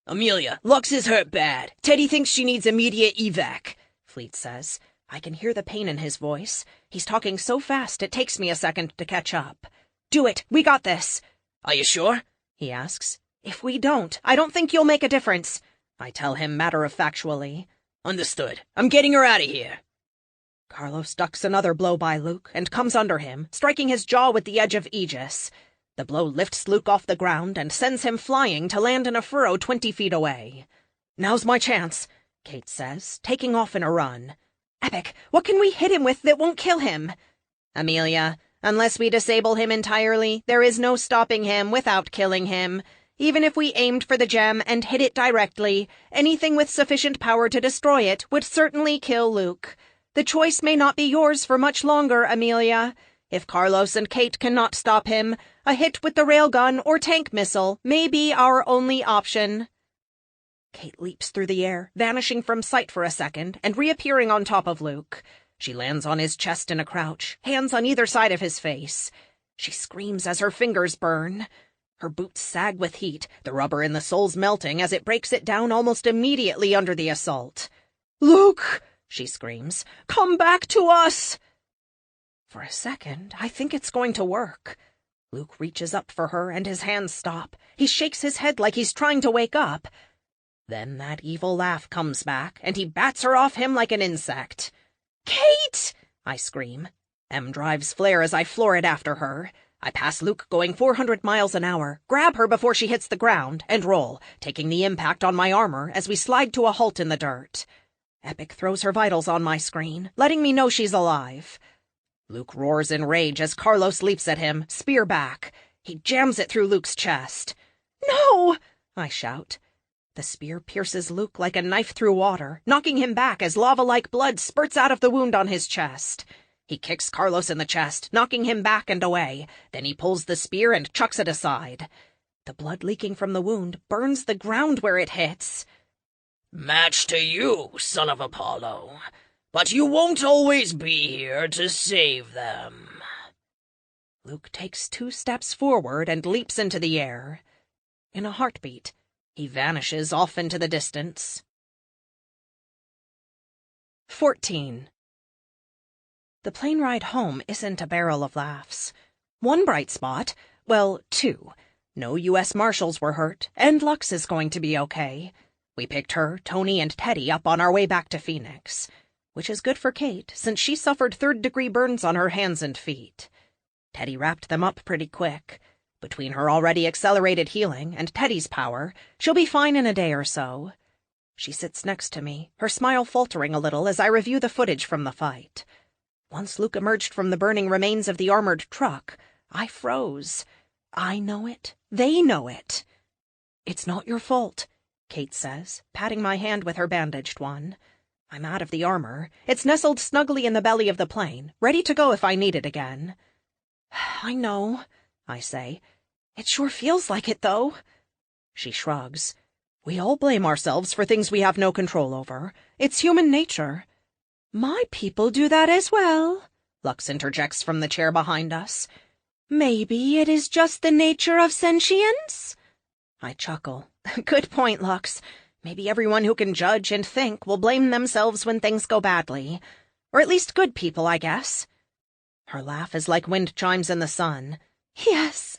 "Amelia, Lux is hurt bad. Teddy thinks she needs immediate evac," Fleet says. I can hear the pain in his voice. He's talking so fast it takes me a second to catch up. Do it. We got this. Are you sure? He asks. If we don't, I don't think you'll make a difference. I tell him matter-of-factually. Understood. I'm getting her out of here. Carlos ducks another blow by Luke and comes under him, striking his jaw with the edge of Aegis. The blow lifts Luke off the ground and sends him flying to land in a furrow 20 feet away. Now's my chance, Kate says, taking off in a run. Epic, what can we hit him with that won't kill him? Amelia, unless we disable him entirely, there is no stopping him without killing him. Even if we aimed for the gem and hit it directly, anything with sufficient power to destroy it would certainly kill Luke. The choice may not be yours for much longer, Amelia. If Carlos and Kate cannot stop him, a hit with the railgun or tank missile may be our only option. Kate leaps through the air, vanishing from sight for a second and reappearing on top of Luke. She lands on his chest in a crouch, hands on either side of his face. She screams as her fingers burn. Her boots sag with heat, the rubber in the soles melting as it breaks it down almost immediately under the assault. "Luke!" she screams. "Come back to us!" For a second, I think it's going to work. Luke reaches up for her and his hands stop. He shakes his head like he's trying to wake up. Then that evil laugh comes back, and he bats her off him like an insect. "Kate!" I scream. M drives flare as I floor it after her. I pass Luke going 400 miles an hour, grab her before she hits the ground, and roll, taking the impact on my armor as we slide to a halt in the dirt. Epic throws her vitals on my screen, letting me know she's alive. Luke roars in rage as Carlos leaps at him, spear back. He jams it through Luke's chest. "No!" I shout. The spear pierces Luke like a knife through water, knocking him back as lava-like blood spurts out of the wound on his chest. He kicks Carlos in the chest, knocking him back and away. Then he pulls the spear and chucks it aside. The blood leaking from the wound burns the ground where it hits. "Match to you, son of Apollo. But you won't always be here to save them." Luke takes 2 steps forward and leaps into the air. In a heartbeat, he vanishes off into the distance. 14. The plane ride home isn't a barrel of laughs. One bright spot, well, 2. No U.S. Marshals were hurt, and Lux is going to be okay. We picked her, Tony, and Teddy up on our way back to Phoenix, which is good for Kate, since she suffered 3rd-degree burns on her hands and feet. Teddy wrapped them up pretty quick. Between her already accelerated healing and Teddy's power, she'll be fine in a day or so. She sits next to me, her smile faltering a little as I review the footage from the fight. Once Luke emerged from the burning remains of the armored truck, I froze. I know it. They know it. "It's not your fault," Kate says, patting my hand with her bandaged one. I'm out of the armor. It's nestled snugly in the belly of the plane, ready to go if I need it again. "I know," I say. "It sure feels like it, though." She shrugs. "We all blame ourselves for things we have no control over. It's human nature." "My people do that as well," Lux interjects from the chair behind us. "Maybe it is just the nature of sentience?" I chuckle. "Good point, Lux. Maybe everyone who can judge and think will blame themselves when things go badly. Or at least good people, I guess." Her laugh is like wind chimes in the sun. "Yes,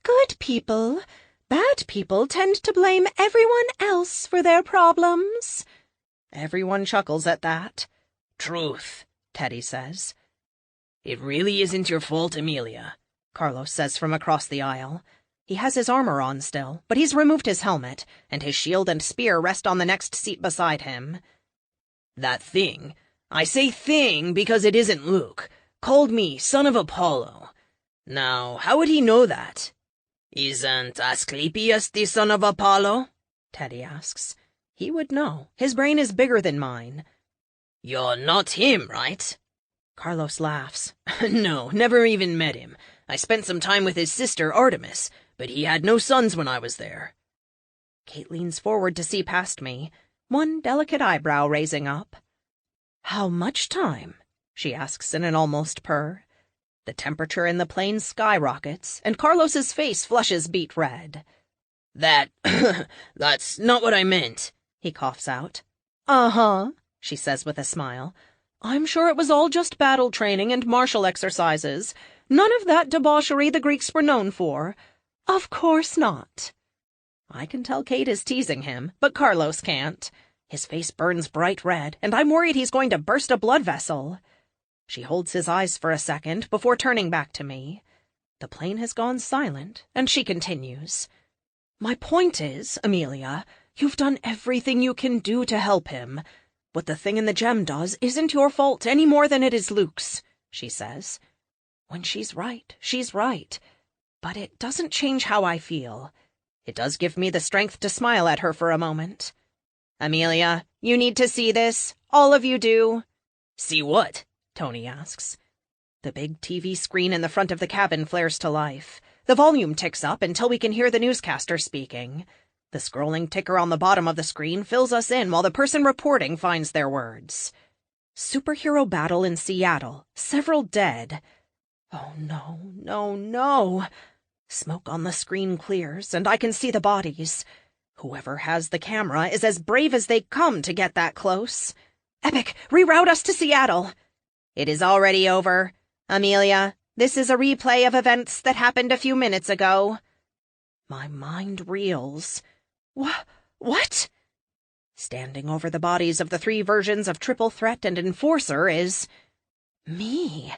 good people. Bad people tend to blame everyone else for their problems." Everyone chuckles at that. "Truth," Teddy says. "It really isn't your fault, Amelia," Carlos says from across the aisle. He has his armor on still, but he's removed his helmet, and his shield and spear rest on the next seat beside him. "That thing, I say thing because it isn't Luke, called me son of Apollo. Now, how would he know that?" "Isn't Asclepius the son of Apollo?" Teddy asks. He would know. His brain is bigger than mine. "You're not him, right?" Carlos laughs. "No, never even met him. I spent some time with his sister, Artemis, but he had no sons when I was there." Kate leans forward to see past me, one delicate eyebrow raising up. "How much time?" she asks in an almost purr. The temperature in the plane skyrockets, and Carlos's face flushes beet red. That's not what I meant," he coughs out. "Uh-huh," she says with a smile. I'm sure it was all just battle training and martial exercises. None of that debauchery the Greeks were known for. Of course not. I can tell Kate is teasing him, but Carlos can't. His face burns bright red, and I'm worried he's going to burst a blood vessel. She holds his eyes for a second before turning back to me. The plane has gone silent, and she continues. My point is, Amelia, you've done everything you can do to help him. What the thing in the gem does isn't your fault any more than it is Luke's, she says. When she's right, she's right. But it doesn't change how I feel. It does give me the strength to smile at her for a moment. Amelia, you need to see this. All of you do. See what? Tony asks. The big TV screen in the front of the cabin flares to life. The volume ticks up until we can hear the newscaster speaking. The scrolling ticker on the bottom of the screen fills us in while the person reporting finds their words. Superhero battle in Seattle. Several dead. Oh, no, no, no. Smoke on the screen clears, and I can see the bodies. Whoever has the camera is as brave as they come to get that close. Epic, reroute us to Seattle. It is already over. Amelia, this is a replay of events that happened a few minutes ago. My mind reels. What? Standing over the bodies of the 3 versions of Triple Threat and Enforcer is me.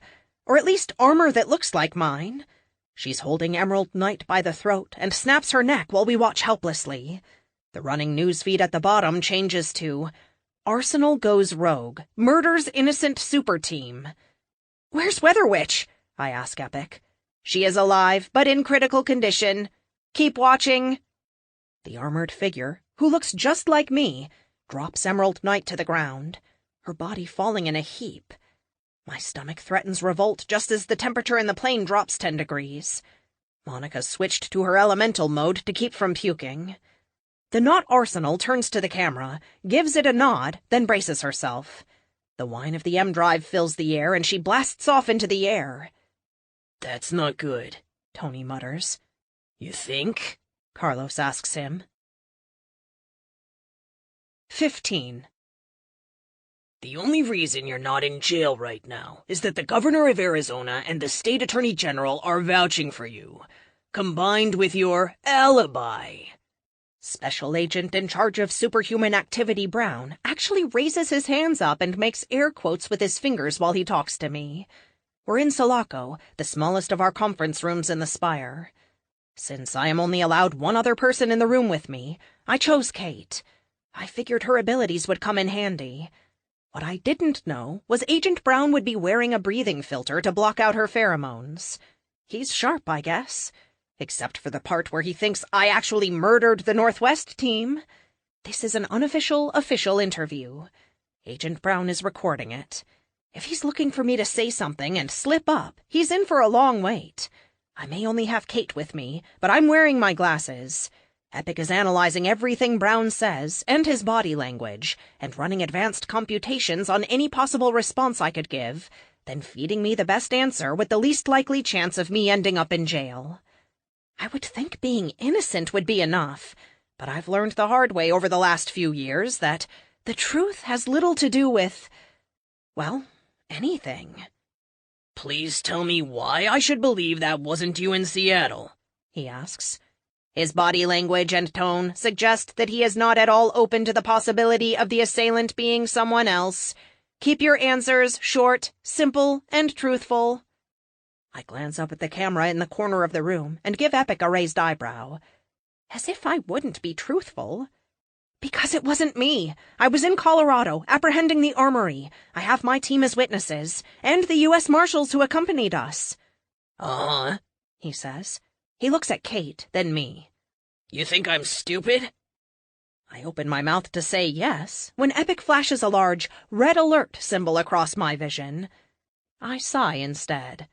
Or at least armor that looks like mine. She's holding Emerald Knight by the throat and snaps her neck while we watch helplessly. The running newsfeed at the bottom changes to Arsenal goes rogue, murders innocent super team. Where's Weather Witch? I ask Epic. She is alive, but in critical condition. Keep watching. The armored figure, who looks just like me, drops Emerald Knight to the ground, her body falling in a heap. My stomach threatens revolt just as the temperature in the plane drops 10 degrees. Monica's switched to her elemental mode to keep from puking. The not Arsenal turns to the camera, gives it a nod, then braces herself. The whine of the M drive fills the air, and she blasts off into the air. That's not good, Tony mutters. You think? Carlos asks him. 15. The only reason you're not in jail right now is that the governor of Arizona and the state attorney general are vouching for you, combined with your alibi. Special agent in charge of superhuman activity Brown actually raises his hands up and makes air quotes with his fingers while he talks to me. We're in Sulaco, the smallest of our conference rooms in the Spire. Since I am only allowed one other person in the room with me, I chose Kate. I figured her abilities would come in handy. What I didn't know was Agent Brown would be wearing a breathing filter to block out her pheromones. He's sharp, I guess. Except for the part where he thinks I actually murdered the Northwest team. This is an unofficial, official interview. Agent Brown is recording it. If he's looking for me to say something and slip up, he's in for a long wait. I may only have Kate with me, but I'm wearing my glasses. Epic is analyzing everything Brown says, and his body language, and running advanced computations on any possible response I could give, then feeding me the best answer with the least likely chance of me ending up in jail. I would think being innocent would be enough, but I've learned the hard way over the last few years that the truth has little to do with, well, anything. Please tell me why I should believe that wasn't you in Seattle, he asks. His body language and tone suggest that he is not at all open to the possibility of the assailant being someone else. Keep your answers short, simple, and truthful. I glance up at the camera in the corner of the room and give Epic a raised eyebrow. As if I wouldn't be truthful. Because it wasn't me. I was in Colorado, apprehending the armory. I have my team as witnesses, and the U.S. Marshals who accompanied us. He says. He looks at Kate, then me. You think I'm stupid? I open my mouth to say yes, when Epic flashes a large red alert symbol across my vision. I sigh instead.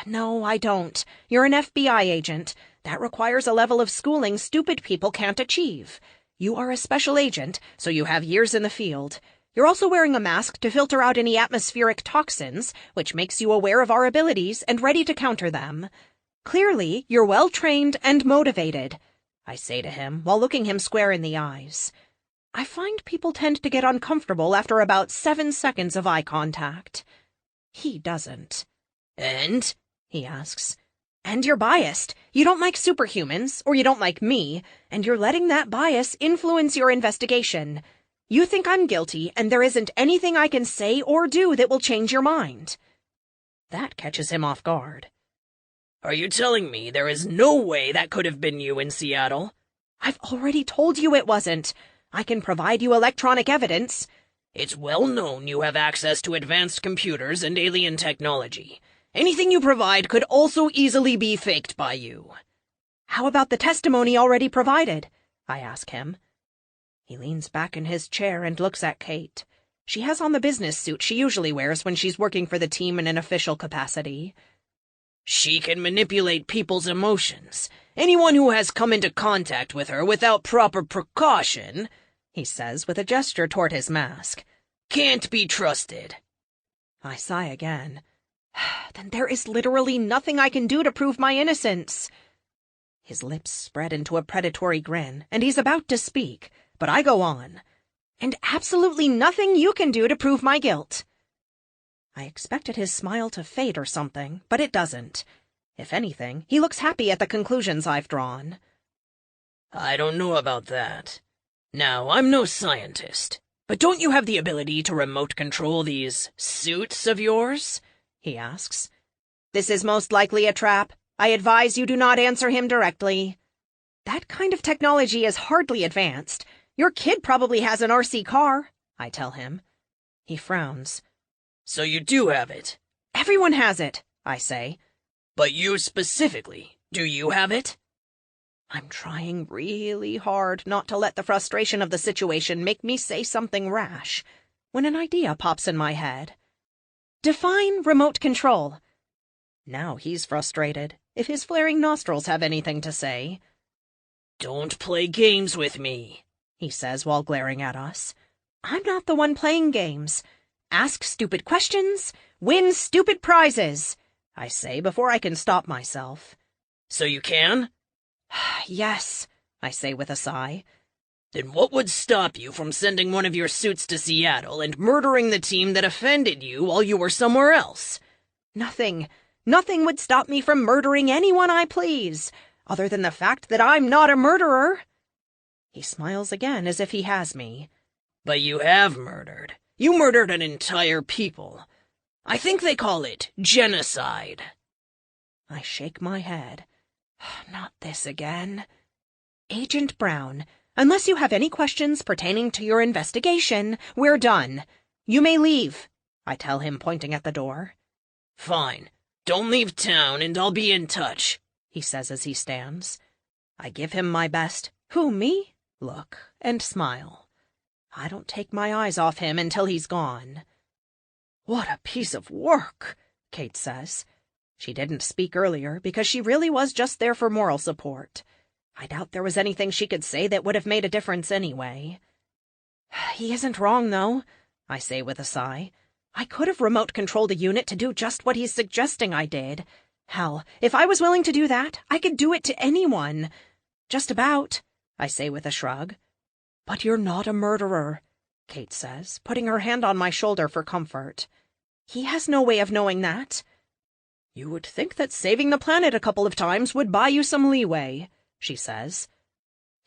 No, I don't. You're an FBI agent. That requires a level of schooling stupid people can't achieve. You are a special agent, so you have years in the field. You're also wearing a mask to filter out any atmospheric toxins, which makes you aware of our abilities and ready to counter them. Clearly, you're well-trained and motivated, I say to him while looking him square in the eyes. I find people tend to get uncomfortable after about 7 seconds of eye contact. He doesn't. And? He asks. And you're biased. You don't like superhumans, or you don't like me, and you're letting that bias influence your investigation. You think I'm guilty, and there isn't anything I can say or do that will change your mind. That catches him off guard. Are you telling me there is no way that could have been you in Seattle? I've already told you it wasn't. I can provide you electronic evidence. It's well known you have access to advanced computers and alien technology. Anything you provide could also easily be faked by you. How about the testimony already provided? I ask him. He leans back in his chair and looks at Kate. She has on the business suit she usually wears when she's working for the team in an official capacity. She can manipulate people's emotions. Anyone who has come into contact with her without proper precaution, he says with a gesture toward his mask, can't be trusted. I sigh again. Then there is literally nothing I can do to prove my innocence. His lips spread into a predatory grin, and he's about to speak, but I go on. And absolutely nothing you can do to prove my guilt. I expected his smile to fade or something, but it doesn't. If anything, he looks happy at the conclusions I've drawn. I don't know about that. Now, I'm no scientist, but don't you have the ability to remote control these suits of yours? He asks. This is most likely a trap. I advise you do not answer him directly. That kind of technology is hardly advanced. Your kid probably has an RC car, I tell him. He frowns. So you do have it? Everyone has it, I say. But you specifically, do you have it? I'm trying really hard not to let the frustration of the situation make me say something rash, when an idea pops in my head. Define remote control. Now he's frustrated, if his flaring nostrils have anything to say. Don't play games with me, he says while glaring at us. I'm not the one playing games. Ask stupid questions, win stupid prizes, I say before I can stop myself. So you can? Yes, I say with a sigh. Then what would stop you from sending one of your suits to Seattle and murdering the team that offended you while you were somewhere else? Nothing. Nothing would stop me from murdering anyone I please, other than the fact that I'm not a murderer. He smiles again as if he has me. But you have murdered. You murdered an entire people. I think they call it genocide. I shake my head. Not this again. Agent Brown, unless you have any questions pertaining to your investigation, we're done. You may leave, I tell him, pointing at the door. Fine. Don't leave town and I'll be in touch, he says as he stands. I give him my best, who, me? Look, and smile. I don't take my eyes off him until he's gone. What a piece of work, Kate says. She didn't speak earlier because she really was just there for moral support. I doubt there was anything she could say that would have made a difference anyway. He isn't wrong, though, I say with a sigh. I could have remote-controlled a unit to do just what he's suggesting I did. Hell, if I was willing to do that, I could do it to anyone. Just about, I say with a shrug. But you're not a murderer, Kate says, putting her hand on my shoulder for comfort. He has no way of knowing that. You would think that saving the planet a couple of times would buy you some leeway, she says.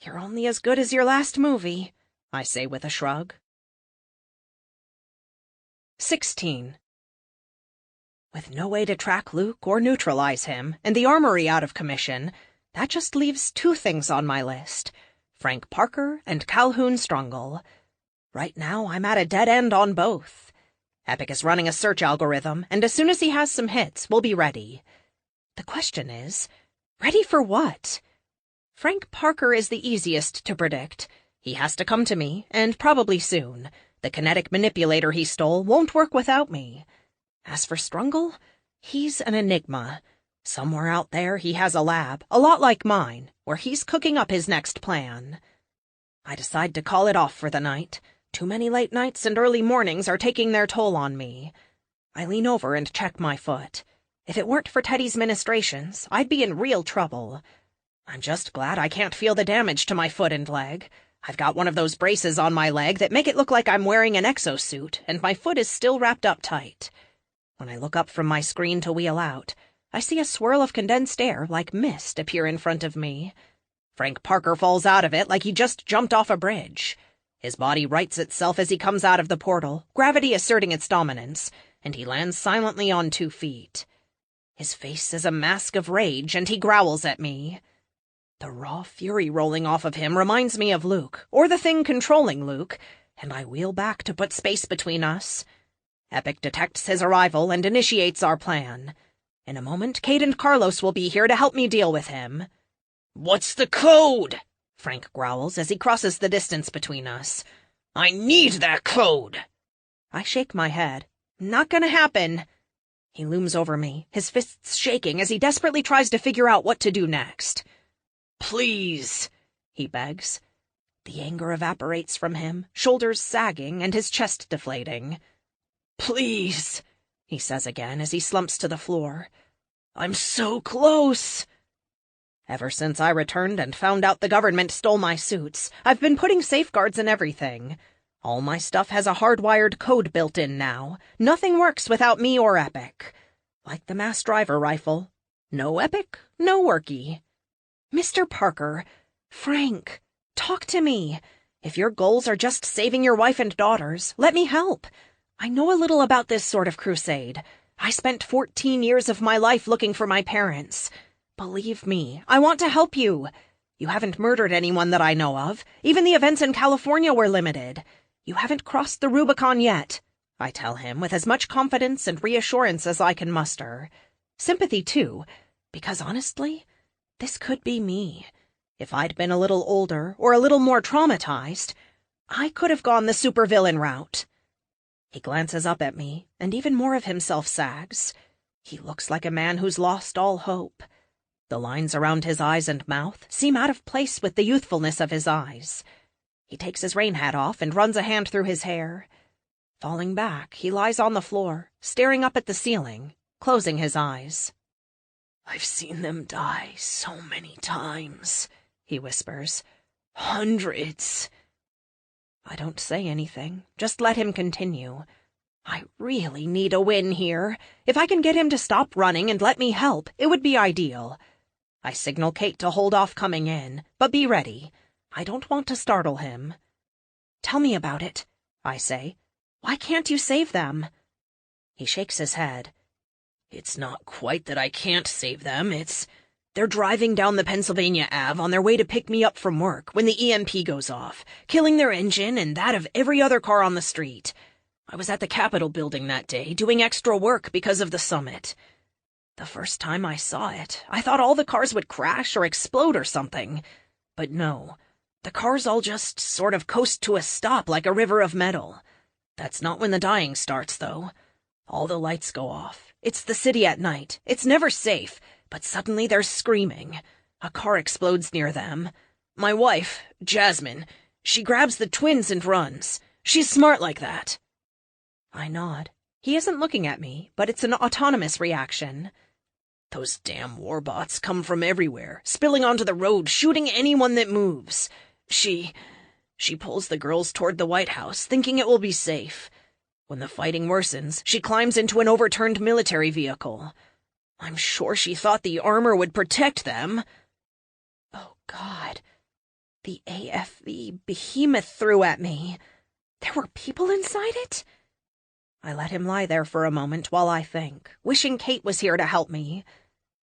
You're only as good as your last movie, I say with a shrug. 16. With no way to track Luke or neutralize him, and the armory out of commission, that just leaves 2 things on my list. Frank Parker and Calhoun Strungle. Right now, I'm at a dead end on both. Epic is running a search algorithm, and as soon as he has some hits, we'll be ready. The question is, ready for what? Frank Parker is the easiest to predict. He has to come to me, and probably soon. The kinetic manipulator he stole won't work without me. As for Strungle, he's an enigma. Somewhere out there he has a lab, a lot like mine, where he's cooking up his next plan. I decide to call it off for the night. Too many late nights and early mornings are taking their toll on me. I lean over and check my foot. If it weren't for Teddy's ministrations, I'd be in real trouble. I'm just glad I can't feel the damage to my foot and leg. I've got one of those braces on my leg that make it look like I'm wearing an exosuit, and my foot is still wrapped up tight. When I look up from my screen to wheel out, I see a swirl of condensed air like mist appear in front of me. Frank Parker falls out of it like he just jumped off a bridge. His body rights itself as he comes out of the portal, gravity asserting its dominance, and he lands silently on 2 feet. His face is a mask of rage, and he growls at me. The raw fury rolling off of him reminds me of Luke, or the thing controlling Luke, and I wheel back to put space between us. Epic detects his arrival and initiates our plan. In a moment, Kate and Carlos will be here to help me deal with him. "What's the code?" Frank growls as he crosses the distance between us. "I need that code." I shake my head. Not gonna happen. He looms over me, his fists shaking as he desperately tries to figure out what to do next. "Please," he begs. The anger evaporates from him, shoulders sagging and his chest deflating. "Please," he says again as he slumps to the floor. "I'm so close." Ever since I returned and found out the government stole my suits, I've been putting safeguards in everything. All my stuff has a hardwired code built in now. Nothing works without me or Epic. Like the mass driver rifle. No Epic, no worky. Mr. Parker, Frank, talk to me. If your goals are just saving your wife and daughters, let me help. I know a little about this sort of crusade. I spent 14 years of my life looking for my parents. Believe me, I want to help you. You haven't murdered anyone that I know of. Even the events in California were limited. You haven't crossed the Rubicon yet, I tell him with as much confidence and reassurance as I can muster. Sympathy, too, because honestly, this could be me. If I'd been a little older or a little more traumatized, I could have gone the supervillain route. He glances up at me, and even more of himself sags. He looks like a man who's lost all hope. The lines around his eyes and mouth seem out of place with the youthfulness of his eyes. He takes his rain hat off and runs a hand through his hair. Falling back, he lies on the floor, staring up at the ceiling, closing his eyes. "I've seen them die so many times," he whispers. "Hundreds." I don't say anything, just let him continue. I really need a win here. If I can get him to stop running and let me help, it would be ideal. I signal Kate to hold off coming in, but be ready. I don't want to startle him. Tell me about it, I say. Why can't you save them? He shakes his head. "It's not quite that I can't save them, they're driving down the Pennsylvania Ave on their way to pick me up from work when the EMP goes off, killing their engine and that of every other car on the street. I was at the Capitol building that day, doing extra work because of the summit. The first time I saw it, I thought all the cars would crash or explode or something. But no, the cars all just sort of coast to a stop like a river of metal. That's not when the dying starts, though. All the lights go off. It's the city at night. It's never safe, but suddenly there's screaming. A car explodes near them. My wife, Jasmine, she grabs the twins and runs. She's smart like that." I nod. He isn't looking at me, but it's an autonomous reaction. "Those damn warbots come from everywhere, spilling onto the road, shooting anyone that moves. She pulls the girls toward the White House, thinking it will be safe. When the fighting worsens, she climbs into an overturned military vehicle. I'm sure she thought the armor would protect them." Oh, God. The AFV behemoth threw at me. There were people inside it? I let him lie there for a moment while I think, wishing Kate was here to help me.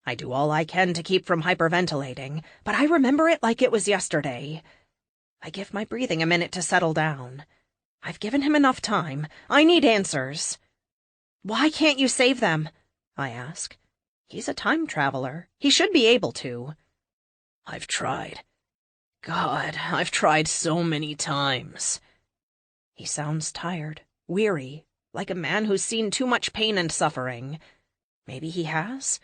I do all I can to keep from hyperventilating, but I remember it like it was yesterday. I give my breathing a minute to settle down. I've given him enough time. I need answers. "Why can't you save them?" I ask. He's a time traveler. He should be able to. "I've tried. God, I've tried so many times." He sounds tired, weary, like a man who's seen too much pain and suffering. Maybe he has?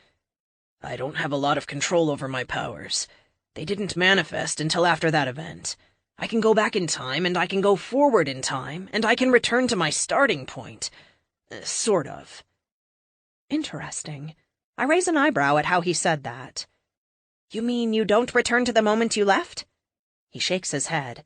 "I don't have a lot of control over my powers. They didn't manifest until after that event. I can go back in time, and I can go forward in time, and I can return to my starting point. Sort of." Interesting. I raise an eyebrow at how he said that. "You mean you don't return to the moment you left?" He shakes his head.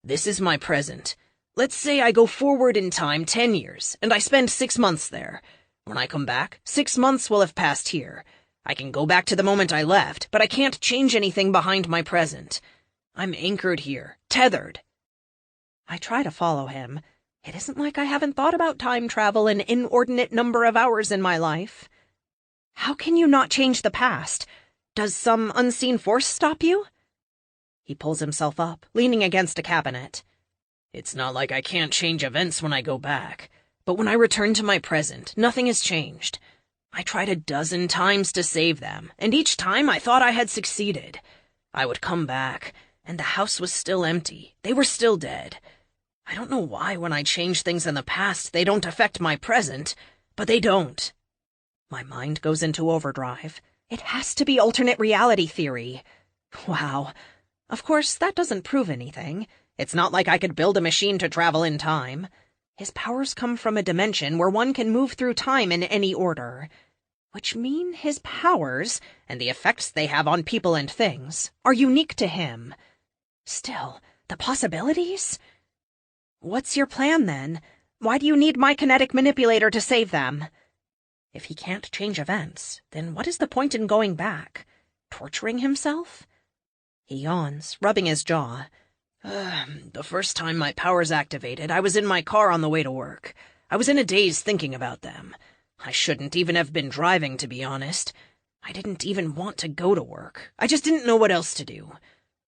This is my present. Let's say I go forward in time 10 years, and I spend 6 months there. When I come back, 6 months will have passed here. I can go back to the moment I left, but I can't change anything behind my present. I'm anchored here, tethered. I try to follow him. It isn't like I haven't thought about time travel an inordinate number of hours in my life. How can you not change the past? Does some unseen force stop you? He pulls himself up, leaning against a cabinet. It's not like I can't change events when I go back, but when I return to my present, nothing has changed. I tried a dozen times to save them, and each time I thought I had succeeded. I would come back, and the house was still empty. They were still dead. I don't know why when I change things in the past they don't affect my present, but they don't. My mind goes into overdrive. It has to be alternate reality theory. Wow. Of course, that doesn't prove anything. It's not like I could build a machine to travel in time. His powers come from a dimension where one can move through time in any order. Which mean his powers, and the effects they have on people and things, are unique to him. Still, the possibilities? What's your plan, then? Why do you need my kinetic manipulator to save them? If he can't change events, then what is the point in going back? Torturing himself? He yawns, rubbing his jaw. The first time my powers activated, I was in my car on the way to work. I was in a daze thinking about them. I shouldn't even have been driving, to be honest. I didn't even want to go to work. I just didn't know what else to do.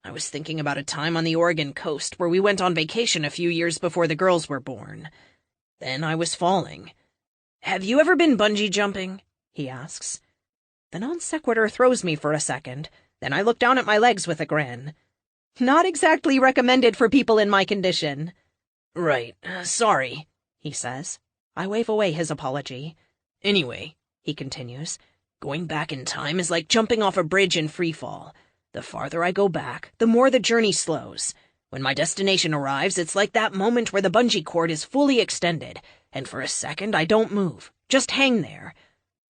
I was thinking about a time on the Oregon coast where we went on vacation a few years before the girls were born. Then I was falling. Have you ever been bungee jumping? He asks. The non sequitur throws me for a second. Then I look down at my legs with a grin. Not exactly recommended for people in my condition. Right, sorry, he says. I wave away his apology. Anyway, he continues, going back in time is like jumping off a bridge in free fall. The farther I go back, the more the journey slows. When my destination arrives, it's like that moment where the bungee cord is fully extended, and for a second I don't move, just hang there.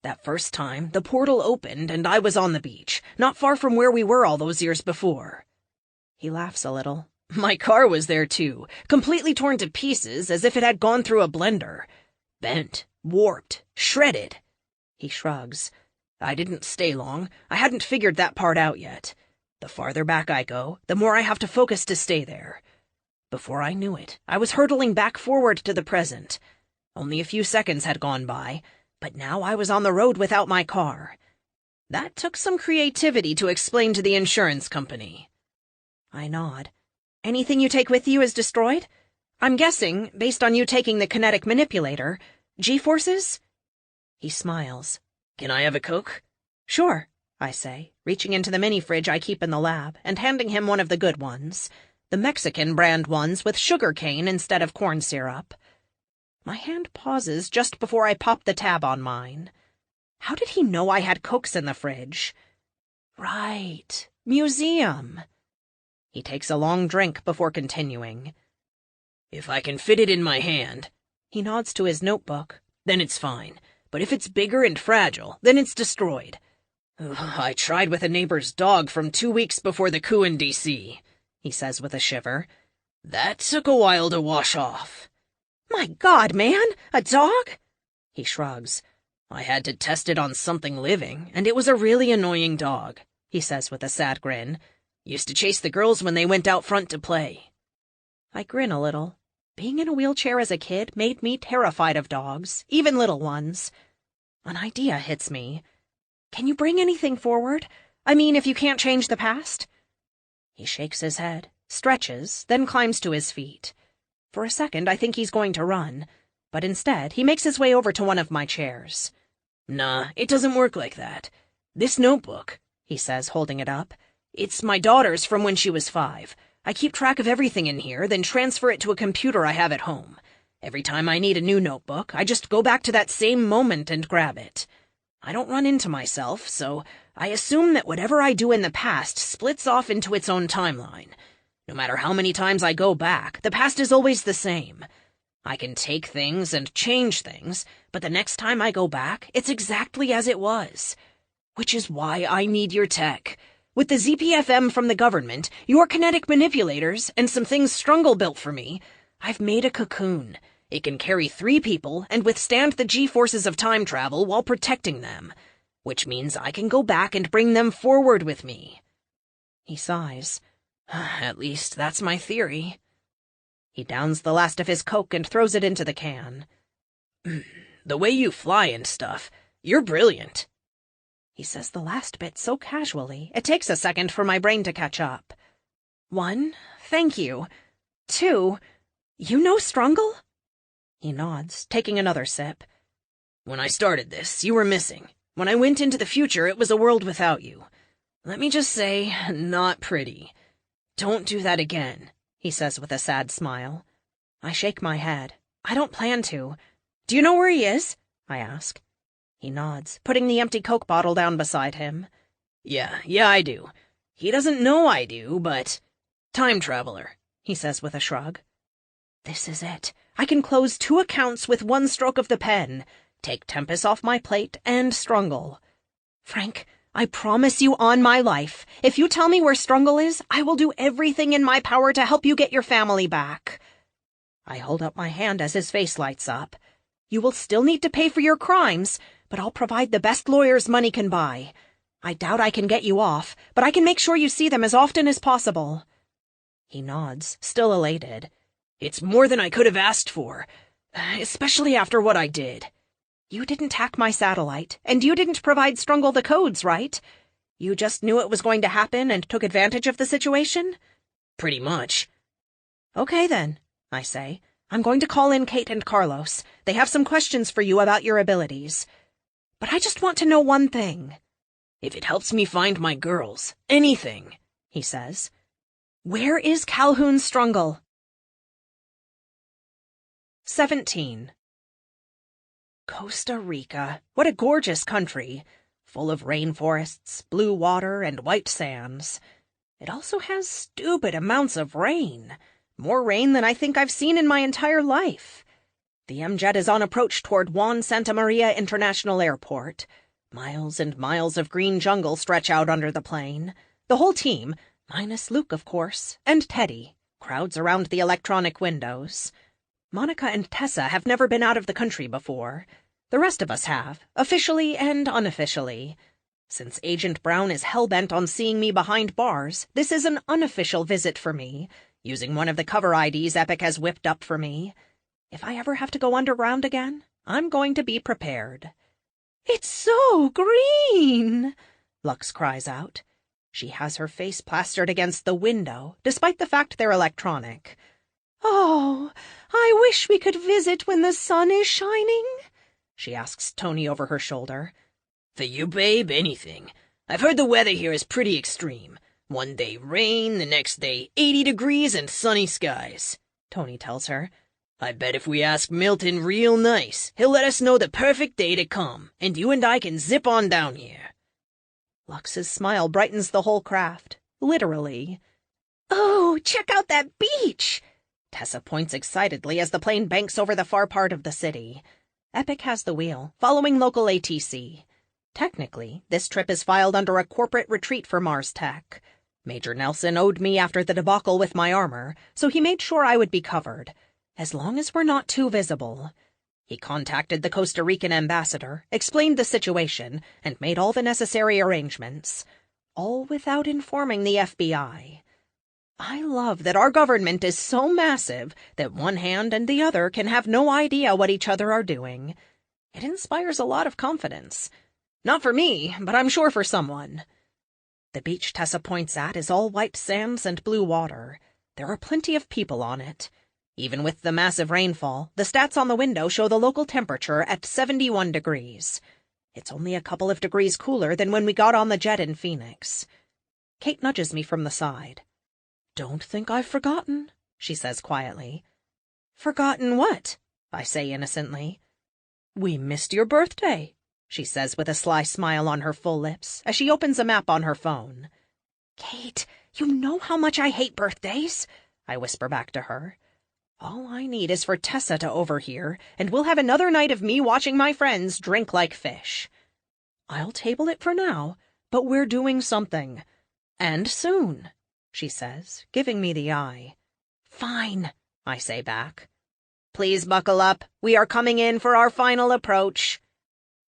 That first time, the portal opened and I was on the beach, not far from where we were all those years before. He laughs a little. My car was there too, completely torn to pieces as if it had gone through a blender. Bent, warped, shredded. He shrugs. I didn't stay long. I hadn't figured that part out yet. The farther back I go, the more I have to focus to stay there. Before I knew it, I was hurtling back forward to the present. Only a few seconds had gone by, but now I was on the road without my car. That took some creativity to explain to the insurance company. I nod. Anything you take with you is destroyed? I'm guessing, based on you taking the kinetic manipulator, G-forces? He smiles. Can I have a Coke? Sure, I say, reaching into the mini-fridge I keep in the lab and handing him one of the good ones, the Mexican brand ones with sugar cane instead of corn syrup. My hand pauses just before I pop the tab on mine. How did he know I had Cokes in the fridge? Right, museum. He takes a long drink before continuing. If I can fit it in my hand, he nods to his notebook, then it's fine. But if it's bigger and fragile, then it's destroyed. I tried with a neighbor's dog from 2 weeks before the coup in D.C., he says with a shiver. That took a while to wash off. My God, man! A dog? He shrugs. I had to test it on something living, and it was a really annoying dog, he says with a sad grin. Used to chase the girls when they went out front to play. I grin a little. Being in a wheelchair as a kid made me terrified of dogs, even little ones. An idea hits me. Can you bring anything forward? I mean, if you can't change the past? He shakes his head, stretches, then climbs to his feet. For a second, I think he's going to run, but instead, he makes his way over to one of my chairs. Nah, it doesn't work like that. This notebook, he says, holding it up, it's my daughter's from when she was 5. I keep track of everything in here, then transfer it to a computer I have at home. Every time I need a new notebook, I just go back to that same moment and grab it. I don't run into myself, so I assume that whatever I do in the past splits off into its own timeline. No matter how many times I go back, the past is always the same. I can take things and change things, but the next time I go back, it's exactly as it was. Which is why I need your tech. With the ZPFM from the government, your kinetic manipulators, and some things Strungle built for me, I've made a cocoon. It can carry 3 people and withstand the G-forces of time travel while protecting them, which means I can go back and bring them forward with me. He sighs. At least that's my theory. He downs the last of his Coke and throws it into the can. The way you fly and stuff, you're brilliant. He says the last bit so casually, it takes a second for my brain to catch up. 1, thank you. 2, you know Strungle? He nods, taking another sip. When I started this, you were missing. When I went into the future, it was a world without you. Let me just say, not pretty. Don't do that again, he says with a sad smile. I shake my head. I don't plan to. Do you know where he is? I ask. He nods, putting the empty Coke bottle down beside him. Yeah, I do. He doesn't know I do, but... Time traveler, he says with a shrug. This is it. I can close 2 accounts with 1 stroke of the pen. Take Tempest off my plate and Strungle. Frank, I promise you on my life, if you tell me where Strungle is, I will do everything in my power to help you get your family back. I hold up my hand as his face lights up. You will still need to pay for your crimes, but I'll provide the best lawyers money can buy. I doubt I can get you off, but I can make sure you see them as often as possible. He nods, still elated. It's more than I could have asked for, especially after what I did. You didn't hack my satellite, and you didn't provide Strungle the codes, right? You just knew it was going to happen and took advantage of the situation? Pretty much. Okay then, I say. I'm going to call in Kate and Carlos. They have some questions for you about your abilities. But I just want to know one thing. If it helps me find my girls, anything, he says. Where is Calhoun Strungle? 17. Costa Rica. What a gorgeous country. Full of rainforests, blue water, and white sands. It also has stupid amounts of rain. More rain than I think I've seen in my entire life. The M-Jet is on approach toward Juan Santa Maria International Airport. Miles and miles of green jungle stretch out under the plane. The whole team, minus Luke, of course, and Teddy, crowds around the electronic windows. Monica and Tessa have never been out of the country before. The rest of us have, officially and unofficially. Since Agent Brown is hell-bent on seeing me behind bars, this is an unofficial visit for me, using one of the cover IDs Epic has whipped up for me. If I ever have to go underground again, I'm going to be prepared. It's so green, Lux cries out. She has her face plastered against the window, despite the fact they're electronic. Oh, I wish we could visit when the sun is shining, she asks Tony over her shoulder. For you, babe, anything. I've heard the weather here is pretty extreme. One day rain, the next day 80 degrees and sunny skies, Tony tells her. I bet if we ask Milton real nice, he'll let us know the perfect day to come, and you and I can zip on down here. Lux's smile brightens the whole craft, literally. Oh, check out that beach! Tessa points excitedly as the plane banks over the far part of the city. Epic has the wheel, following local ATC. Technically, this trip is filed under a corporate retreat for Mars Tech. Major Nelson owed me after the debacle with my armor, so he made sure I would be covered, as long as we're not too visible. He contacted the Costa Rican ambassador, explained the situation, and made all the necessary arrangements. All without informing the FBI. I love that our government is so massive that one hand and the other can have no idea what each other are doing. It inspires a lot of confidence. Not for me, but I'm sure for someone. The beach Tessa points at is all white sands and blue water. There are plenty of people on it. Even with the massive rainfall, the stats on the window show the local temperature at 71 degrees. It's only a couple of degrees cooler than when we got on the jet in Phoenix. Kate nudges me from the side. Don't think I've forgotten, she says quietly. Forgotten what? I say innocently. We missed your birthday, she says with a sly smile on her full lips as she opens a map on her phone. Kate, you know how much I hate birthdays, I whisper back to her. All I need is for Tessa to overhear, and we'll have another night of me watching my friends drink like fish. I'll table it for now, but we're doing something. And soon, she says, giving me the eye. Fine, I say back. Please buckle up. We are coming in for our final approach.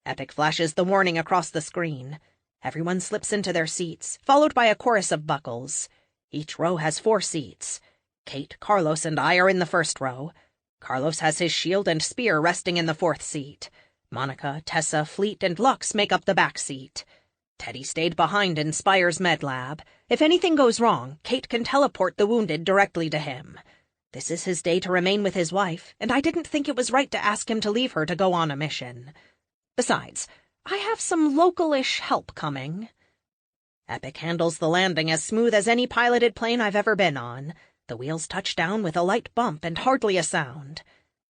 Epic flashes the warning across the screen. Everyone slips into their seats, followed by a chorus of buckles. Each row has 4 seats. Kate, Carlos, and I are in the first row. Carlos has his shield and spear resting in the 4th seat. Monica, Tessa, Fleet, and Lux make up the back seat. Teddy stayed behind in Spire's med lab. If anything goes wrong, Kate can teleport the wounded directly to him. This is his day to remain with his wife, and I didn't think it was right to ask him to leave her to go on a mission. Besides, I have some local-ish help coming. Epic handles the landing as smooth as any piloted plane I've ever been on. The wheels touch down with a light bump and hardly a sound.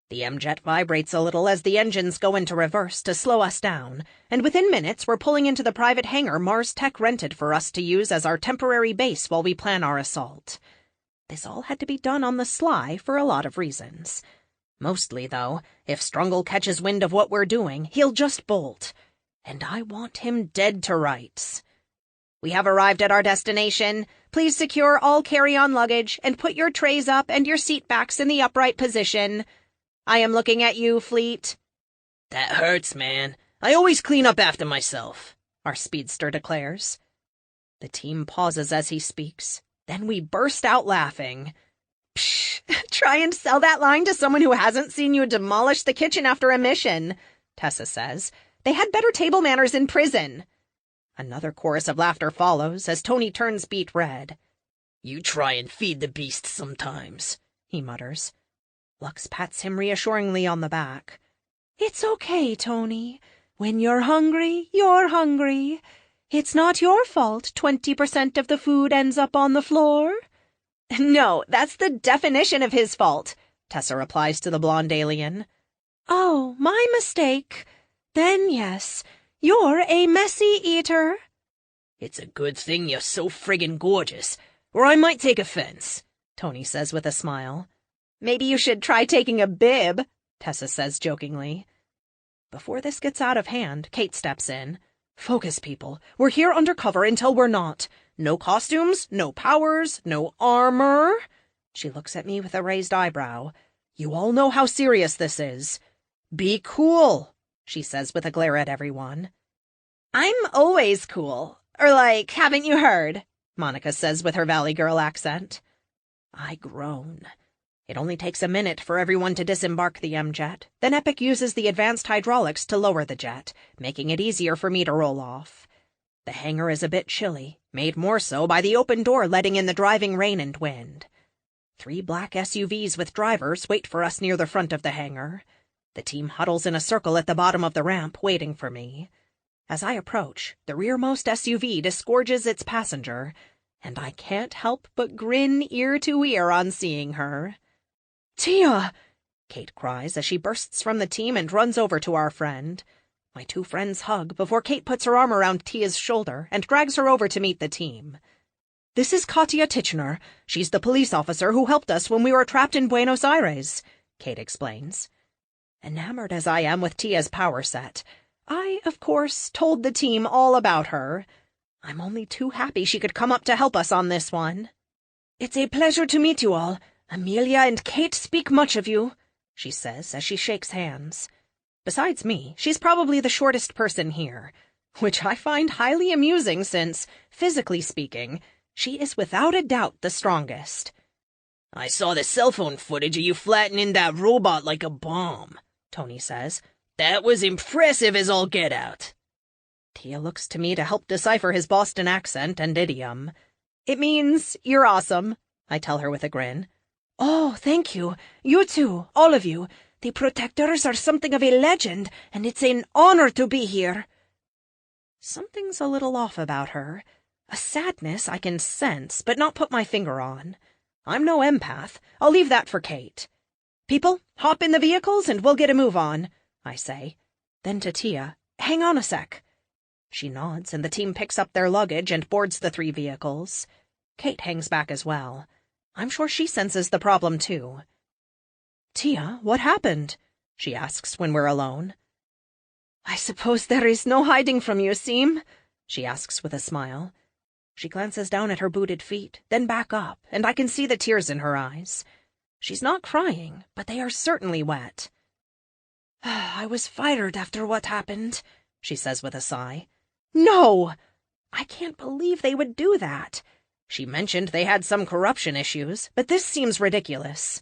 The M-jet vibrates a little as the engines go into reverse to slow us down, and within minutes we're pulling into the private hangar Mars Tech rented for us to use as our temporary base while we plan our assault. This all had to be done on the sly for a lot of reasons. Mostly, though, if Strungle catches wind of what we're doing, he'll just bolt. And I want him dead to rights. We have arrived at our destination. Please secure all carry-on luggage and put your trays up and your seat backs in the upright position. I am looking at you, Fleet. That hurts, man. I always clean up after myself, our speedster declares. The team pauses as he speaks. Then we burst out laughing. Psh, try and sell that line to someone who hasn't seen you demolish the kitchen after a mission, Tessa says. They had better table manners in prison. Another chorus of laughter follows as Tony turns beet red. You try and feed the beast sometimes, he mutters. Lux pats him reassuringly on the back. It's okay, Tony. When you're hungry, you're hungry. It's not your fault 20% of the food ends up on the floor. No, that's the definition of his fault, Tessa replies to the blonde alien. Oh, my mistake. Then yes, you're a messy eater. It's a good thing you're so friggin' gorgeous, or I might take offense, Tony says with a smile. Maybe you should try taking a bib, Tessa says jokingly. Before this gets out of hand, Kate steps in. Focus, people. We're here undercover until we're not. No costumes, no powers, no armor. She looks at me with a raised eyebrow. You all know how serious this is. Be cool, she says with a glare at everyone. I'm always cool. Or like, haven't you heard? Monica says with her Valley Girl accent. I groan. It only takes a minute for everyone to disembark the M-jet. Then Epic uses the advanced hydraulics to lower the jet, making it easier for me to roll off. The hangar is a bit chilly, made more so by the open door letting in the driving rain and wind. 3 black SUVs with drivers wait for us near the front of the hangar. The team huddles in a circle at the bottom of the ramp, waiting for me. As I approach, the rearmost SUV disgorges its passenger, and I can't help but grin ear to ear on seeing her. Tia! Kate cries as she bursts from the team and runs over to our friend. My 2 friends hug before Kate puts her arm around Tia's shoulder and drags her over to meet the team. This is Katya Titchener. She's the police officer who helped us when we were trapped in Buenos Aires, Kate explains. Enamored as I am with Tia's power set, I, of course, told the team all about her. I'm only too happy she could come up to help us on this one. It's a pleasure to meet you all. Amelia and Kate speak much of you, she says as she shakes hands. Besides me, she's probably the shortest person here, which I find highly amusing since, physically speaking, she is without a doubt the strongest. I saw the cell phone footage of you flattening that robot like a bomb, Tony says. That was impressive as all get out. Tia looks to me to help decipher his Boston accent and idiom. It means, you're awesome, I tell her with a grin. Oh, thank you. You too, all of you. The Protectors are something of a legend, and it's an honor to be here. Something's a little off about her. A sadness I can sense, but not put my finger on. I'm no empath. I'll leave that for Kate. People, hop in the vehicles and we'll get a move on, I say. Then to Tia, hang on a sec. She nods and the team picks up their luggage and boards the 3 vehicles. Kate hangs back as well. I'm sure she senses the problem too. Tia, what happened? She asks when we're alone. I suppose there is no hiding from you, Seem? She asks with a smile. She glances down at her booted feet, then back up, and I can see the tears in her eyes. She's not crying, but they are certainly wet. I was fired after what happened, she says with a sigh. No! I can't believe they would do that. She mentioned they had some corruption issues, but this seems ridiculous.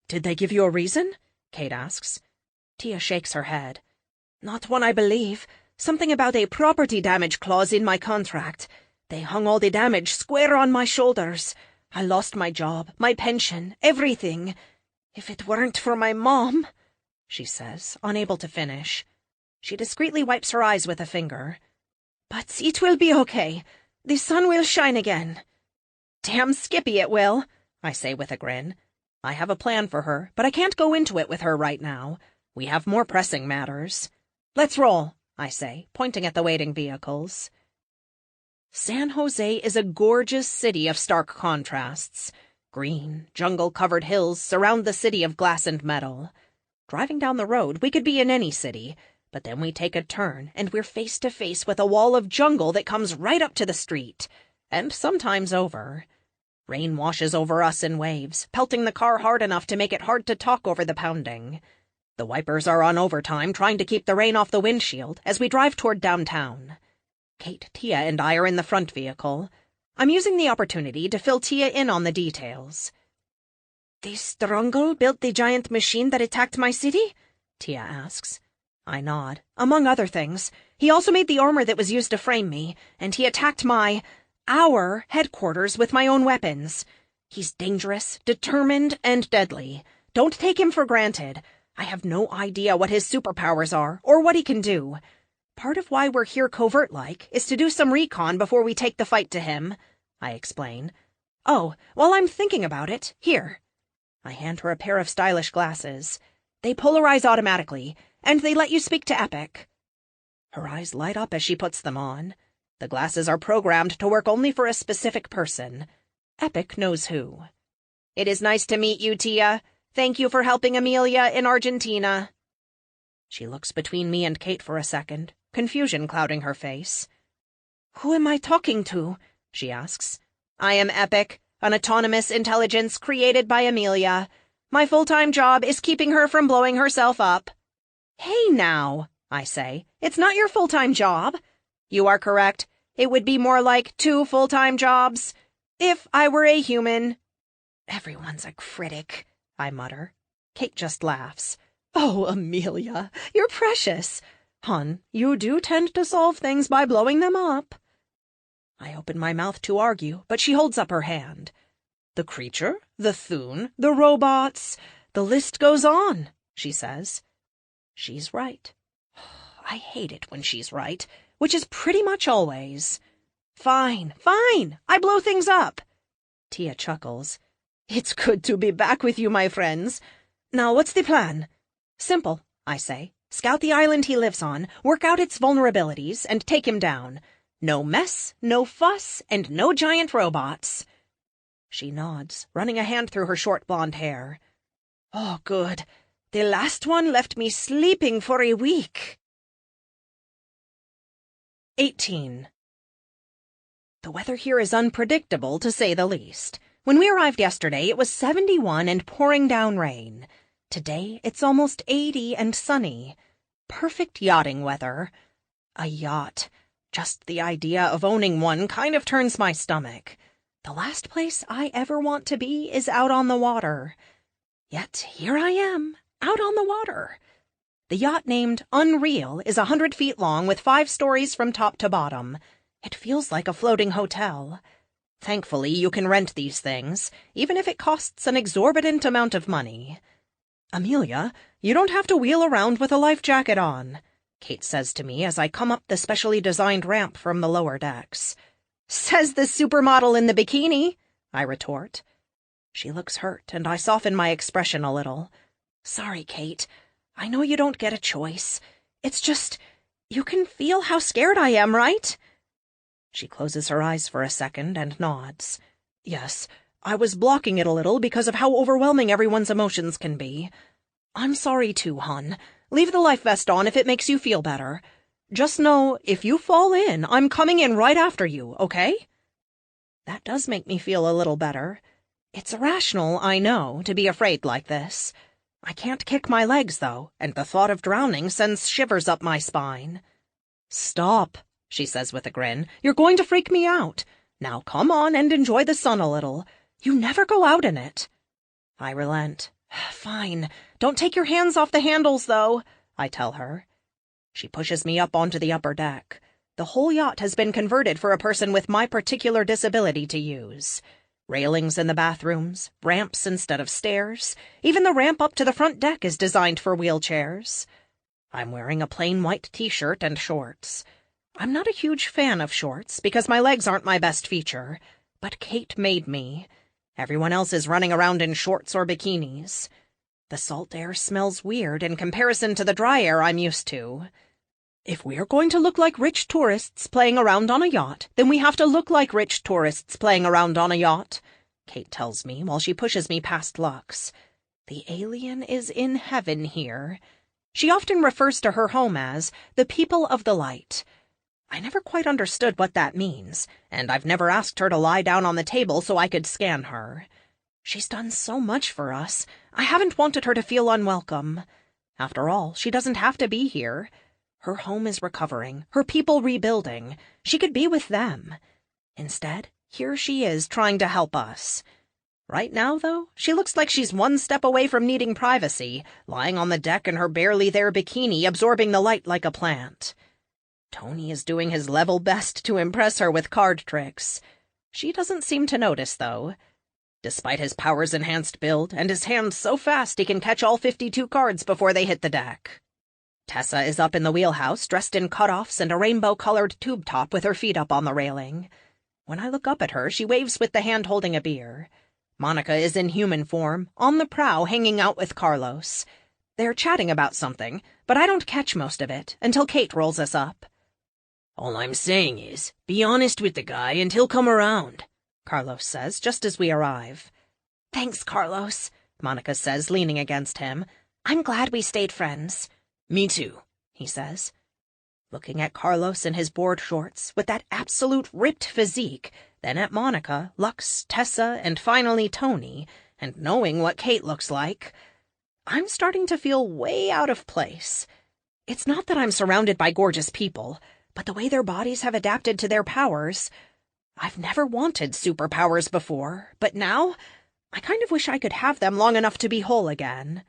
Did they give you a reason? Kate asks. Tia shakes her head. Not one I believe. Something about a property damage clause in my contract. They hung all the damage square on my shoulders. I lost my job, my pension, everything. If it weren't for my mom, she says, unable to finish. She discreetly wipes her eyes with a finger. But it will be okay. The sun will shine again. Damn Skippy it will, I say with a grin. I have a plan for her, but I can't go into it with her right now. We have more pressing matters. Let's roll, I say, pointing at the waiting vehicles. San Jose is a gorgeous city of stark contrasts. Green, jungle-covered hills surround the city of glass and metal. Driving down the road, we could be in any city, but then we take a turn, and we're face to face with a wall of jungle that comes right up to the street, and sometimes over. Rain washes over us in waves, pelting the car hard enough to make it hard to talk over the pounding. The wipers are on overtime, trying to keep the rain off the windshield as we drive toward downtown. Kate, Tia, and I are in the front vehicle. I'm using the opportunity to fill Tia in on the details. The Strungle built the giant machine that attacked my city? Tia asks. I nod. Among other things. He also made the armor that was used to frame me, and he attacked our headquarters with my own weapons. He's dangerous, determined, and deadly. Don't take him for granted. I have no idea what his superpowers are, or what he can do. Part of why we're here covert-like is to do some recon before we take the fight to him, I explain. Oh, while I'm thinking about it, here. I hand her a pair of stylish glasses. They polarize automatically, and they let you speak to Epic. Her eyes light up as she puts them on. The glasses are programmed to work only for a specific person. Epic knows who. It is nice to meet you, Tia. Thank you for helping Amelia in Argentina. She looks between me and Kate for a second, confusion clouding her face. Who am I talking to? She asks. I am Epic, an autonomous intelligence created by Amelia. My full-time job is keeping her from blowing herself up. Hey now, I say. It's not your full-time job. You are correct. It would be more like 2 full-time jobs. If I were a human. Everyone's a critic, I mutter. Kate just laughs. Oh, Amelia, you're precious. Hun, you do tend to solve things by blowing them up. I open my mouth to argue, but she holds up her hand. The creature, the Thune, the robots, the list goes on, she says. She's right. I hate it when she's right, which is pretty much always. Fine, I blow things up. Tia chuckles. It's good to be back with you, my friends. Now, what's the plan? Simple, I say. Scout the island he lives on, work out its vulnerabilities, and take him down. No mess, no fuss, and no giant robots. She nods, running a hand through her short blonde hair. Oh, good. The last one left me sleeping for a week. 18. The weather here is unpredictable, to say the least. When we arrived yesterday, it was 71 and pouring down rain. Today, it's almost 80 and sunny. Perfect yachting weather. A yacht. Just the idea of owning one kind of turns my stomach. The last place I ever want to be is out on the water. Yet here I am, out on the water. The yacht named Unreal is 100 feet long with 5 stories from top to bottom. It feels like a floating hotel. Thankfully, you can rent these things, even if it costs an exorbitant amount of money. Amelia, you don't have to wheel around with a life jacket on, Kate says to me as I come up the specially designed ramp from the lower decks. Says the supermodel in the bikini, I retort. She looks hurt, and I soften my expression a little. Sorry, Kate. I know you don't get a choice. It's just, you can feel how scared I am, right? She closes her eyes for a second and nods. Yes, I was blocking it a little because of how overwhelming everyone's emotions can be. I'm sorry too, hun. Leave the life vest on if it makes you feel better. Just know, if you fall in, I'm coming in right after you, okay? That does make me feel a little better. It's irrational, I know, to be afraid like this. I can't kick my legs, though, and the thought of drowning sends shivers up my spine. Stop, she says with a grin. You're going to freak me out. Now come on and enjoy the sun a little. You never go out in it. I relent. Fine. Don't take your hands off the handles, though, I tell her. She pushes me up onto the upper deck. The whole yacht has been converted for a person with my particular disability to use. Railings in the bathrooms, ramps instead of stairs. Even the ramp up to the front deck is designed for wheelchairs. I'm wearing a plain white t-shirt and shorts. I'm not a huge fan of shorts because my legs aren't my best feature, but Kate made me. Everyone else is running around in shorts or bikinis. The salt air smells weird in comparison to the dry air I'm used to. If we're going to look like rich tourists playing around on a yacht, then we have to look like rich tourists playing around on a yacht, Kate tells me while she pushes me past Lux. The alien is in heaven here. She often refers to her home as the people of the light. I never quite understood what that means, and I've never asked her to lie down on the table so I could scan her. She's done so much for us. I haven't wanted her to feel unwelcome. After all, she doesn't have to be here. Her home is recovering, her people rebuilding. She could be with them. Instead, here she is trying to help us. Right now, though, she looks like she's one step away from needing privacy, lying on the deck in her barely-there bikini, absorbing the light like a plant. Tony is doing his level best to impress her with card tricks. She doesn't seem to notice, though. Despite his powers-enhanced build and his hands so fast he can catch all 52 cards before they hit the deck. Tessa is up in the wheelhouse, dressed in cutoffs and a rainbow-colored tube top with her feet up on the railing. When I look up at her, she waves with the hand holding a beer. Monica is in human form, on the prow, hanging out with Carlos. They're chatting about something, but I don't catch most of it until Kate rolls us up. All I'm saying is, be honest with the guy and he'll come around, Carlos says just as we arrive. Thanks, Carlos, Monica says, leaning against him. I'm glad we stayed friends. Me too, he says. Looking at Carlos in his board shorts, with that absolute ripped physique, then at Monica, Lux, Tessa, and finally Tony, and knowing what Kate looks like, I'm starting to feel way out of place. It's not that I'm surrounded by gorgeous people, but the way their bodies have adapted to their powers. I've never wanted superpowers before, but now I kind of wish I could have them long enough to be whole again.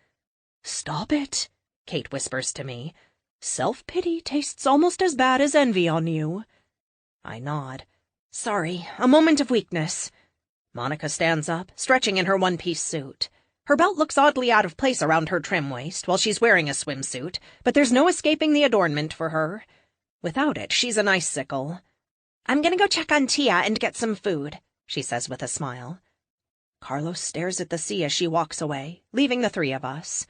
Stop it, Kate whispers to me. Self-pity tastes almost as bad as envy on you. I nod. Sorry, a moment of weakness. Monica stands up, stretching in her one-piece suit. Her belt looks oddly out of place around her trim waist while she's wearing a swimsuit, but there's no escaping the adornment for her. Without it, she's an icicle. I'm gonna go check on Tia and get some food, she says with a smile. Carlos stares at the sea as she walks away, leaving the three of us.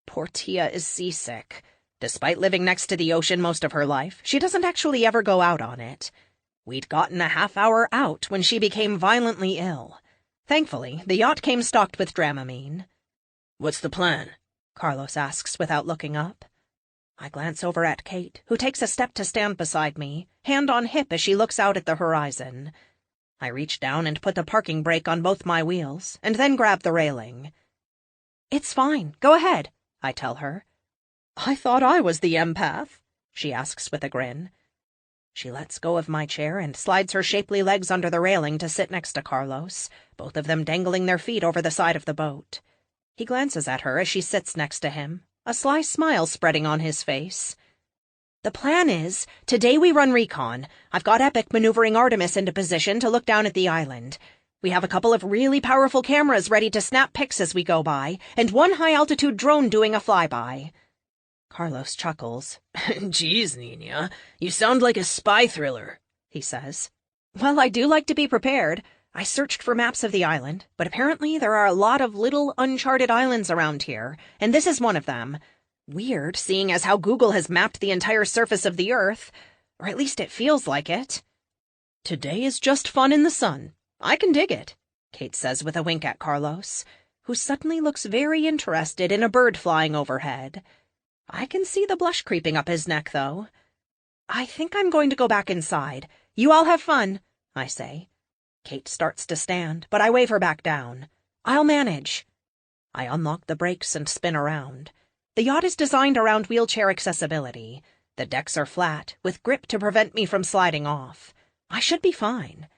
Poor Tia is seasick. Despite living next to the ocean most of her life, she doesn't actually ever go out on it. We'd gotten a half-hour out when she became violently ill. Thankfully, the yacht came stocked with Dramamine. What's the plan? Carlos asks without looking up. I glance over at Kate, who takes a step to stand beside me, hand on hip as she looks out at the horizon. I reach down and put the parking brake on both my wheels, and then grab the railing. It's fine. Go ahead, I tell her. I thought I was the empath, she asks with a grin. She lets go of my chair and slides her shapely legs under the railing to sit next to Carlos, both of them dangling their feet over the side of the boat. He glances at her as she sits next to him, a sly smile spreading on his face. The plan is, today we run recon. I've got Epic maneuvering Artemis into position to look down at the island. We have a couple of really powerful cameras ready to snap pics as we go by, and one high-altitude drone doing a flyby. Carlos chuckles. Geez, Nina, you sound like a spy thriller, he says. Well, I do like to be prepared. I searched for maps of the island, but apparently there are a lot of little uncharted islands around here, and this is one of them. Weird, seeing as how Google has mapped the entire surface of the Earth, or at least it feels like it. Today is just fun in the sun. I can dig it, Kate says with a wink at Carlos, who suddenly looks very interested in a bird flying overhead. I can see the blush creeping up his neck, though. I think I'm going to go back inside. You all have fun, I say. Kate starts to stand, but I wave her back down. I'll manage. I unlock the brakes and spin around. The yacht is designed around wheelchair accessibility. The decks are flat, with grip to prevent me from sliding off. I should be fine.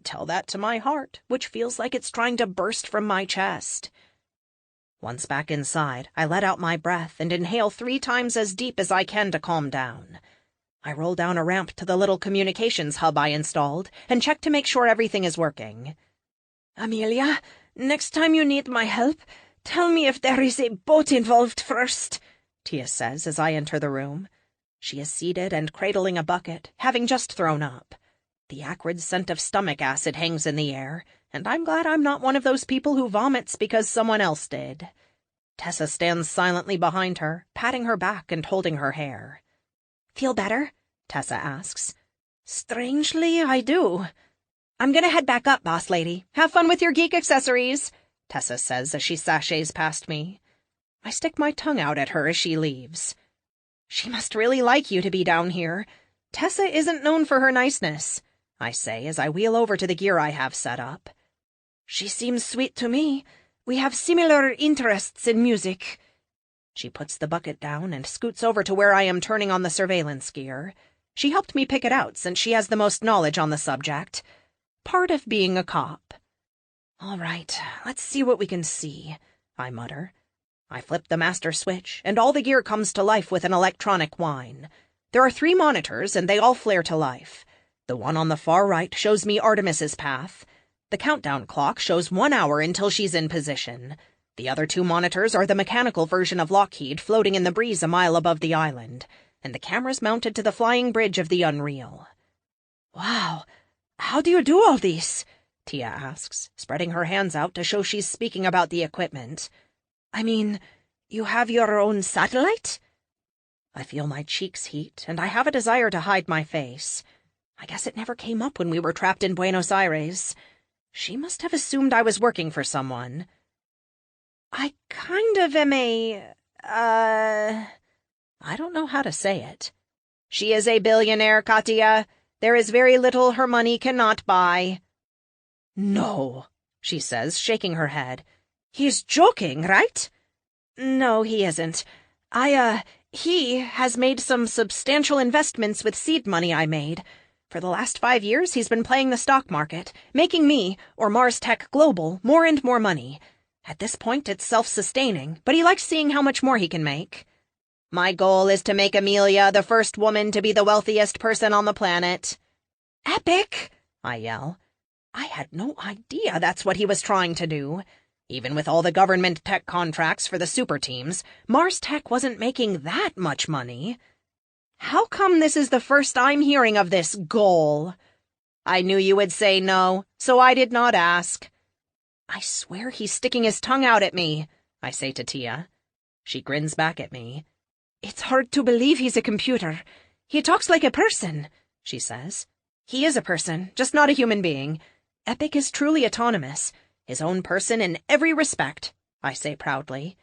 Tell that to my heart, which feels like it's trying to burst from my chest. Once back inside, I let out my breath and inhale 3 times as deep as I can to calm down. I roll down a ramp to the little communications hub I installed and check to make sure everything is working. Amelia, next time you need my help, tell me if there is a boat involved first, Tia says as I enter the room. She is seated and cradling a bucket, having just thrown up. The acrid scent of stomach acid hangs in the air, and I'm glad I'm not one of those people who vomits because someone else did. Tessa stands silently behind her, patting her back and holding her hair. "Feel better?" Tessa asks. "Strangely, I do." "I'm gonna head back up, boss lady. Have fun with your geek accessories," Tessa says as she sashays past me. I stick my tongue out at her as she leaves. "She must really like you to be down here. Tessa isn't known for her niceness," I say as I wheel over to the gear I have set up. "She seems sweet to me. We have similar interests in music." She puts the bucket down and scoots over to where I am turning on the surveillance gear. She helped me pick it out since she has the most knowledge on the subject. Part of being a cop. "All right, let's see what we can see," I mutter. I flip the master switch, and all the gear comes to life with an electronic whine. There are 3 monitors, and they all flare to life. The one on the far right shows me Artemis's path. The countdown clock shows 1 hour until she's in position. The other 2 monitors are the mechanical version of Lockheed floating in the breeze a mile above the island, and the cameras mounted to the flying bridge of the Unreal. "Wow, how do you do all this?" Tia asks, spreading her hands out to show she's speaking about the equipment. "I mean, you have your own satellite?" I feel my cheeks heat, and I have a desire to hide my face. I guess it never came up when we were trapped in Buenos Aires. She must have assumed I was working for someone. "I kind of am I don't know how to say it. She is a billionaire, Katya. There is very little her money cannot buy." "No," she says, shaking her head. "He's joking, right?" "No, he isn't. He has made some substantial investments with seed money I made. For the last 5 years, he's been playing the stock market, making me, or Mars Tech Global, more and more money. At this point, it's self-sustaining, but he likes seeing how much more he can make. My goal is to make Amelia the first woman to be the wealthiest person on the planet." "Epic!" I yell. I had no idea that's what he was trying to do. Even with all the government tech contracts for the super teams, Mars Tech wasn't making that much money. How come this is the first I'm hearing of this goal? I knew you would say no, so I did not ask. I swear he's sticking his tongue out at me, I say to Tia. She grins back at me. "It's hard to believe he's a computer. He talks like a person," she says. He is a person, just not a human being. Epic is truly autonomous. His own person in every respect, I say proudly.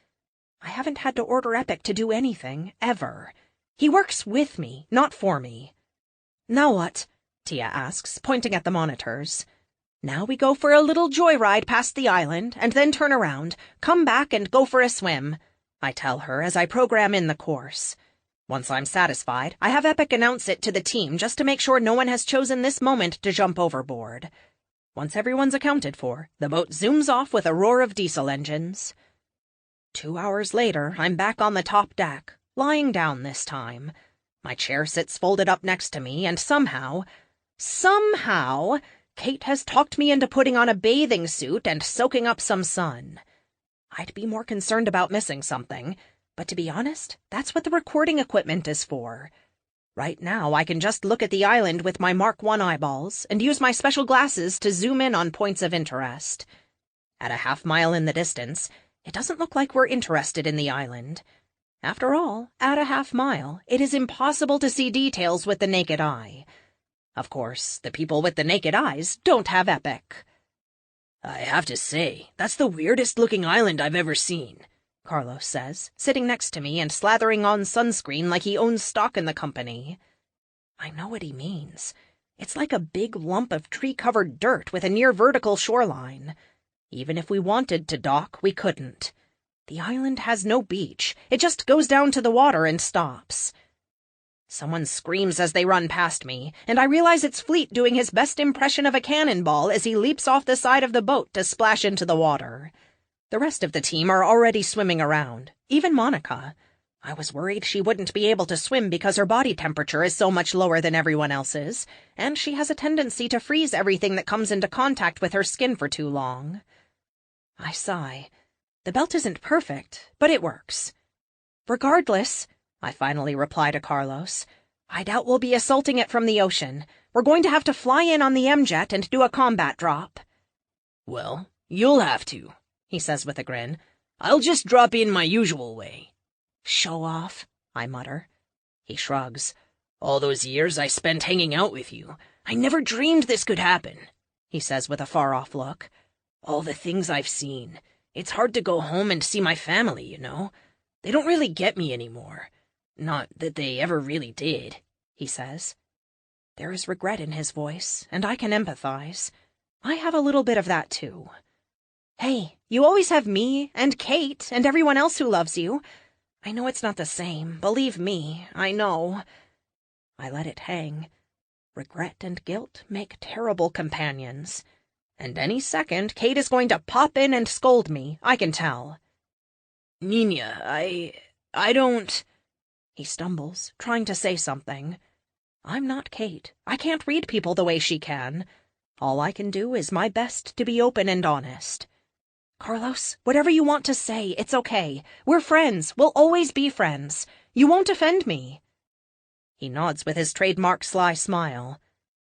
I haven't had to order Epic to do anything, ever. He works with me, not for me. "Now what?" Tia asks, pointing at the monitors. "Now we go for a little joyride past the island, and then turn around, come back and go for a swim," I tell her as I program in the course. Once I'm satisfied, I have Epic announce it to the team just to make sure no one has chosen this moment to jump overboard. Once everyone's accounted for, the boat zooms off with a roar of diesel engines. 2 hours later, I'm back on the top deck, lying down this time. My chair sits folded up next to me, and somehow, Kate has talked me into putting on a bathing suit and soaking up some sun. I'd be more concerned about missing something, but to be honest, that's what the recording equipment is for. Right now, I can just look at the island with my Mark I eyeballs and use my special glasses to zoom in on points of interest. At a half-mile in the distance, it doesn't look like we're interested in the island. After all, at a half-mile, it is impossible to see details with the naked eye. Of course, the people with the naked eyes don't have Epic. "I have to say, that's the weirdest-looking island I've ever seen," Carlos says, sitting next to me and slathering on sunscreen like he owns stock in the company. I know what he means. It's like a big lump of tree-covered dirt with a near-vertical shoreline. Even if we wanted to dock, we couldn't. The island has no beach. It just goes down to the water and stops. Someone screams as they run past me, and I realize it's Fleet doing his best impression of a cannonball as he leaps off the side of the boat to splash into the water. The rest of the team are already swimming around, even Monica. I was worried she wouldn't be able to swim because her body temperature is so much lower than everyone else's, and she has a tendency to freeze everything that comes into contact with her skin for too long. I sigh. The belt isn't perfect, but it works. Regardless, I finally reply to Carlos, I doubt we'll be assaulting it from the ocean. We're going to have to fly in on the M-Jet and do a combat drop. Well, you'll have to, he says with a grin. I'll just drop in my usual way. Show off, I mutter. He shrugs. All those years I spent hanging out with you, I never dreamed this could happen, he says with a far-off look. All the things I've seen. It's hard to go home and see my family, you know. They don't really get me anymore. Not that they ever really did, he says. There is regret in his voice, and I can empathize. I have a little bit of that, too. Hey, you always have me, and Kate, and everyone else who loves you. I know it's not the same, believe me, I know. I let it hang. Regret and guilt make terrible companions. And any second, Kate is going to pop in and scold me, I can tell. Nina, I don't... He stumbles, trying to say something. I'm not Kate. I can't read people the way she can. All I can do is my best to be open and honest. Carlos, whatever you want to say, it's okay. We're friends. We'll always be friends. You won't offend me. He nods with his trademark sly smile.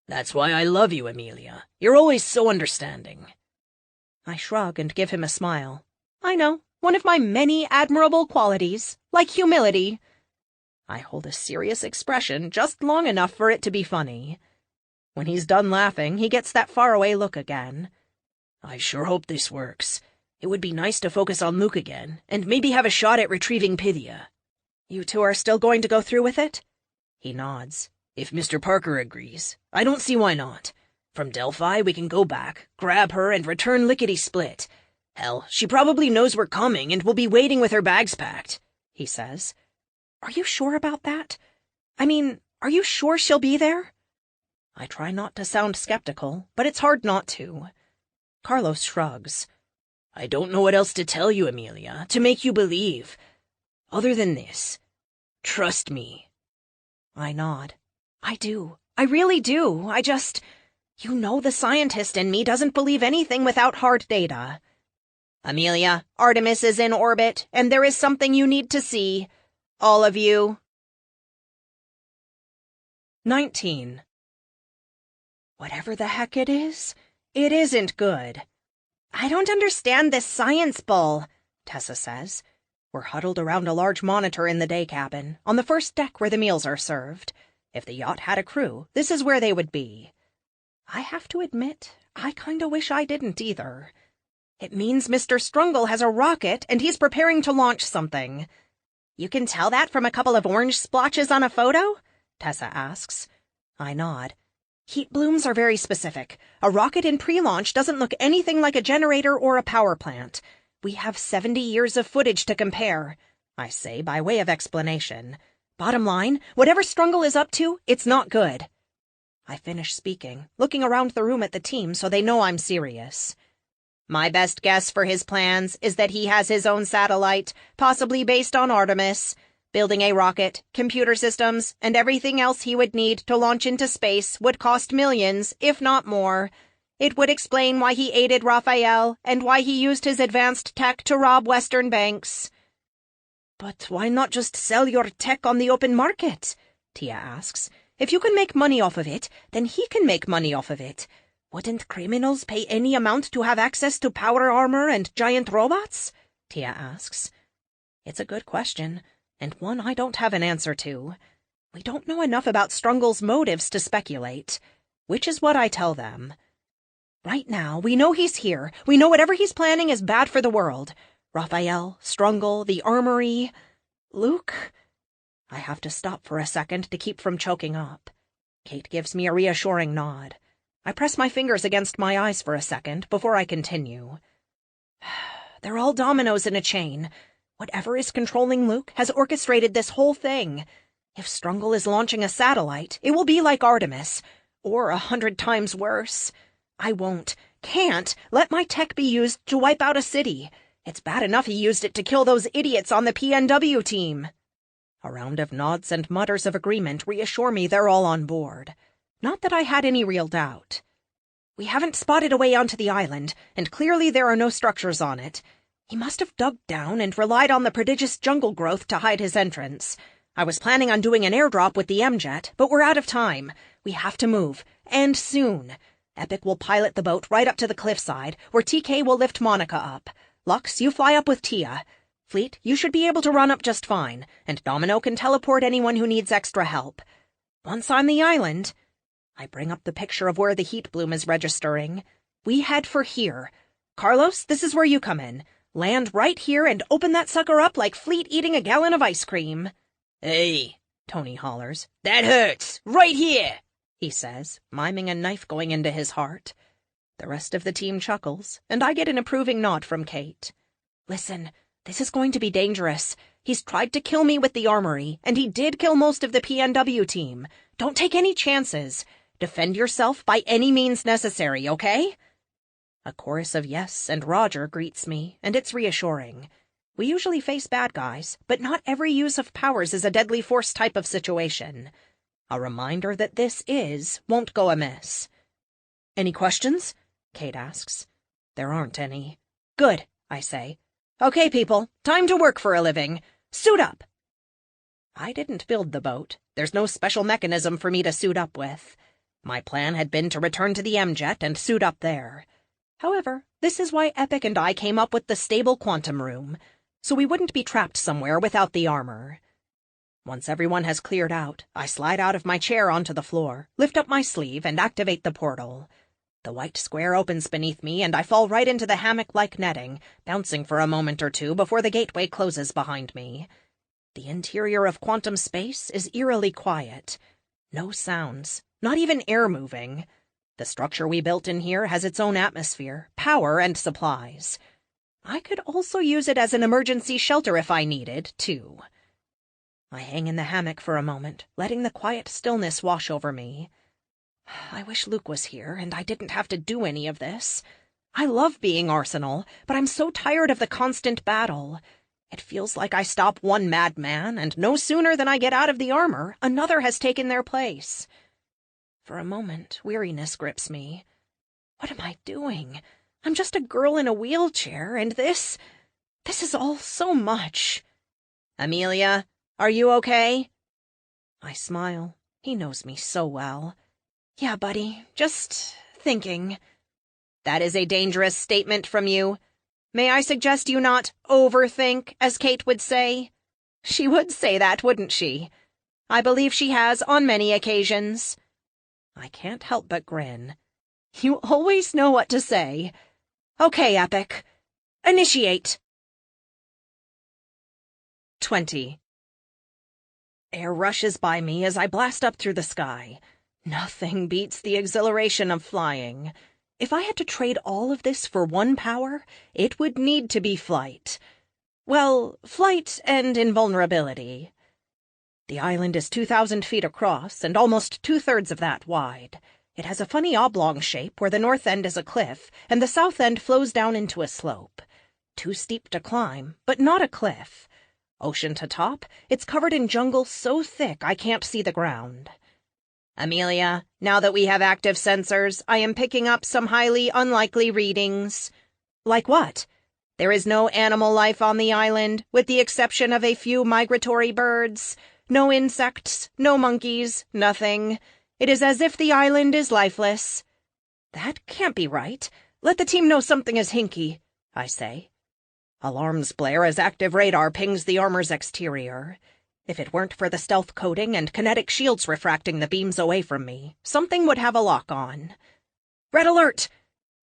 That's why I love you, Amelia. You're always so understanding. I shrug and give him a smile. I know, one of my many admirable qualities, like humility. I hold a serious expression just long enough for it to be funny. When he's done laughing, he gets that faraway look again. I sure hope this works. It would be nice to focus on Luke again, and maybe have a shot at retrieving Pythia. You two are still going to go through with it? He nods. If Mr. Parker agrees, I don't see why not. From Delphi, we can go back, grab her, and return lickety-split. Hell, she probably knows we're coming and will be waiting with her bags packed, he says. Are you sure about that? I mean, are you sure she'll be there? I try not to sound skeptical, but it's hard not to. Carlos shrugs. I don't know what else to tell you, Amelia, to make you believe. Other than this, trust me. I nod. I do. I really do. You know the scientist in me doesn't believe anything without hard data. Amelia, Artemis is in orbit, and there is something you need to see. All of you. 19. Whatever the heck it isn't good. I don't understand this science bull, Tessa says. We're huddled around a large monitor in the day cabin, on the first deck where the meals are served. If the yacht had a crew, this is where they would be. I have to admit, I kinda wish I didn't either. It means Mr. Strungle has a rocket and he's preparing to launch something. You can tell that from a couple of orange splotches on a photo? Tessa asks. I nod. Heat blooms are very specific. A rocket in pre-launch doesn't look anything like a generator or a power plant. We have 70 years of footage to compare, I say by way of explanation. Bottom line, whatever Strungle is up to, it's not good. I finish speaking, looking around the room at the team so they know I'm serious. My best guess for his plans is that he has his own satellite, possibly based on Artemis, building a rocket, computer systems, and everything else he would need to launch into space would cost millions, if not more. It would explain why he aided Raphael and why he used his advanced tech to rob Western banks. But why not just sell your tech on the open market? Tia asks. If you can make money off of it, then he can make money off of it. Wouldn't criminals pay any amount to have access to power armor and giant robots? Tia asks. It's a good question, and one I don't have an answer to. We don't know enough about Strungle's motives to speculate, which is what I tell them. Right now, we know he's here. We know whatever he's planning is bad for the world. Raphael, Strungle, the armory, Luke. I have to stop for a second to keep from choking up. Kate gives me a reassuring nod. I press my fingers against my eyes for a second before I continue. They're all dominoes in a chain. Whatever is controlling Luke has orchestrated this whole thing. If Strungle is launching a satellite, it will be like Artemis, or 100 times worse. I can't let my tech be used to wipe out a city. It's bad enough he used it to kill those idiots on the PNW team. A round of nods and mutters of agreement reassure me they're all on board. Not that I had any real doubt. We haven't spotted a way onto the island, and clearly there are no structures on it. He must have dug down and relied on the prodigious jungle growth to hide his entrance. I was planning on doing an airdrop with the M-Jet, but we're out of time. We have to move, and soon. Epic will pilot the boat right up to the cliffside, where TK will lift Monica up. Lux, you fly up with Tia. Fleet, you should be able to run up just fine, and Domino can teleport anyone who needs extra help. Once on the island, I bring up the picture of where the heat bloom is registering. We head for here. Carlos, this is where you come in. Land right here and open that sucker up like Fleet eating a gallon of ice cream. Hey, Tony hollers. That hurts. Right here, he says, miming a knife going into his heart. The rest of the team chuckles, and I get an approving nod from Kate. Listen, this is going to be dangerous. He's tried to kill me with the armory, and he did kill most of the PNW team. Don't take any chances. Defend yourself by any means necessary, okay? A chorus of yes and Roger greets me, and it's reassuring. We usually face bad guys, but not every use of powers is a deadly force type of situation. A reminder that this won't go amiss. Any questions? Kate asks. There aren't any. Good, I say. Okay, people, time to work for a living. Suit up! I didn't build the boat. There's no special mechanism for me to suit up with. My plan had been to return to the M-Jet and suit up there. However, this is why Epic and I came up with the stable quantum room, so we wouldn't be trapped somewhere without the armor. Once everyone has cleared out, I slide out of my chair onto the floor, lift up my sleeve, and activate the portal. The white square opens beneath me, and I fall right into the hammock-like netting, bouncing for a moment or two before the gateway closes behind me. The interior of quantum space is eerily quiet. No sounds, not even air moving. The structure we built in here has its own atmosphere, power, and supplies. I could also use it as an emergency shelter if I needed, too. I hang in the hammock for a moment, letting the quiet stillness wash over me. I wish Luke was here, and I didn't have to do any of this. I love being Arsenal, but I'm so tired of the constant battle. It feels like I stop one madman, and no sooner than I get out of the armor, another has taken their place. For a moment, weariness grips me. What am I doing? I'm just a girl in a wheelchair, and this is all so much. Amelia, are you okay? I smile. He knows me so well. Yeah, buddy, just thinking. That is a dangerous statement from you. May I suggest you not overthink, as Kate would say? She would say that, wouldn't she? I believe she has on many occasions. I can't help but grin. You always know what to say. Okay, Epic. Initiate. 20. Air rushes by me as I blast up through the sky. Nothing beats the exhilaration of flying. If I had to trade all of this for one power, it would need to be flight. Well, flight and invulnerability. The island is 2,000 feet across and almost 2/3 of that wide. It has a funny oblong shape where the north end is a cliff and the south end flows down into a slope. Too steep to climb, but not a cliff. Ocean to top, it's covered in jungle so thick I can't see the ground. Amelia, now that we have active sensors, I am picking up some highly unlikely readings. Like what? There is no animal life on the island, with the exception of a few migratory birds. No insects, no monkeys, nothing. It is as if the island is lifeless. That can't be right. Let the team know something is hinky, I say. Alarms blare as active radar pings the armor's exterior. If it weren't for the stealth coating and kinetic shields refracting the beams away from me, something would have a lock on. Red alert!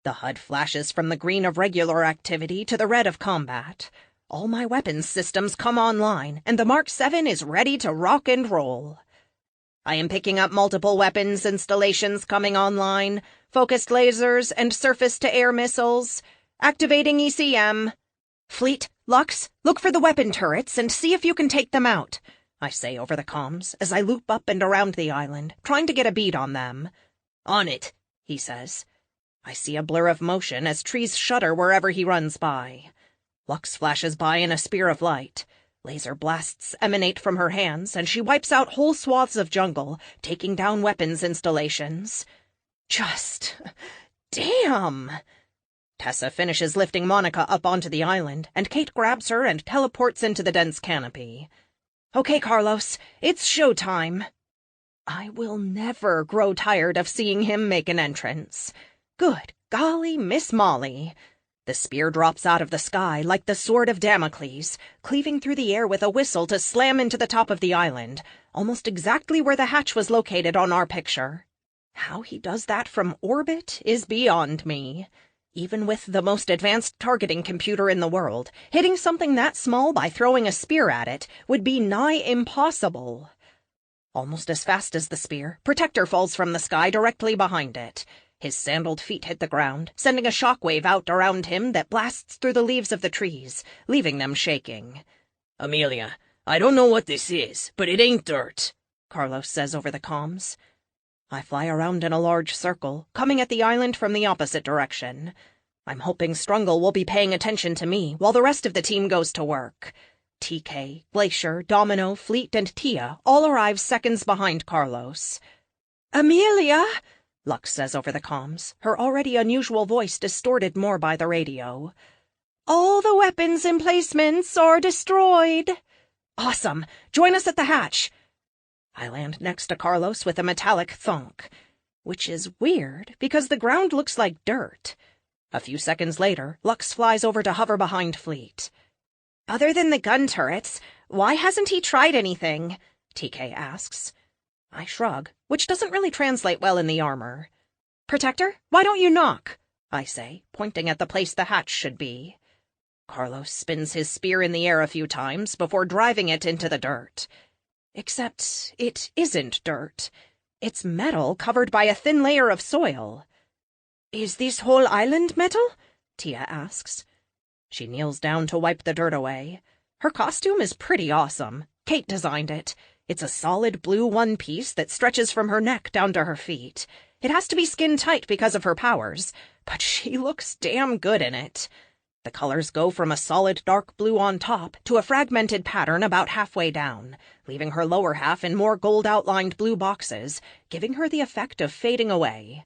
The HUD flashes from the green of regular activity to the red of combat. All my weapons systems come online, and the Mark 7 is ready to rock and roll. I am picking up multiple weapons installations coming online, focused lasers and surface-to-air missiles, activating ECM. Fleet, Lux, look for the weapon turrets and see if you can take them out, I say over the comms as I loop up and around the island, trying to get a bead on them. On it, he says. I see a blur of motion as trees shudder wherever he runs by. Lux flashes by in a spear of light. Laser blasts emanate from her hands, and she wipes out whole swaths of jungle, taking down weapons installations. Just... damn! Tessa finishes lifting Monica up onto the island, and Kate grabs her and teleports into the dense canopy. Okay, Carlos, it's showtime. I will never grow tired of seeing him make an entrance. Good golly, Miss Molly. The spear drops out of the sky like the sword of Damocles, cleaving through the air with a whistle to slam into the top of the island, almost exactly where the hatch was located on our picture. How he does that from orbit is beyond me. Even with the most advanced targeting computer in the world, hitting something that small by throwing a spear at it would be nigh impossible. Almost as fast as the spear, Protector falls from the sky directly behind it. His sandaled feet hit the ground, sending a shockwave out around him that blasts through the leaves of the trees, leaving them shaking. Amelia, I don't know what this is, but it ain't dirt, Carlos says over the comms. I fly around in a large circle, coming at the island from the opposite direction. I'm hoping Strungle will be paying attention to me while the rest of the team goes to work. TK, Glacier, Domino, Fleet, and Tia all arrive seconds behind Carlos. Amelia! Lux says over the comms, her already unusual voice distorted more by the radio. All the weapons emplacements are destroyed. Awesome! Join us at the hatch! I land next to Carlos with a metallic thunk, which is weird because the ground looks like dirt. A few seconds later, Lux flies over to hover behind Fleet. Other than the gun turrets, why hasn't he tried anything? TK asks. I shrug, which doesn't really translate well in the armor. Protector, why don't you knock? I say, pointing at the place the hatch should be. Carlos spins his spear in the air a few times before driving it into the dirt. Except it isn't dirt. It's metal covered by a thin layer of soil. Is this whole island metal? Tia asks. She kneels down to wipe the dirt away. Her costume is pretty awesome. Kate designed it. It's a solid blue one-piece that stretches from her neck down to her feet. It has to be skin-tight because of her powers, but she looks damn good in it. The colors go from a solid dark blue on top to a fragmented pattern about halfway down, leaving her lower half in more gold-outlined blue boxes, giving her the effect of fading away.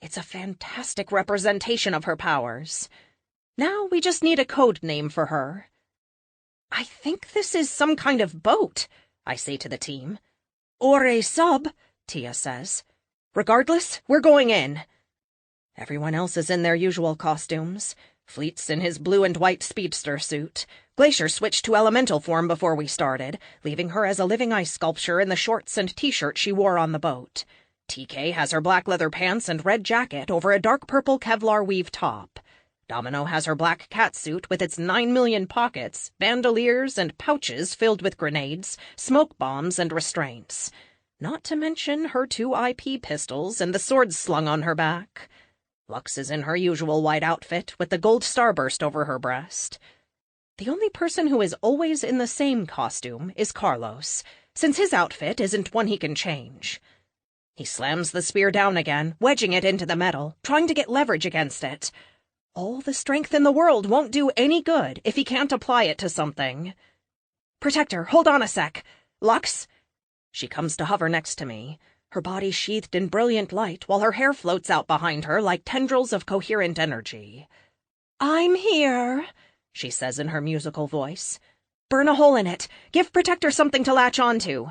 It's a fantastic representation of her powers. Now we just need a code name for her. I think this is some kind of boat, I say to the team. Or a sub, Tia says. Regardless, we're going in. Everyone else is in their usual costumes. Fleet's in his blue and white speedster suit. Glacier switched to elemental form before we started, leaving her as a living ice sculpture in the shorts and t-shirt she wore on the boat. TK has her black leather pants and red jacket over a dark purple Kevlar weave top. Domino has her black catsuit with its 9 million pockets, bandoliers, and pouches filled with grenades, smoke bombs, and restraints. Not to mention her 2 IP pistols and the swords slung on her back. Lux is in her usual white outfit with the gold starburst over her breast. The only person who is always in the same costume is Carlos, since his outfit isn't one he can change. He slams the spear down again, wedging it into the metal, trying to get leverage against it. All the strength in the world won't do any good if he can't apply it to something. Protector, hold on a sec. Lux? She comes to hover next to me, her body sheathed in brilliant light while her hair floats out behind her like tendrils of coherent energy. I'm here, she says in her musical voice. Burn a hole in it. Give Protector something to latch onto,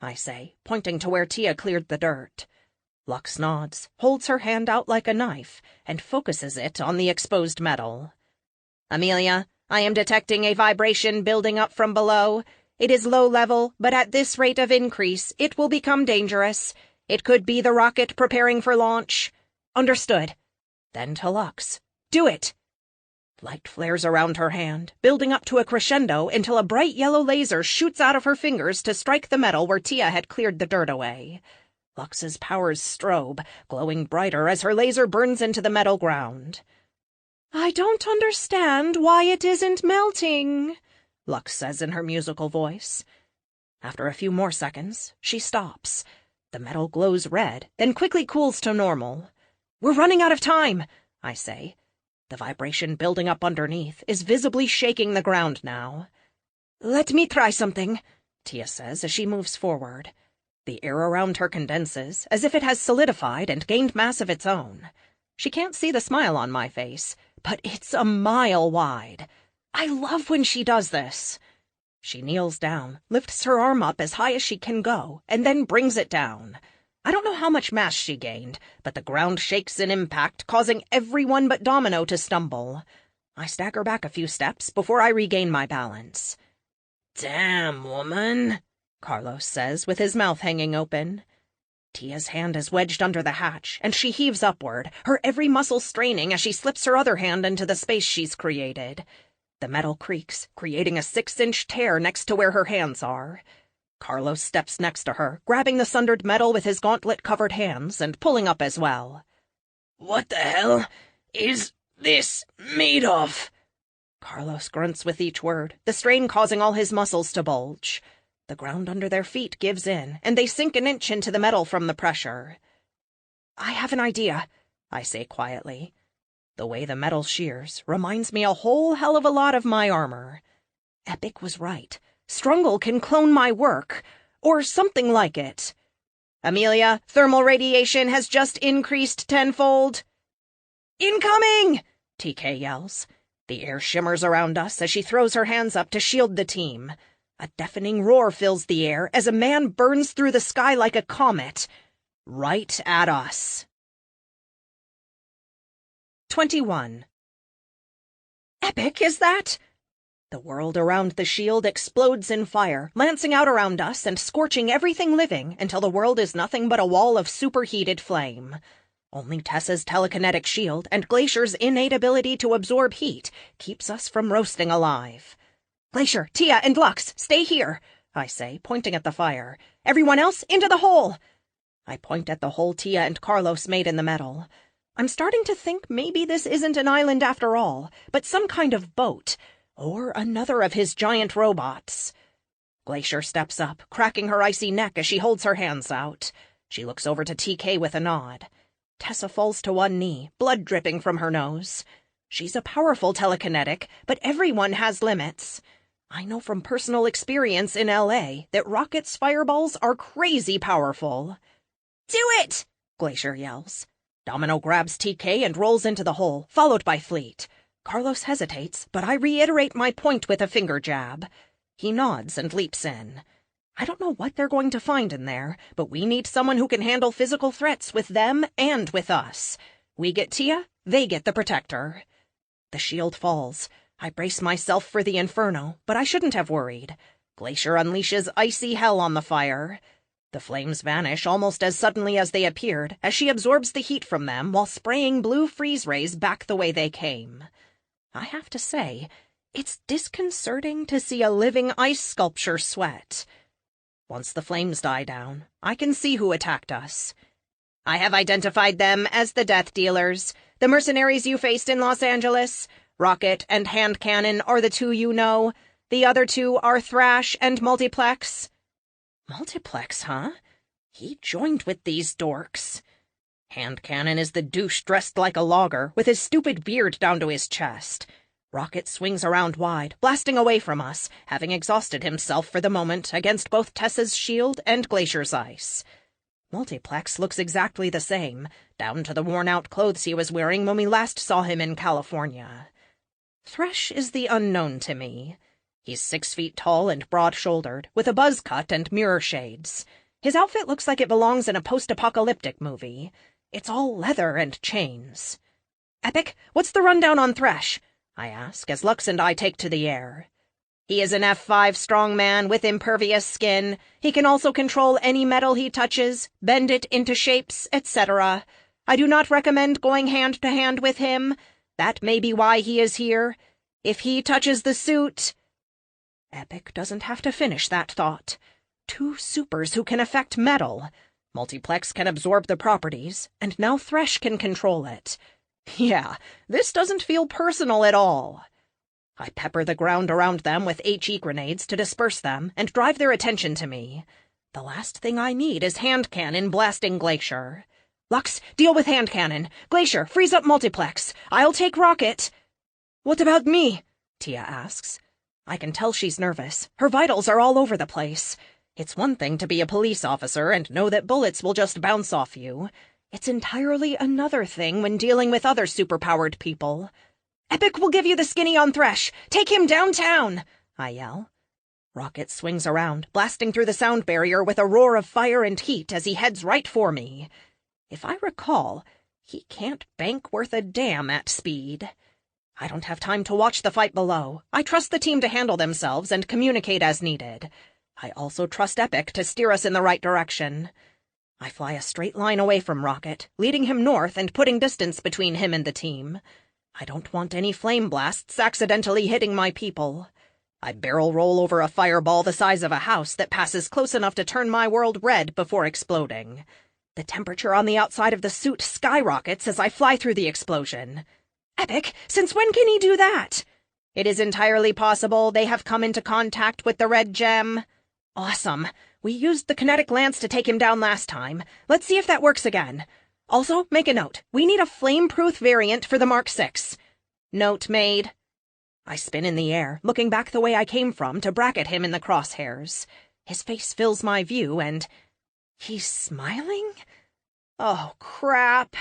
I say, pointing to where Tia cleared the dirt. Lux nods, holds her hand out like a knife, and focuses it on the exposed metal. Amelia, I am detecting a vibration building up from below. It is low level, but at this rate of increase, it will become dangerous. It could be the rocket preparing for launch. Understood. Then to Lux. Do it. Light flares around her hand, building up to a crescendo until a bright yellow laser shoots out of her fingers to strike the metal where Tia had cleared the dirt away. Lux's powers strobe, glowing brighter as her laser burns into the metal ground. "I don't understand why it isn't melting," Lux says in her musical voice. After a few more seconds, she stops. The metal glows red, then quickly cools to normal. "We're running out of time," I say. The vibration building up underneath is visibly shaking the ground now. "Let me try something," Tia says as she moves forward. The air around her condenses, as if it has solidified and gained mass of its own. She can't see the smile on my face, but it's a mile wide. I love when she does this. She kneels down, lifts her arm up as high as she can go, and then brings it down. I don't know how much mass she gained, but the ground shakes in impact, causing everyone but Domino to stumble. I stagger back a few steps before I regain my balance. "Damn, woman," Carlos says with his mouth hanging open. Tia's hand is wedged under the hatch, and she heaves upward, her every muscle straining as she slips her other hand into the space she's created. The metal creaks, creating a 6-inch tear next to where her hands are. Carlos steps next to her, grabbing the sundered metal with his gauntlet-covered hands and pulling up as well. "What the hell is this made of?" Carlos grunts with each word, the strain causing all his muscles to bulge. The ground under their feet gives in, and they sink an inch into the metal from the pressure. "I have an idea," I say quietly. The way the metal shears reminds me a whole hell of a lot of my armor. Epic was right. Strungle can clone my work, or something like it. "Amelia, thermal radiation has just increased tenfold." "Incoming!" TK yells. The air shimmers around us as she throws her hands up to shield the team. A deafening roar fills the air as a man burns through the sky like a comet. Right at us. 21. Epic, is that? The world around the shield explodes in fire, lancing out around us and scorching everything living until the world is nothing but a wall of superheated flame. Only Tessa's telekinetic shield and Glacier's innate ability to absorb heat keeps us from roasting alive. "Glacier, Tia, and Lux, stay here," I say, pointing at the fire. "Everyone else, into the hole!" I point at the hole Tia and Carlos made in the metal. I'm starting to think maybe this isn't an island after all, but some kind of boat. Or another of his giant robots. Glacier steps up, cracking her icy neck as she holds her hands out. She looks over to TK with a nod. Tessa falls to one knee, blood dripping from her nose. She's a powerful telekinetic, but everyone has limits. I know from personal experience in LA that Rocket's fireballs are crazy powerful. "Do it!" Glacier yells. Domino grabs TK and rolls into the hole, followed by Fleet. Carlos hesitates, but I reiterate my point with a finger jab. He nods and leaps in. I don't know what they're going to find in there, but we need someone who can handle physical threats with them and with us. We get Tia, they get the Protector. The shield falls. I brace myself for the inferno, but I shouldn't have worried. Glacier unleashes icy hell on the fire. The flames vanish almost as suddenly as they appeared, as she absorbs the heat from them while spraying blue freeze rays back the way they came. I have to say, it's disconcerting to see a living ice sculpture sweat. Once the flames die down, I can see who attacked us. "I have identified them as the Death Dealers, the mercenaries you faced in Los Angeles. Rocket and Hand Cannon are the two you know. The other two are Thrash and Multiplex." Multiplex, huh? He joined with these dorks. Hand Cannon is the douche dressed like a logger, with his stupid beard down to his chest. Rocket swings around wide, blasting away from us, having exhausted himself for the moment against both Tessa's shield and Glacier's ice. Multiplex looks exactly the same, down to the worn-out clothes he was wearing when we last saw him in California. Thresh is the unknown to me. He's 6 feet tall and broad-shouldered, with a buzz cut and mirror shades. His outfit looks like it belongs in a post-apocalyptic movie. It's all leather and chains. "Epic, what's the rundown on Thresh?" I ask as Lux and I take to the air. "He is an F5 strongman with impervious skin. He can also control any metal he touches, bend it into shapes, etc. I do not recommend going hand-to-hand with him. That may be why he is here. If he touches the suit... Epic doesn't have to finish that thought. 2 supers who can affect metal. Multiplex can absorb the properties, and now Thresh can control it. Yeah, this doesn't feel personal at all. I pepper the ground around them with HE grenades to disperse them and drive their attention to me. The last thing I need is hand cannon blasting Glacier. Lux, deal with hand cannon. Glacier, freeze up Multiplex. I'll take Rocket. What about me? Tia asks. I can tell she's nervous. Her vitals are all over the place. It's one thing to be a police officer and know that bullets will just bounce off you. It's entirely another thing when dealing with other superpowered people. Epic will give you the skinny on Thresh. Take him downtown, I yell. Rocket swings around, blasting through the sound barrier with a roar of fire and heat as he heads right for me. If I recall, he can't bank worth a damn at speed. I don't have time to watch the fight below. I trust the team to handle themselves and communicate as needed. I also trust Epic to steer us in the right direction. I fly a straight line away from Rocket, leading him north and putting distance between him and the team. I don't want any flame blasts accidentally hitting my people. I barrel roll over a fireball the size of a house that passes close enough to turn my world red before exploding. The temperature on the outside of the suit skyrockets as I fly through the explosion. Epic, since when can he do that? It is entirely possible they have come into contact with the red gem. Awesome. We used the kinetic lance to take him down last time. Let's see if that works again. Also, make a note. We need a flame-proof variant for the Mark 6. Note made. I spin in the air, looking back the way I came from to bracket him in the crosshairs. His face fills my view, and... he's smiling? Oh, crap.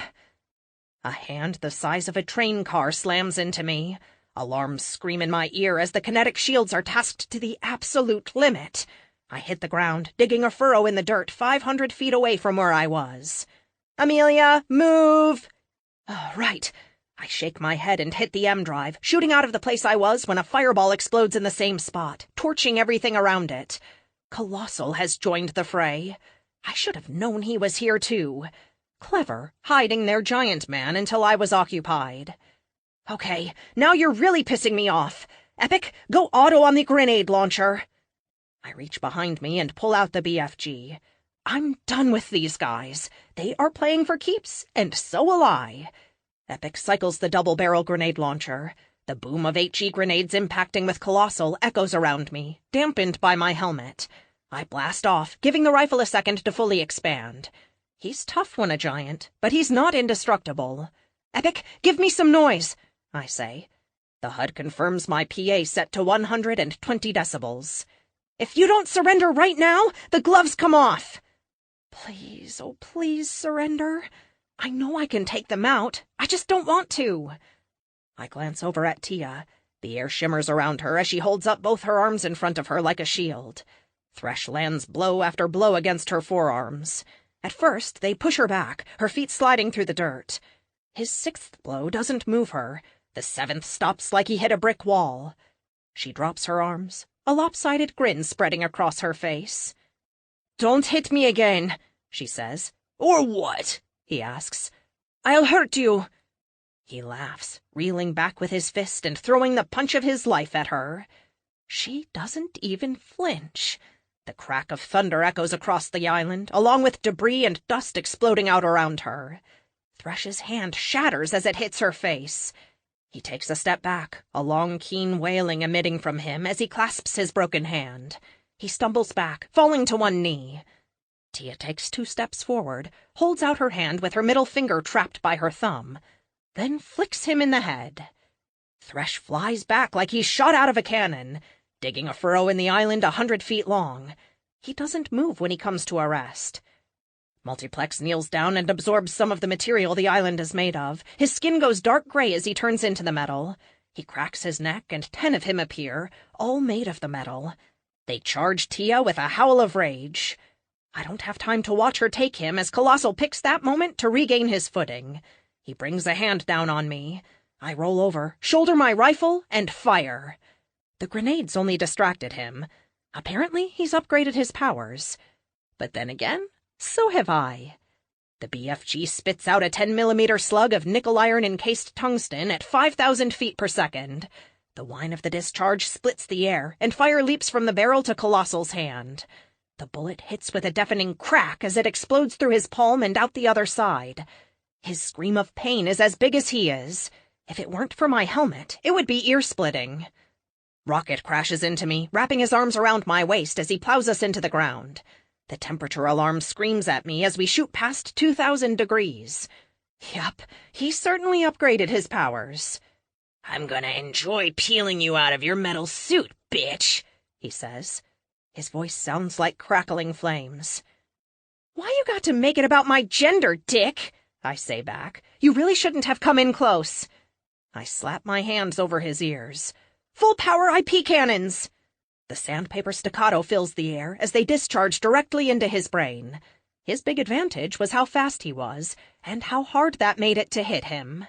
A hand the size of a train car slams into me. Alarms scream in my ear as the kinetic shields are tasked to the absolute limit. I hit the ground, digging a furrow in the dirt 500 feet away from where I was. Amelia, move! Oh, right. I shake my head and hit the M drive, shooting out of the place I was when a fireball explodes in the same spot, torching everything around it. Colossal has joined the fray. I should have known he was here, too. Clever, hiding their giant man until I was occupied. Okay, now you're really pissing me off. Epic, go auto on the grenade launcher. I reach behind me and pull out the BFG. I'm done with these guys. They are playing for keeps, and so will I. Epic cycles the double-barrel grenade launcher. The boom of HE grenades impacting with Colossal echoes around me, dampened by my helmet. I blast off, giving the rifle a second to fully expand. He's tough when a giant, but he's not indestructible. Epic, give me some noise, I say. The HUD confirms my PA set to 120 decibels. If you don't surrender right now, the gloves come off. Please, oh please surrender. I know I can take them out. I just don't want to. I glance over at Tia. The air shimmers around her as she holds up both her arms in front of her like a shield. Thresh lands blow after blow against her forearms. At first, they push her back, her feet sliding through the dirt. His 6th blow doesn't move her. The 7th stops like he hit a brick wall. She drops her arms, a lopsided grin spreading across her face. Don't hit me again, she says. Or what? He asks. I'll hurt you. He laughs, reeling back with his fist and throwing the punch of his life at her. She doesn't even flinch. The crack of thunder echoes across the island, along with debris and dust exploding out around her. Thresh's hand shatters as it hits her face. He takes a step back, a long, keen wailing emitting from him as he clasps his broken hand. He stumbles back, falling to one knee. Tia takes 2 steps forward, holds out her hand with her middle finger trapped by her thumb, then flicks him in the head. Thresh flies back like he's shot out of a cannon, digging a furrow in the island 100 feet long. He doesn't move when he comes to a rest. Multiplex kneels down and absorbs some of the material the island is made of. His skin goes dark gray as he turns into the metal. He cracks his neck and 10 of him appear, all made of the metal. They charge Tia with a howl of rage. I don't have time to watch her take him as Colossal picks that moment to regain his footing. He brings a hand down on me. I roll over, shoulder my rifle, and fire. The grenades only distracted him. Apparently, he's upgraded his powers. But then again, so have I. The BFG spits out a 10mm slug of nickel iron-encased tungsten at 5,000 feet per second. The whine of the discharge splits the air, and fire leaps from the barrel to Colossal's hand. The bullet hits with a deafening crack as it explodes through his palm and out the other side. His scream of pain is as big as he is. If it weren't for my helmet, it would be ear-splitting. Rocket crashes into me, wrapping his arms around my waist as he plows us into the ground. The temperature alarm screams at me as we shoot past 2,000 degrees. Yup, he certainly upgraded his powers. "I'm gonna enjoy peeling you out of your metal suit, bitch," he says. His voice sounds like crackling flames. "Why you got to make it about my gender, dick?" I say back. "You really shouldn't have come in close." I slap my hands over his ears. "Full power IP cannons!" The sandpaper staccato fills the air as they discharge directly into his brain. His big advantage was how fast he was, and how hard that made it to hit him.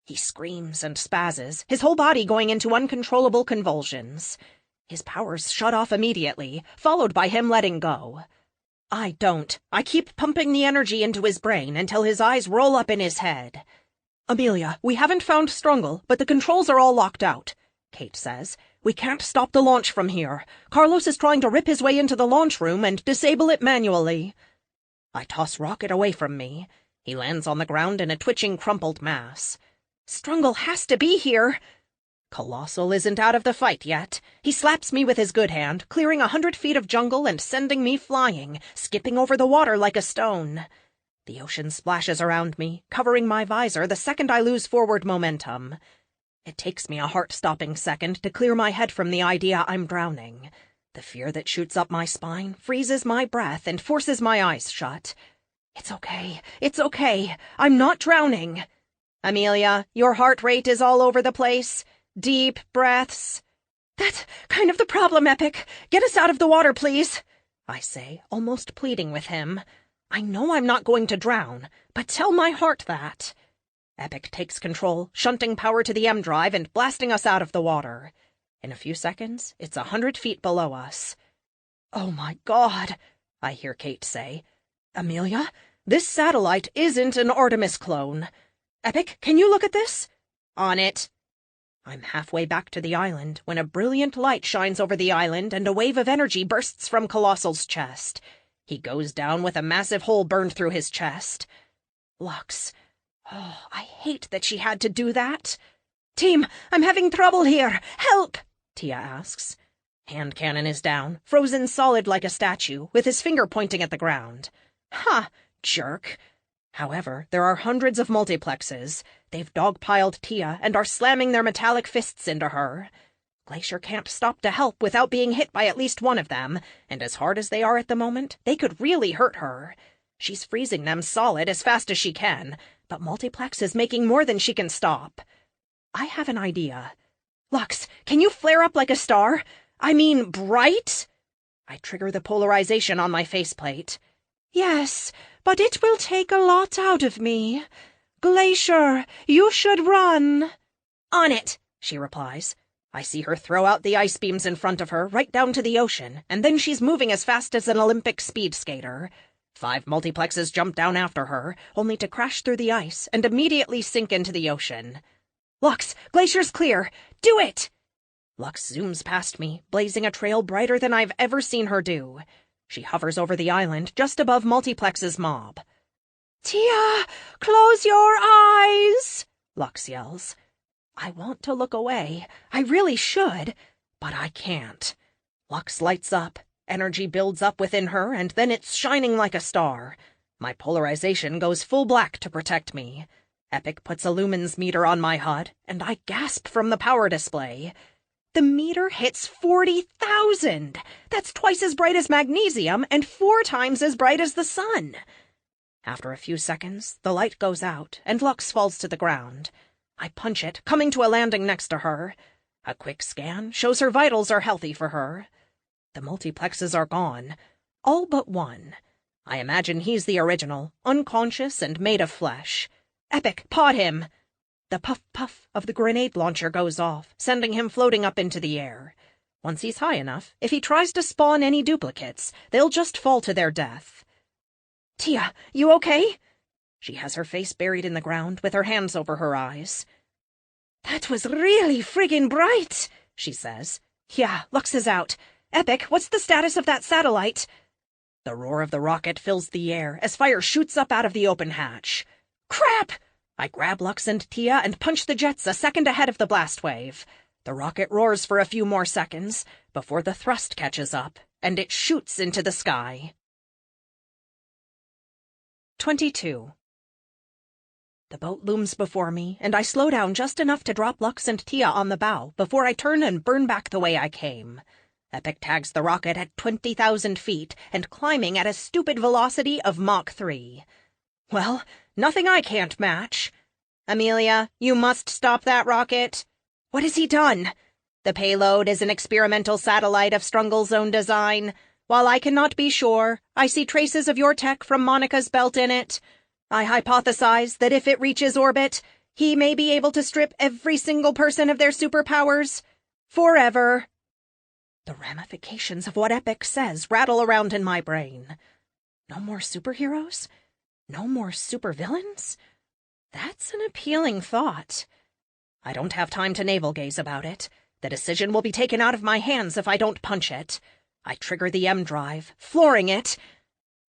He screams and spazzes, his whole body going into uncontrollable convulsions. His powers shut off immediately, followed by him letting go. I don't. I keep pumping the energy into his brain until his eyes roll up in his head. "Amelia, we haven't found Strungle, but the controls are all locked out," Kate says. "We can't stop the launch from here. Carlos is trying to rip his way into the launch room and disable it manually." I toss Rocket away from me. He lands on the ground in a twitching, crumpled mass. "Strungle has to be here." Colossal isn't out of the fight yet. He slaps me with his good hand, clearing 100 feet of jungle and sending me flying, skipping over the water like a stone. The ocean splashes around me, covering my visor the second I lose forward momentum. It takes me a heart-stopping second to clear my head from the idea I'm drowning. The fear that shoots up my spine freezes my breath and forces my eyes shut. It's okay. I'm not drowning. "Amelia, your heart rate is all over the place. Deep breaths." "That's kind of the problem, Epic. Get us out of the water, please," I say, almost pleading with him. I know I'm not going to drown, but tell my heart that. Epic takes control, shunting power to the M drive and blasting us out of the water. In a few seconds, it's 100 feet below us. "Oh my God," I hear Kate say. "Amelia, this satellite isn't an Artemis clone. Epic, can you look at this?" "On it." I'm halfway back to the island when a brilliant light shines over the island and a wave of energy bursts from Colossal's chest. He goes down with a massive hole burned through his chest. Lux. Oh, I hate that she had to do that. "Team, I'm having trouble here. Help!" Tia asks. Hand cannon is down, frozen solid like a statue, with his finger pointing at the ground. Ha! Jerk. However, there are hundreds of multiplexes. They've dogpiled Tia and are slamming their metallic fists into her. Glacier can't stop to help without being hit by at least one of them, and as hard as they are at the moment, they could really hurt her. She's freezing them solid as fast as she can, but Multiplex is making more than she can stop. I have an idea. "Lux, can you flare up like a star? I mean, bright?" I trigger the polarization on my faceplate. "Yes, but it will take a lot out of me. Glacier, you should run." "On it," she replies. I see her throw out the ice beams in front of her, right down to the ocean, and then she's moving as fast as an Olympic speed skater. 5 multiplexes jump down after her, only to crash through the ice and immediately sink into the ocean. "Lux, Glacier's clear! Do it!" Lux zooms past me, blazing a trail brighter than I've ever seen her do. She hovers over the island, just above Multiplex's mob. "Tia, close your eyes!" Lux yells. I want to look away. I really should, but I can't. Lux lights up. Energy builds up within her, and then it's shining like a star. My polarization goes full black to protect me. Epic puts a lumens meter on my HUD, and I gasp from the power display. The meter hits 40,000! That's twice as bright as magnesium and 4 times as bright as the sun. After a few seconds, the light goes out, and Lux falls to the ground. I punch it, coming to a landing next to her. A quick scan shows her vitals are healthy for her. The multiplexes are gone. All but one. I imagine he's the original, unconscious and made of flesh. Epic, pod him! The puff-puff of the grenade launcher goes off, sending him floating up into the air. Once he's high enough, if he tries to spawn any duplicates, they'll just fall to their death. "Tia, you okay?" She has her face buried in the ground, with her hands over her eyes. "That was really friggin' bright," she says. "Yeah, Lux is out. Epic, what's the status of that satellite?" The roar of the rocket fills the air as fire shoots up out of the open hatch. "Crap!" I grab Lux and Tia and punch the jets a second ahead of the blast wave. The rocket roars for a few more seconds before the thrust catches up, and it shoots into the sky. 22. The boat looms before me, and I slow down just enough to drop Lux and Tia on the bow before I turn and burn back the way I came. Epic tags the rocket at 20,000 feet and climbing at a stupid velocity of Mach 3. Well, nothing I can't match. "Amelia, you must stop that rocket." "What has he done?" "The payload is an experimental satellite of Strungle's own design. While I cannot be sure, I see traces of your tech from Monica's belt in it. I hypothesize that if it reaches orbit, he may be able to strip every single person of their superpowers. Forever." The ramifications of what Epic says rattle around in my brain. No more superheroes? No more supervillains? That's an appealing thought. I don't have time to navel-gaze about it. The decision will be taken out of my hands if I don't punch it. I trigger the M-drive, flooring it.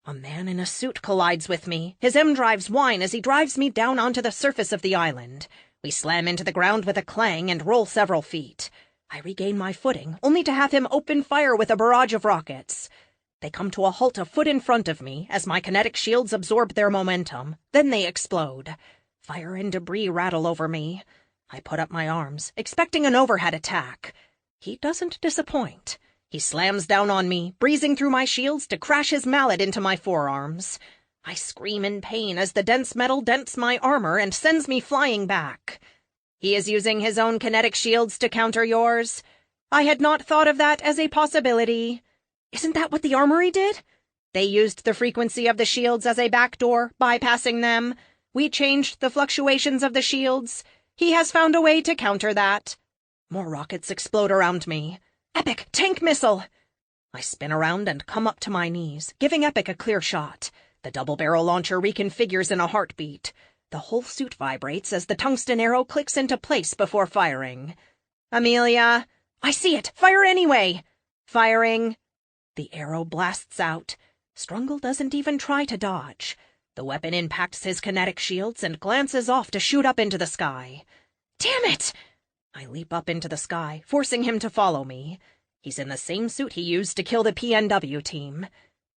A man in a suit collides with me. His M-drives whine as he drives me down onto the surface of the island. We slam into the ground with a clang and roll several feet. I regain my footing, only to have him open fire with a barrage of rockets. They come to a halt a foot in front of me as my kinetic shields absorb their momentum. Then they explode. Fire and debris rattle over me. I put up my arms, expecting an overhead attack. He doesn't disappoint. He slams down on me, breezing through my shields to crash his mallet into my forearms. I scream in pain as the dense metal dents my armor and sends me flying back. "He is using his own kinetic shields to counter yours. I had not thought of that as a possibility." "Isn't that what the armory did?" "They used the frequency of the shields as a backdoor, bypassing them. We changed the fluctuations of the shields. He has found a way to counter that." More rockets explode around me. "Epic, tank missile!" I spin around and come up to my knees, giving Epic a clear shot. The double-barrel launcher reconfigures in a heartbeat. The whole suit vibrates as the tungsten arrow clicks into place before firing. "Amelia!" "I see it! Fire anyway!" "Firing!" The arrow blasts out. Strungle doesn't even try to dodge. The weapon impacts his kinetic shields and glances off to shoot up into the sky. "Damn it!" I leap up into the sky, forcing him to follow me. He's in the same suit he used to kill the PNW team.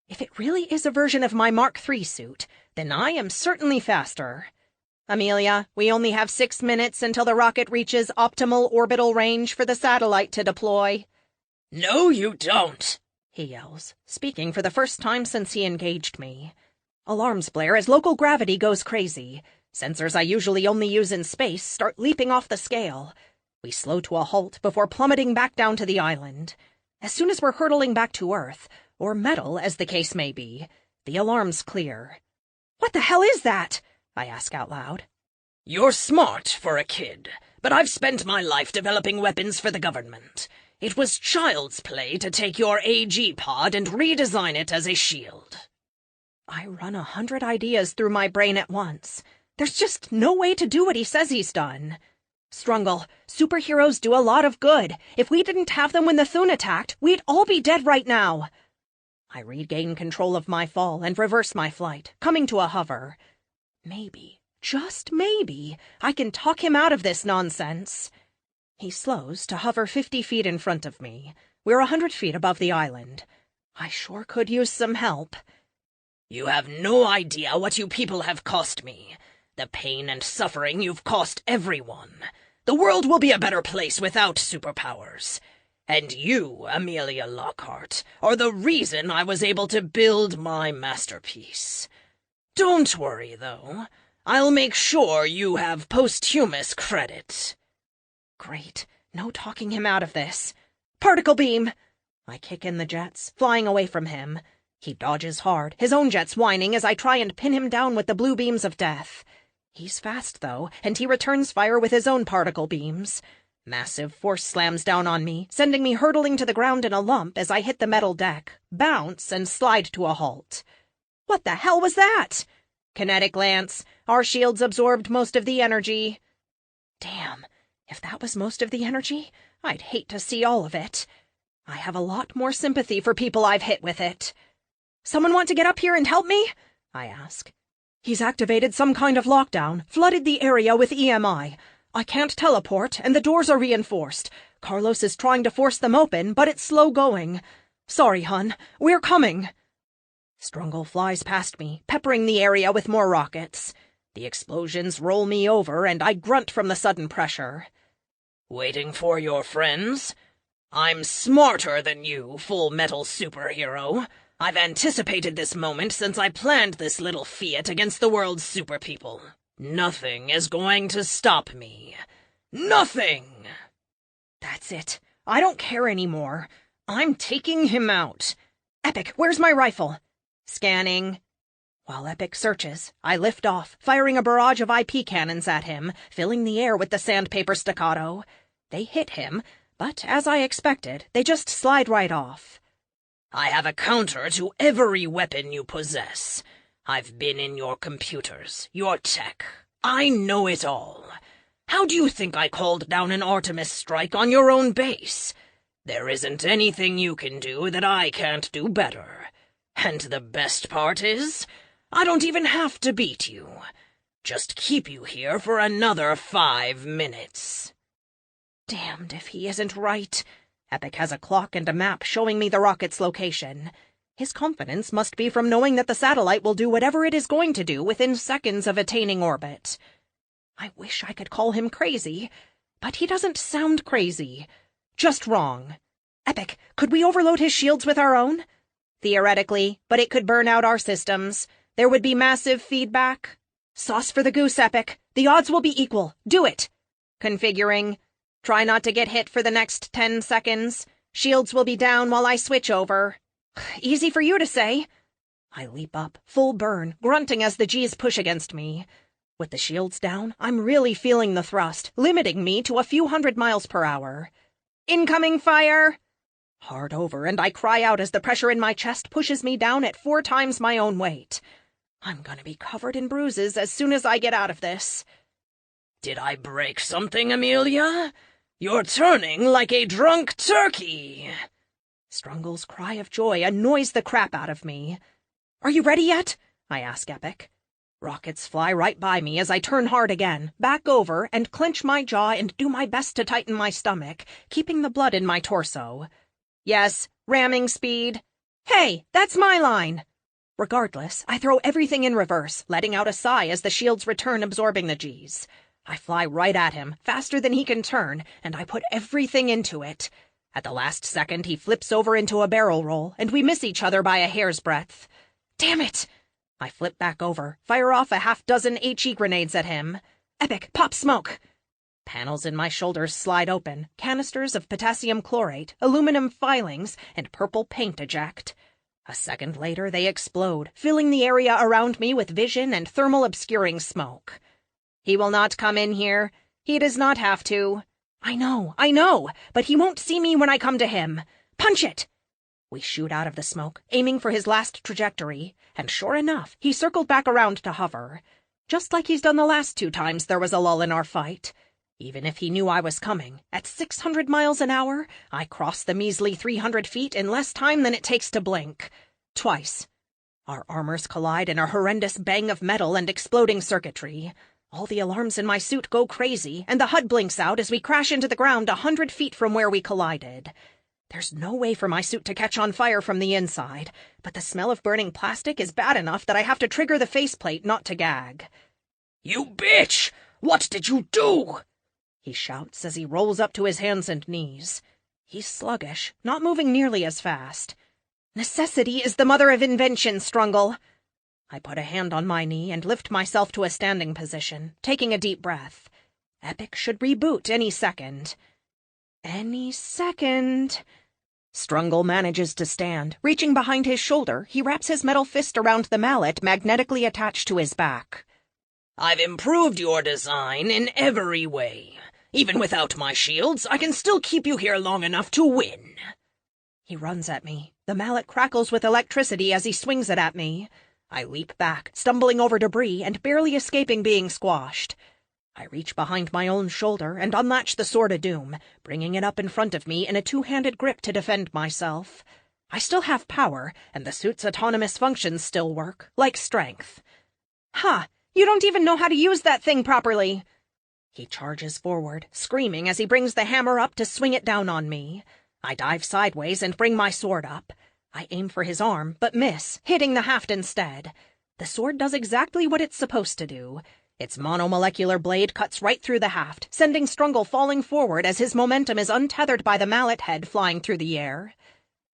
If it really is a version of my Mark III suit, then I am certainly faster. "Amelia, we only have 6 minutes until the rocket reaches optimal orbital range for the satellite to deploy." "No, you don't," he yells, speaking for the first time since he engaged me. Alarms blare as local gravity goes crazy. Sensors I usually only use in space start leaping off the scale. We slow to a halt before plummeting back down to the island. As soon as we're hurtling back to Earth, or metal as the case may be, the alarms clear. "What the hell is that?" I ask out loud. "You're smart for a kid, but I've spent my life developing weapons for the government. It was child's play to take your AG pod and redesign it as a shield." I run 100 ideas through my brain at once. There's just no way to do what he says he's done. "Strungle, superheroes do a lot of good. If we didn't have them when the Thune attacked, we'd all be dead right now." I regain control of my fall and reverse my flight, coming to a hover. Maybe, just maybe, I can talk him out of this nonsense. He slows to hover 50 feet in front of me. We're 100 feet above the island. I sure could use some help. "You have no idea what you people have cost me. The pain and suffering you've cost everyone. The world will be a better place without superpowers. And you, Amelia Lockhart, are the reason I was able to build my masterpiece. Don't worry, though. I'll make sure you have posthumous credit." Great. No talking him out of this. "Particle beam!" I kick in the jets, flying away from him. He dodges hard, his own jets whining as I try and pin him down with the blue beams of death. He's fast, though, and he returns fire with his own particle beams. Massive force slams down on me, sending me hurtling to the ground in a lump as I hit the metal deck, bounce, and slide to a halt. What the hell was that? Kinetic lance. Our shields absorbed most of the energy. Damn, if that was most of the energy, I'd hate to see all of it. I have a lot more sympathy for people I've hit with it. Someone want to get up here and help me? I ask. He's activated some kind of lockdown, flooded the area with EMI. I can't teleport, and the doors are reinforced. Carlos is trying to force them open, but it's slow going. Sorry, hun. We're coming. Strungle flies past me, peppering the area with more rockets. The explosions roll me over, and I grunt from the sudden pressure. Waiting for your friends? I'm smarter than you, Full Metal superhero. I've anticipated this moment since I planned this little fiat against the world's super people. Nothing is going to stop me. Nothing! That's it. I don't care anymore. I'm taking him out. Epic, where's my rifle? Scanning. While Epic searches, I lift off, firing a barrage of IP cannons at him, filling the air with the sandpaper staccato. They hit him, but as I expected, they just slide right off. I have a counter to every weapon you possess. I've been in your computers, your tech. I know it all. How do you think I called down an Artemis strike on your own base? There isn't anything you can do that I can't do better. And the best part is, I don't even have to beat you. Just keep you here for another 5 minutes. Damned if he isn't right. Epic has a clock and a map showing me the rocket's location. His confidence must be from knowing that the satellite will do whatever it is going to do within seconds of attaining orbit. I wish I could call him crazy, but he doesn't sound crazy. Just wrong. Epic, could we overload his shields with our own? Theoretically, but it could burn out our systems. There would be massive feedback. Sauce for the goose, Epic. The odds will be equal. Do it. Configuring. Try not to get hit for the next 10 seconds. Shields will be down while I switch over. Easy for you to say. I leap up, full burn, grunting as the G's push against me. With the shields down, I'm really feeling the thrust, limiting me to a few 100 miles per hour. Incoming fire! Hard over, and I cry out as the pressure in my chest pushes me down at 4 times my own weight. I'm gonna be covered in bruises as soon as I get out of this. Did I break something, Amelia? You're turning like a drunk turkey. Strungle's cry of joy annoys the crap out of me. Are you ready yet? I ask Epic. Rockets fly right by me as I turn hard again, back over, and clench my jaw and do my best to tighten my stomach, keeping the blood in my torso. Yes, ramming speed. Hey, that's my line! Regardless, I throw everything in reverse, letting out a sigh as the shields return, absorbing the G's. I fly right at him, faster than he can turn, and I put everything into it. At the last second, he flips over into a barrel roll, and we miss each other by a hair's breadth. Damn it! I flip back over, fire off a half-dozen HE grenades at him. Epic, pop smoke! Panels in my shoulders slide open, canisters of potassium chlorate, aluminum filings, and purple paint eject. A second later, they explode, filling the area around me with vision and thermal-obscuring smoke. He will not come in here. He does not have to. I know, but he won't see me when I come to him. Punch it! We shoot out of the smoke, aiming for his last trajectory, and sure enough, he circled back around to hover. Just like he's done the last 2 times there was a lull in our fight. Even if he knew I was coming, at 600 miles an hour, I crossed the measly 300 feet in less time than it takes to blink. Twice. Our armors collide in a horrendous bang of metal and exploding circuitry. All the alarms in my suit go crazy, and the HUD blinks out as we crash into the ground 100 feet from where we collided. There's no way for my suit to catch on fire from the inside, but the smell of burning plastic is bad enough that I have to trigger the faceplate not to gag. You bitch! What did you do? He shouts as he rolls up to his hands and knees. He's sluggish, not moving nearly as fast. Necessity is the mother of invention, Strungle. I put a hand on my knee and lift myself to a standing position, taking a deep breath. Epic should reboot any second. Any second. Strungle manages to stand. Reaching behind his shoulder, he wraps his metal fist around the mallet magnetically attached to his back. I've improved your design in every way. Even without my shields, I can still keep you here long enough to win. He runs at me. The mallet crackles with electricity as he swings it at me. I leap back, stumbling over debris and barely escaping being squashed. I reach behind my own shoulder and unlatch the Sword of Doom, bringing it up in front of me in a two-handed grip to defend myself. I still have power, and the suit's autonomous functions still work, like strength. "Ha! You don't even know how to use that thing properly!" He charges forward, screaming as he brings the hammer up to swing it down on me. I dive sideways and bring my sword up. I aim for his arm, but miss, hitting the haft instead. The sword does exactly what it's supposed to do. Its monomolecular blade cuts right through the haft, sending Strungle falling forward as his momentum is untethered by the mallet head flying through the air.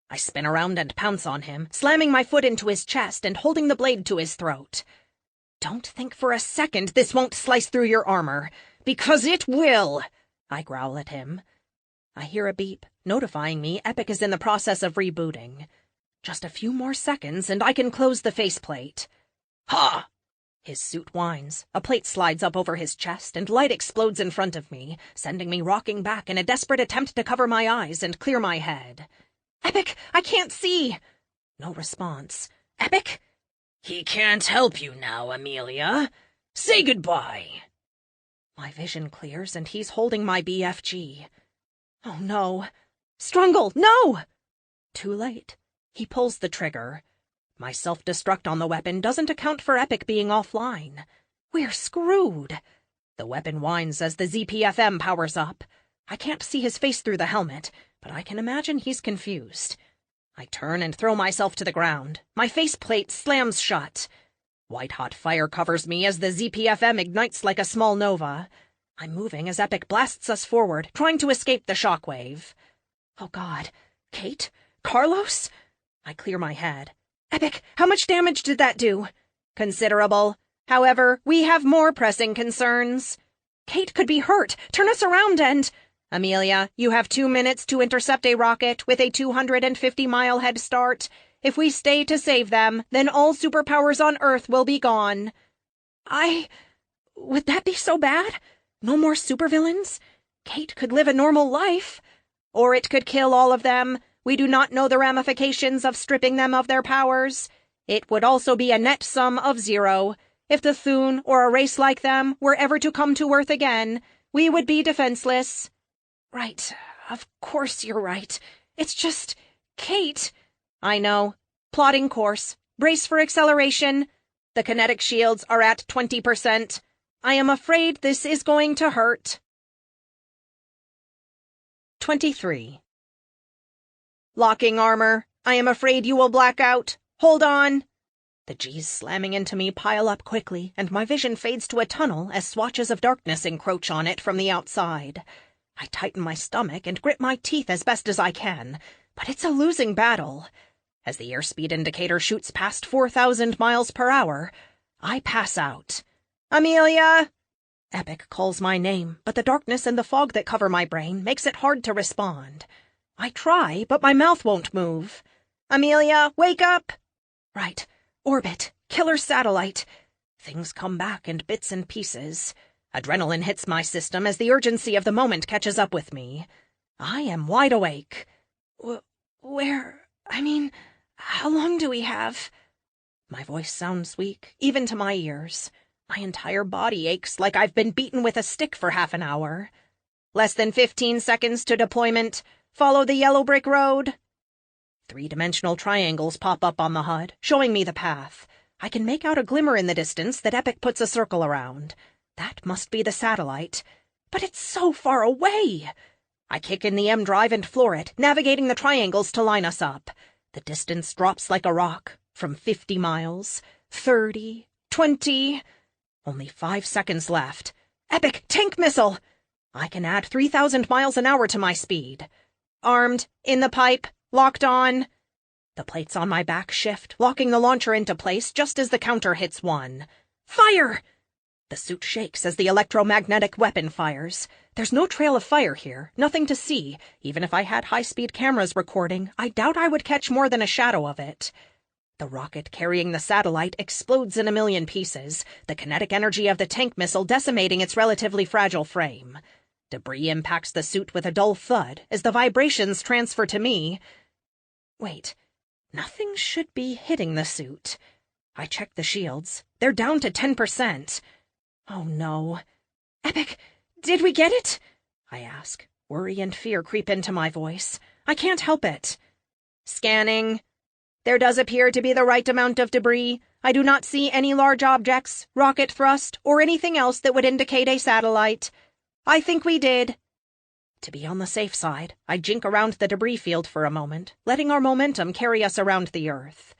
I spin around and pounce on him, slamming my foot into his chest and holding the blade to his throat. "Don't think for a second this won't slice through your armor, because it will!" I growl at him. I hear a beep, notifying me Epic is in the process of rebooting. Just a few more seconds and I can close the faceplate. "Ha!" His suit whines, a plate slides up over his chest, and light explodes in front of me, sending me rocking back in a desperate attempt to cover my eyes and clear my head. "Epic, I can't see!" No response. "Epic?" "He can't help you now, Amelia. Say goodbye." My vision clears, and he's holding my BFG. Oh no. Strungle, no! Too late. He pulls the trigger. My self-destruct on the weapon doesn't account for Epic being offline. We're screwed. The weapon whines as the ZPFM powers up. I can't see his face through the helmet, but I can imagine he's confused. I turn and throw myself to the ground. My faceplate slams shut. White-hot fire covers me as the ZPFM ignites like a small nova. I'm moving as Epic blasts us forward, trying to escape the shockwave. Oh God. Kate? Carlos? I clear my head. "Epic, how much damage did that do?" "Considerable. However, we have more pressing concerns." "Kate could be hurt. Turn us around and—" "Amelia, you have 2 minutes to intercept a rocket with a 250-mile head start. If we stay to save them, then all superpowers on Earth will be gone." Would that be so bad? No more supervillains? Kate could live a normal life. Or it could kill all of them. We do not know the ramifications of stripping them of their powers. It would also be a net sum of 0. If the Thune or a race like them were ever to come to Earth again, we would be defenseless. Right. Of course you're right. It's just... Kate... I know. Plotting course. Brace for acceleration. The kinetic shields are at 20%. I am afraid this is going to hurt. 23. Locking armor. I am afraid you will black out. Hold on. The G's slamming into me pile up quickly, and my vision fades to a tunnel as swatches of darkness encroach on it from the outside. I tighten my stomach and grit my teeth as best as I can, but it's a losing battle. As the airspeed indicator shoots past 4,000 miles per hour, I pass out. "Amelia!" Epic calls my name, but the darkness and the fog that cover my brain makes it hard to respond. I try, but my mouth won't move. "Amelia, wake up!" Right. Orbit. Killer satellite. Things come back in bits and pieces. Adrenaline hits my system as the urgency of the moment catches up with me. I am wide awake. How long do we have? My voice sounds weak, even to my ears. My entire body aches like I've been beaten with a stick for half an hour. Less than 15 seconds to deployment. Follow the yellow brick road. 3-dimensional triangles pop up on the HUD, showing me the path. I can make out a glimmer in the distance that Epic puts a circle around. That must be the satellite. But it's so far away! I kick in the M drive and floor it, navigating the triangles to line us up. The distance drops like a rock. From 50 miles, 30, 20... Only 5 seconds left. Epic, tank missile! I can add 3,000 miles an hour to my speed. Armed, in the pipe, locked on. The plates on my back shift, locking the launcher into place just as the counter hits 1. Fire! The suit shakes as the electromagnetic weapon fires. There's no trail of fire here, nothing to see. Even if I had high-speed cameras recording, I doubt I would catch more than a shadow of it. The rocket carrying the satellite explodes in a million pieces, the kinetic energy of the tank missile decimating its relatively fragile frame. Debris impacts the suit with a dull thud as the vibrations transfer to me. Wait, nothing should be hitting the suit. I check the shields. They're down to 10%. Oh no. Epic, did we get it? I ask. Worry and fear creep into my voice. I can't help it. Scanning. There does appear to be the right amount of debris. I do not see any large objects, rocket thrust, or anything else that would indicate a satellite. I think we did. To be on the safe side, I jink around the debris field for a moment, letting our momentum carry us around the Earth.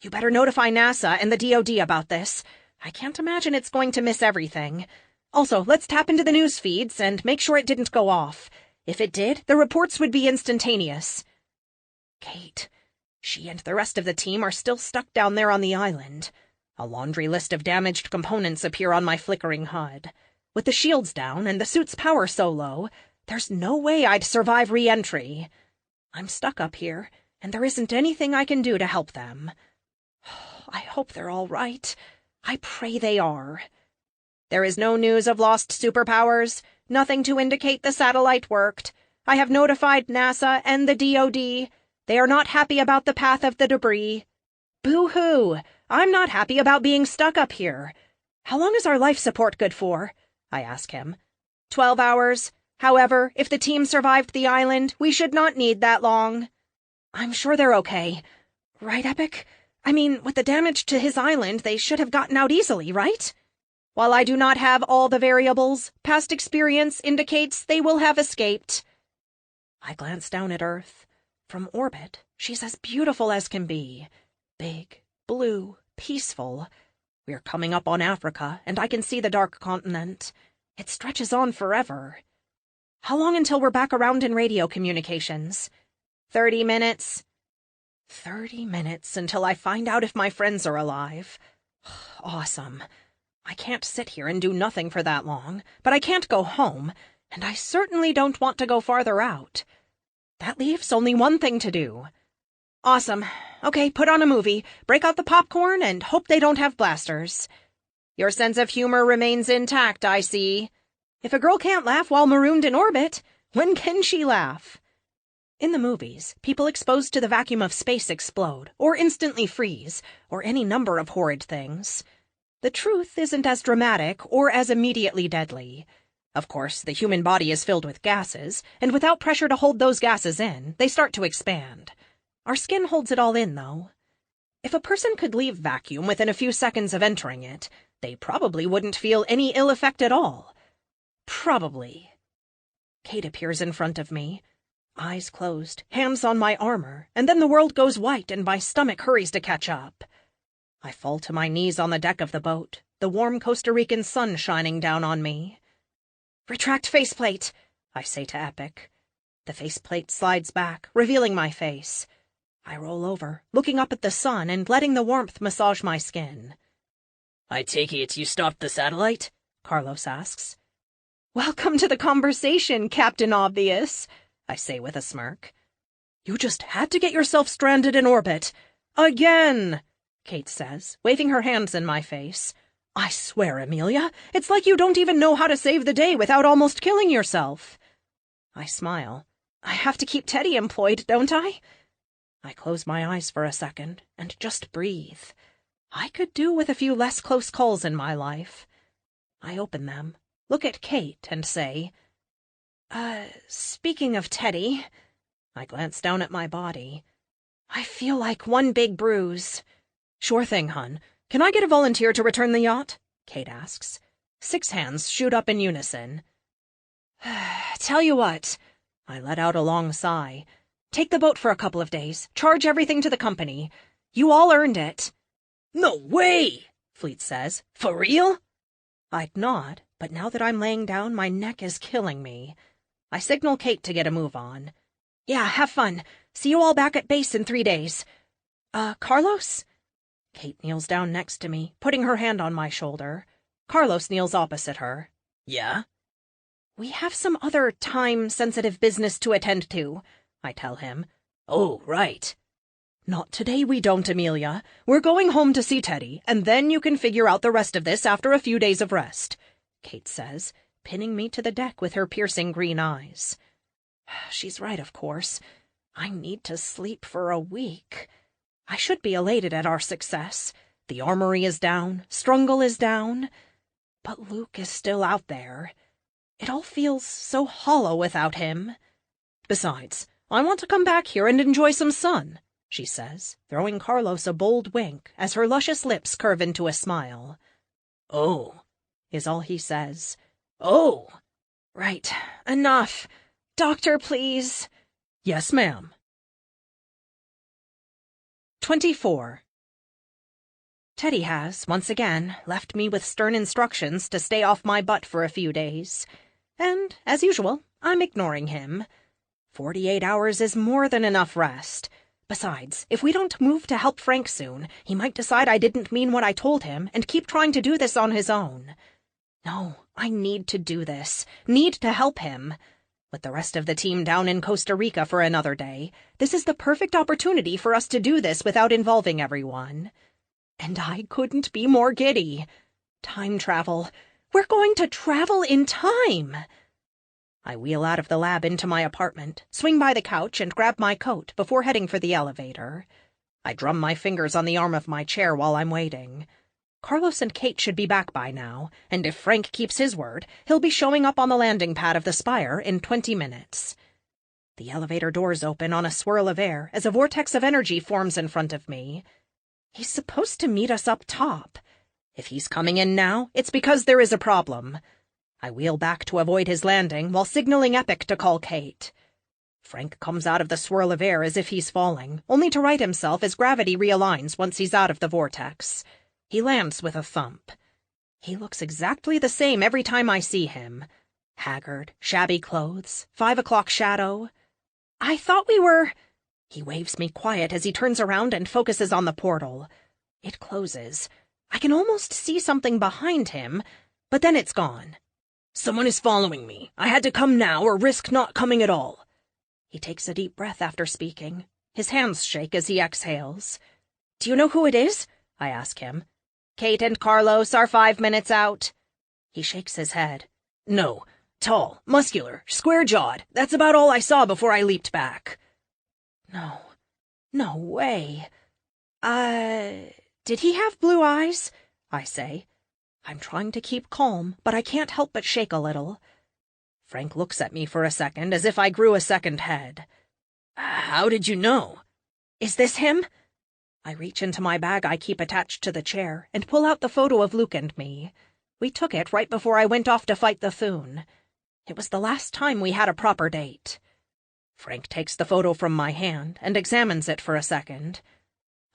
You better notify NASA and the DoD about this. I can't imagine it's going to miss everything. Also, let's tap into the news feeds and make sure it didn't go off. If it did, the reports would be instantaneous. Kate, she and the rest of the team are still stuck down there on the island. A laundry list of damaged components appear on my flickering HUD. With the shields down and the suit's power so low, there's no way I'd survive re-entry. I'm stuck up here, and there isn't anything I can do to help them. I hope they're all right. I pray they are. There is no news of lost superpowers, nothing to indicate the satellite worked. I have notified NASA and the DoD. They are not happy about the path of the debris. Boo-hoo! I'm not happy about being stuck up here. How long is our life support good for? I ask him. 12 hours. However, if the team survived the island, we should not need that long. I'm sure they're okay. Right, Epic? I mean, with the damage to his island, they should have gotten out easily, right? While I do not have all the variables, past experience indicates they will have escaped. I glance down at Earth. From orbit, she's as beautiful as can be. Big, blue, peaceful. We're coming up on Africa, and I can see the dark continent. It stretches on forever. How long until we're back around in radio communications? 30 minutes. 30 minutes until I find out if my friends are alive. Awesome. I can't sit here and do nothing for that long, but I can't go home, and I certainly don't want to go farther out. That leaves only one thing to do. Awesome. Okay, put on a movie, break out the popcorn, and hope they don't have blasters. Your sense of humor remains intact, I see. If a girl can't laugh while marooned in orbit, when can she laugh? In the movies, people exposed to the vacuum of space explode, or instantly freeze, or any number of horrid things. The truth isn't as dramatic or as immediately deadly. Of course, the human body is filled with gases, and without pressure to hold those gases in, they start to expand. Our skin holds it all in, though. If a person could leave vacuum within a few seconds of entering it, they probably wouldn't feel any ill effect at all. Probably. Kate appears in front of me. Eyes closed, hands on my armor, and then the world goes white and my stomach hurries to catch up. I fall to my knees on the deck of the boat, the warm Costa Rican sun shining down on me. "Retract faceplate," I say to Epic. The faceplate slides back, revealing my face. I roll over, looking up at the sun and letting the warmth massage my skin. "I take it you stopped the satellite?" Carlos asks. "Welcome to the conversation, Captain Obvious," I say with a smirk. "You just had to get yourself stranded in orbit. Again," Kate says, waving her hands in my face. "I swear, Amelia, it's like you don't even know how to save the day without almost killing yourself." I smile. I have to keep Teddy employed, don't I? I close my eyes for a second and just breathe. I could do with a few less close calls in my life. I open them, look at Kate, and say, speaking of Teddy," I glance down at my body. "I feel like one big bruise." "Sure thing, hun. Can I get a volunteer to return the yacht?" Kate asks. 6 hands shoot up in unison. "Tell you what," I let out a long sigh. "Take the boat for a couple of days. Charge everything to the company. You all earned it." "No way!" Fleet says. "For real?" I'd nod, but now that I'm laying down, my neck is killing me. I signal Kate to get a move on. "Yeah, have fun. See you all back at base in 3 days. Carlos?" Kate kneels down next to me, putting her hand on my shoulder. Carlos kneels opposite her. "Yeah?" "We have some other time-sensitive business to attend to," I tell him. "Oh, right." "Not today we don't, Amelia. We're going home to see Teddy, and then you can figure out the rest of this after a few days of rest," Kate says, pinning me to the deck with her piercing green eyes. She's right, of course. I need to sleep for a week. I should be elated at our success, The armory is down, Strungle is down, but Luke is still out there. It all feels so hollow without him. Besides, I want to come back here and enjoy some sun, she says, throwing Carlos a bold wink as her luscious lips curve into a smile. Oh, is all he says. Oh. Right, enough. Doctor, please. Yes, ma'am. 24. Teddy has, once again, left me with stern instructions to stay off my butt for a few days. And, as usual, I'm ignoring him. 48 hours is more than enough rest. Besides, if we don't move to help Frank soon, he might decide I didn't mean what I told him and keep trying to do this on his own. No, I need to do this. Need to help him. With the rest of the team down in Costa Rica for another day, this is the perfect opportunity for us to do this without involving everyone. And I couldn't be more giddy. Time travel. We're going to travel in time. I wheel out of the lab into my apartment, swing by the couch, and grab my coat before heading for the elevator. I drum my fingers on the arm of my chair while I'm waiting. Carlos and Kate should be back by now, and if Frank keeps his word, he'll be showing up on the landing pad of the Spire in 20 minutes. The elevator doors open on a swirl of air as a vortex of energy forms in front of me. He's supposed to meet us up top. If he's coming in now, it's because there is a problem. I wheel back to avoid his landing while signaling Epic to call Kate. Frank comes out of the swirl of air as if he's falling, only to right himself as gravity realigns once he's out of the vortex. He lands with a thump. He looks exactly the same every time I see him. Haggard, shabby clothes, 5 o'clock shadow. I thought we were... He waves me quiet as he turns around and focuses on the portal. It closes. I can almost see something behind him, but then it's gone. Someone is following me. I had to come now or risk not coming at all. He takes a deep breath after speaking. His hands shake as he exhales. Do you know who it is? I ask him. Kate and Carlos are 5 minutes out. He shakes his head. No. Tall, muscular, square-jawed. That's about all I saw before I leaped back. No way. Did he have blue eyes? I say. I'm trying to keep calm, but I can't help but shake a little. Frank looks at me for a second as if I grew a second head. How did you know? Is this him? I reach into my bag I keep attached to the chair and pull out the photo of Luke and me. We took it right before I went off to fight the Foon. It was the last time we had a proper date. Frank takes the photo from my hand and examines it for a second.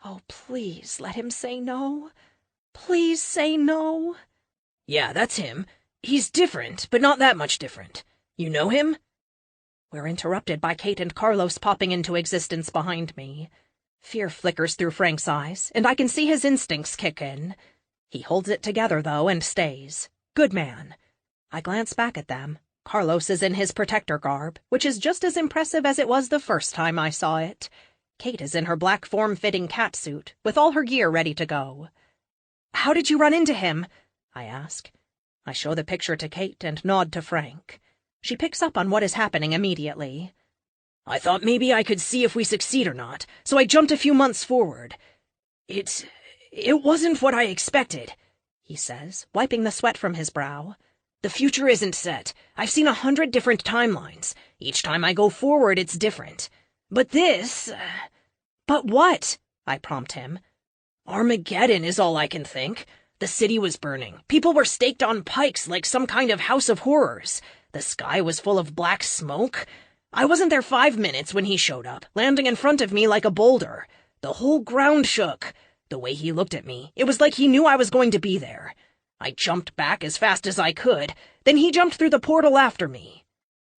Oh, please let him say no. Please say no. Yeah, that's him. He's different, but not that much different. You know him? We're interrupted by Kate and Carlos popping into existence behind me. Fear flickers through Frank's eyes, and I can see his instincts kick in. He holds it together, though, and stays. Good man. I glance back at them. Carlos is in his protector garb, which is just as impressive as it was the first time I saw it. Kate is in her black form-fitting catsuit, with all her gear ready to go. How did you run into him? I ask. I show the picture to Kate and nod to Frank. She picks up on what is happening immediately. I thought maybe I could see if we succeed or not, so I jumped a few months forward. It wasn't what I expected, he says, wiping the sweat from his brow. The future isn't set. I've seen 100 different timelines. Each time I go forward, it's different. But this... But what? I prompt him. Armageddon is all I can think. The city was burning. People were staked on pikes like some kind of house of horrors. The sky was full of black smoke. I wasn't there 5 minutes when he showed up, landing in front of me like a boulder. The whole ground shook. The way he looked at me, it was like he knew I was going to be there. I jumped back as fast as I could, then he jumped through the portal after me.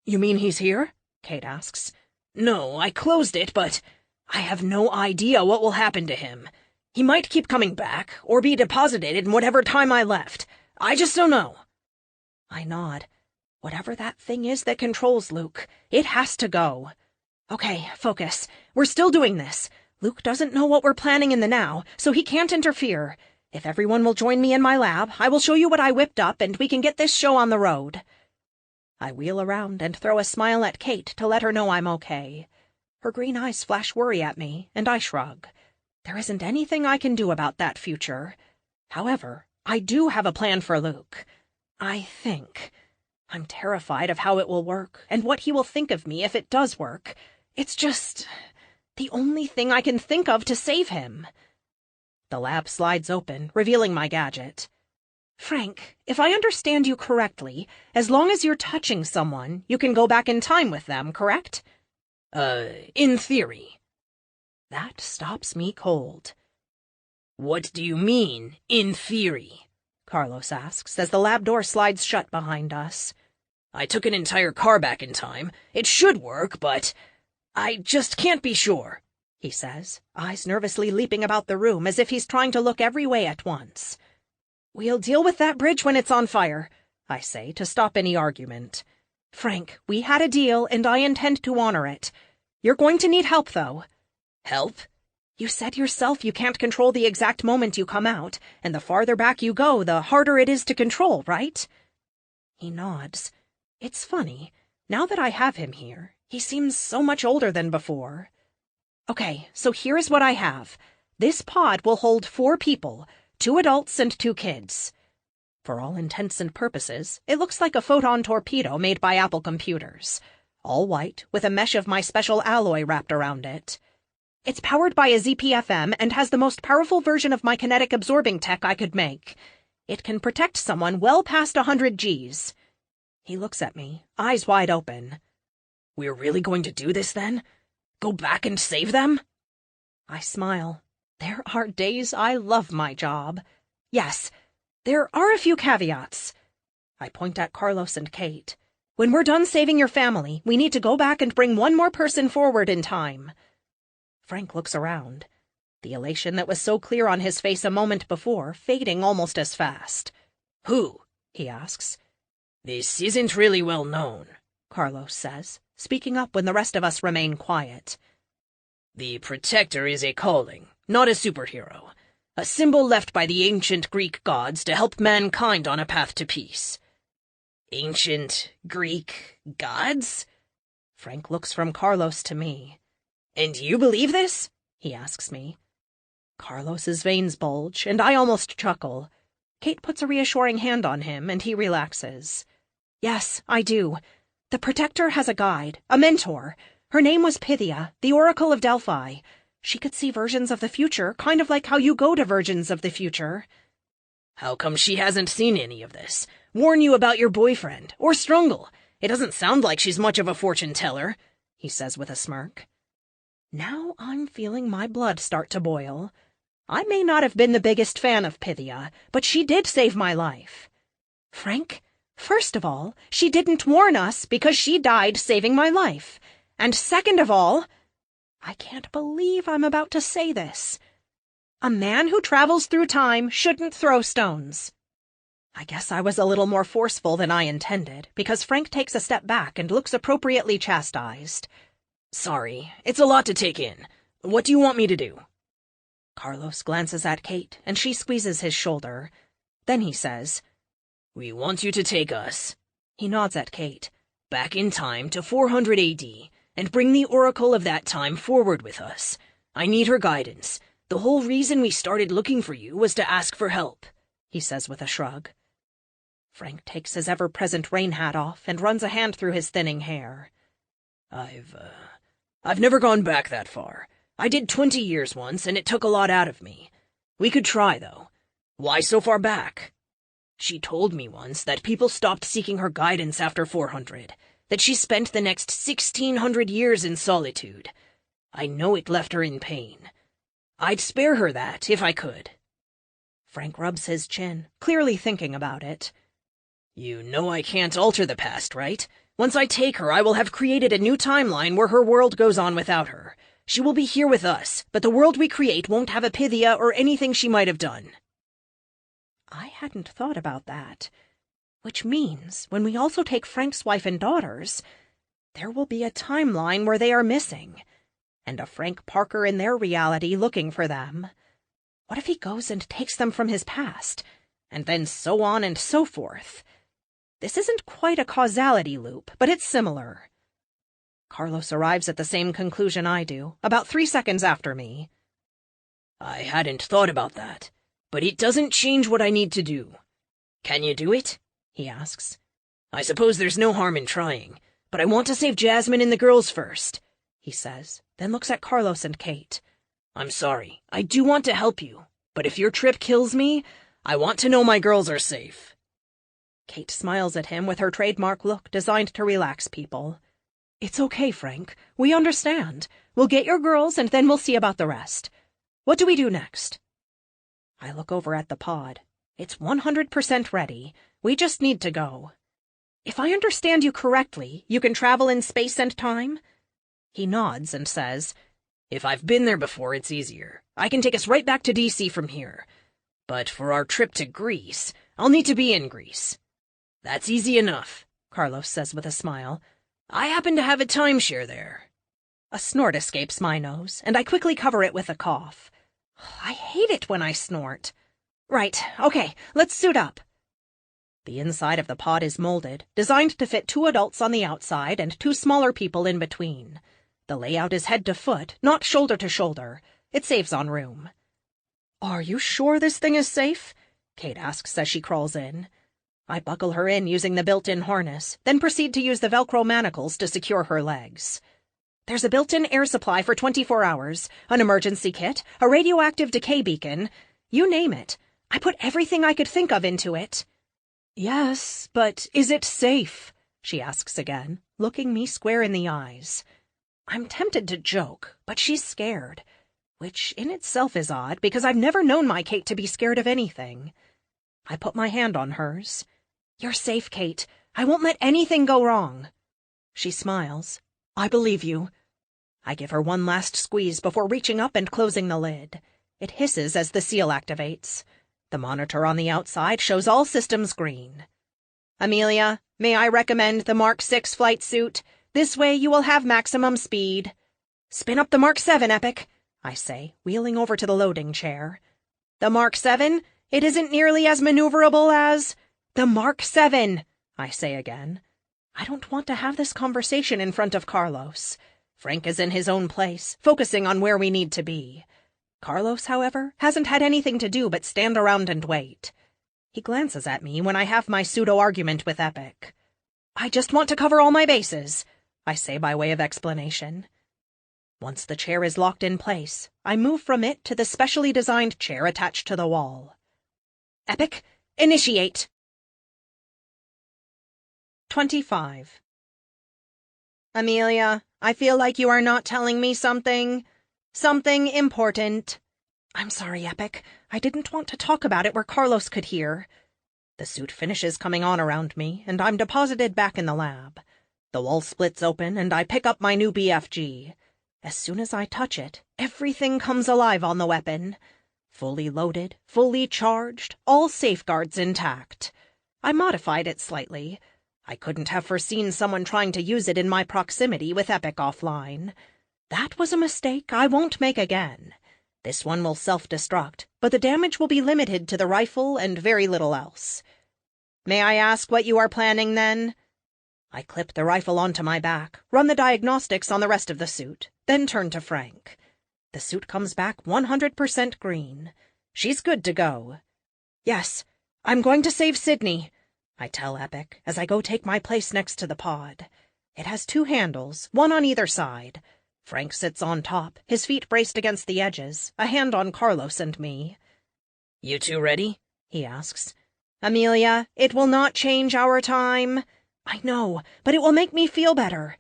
You mean he's here? Kate asks. No, I closed it, but I have no idea what will happen to him. He might keep coming back, or be deposited in whatever time I left. I just don't know. I nod. Whatever that thing is that controls Luke, it has to go. Okay, focus. We're still doing this. Luke doesn't know what we're planning in the now, so he can't interfere. If everyone will join me in my lab, I will show you what I whipped up and we can get this show on the road. I wheel around and throw a smile at Kate to let her know I'm okay. Her green eyes flash worry at me, and I shrug. There isn't anything I can do about that future. However, I do have a plan for Luke. I think. I'm terrified of how it will work, and what he will think of me if it does work. It's just the only thing I can think of to save him. The lab slides open, revealing my gadget. Frank, if I understand you correctly, as long as you're touching someone, you can go back in time with them, correct? In theory. That stops me cold. What do you mean, in theory? Carlos asks as the lab door slides shut behind us. I took an entire car back in time. It should work, but I just can't be sure, he says, eyes nervously leaping about the room as if he's trying to look every way at once. We'll deal with that bridge when it's on fire, I say, to stop any argument. Frank, we had a deal, and I intend to honor it. You're going to need help, though. Help? You said yourself you can't control the exact moment you come out, and the farther back you go, the harder it is to control, right? He nods. It's funny. Now that I have him here, he seems so much older than before. Okay, so here is what I have. This pod will hold 4 people, 2 adults and 2 kids. For all intents and purposes, it looks like a photon torpedo made by Apple computers. All white, with a mesh of my special alloy wrapped around it. It's powered by a ZPFM and has the most powerful version of my kinetic absorbing tech I could make. It can protect someone well past 100 Gs. He looks at me, eyes wide open. We're really going to do this, then? Go back and save them? I smile. There are days I love my job. Yes, there are a few caveats. I point at Carlos and Kate. When we're done saving your family, we need to go back and bring one more person forward in time. Frank looks around. The elation that was so clear on his face a moment before, fading almost as fast. Who? He asks. This isn't really well known, Carlos says, speaking up when the rest of us remain quiet. The Protector is a calling, not a superhero. A symbol left by the ancient Greek gods to help mankind on a path to peace. Ancient Greek gods? Frank looks from Carlos to me. And you believe this? He asks me. Carlos's veins bulge, and I almost chuckle. Kate puts a reassuring hand on him, and he relaxes. Yes, I do. The Protector has a guide, a mentor. Her name was Pythia, the Oracle of Delphi. She could see versions of the future, kind of like how you go to versions of the future. How come she hasn't seen any of this? Warn you about your boyfriend, or Strungle? It doesn't sound like she's much of a fortune teller, he says with a smirk. Now I'm feeling my blood start to boil. I may not have been the biggest fan of Pythia, but she did save my life. Frank, first of all, she didn't warn us because she died saving my life. And second of all, I can't believe I'm about to say this. A man who travels through time shouldn't throw stones. I guess I was a little more forceful than I intended, because Frank takes a step back and looks appropriately chastised. Sorry, it's a lot to take in. What do you want me to do? Carlos glances at Kate, and she squeezes his shoulder. Then he says, We want you to take us. He nods at Kate. Back in time to 400 AD, and bring the Oracle of that time forward with us. I need her guidance. The whole reason we started looking for you was to ask for help, he says with a shrug. Frank takes his ever-present rain hat off and runs a hand through his thinning hair. I've never gone back that far. I did 20 years once, and it took a lot out of me. We could try, though. Why so far back? She told me once that people stopped seeking her guidance after 400, that she spent the next 1,600 years in solitude. I know it left her in pain. I'd spare her that, if I could. Frank rubs his chin, clearly thinking about it. You know I can't alter the past, right? Once I take her, I will have created a new timeline where her world goes on without her. She will be here with us, but the world we create won't have a Pythia or anything she might have done. I hadn't thought about that. Which means, when we also take Frank's wife and daughters, there will be a timeline where they are missing, and a Frank Parker in their reality looking for them. What if he goes and takes them from his past, and then so on and so forth? This isn't quite a causality loop, but it's similar. Carlos arrives at the same conclusion I do, about 3 seconds after me. I hadn't thought about that, but it doesn't change what I need to do. Can you do it? He asks. I suppose there's no harm in trying, but I want to save Jasmine and the girls first, he says, then looks at Carlos and Kate. I'm sorry, I do want to help you, but if your trip kills me, I want to know my girls are safe. Kate smiles at him with her trademark look designed to relax people. It's okay, Frank. We understand. We'll get your girls and then we'll see about the rest. What do we do next? I look over at the pod. It's 100% ready. We just need to go. If I understand you correctly, you can travel in space and time? He nods and says, If I've been there before, it's easier. I can take us right back to D.C. from here. But for our trip to Greece, I'll need to be in Greece. That's easy enough, Carlos says with a smile. I happen to have a timeshare there. A snort escapes my nose, and I quickly cover it with a cough. I hate it when I snort. Right, okay, let's suit up. The inside of the pod is molded, designed to fit 2 adults on the outside and 2 smaller people in between. The layout is head to foot, not shoulder to shoulder. It saves on room. Are you sure this thing is safe? Kate asks as she crawls in. I buckle her in using the built-in harness, then proceed to use the Velcro manacles to secure her legs. There's a built-in air supply for 24 hours, an emergency kit, a radioactive decay beacon. You name it. I put everything I could think of into it. Yes, but is it safe? She asks again, looking me square in the eyes. I'm tempted to joke, but she's scared, which in itself is odd because I've never known my Kate to be scared of anything. I put my hand on hers. You're safe, Kate. I won't let anything go wrong. She smiles. I believe you. I give her one last squeeze before reaching up and closing the lid. It hisses as the seal activates. The monitor on the outside shows all systems green. Amelia, may I recommend the Mark 6 flight suit? This way you will have maximum speed. Spin up the Mark 7, Epic, I say, wheeling over to the loading chair. The Mark 7? It isn't nearly as maneuverable as... The Mark 7, I say again. I don't want to have this conversation in front of Carlos. Frank is in his own place, focusing on where we need to be. Carlos, however, hasn't had anything to do but stand around and wait. He glances at me when I have my pseudo-argument with Epic. I just want to cover all my bases, I say by way of explanation. Once the chair is locked in place, I move from it to the specially designed chair attached to the wall. Epic, initiate! 25. Amelia, I feel like you are not telling me something important. I'm sorry, Epic. I didn't want to talk about it where Carlos could hear. The suit finishes coming on around me, and I'm deposited back in the lab. The wall splits open, and I pick up my new BFG. As soon as I touch it, everything comes alive on the weapon. Fully loaded, fully charged, all safeguards intact. I modified it slightly. I couldn't have foreseen someone trying to use it in my proximity with Epic offline. That was a mistake I won't make again. This one will self-destruct, but the damage will be limited to the rifle and very little else. May I ask what you are planning, then? I clip the rifle onto my back, run the diagnostics on the rest of the suit, then turn to Frank. The suit comes back 100% green. She's good to go. Yes, I'm going to save Sydney, I tell Epic as I go take my place next to the pod. It has 2 handles, one on either side. Frank sits on top, his feet braced against the edges, a hand on Carlos and me. You 2 ready? He asks. Amelia, it will not change our time. I know, but it will make me feel better.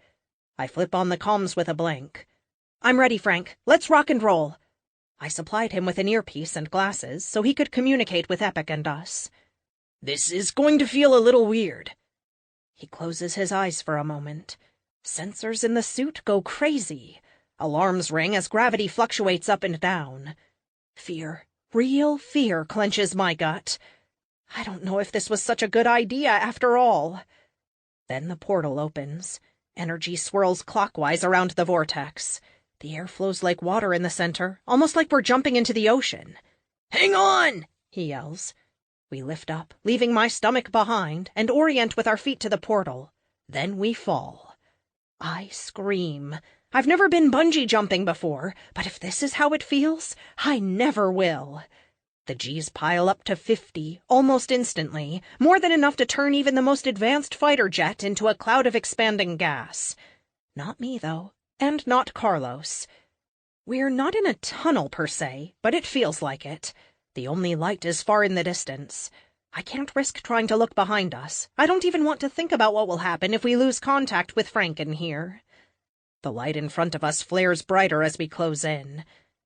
I flip on the comms with a blink. I'm ready, Frank. Let's rock and roll. I supplied him with an earpiece and glasses so he could communicate with Epic and us. This is going to feel a little weird. He closes his eyes for a moment. Sensors in the suit go crazy. Alarms ring as gravity fluctuates up and down. Fear, real fear, clenches my gut. I don't know if this was such a good idea after all. Then the portal opens. Energy swirls clockwise around the vortex. The air flows like water in the center, almost like we're jumping into the ocean. Hang on! He yells. We lift up, leaving my stomach behind, and orient with our feet to the portal. Then we fall. I scream. I've never been bungee jumping before, but if this is how it feels, I never will. The G's pile up to 50, almost instantly, more than enough to turn even the most advanced fighter jet into a cloud of expanding gas. Not me, though, and not Carlos. We're not in a tunnel, per se, but it feels like it. The only light is far in the distance. I can't risk trying to look behind us. I don't even want to think about what will happen if we lose contact with Frank in here. The light in front of us flares brighter as we close in.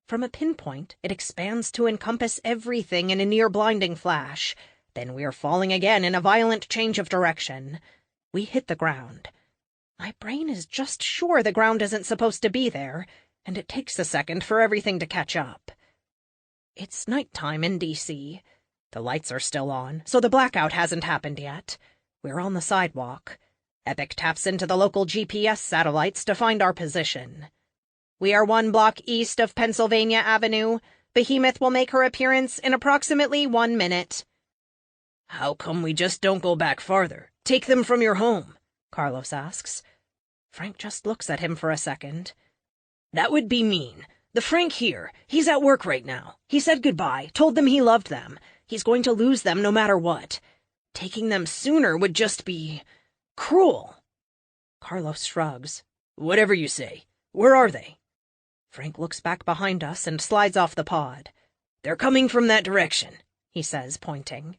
From a pinpoint, it expands to encompass everything in a near-blinding flash. Then we are falling again in a violent change of direction. We hit the ground. My brain is just sure the ground isn't supposed to be there, and it takes a second for everything to catch up. It's nighttime in D.C. The lights are still on, so the blackout hasn't happened yet. We're on the sidewalk. Epic taps into the local GPS satellites to find our position. We are 1 block east of Pennsylvania Avenue. Behemoth will make her appearance in approximately 1 minute. How come we just don't go back farther? Take them from your home, Carlos asks. Frank just looks at him for a second. That would be mean. The Frank here, he's at work right now. He said goodbye, told them he loved them. He's going to lose them no matter what. Taking them sooner would just be cruel. Carlos shrugs. Whatever you say. Where are they? Frank looks back behind us and slides off the pod. They're coming from that direction, he says, pointing.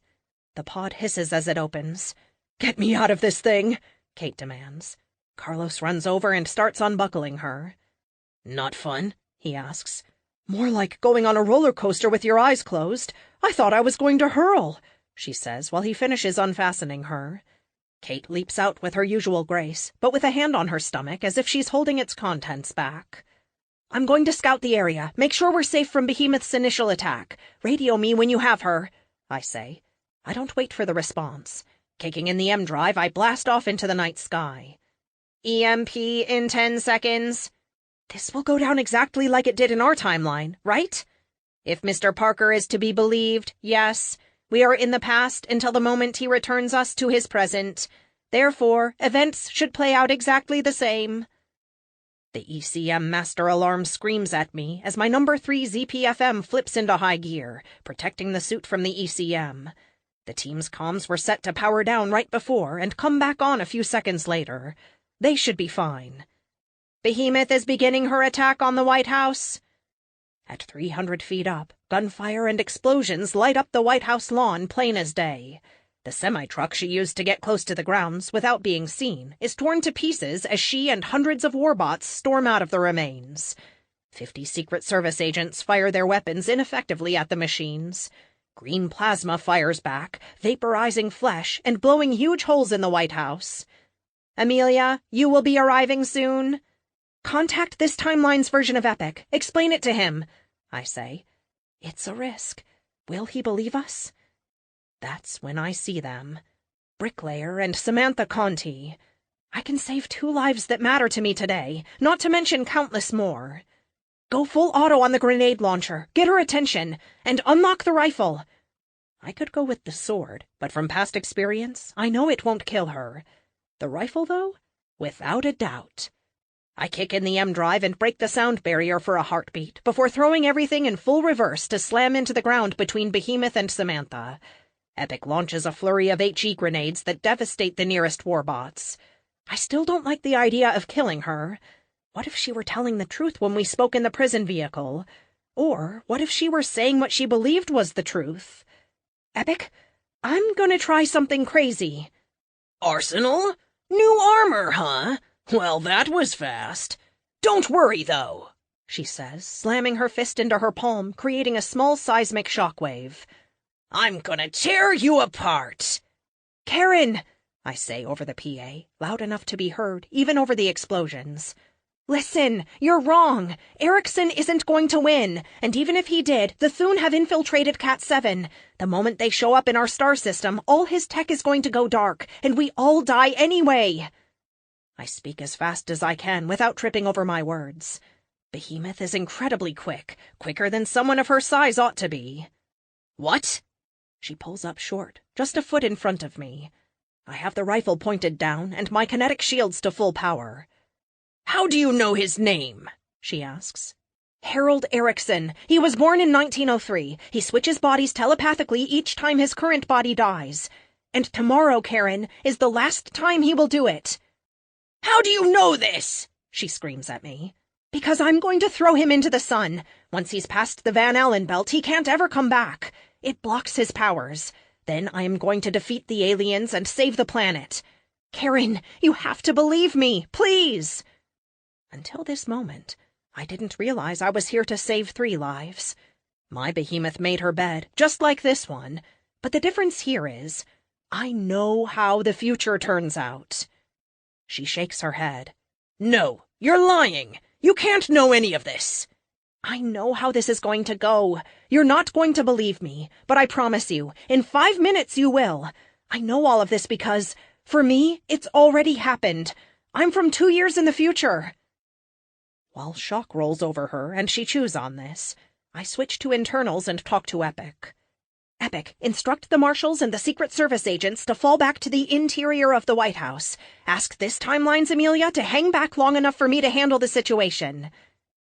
The pod hisses as it opens. Get me out of this thing, Kate demands. Carlos runs over and starts unbuckling her. Not fun? He asks. More like going on a roller coaster with your eyes closed. I thought I was going to hurl, she says while he finishes unfastening her. Kate leaps out with her usual grace, but with a hand on her stomach as if she's holding its contents back. I'm going to scout the area. Make sure we're safe from Behemoth's initial attack. Radio me when you have her, I say. I don't wait for the response. Kicking in the M drive, I blast off into the night sky. EMP in 10 seconds. This will go down exactly like it did in our timeline, right? If Mr. Parker is to be believed, yes. We are in the past until the moment he returns us to his present. Therefore, events should play out exactly the same. The ECM master alarm screams at me as my number 3 ZPFM flips into high gear, protecting the suit from the ECM. The team's comms were set to power down right before and come back on a few seconds later. They should be fine. Behemoth is beginning her attack on the White House. At 300 feet up, gunfire and explosions light up the White House lawn plain as day. The semi-truck she used to get close to the grounds without being seen is torn to pieces as she and hundreds of warbots storm out of the remains. 50 Secret Service agents fire their weapons ineffectively at the machines. Green plasma fires back, vaporizing flesh and blowing huge holes in the White House. Amelia, you will be arriving soon. Contact this timeline's version of Epic. Explain it to him, I say. It's a risk. Will he believe us? That's when I see them. Bricklayer and Samantha Conti. I can save 2 lives that matter to me today, not to mention countless more. Go full auto on the grenade launcher, get her attention, and unlock the rifle. I could go with the sword, but from past experience, I know it won't kill her. The rifle, though? Without a doubt. I kick in the M drive and break the sound barrier for a heartbeat, before throwing everything in full reverse to slam into the ground between Behemoth and Samantha. Epic launches a flurry of HE grenades that devastate the nearest warbots. I still don't like the idea of killing her. What if she were telling the truth when we spoke in the prison vehicle? Or what if she were saying what she believed was the truth? Epic, I'm gonna try something crazy. Arsenal? New armor, huh? Well, that was fast. Don't worry, though, she says, slamming her fist into her palm, creating a small seismic shockwave. I'm gonna tear you apart. Karen, I say over the PA, loud enough to be heard, even over the explosions. Listen, you're wrong. Erickson isn't going to win, and even if he did, the Thune have infiltrated Cat-7. The moment they show up in our star system, all his tech is going to go dark, and we all die anyway. I speak as fast as I can without tripping over my words. Behemoth is incredibly quick, quicker than someone of her size ought to be. What? She pulls up short, just a foot in front of me. I have the rifle pointed down and my kinetic shields to full power. How do you know his name? She asks. Harold Erickson. He was born in 1903. He switches bodies telepathically each time his current body dies. And tomorrow, Karen, is the last time he will do it. How do you know this? She screams at me. Because I'm going to throw him into the sun. Once he's past the Van Allen belt, he can't ever come back. It blocks his powers. Then I am going to defeat the aliens and save the planet. Karen, you have to believe me, please. Until this moment, I didn't realize I was here to save 3 lives. My behemoth made her bed, just like this one. But the difference here is, I know how the future turns out. She shakes her head. No, you're lying. You can't know any of this. I know how this is going to go. You're not going to believe me, but I promise you, in 5 minutes you will. I know all of this because, for me, it's already happened. I'm from 2 years in the future. While shock rolls over her and she chews on this, I switch to internals and talk to Epic. Epic, instruct the marshals and the Secret Service agents to fall back to the interior of the White House. Ask this timeline's Amelia to hang back long enough for me to handle the situation.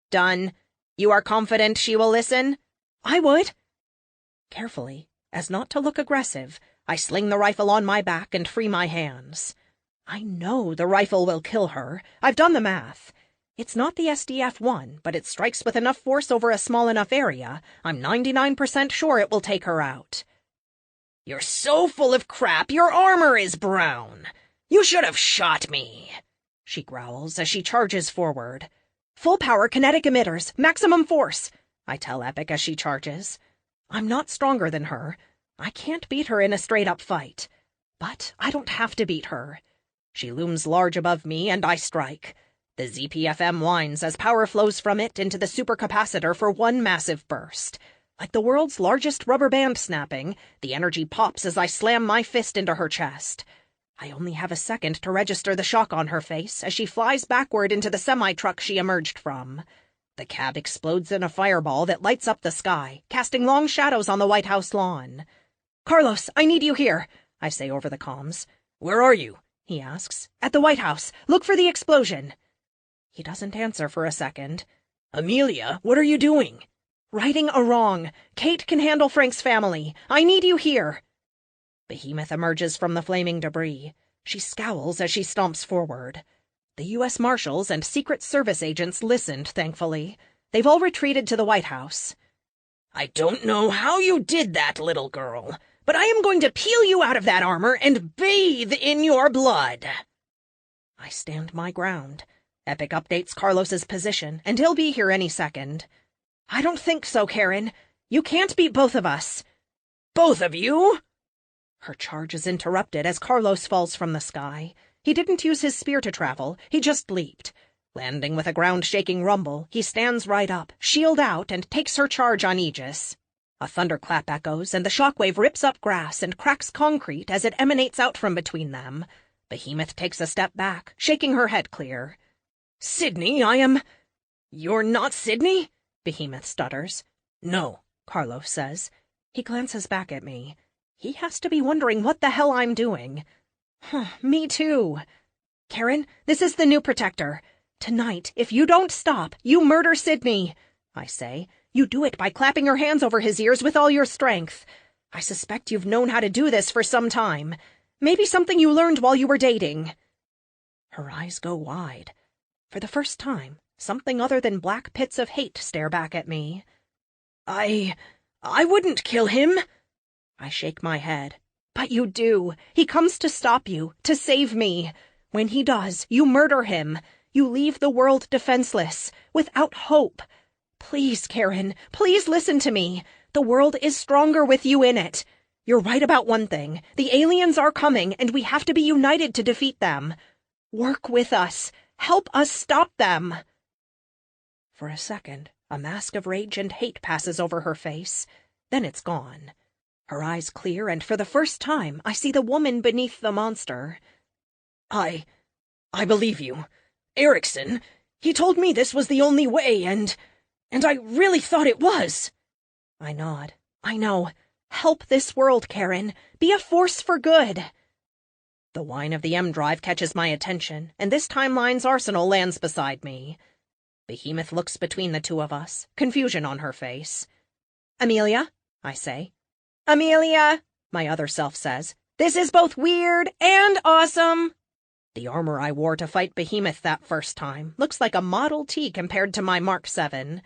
Done. You are confident she will listen? I would. Carefully, as not to look aggressive, I sling the rifle on my back and free my hands. I know the rifle will kill her. I've done the math. It's not the SDF-1, but it strikes with enough force over a small enough area. I'm 99% sure it will take her out. You're so full of crap, your armor is brown. You should have shot me, she growls as she charges forward. Full power kinetic emitters, maximum force, I tell Epic as she charges. I'm not stronger than her. I can't beat her in a straight-up fight. But I don't have to beat her. She looms large above me, and I strike. The ZPFM whines as power flows from it into the supercapacitor for one massive burst. Like the world's largest rubber band snapping, the energy pops as I slam my fist into her chest. I only have a second to register the shock on her face as she flies backward into the semi-truck she emerged from. The cab explodes in a fireball that lights up the sky, casting long shadows on the White House lawn. Carlos, I need you here, I say over the comms. Where are you? He asks. At the White House. Look for the explosion. He doesn't answer for a second. Amelia, what are you doing? Righting a wrong. Kate can handle Frank's family. I need you here. Behemoth emerges from the flaming debris. She scowls as she stomps forward. The U.S. Marshals and Secret Service agents listened, thankfully. They've all retreated to the White House. I don't know how you did that, little girl, but I am going to peel you out of that armor and bathe in your blood. I stand my ground. Epic updates Carlos's position, and he'll be here any second. I don't think so, Karen. You can't beat both of us. Both of you? Her charge is interrupted as Carlos falls from the sky. He didn't use his spear to travel, he just leaped. Landing with a ground-shaking rumble, he stands right up, shield out, and takes her charge on Aegis. A thunderclap echoes, and the shockwave rips up grass and cracks concrete as it emanates out from between them. Behemoth takes a step back, shaking her head clear. Sydney, You're not Sydney? Behemoth stutters. No, Carlos says. He glances back at me. He has to be wondering what the hell I'm doing. Me too. Karen, this is the new protector. Tonight, if you don't stop, you murder Sydney, I say. You do it by clapping your hands over his ears with all your strength. I suspect you've known how to do this for some time. Maybe something you learned while you were dating. Her eyes go wide. For the first time, something other than black pits of hate stare back at me. I wouldn't kill him. I shake my head. But you do. He comes to stop you, to save me. When he does, you murder him. You leave the world defenseless, without hope. Please, Karen, please listen to me. The world is stronger with you in it. You're right about one thing. The aliens are coming, and we have to be united to defeat them. Work with us. Help us stop them. For a second, a mask of rage and hate passes over her face. Then it's gone. Her eyes clear, and for the first time, I see the woman beneath the monster. I believe you. Erickson, he told me this was the only way, and I really thought it was. I nod. I know. Help this world, Karen. Be a force for good. The whine of the M drive catches my attention, and this timeline's arsenal lands beside me. Behemoth looks between the two of us, confusion on her face. Amelia, I say. Amelia, my other self says. This is both weird and awesome. The armor I wore to fight Behemoth that first time looks like a Model T compared to my Mark 7.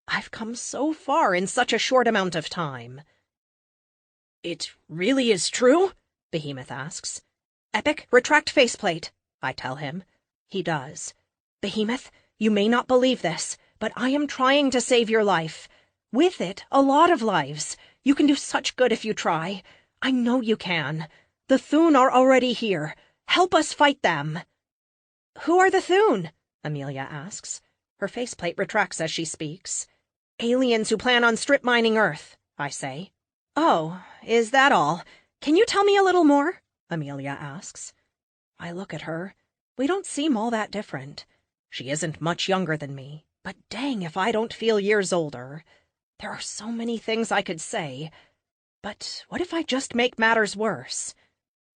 I've come so far in such a short amount of time. It really is true? Behemoth asks. Epic, retract faceplate, I tell him. He does. Behemoth, you may not believe this, but I am trying to save your life. With it, a lot of lives. You can do such good if you try. I know you can. The Thune are already here. Help us fight them. Who are the Thune? Amelia asks. Her faceplate retracts as she speaks. Aliens who plan on strip mining Earth, I say. Oh, is that all? Can you tell me a little more? Amelia asks. I look at her. We don't seem all that different. She isn't much younger than me, but dang if I don't feel years older. There are so many things I could say. But what if I just make matters worse?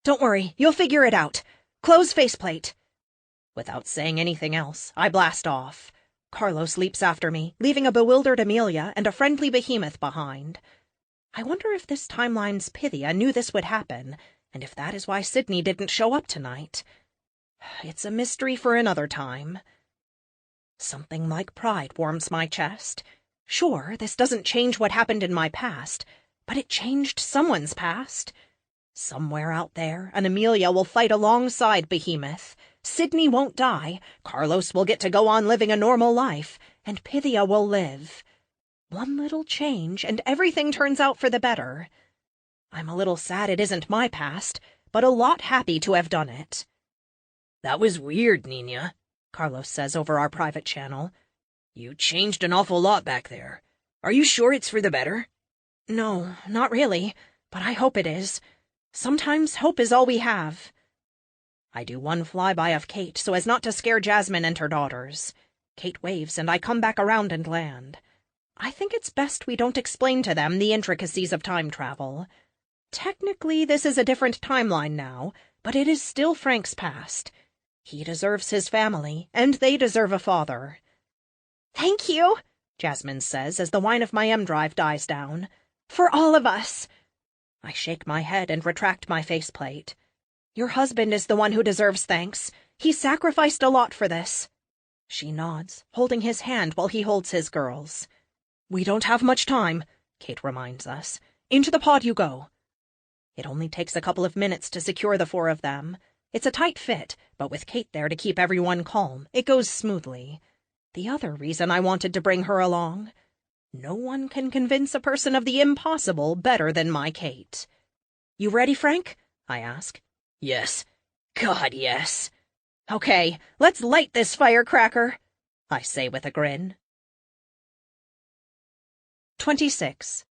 Don't worry, you'll figure it out. Close faceplate. Without saying anything else, I blast off. Carlos leaps after me, leaving a bewildered Amelia and a friendly Behemoth behind. I wonder if this timeline's Pythia knew this would happen, and if that is why Sydney didn't show up tonight. It's a mystery for another time. Something like pride warms my chest. Sure, this doesn't change what happened in my past, but it changed someone's past. Somewhere out there, an Amelia will fight alongside Behemoth. Sydney won't die, Carlos will get to go on living a normal life, and Pythia will live. One little change, and everything turns out for the better. I'm a little sad it isn't my past, but a lot happy to have done it. That was weird, Nina, Carlos says over our private channel. You changed an awful lot back there. Are you sure it's for the better? No, not really, but I hope it is. Sometimes hope is all we have. I do one flyby of Kate so as not to scare Jasmine and her daughters. Kate waves and I come back around and land. I think it's best we don't explain to them the intricacies of time travel. Technically, this is a different timeline now, but it is still Frank's past. He deserves his family, and they deserve a father. Thank you, Jasmine says as the whine of my M drive dies down. For all of us. I shake my head and retract my faceplate. Your husband is the one who deserves thanks. He sacrificed a lot for this. She nods, holding his hand while he holds his girls. We don't have much time, Kate reminds us. Into the pod you go. It only takes a couple of minutes to secure the four of them. It's a tight fit, but with Kate there to keep everyone calm, it goes smoothly. The other reason I wanted to bring her along. No one can convince a person of the impossible better than my Kate. You ready, Frank? I ask. Yes. God, yes. Okay, let's light this firecracker, I say with a grin. 26.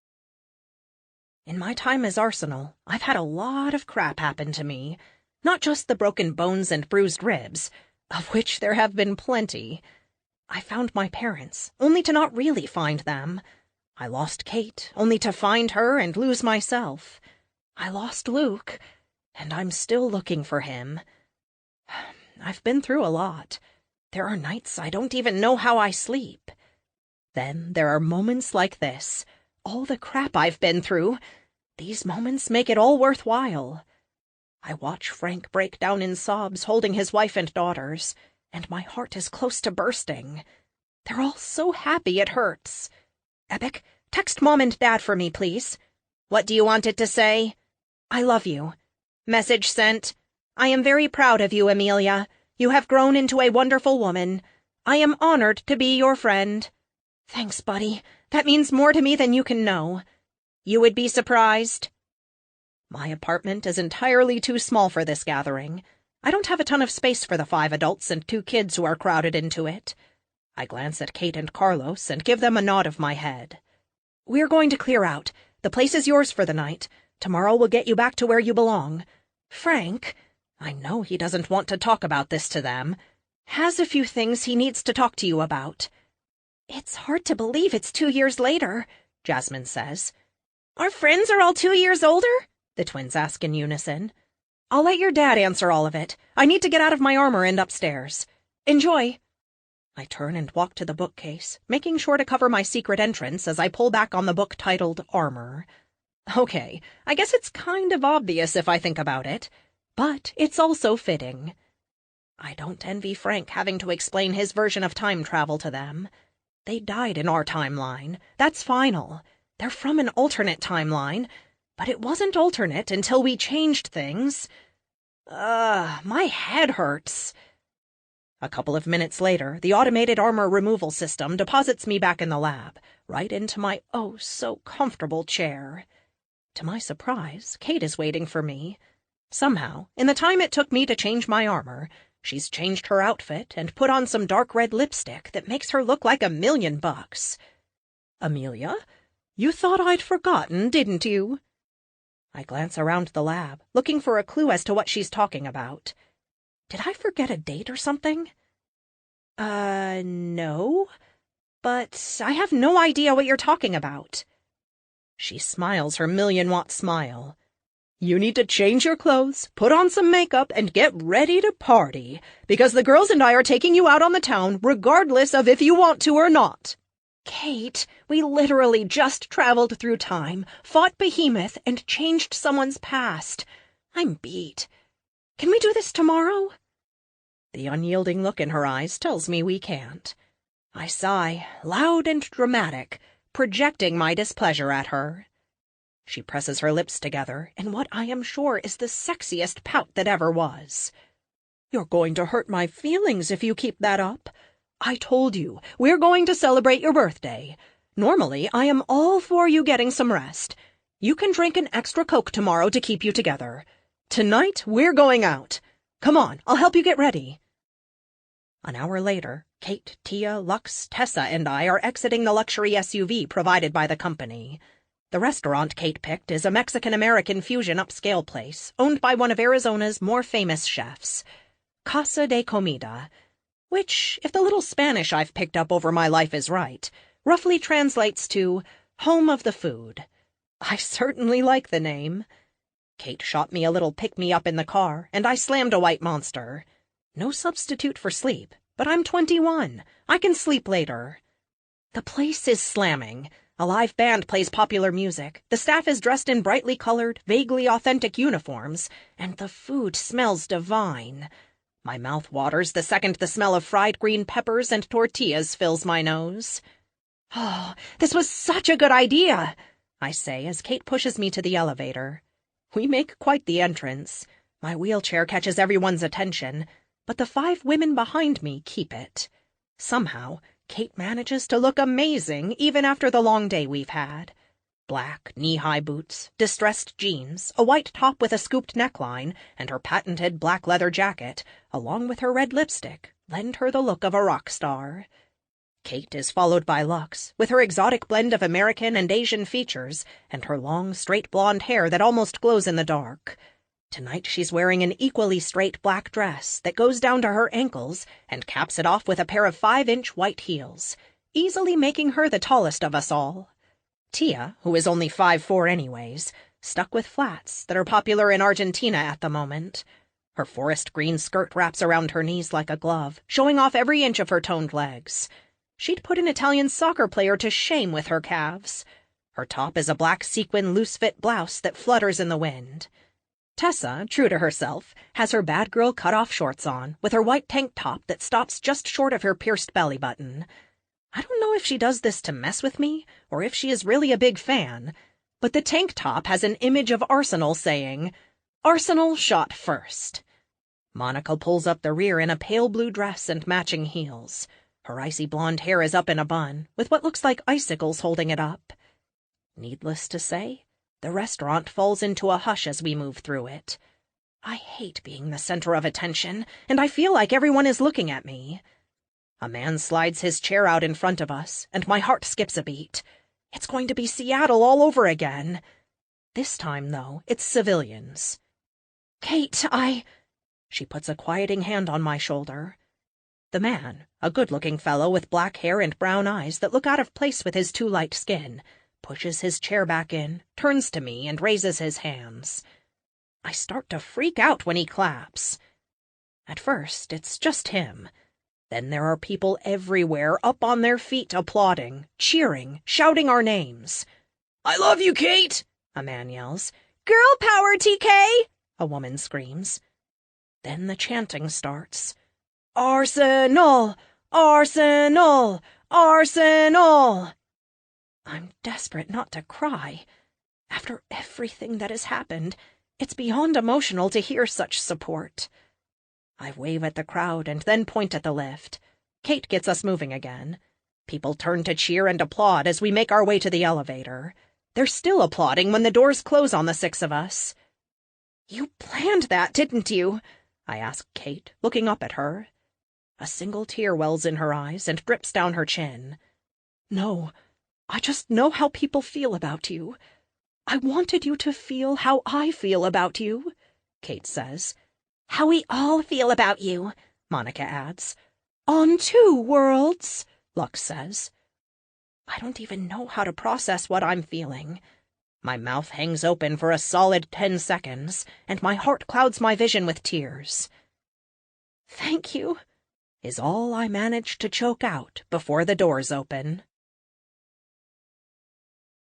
In my time as Arsenal, I've had a lot of crap happen to me. Not just the broken bones and bruised ribs, of which there have been plenty. I found my parents, only to not really find them. I lost Kate, only to find her and lose myself. I lost Luke, and I'm still looking for him. I've been through a lot. There are nights I don't even know how I sleep. Then there are moments like this. All the crap I've been through. These moments make it all worthwhile. I watch Frank break down in sobs holding his wife and daughters, and my heart is close to bursting. They're all so happy it hurts. Epic, text Mom and Dad for me, please. What do you want it to say? I love you. Message sent. I am very proud of you, Amelia. You have grown into a wonderful woman. I am honored to be your friend. Thanks, buddy. That means more to me than you can know. You would be surprised. My apartment is entirely too small for this gathering. I don't have a ton of space for the 5 adults and 2 kids who are crowded into it. I glance at Kate and Carlos and give them a nod of my head. We're going to clear out. The place is yours for the night. Tomorrow we'll get you back to where you belong. Frank, I know he doesn't want to talk about this to them, has a few things he needs to talk to you about. It's hard to believe it's 2 years later, Jasmine says. Our friends are all 2 years older? The twins ask in unison. I'll let your dad answer all of it. I need to get out of my armor and upstairs. Enjoy. I turn and walk to the bookcase, making sure to cover my secret entrance as I pull back on the book titled Armor. Okay, I guess it's kind of obvious if I think about it, but it's also fitting. I don't envy Frank having to explain his version of time travel to them. They died in our timeline. That's final. They're from an alternate timeline, but it wasn't alternate until we changed things. My head hurts. A couple of minutes later, the automated armor removal system deposits me back in the lab, right into my oh-so-comfortable chair. To my surprise, Kate is waiting for me. Somehow, in the time it took me to change my armor, she's changed her outfit and put on some dark red lipstick that makes her look like $1,000,000. Amelia, you thought I'd forgotten, didn't you? I glance around the lab, looking for a clue as to what she's talking about. Did I forget a date or something? No. But I have no idea what you're talking about. She smiles her 1,000,000-watt smile. You need to change your clothes, put on some makeup, and get ready to party, because the girls and I are taking you out on the town regardless of if you want to or not. Kate, we literally just traveled through time, fought Behemoth, and changed someone's past. I'm beat. Can we do this tomorrow? The unyielding look in her eyes tells me we can't. I sigh, loud and dramatic, projecting my displeasure at her. She presses her lips together in what I am sure is the sexiest pout that ever was. You're going to hurt my feelings if you keep that up. I told you, we're going to celebrate your birthday. Normally, I am all for you getting some rest. You can drink an extra Coke tomorrow to keep you together. Tonight, we're going out. Come on, I'll help you get ready. An hour later, Kate, Tia, Lux, Tessa, and I are exiting the luxury SUV provided by the company. The restaurant Kate picked is a Mexican-American fusion upscale place, owned by one of Arizona's more famous chefs, Casa de Comida, which, if the little Spanish I've picked up over my life is right, roughly translates to Home of the Food. I certainly like the name. Kate shot me a little pick-me-up in the car, and I slammed a white monster. No substitute for sleep, but I'm 21. I can sleep later. The place is slamming. A live band plays popular music, the staff is dressed in brightly colored, vaguely authentic uniforms, and the food smells divine. My mouth waters the second the smell of fried green peppers and tortillas fills my nose. Oh, this was such a good idea, I say as Kate pushes me to the elevator. We make quite the entrance. My wheelchair catches everyone's attention, but the 5 women behind me keep it. Somehow, Kate manages to look amazing even after the long day we've had. Black, knee-high boots, distressed jeans, a white top with a scooped neckline, and her patented black leather jacket, along with her red lipstick, lend her the look of a rock star. Kate is followed by Lux, with her exotic blend of American and Asian features, and her long, straight blonde hair that almost glows in the dark. Tonight she's wearing an equally straight black dress that goes down to her ankles and caps it off with a pair of 5-inch white heels, easily making her the tallest of us all. Tia, who is only 5'4" anyways, stuck with flats that are popular in Argentina at the moment. Her forest green skirt wraps around her knees like a glove, showing off every inch of her toned legs. She'd put an Italian soccer player to shame with her calves. Her top is a black sequin loose-fit blouse that flutters in the wind. Tessa, true to herself, has her bad girl cut-off shorts on, with her white tank top that stops just short of her pierced belly button. I don't know if she does this to mess with me, or if she is really a big fan, but the tank top has an image of Arsenal saying, "Arsenal shot first." Monica pulls up the rear in a pale blue dress and matching heels. Her icy blonde hair is up in a bun, with what looks like icicles holding it up. Needless to say, the restaurant falls into a hush as we move through it. I hate being the center of attention, and I feel like everyone is looking at me. A man slides his chair out in front of us, and my heart skips a beat. It's going to be Seattle all over again. This time, though, it's civilians. Kate, She puts a quieting hand on my shoulder. The man, a good-looking fellow with black hair and brown eyes that look out of place with his too light skin, pushes his chair back in, turns to me, and raises his hands. I start to freak out when he claps. At first, it's just him. Then there are people everywhere up on their feet applauding, cheering, shouting our names. "I love you, Kate!" a man yells. "Girl power, TK!" a woman screams. Then the chanting starts. "Arsenal! Arsenal! Arsenal!" I'm desperate not to cry. After everything that has happened, it's beyond emotional to hear such support. I wave at the crowd and then point at the lift. Kate gets us moving again. People turn to cheer and applaud as we make our way to the elevator. They're still applauding when the doors close on the six of us. "You planned that, didn't you?" I ask Kate, looking up at her. A single tear wells in her eyes and drips down her chin. "No, I just know how people feel about you. I wanted you to feel how I feel about you," Kate says. "How we all feel about you," Monica adds. "On two worlds," Lux says. I don't even know how to process what I'm feeling. My mouth hangs open for a solid 10 seconds, and my heart clouds my vision with tears. "Thank you," is all I manage to choke out before the doors open.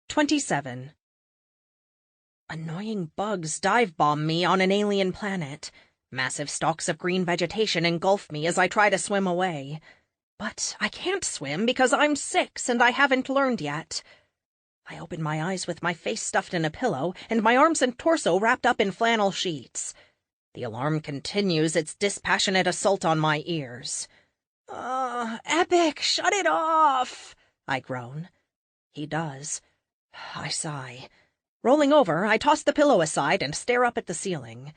27. Annoying bugs dive-bomb me on an alien planet. Massive stalks of green vegetation engulf me as I try to swim away. But I can't swim because I'm 6 and I haven't learned yet. I open my eyes with my face stuffed in a pillow and my arms and torso wrapped up in flannel sheets. The alarm continues its dispassionate assault on my ears. Epic, shut it off!" I groan. He does. I sigh. Rolling over, I toss the pillow aside and stare up at the ceiling.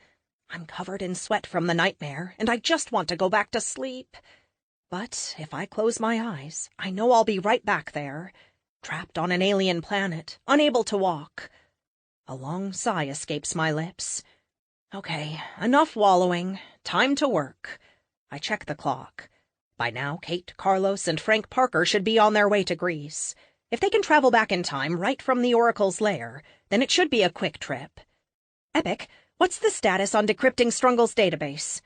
I'm covered in sweat from the nightmare, and I just want to go back to sleep. But if I close my eyes, I know I'll be right back there, trapped on an alien planet, unable to walk. A long sigh escapes my lips. Okay, enough wallowing. Time to work. I check the clock. By now, Kate, Carlos, and Frank Parker should be on their way to Greece. If they can travel back in time right from the Oracle's lair, then it should be a quick trip. Epic, what's the status on decrypting Strungle's database?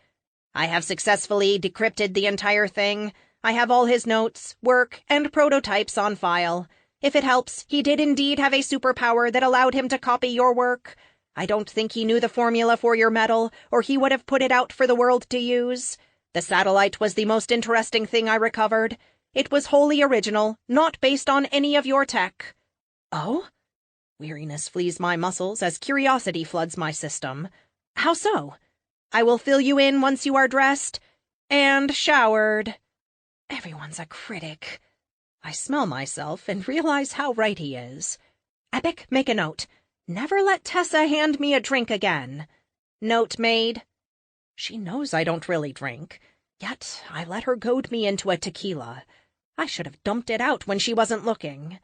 "I have successfully decrypted the entire thing. I have all his notes, work, and prototypes on file. If it helps, he did indeed have a superpower that allowed him to copy your work. I don't think he knew the formula for your metal, or he would have put it out for the world to use. The satellite was the most interesting thing I recovered. It was wholly original, not based on any of your tech." Oh? Weariness flees my muscles as curiosity floods my system. How so? "I will fill you in once you are dressed and showered." Everyone's a critic. I smell myself and realize how right he is. Epic, make a note. Never let Tessa hand me a drink again. Note made. She knows I don't really drink, yet I let her goad me into a tequila. I should have dumped it out when she wasn't looking.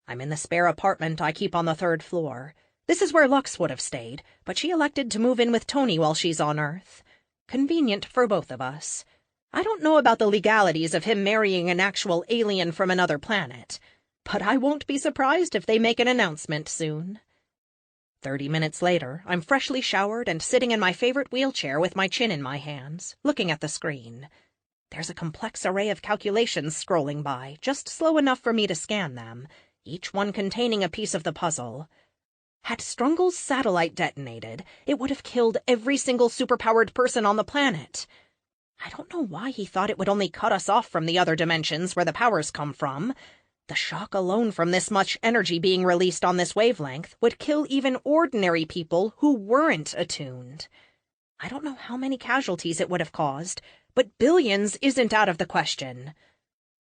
I'm in the spare apartment I keep on the 3rd floor. This is where Lux would have stayed, but she elected to move in with Tony while she's on Earth. Convenient for both of us. I don't know about the legalities of him marrying an actual alien from another planet, but I won't be surprised if they make an announcement soon. 30 minutes later, I'm freshly showered and sitting in my favorite wheelchair with my chin in my hands, looking at the screen. There's a complex array of calculations scrolling by, just slow enough for me to scan them, each one containing a piece of the puzzle. Had Strungle's satellite detonated, it would have killed every single superpowered person on the planet. I don't know why he thought it would only cut us off from the other dimensions where the powers come from. The shock alone from this much energy being released on this wavelength would kill even ordinary people who weren't attuned. I don't know how many casualties it would have caused, but billions isn't out of the question.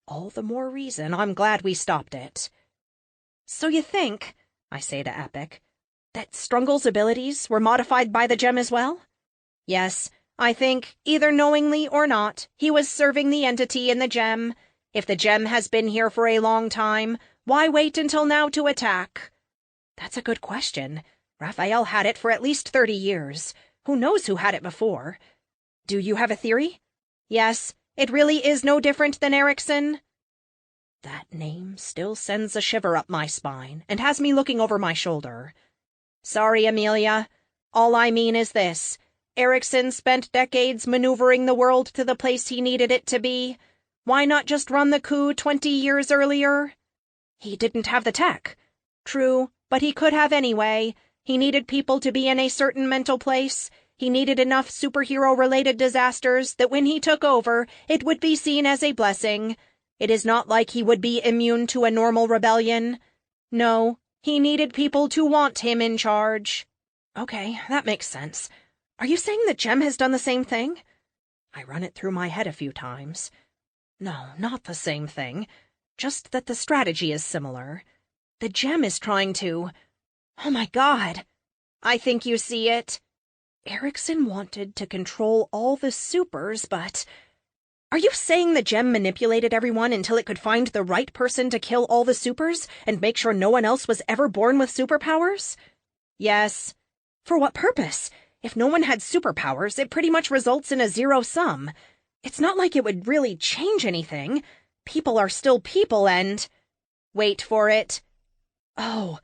All the more reason I'm glad we stopped it. "So you think," I say to Epic, "that Strungle's abilities were modified by the gem as well?" "Yes, I think, either knowingly or not, he was serving the entity in the gem. If the gem has been here for a long time, why wait until now to attack?" "That's a good question. Raphael had it for at least 30 years. Who knows who had it before? Do you have a theory?" "Yes, it really is no different than Erickson." That name still sends a shiver up my spine and has me looking over my shoulder. "Sorry, Amelia. All I mean is this. Erickson spent decades maneuvering the world to the place he needed it to be. Why not just run the coup 20 years earlier? He didn't have the tech. True, but he could have anyway. He needed people to be in a certain mental place. He needed enough superhero-related disasters that when he took over, it would be seen as a blessing. It is not like he would be immune to a normal rebellion. No, he needed people to want him in charge. Okay, that makes sense. Are you saying that Jem has done the same thing? I run it through my head a few times. No, not the same thing. Just that the strategy is similar. The Gem is trying to... Oh my God! I think you see it. Erickson wanted to control all the supers, but... Are you saying the Gem manipulated everyone until it could find the right person to kill all the supers and make sure no one else was ever born with superpowers? Yes. For what purpose? If no one had superpowers, it pretty much results in a zero sum. It's not like it would really change anything. People are still people and... Wait for it. Oh,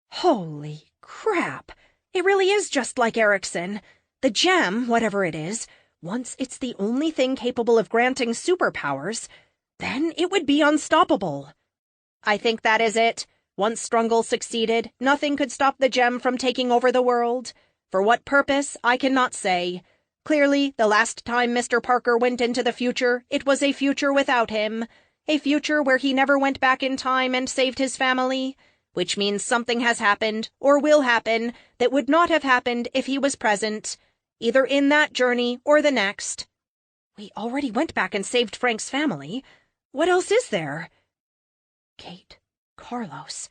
holy crap. It really is just like Erickson. The Gem, whatever it is, once it's the only thing capable of granting superpowers, then it would be unstoppable. I think that is it. Once Strungle succeeded, nothing could stop the Gem from taking over the world. For what purpose, I cannot say. Clearly, the last time Mr. Parker went into the future, it was a future without him. A future where he never went back in time and saved his family. Which means something has happened, or will happen, that would not have happened if he was present. Either in that journey or the next. We already went back and saved Frank's family. What else is there? Kate, Carlos,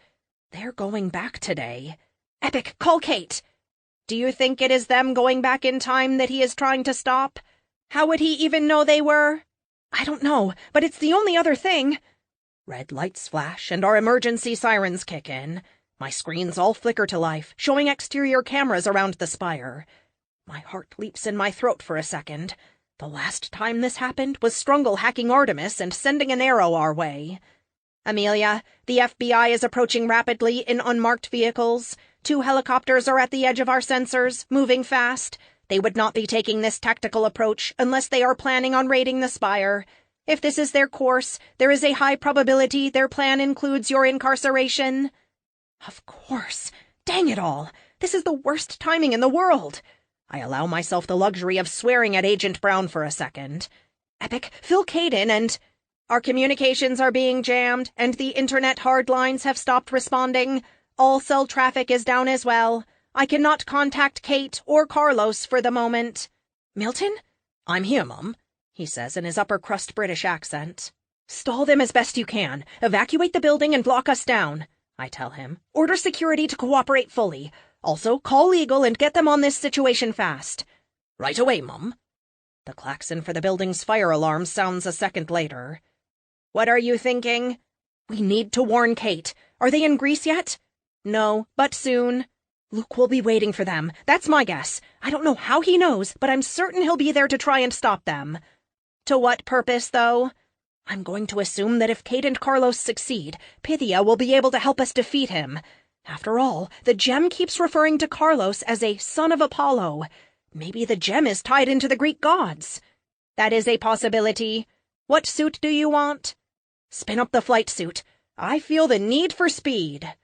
they're going back today. Epic, call Kate! Do you think it is them going back in time that he is trying to stop? How would he even know they were? I don't know, but it's the only other thing. Red lights flash and our emergency sirens kick in. My screens all flicker to life, showing exterior cameras around the spire. My heart leaps in my throat for a second. The last time this happened was Strungle hacking Artemis and sending an arrow our way. Amelia, the FBI is approaching rapidly in unmarked vehicles. 2 helicopters are at the edge of our sensors, moving fast. They would not be taking this tactical approach unless they are planning on raiding the spire. If this is their course, there is a high probability their plan includes your incarceration. Of course. Dang it all. This is the worst timing in the world. I allow myself the luxury of swearing at Agent Brown for a second. Epic, fill Kate in and... Our communications are being jammed, and the internet hardlines have stopped responding. All cell traffic is down as well. I cannot contact Kate or Carlos for the moment. Milton? I'm here, Mum, he says in his upper-crust British accent. Stall them as best you can. Evacuate the building and lock us down, I tell him. Order security to cooperate fully. Also, call legal and get them on this situation fast. Right away, Mum. The klaxon for the building's fire alarm sounds a second later. What are you thinking? We need to warn Kate. Are they in Greece yet? No, but soon. Luke will be waiting for them. That's my guess. I don't know how he knows, but I'm certain he'll be there to try and stop them. To what purpose, though? I'm going to assume that if Kate and Carlos succeed, Pythia will be able to help us defeat him. After all, the Gem keeps referring to Carlos as a son of Apollo. Maybe the Gem is tied into the Greek gods. That is a possibility. What suit do you want? Spin up the flight suit. I feel the need for speed.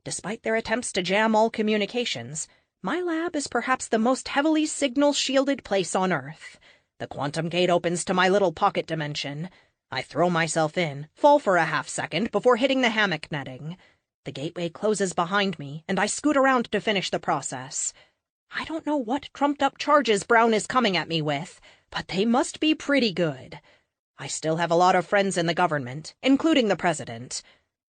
Despite their attempts to jam all communications, my lab is perhaps the most heavily signal-shielded place on Earth. The quantum gate opens to my little pocket dimension. I throw myself in, fall for a half-second before hitting the hammock netting. The gateway closes behind me, and I scoot around to finish the process. I don't know what trumped-up charges Brown is coming at me with, but they must be pretty good. I still have a lot of friends in the government, including the president.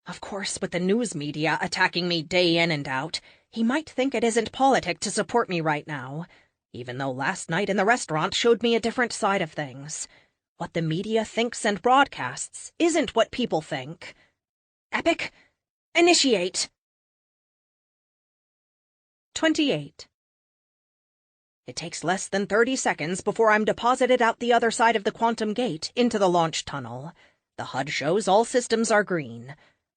Of course, with the news media attacking me day in and out, he might think it isn't politic to support me right now, even though last night in the restaurant showed me a different side of things. What the media thinks and broadcasts isn't what people think. Epic, initiate. 28. It takes less than 30 seconds before I'm deposited out the other side of the quantum gate into the launch tunnel. The HUD shows all systems are green.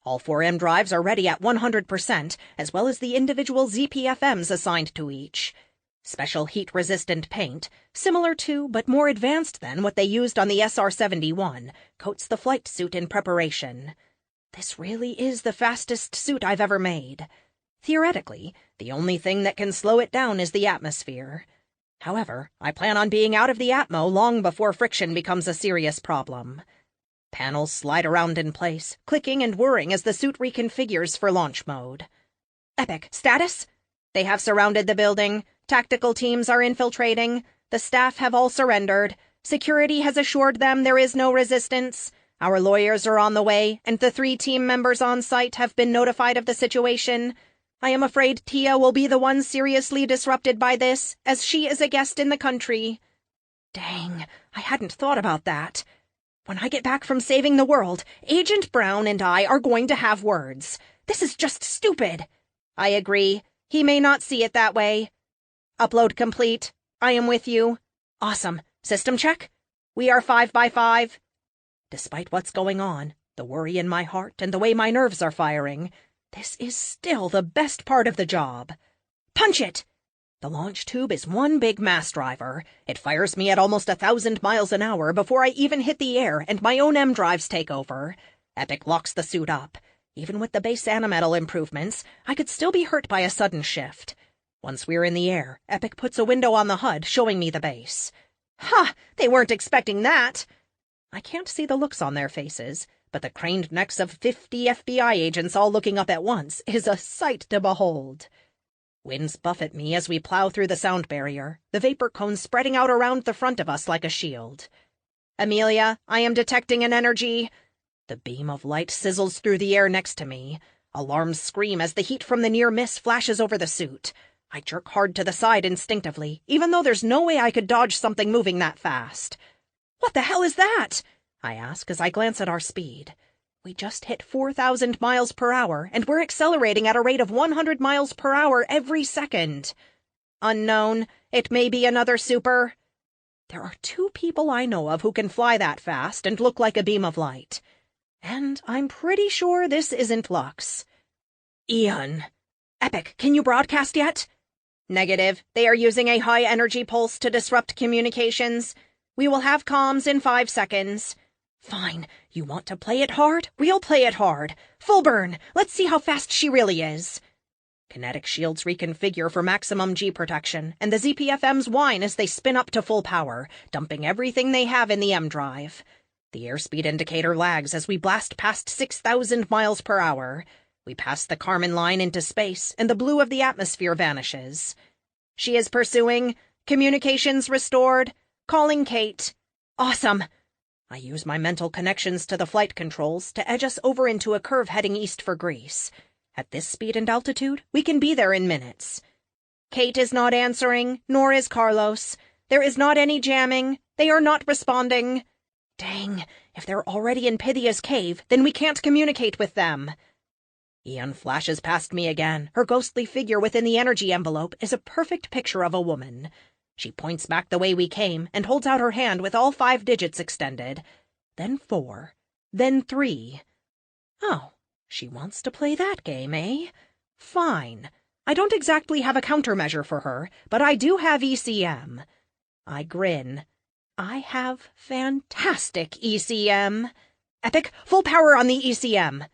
All 4 M drives are ready at 100%, as well as the individual ZPFMs assigned to each. Special heat-resistant paint, similar to but more advanced than what they used on the SR-71, coats the flight suit in preparation. This really is the fastest suit I've ever made. Theoretically, the only thing that can slow it down is the atmosphere. However, I plan on being out of the atmo long before friction becomes a serious problem. Panels slide around in place, clicking and whirring as the suit reconfigures for launch mode. Epic, status? They have surrounded the building. Tactical teams are infiltrating. The staff have all surrendered. Security has assured them there is no resistance. Our lawyers are on the way, and the 3 team members on site have been notified of the situation. I am afraid Tia will be the one seriously disrupted by this, as she is a guest in the country. Dang, I hadn't thought about that. When I get back from saving the world, Agent Brown and I are going to have words. This is just stupid. I agree. He may not see it that way. Upload complete. I am with you. Awesome. System check? We are 5 by 5. Despite what's going on, the worry in my heart and the way my nerves are firing, this is still the best part of the job. Punch it! The launch tube is one big mass driver. It fires me at almost 1,000 miles an hour before I even hit the air and my own M drives take over. Epic locks the suit up. Even with the base animetal improvements, I could still be hurt by a sudden shift. Once we're in the air, Epic puts a window on the HUD showing me the base. Ha! They weren't expecting that! I can't see the looks on their faces, but the craned necks of 50 FBI agents all looking up at once is a sight to behold. Winds buffet me as we plow through the sound barrier, the vapor cones spreading out around the front of us like a shield. Amelia, I am detecting an energy. The beam of light sizzles through the air next to me. Alarms scream as the heat from the near miss flashes over the suit. I jerk hard to the side instinctively, even though there's no way I could dodge something moving that fast. What the hell is that? I ask as I glance at our speed. We just hit 4,000 miles per hour, and we're accelerating at a rate of 100 miles per hour every second. Unknown. It may be another super. There are 2 people I know of who can fly that fast and look like a beam of light. And I'm pretty sure this isn't Lux. Ian. Epic, can you broadcast yet? Negative. They are using a high-energy pulse to disrupt communications. We will have comms in 5 seconds. Fine. You want to play it hard? We'll play it hard. Full burn. Let's see how fast she really is. Kinetic shields reconfigure for maximum G protection, and the ZPFMs whine as they spin up to full power, dumping everything they have in the M drive. The airspeed indicator lags as we blast past 6,000 miles per hour. We pass the Kármán line into space, and the blue of the atmosphere vanishes. She is pursuing. Communications restored. Calling Kate. Awesome. I use my mental connections to the flight controls to edge us over into a curve heading east for Greece. At this speed and altitude, we can be there in minutes. Kate is not answering, nor is Carlos. There is not any jamming. They are not responding. Dang, if they're already in Pythia's cave, then we can't communicate with them. Ian flashes past me again. Her ghostly figure within the energy envelope is a perfect picture of a woman. She points back the way we came and holds out her hand with all 5 digits extended. Then 4. Then 3. Oh, she wants to play that game, eh? Fine. I don't exactly have a countermeasure for her, but I do have ECM. I grin. I have fantastic ECM. Epic, full power on the ECM.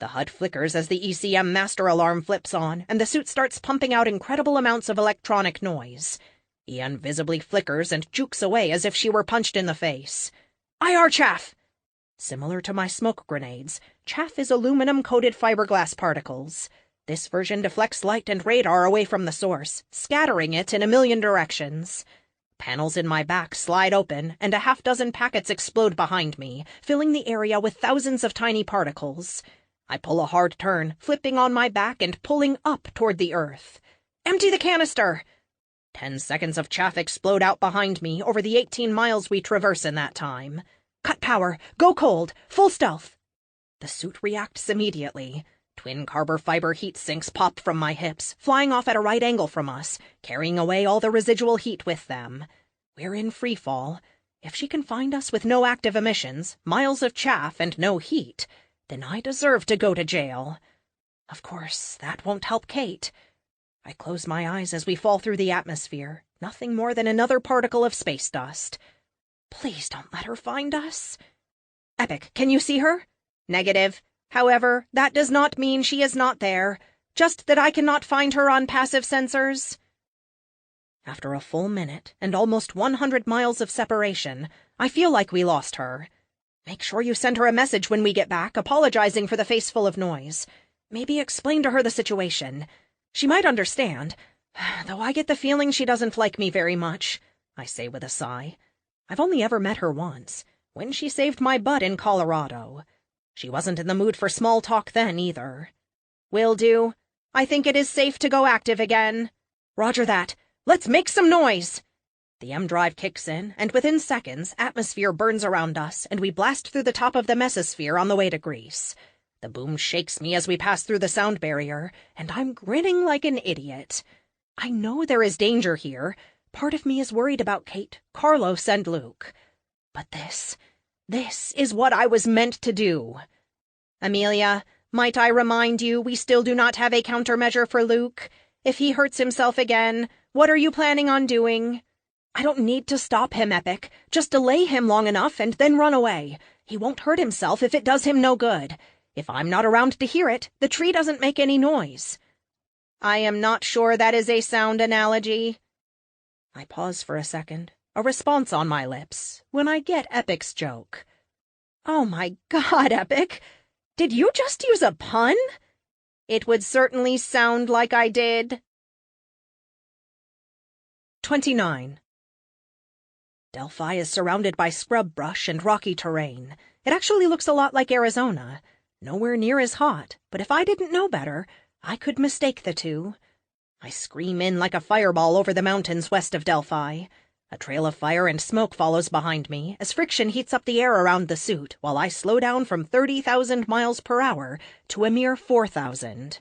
The HUD flickers as the ECM master alarm flips on, and the suit starts pumping out incredible amounts of electronic noise. Ian visibly flickers and jukes away as if she were punched in the face. IR chaff! Similar to my smoke grenades, chaff is aluminum-coated fiberglass particles. This version deflects light and radar away from the source, scattering it in a million directions. Panels in my back slide open, and a 6 packets explode behind me, filling the area with thousands of tiny particles. I pull a hard turn, flipping on my back and pulling up toward the earth. Empty the canister! 10 seconds of chaff explode out behind me over the 18 miles we traverse in that time. Cut power, go cold, full stealth. The suit reacts immediately. Twin carbon fiber heat sinks pop from my hips, flying off at a right angle from us, carrying away all the residual heat with them. We're in free fall. If she can find us with no active emissions, miles of chaff, and no heat, Then I deserve to go to jail. Of course, that won't help Kate. I close my eyes as we fall through the atmosphere, nothing more than another particle of space dust. Please don't let her find us. Epic, can you see her? Negative. However, that does not mean she is not there, just that I cannot find her on passive sensors. After a full minute and almost 100 miles of separation, I feel like we lost her. Make sure you send her a message when we get back, apologizing for the face full of noise. Maybe explain to her the situation. She might understand, though I get the feeling she doesn't like me very much, I say with a sigh. I've only ever met her once, when she saved my butt in Colorado. She wasn't in the mood for small talk then, either. Will do. I think it is safe to go active again. Roger that. Let's make some noise! The M drive kicks in, and within seconds, atmosphere burns around us, and we blast through the top of the mesosphere on the way to Greece. The boom shakes me as we pass through the sound barrier, and I'm grinning like an idiot. I know there is danger here. Part of me is worried about Kate, Carlos, and Luke. But this is what I was meant to do. Amelia, might I remind you we still do not have a countermeasure for Luke? If he hurts himself again, what are you planning on doing? I don't need to stop him, Epic. Just delay him long enough and then run away. He won't hurt himself if it does him no good. If I'm not around to hear it, the tree doesn't make any noise. I am not sure that is a sound analogy. I pause for a second, a response on my lips, when I get Epic's joke. Oh my God, Epic! Did you just use a pun? It would certainly sound like I did. 29. Delphi is surrounded by scrub brush and rocky terrain. It actually looks a lot like Arizona. Nowhere near as hot, but if I didn't know better, I could mistake the two. I scream in like a fireball over the mountains west of Delphi. A trail of fire and smoke follows behind me as friction heats up the air around the suit while I slow down from 30,000 miles per hour to a mere 4,000.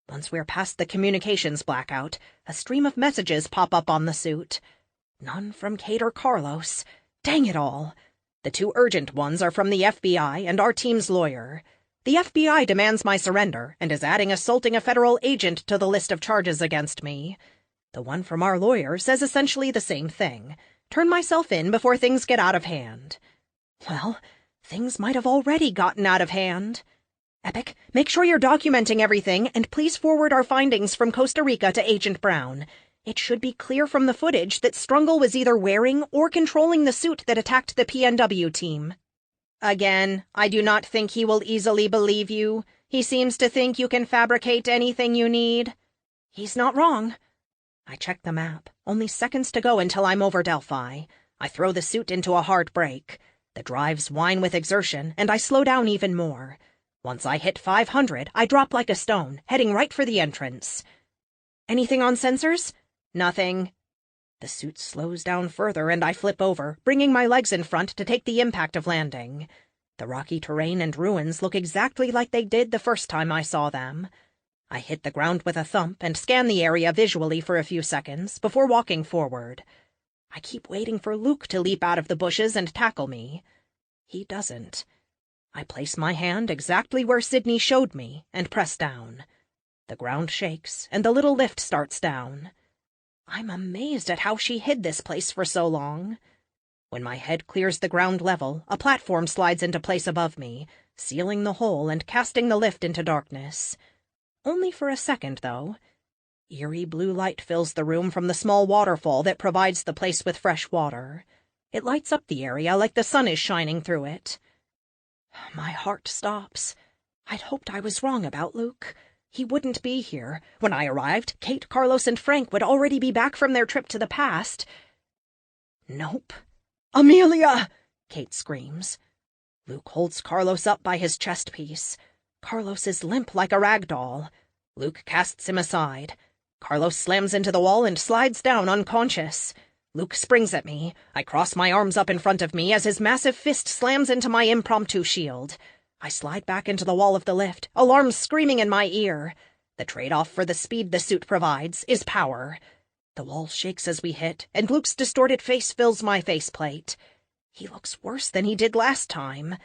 Once we're past the communications blackout, a stream of messages pop up on the suit. None from Kate or Carlos. Dang it all. The two urgent ones are from the FBI and our team's lawyer. The FBI demands my surrender and is adding assaulting a federal agent to the list of charges against me. The one from our lawyer says essentially the same thing. Turn myself in before things get out of hand. Well, things might have already gotten out of hand. Epic, make sure you're documenting everything, and please forward our findings from Costa Rica to Agent Brown. It should be clear from the footage that Strungle was either wearing or controlling the suit that attacked the PNW team. Again, I do not think he will easily believe you. He seems to think you can fabricate anything you need. He's not wrong. I check the map. Only seconds to go until I'm over Delphi. I throw the suit into a hard brake. The drives whine with exertion, and I slow down even more. Once I hit 500, I drop like a stone, heading right for the entrance. Anything on sensors? Nothing. The suit slows down further, and I flip over, bringing my legs in front to take the impact of landing. The rocky terrain and ruins look exactly like they did the first time I saw them. I hit the ground with a thump and scan the area visually for a few seconds before walking forward. I keep waiting for Luke to leap out of the bushes and tackle me. He doesn't. I place my hand exactly where Sydney showed me and press down. The ground shakes, and the little lift starts down. I'm amazed at how she hid this place for so long. When my head clears the ground level, a platform slides into place above me, sealing the hole and casting the lift into darkness. Only for a second, though. Eerie blue light fills the room from the small waterfall that provides the place with fresh water. It lights up the area like the sun is shining through it. My heart stops. I'd hoped I was wrong about Luke. He wouldn't be here. When I arrived, Kate, Carlos, and Frank would already be back from their trip to the past. Nope. Amelia! Kate screams. Luke holds Carlos up by his chest piece. Carlos is limp like a rag doll. Luke casts him aside. Carlos slams into the wall and slides down unconscious. Luke springs at me. I cross my arms up in front of me as his massive fist slams into my impromptu shield. I slide back into the wall of the lift, alarms screaming in my ear. The trade-off for the speed the suit provides is power. The wall shakes as we hit, and Luke's distorted face fills my faceplate. He looks worse than he did last time.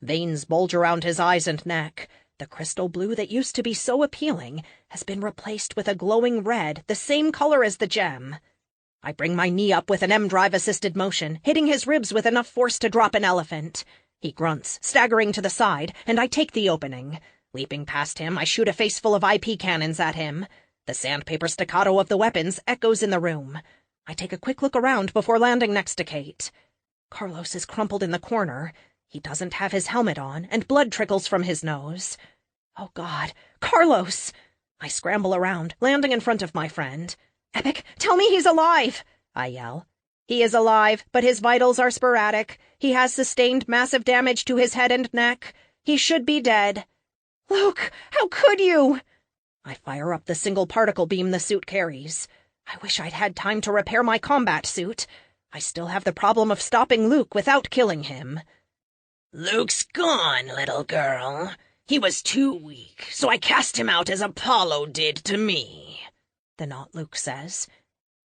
Veins bulge around his eyes and neck. The crystal blue that used to be so appealing has been replaced with a glowing red, the same color as the gem. I bring my knee up with an M-drive-assisted motion, hitting his ribs with enough force to drop an elephant. He grunts, staggering to the side, and I take the opening. Leaping past him, I shoot a face full of IP cannons at him. The sandpaper staccato of the weapons echoes in the room. I take a quick look around before landing next to Kate. Carlos is crumpled in the corner. He doesn't have his helmet on, and blood trickles from his nose. Oh, God. Carlos! I scramble around, landing in front of my friend. Epic, tell me he's alive! I yell. He is alive, but his vitals are sporadic. He has sustained massive damage to his head and neck. He should be dead. Luke, how could you? I fire up the single particle beam the suit carries. I wish I'd had time to repair my combat suit. I still have the problem of stopping Luke without killing him. Luke's gone, little girl. He was too weak, so I cast him out as Apollo did to me, the not Luke says.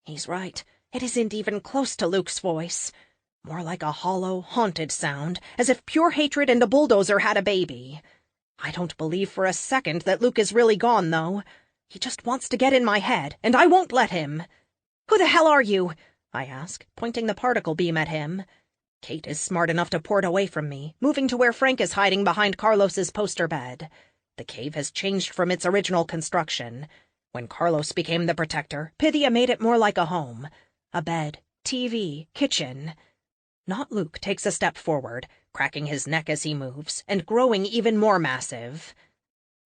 He's right. It isn't even close to Luke's voice. More like a hollow, haunted sound, as if pure hatred and a bulldozer had a baby. I don't believe for a second that Luke is really gone, though. He just wants to get in my head, and I won't let him. Who the hell are you? I ask, pointing the particle beam at him. Kate is smart enough to port away from me, moving to where Frank is hiding behind Carlos's poster bed. The cave has changed from its original construction. When Carlos became the protector, Pythia made it more like a home. A bed, TV, kitchen. Not Luke takes a step forward, cracking his neck as he moves, and growing even more massive.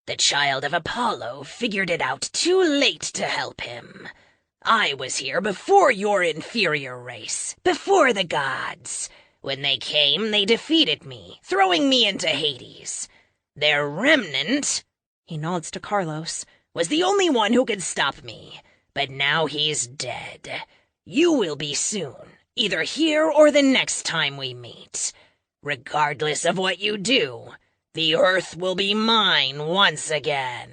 The child of Apollo figured it out too late to help him. I was here before your inferior race, before the gods. When they came, they defeated me, throwing me into Hades. Their remnant, he nods to Carlos, was the only one who could stop me. But now he's dead. You will be soon, either here or the next time we meet. Regardless of what you do, the Earth will be mine once again.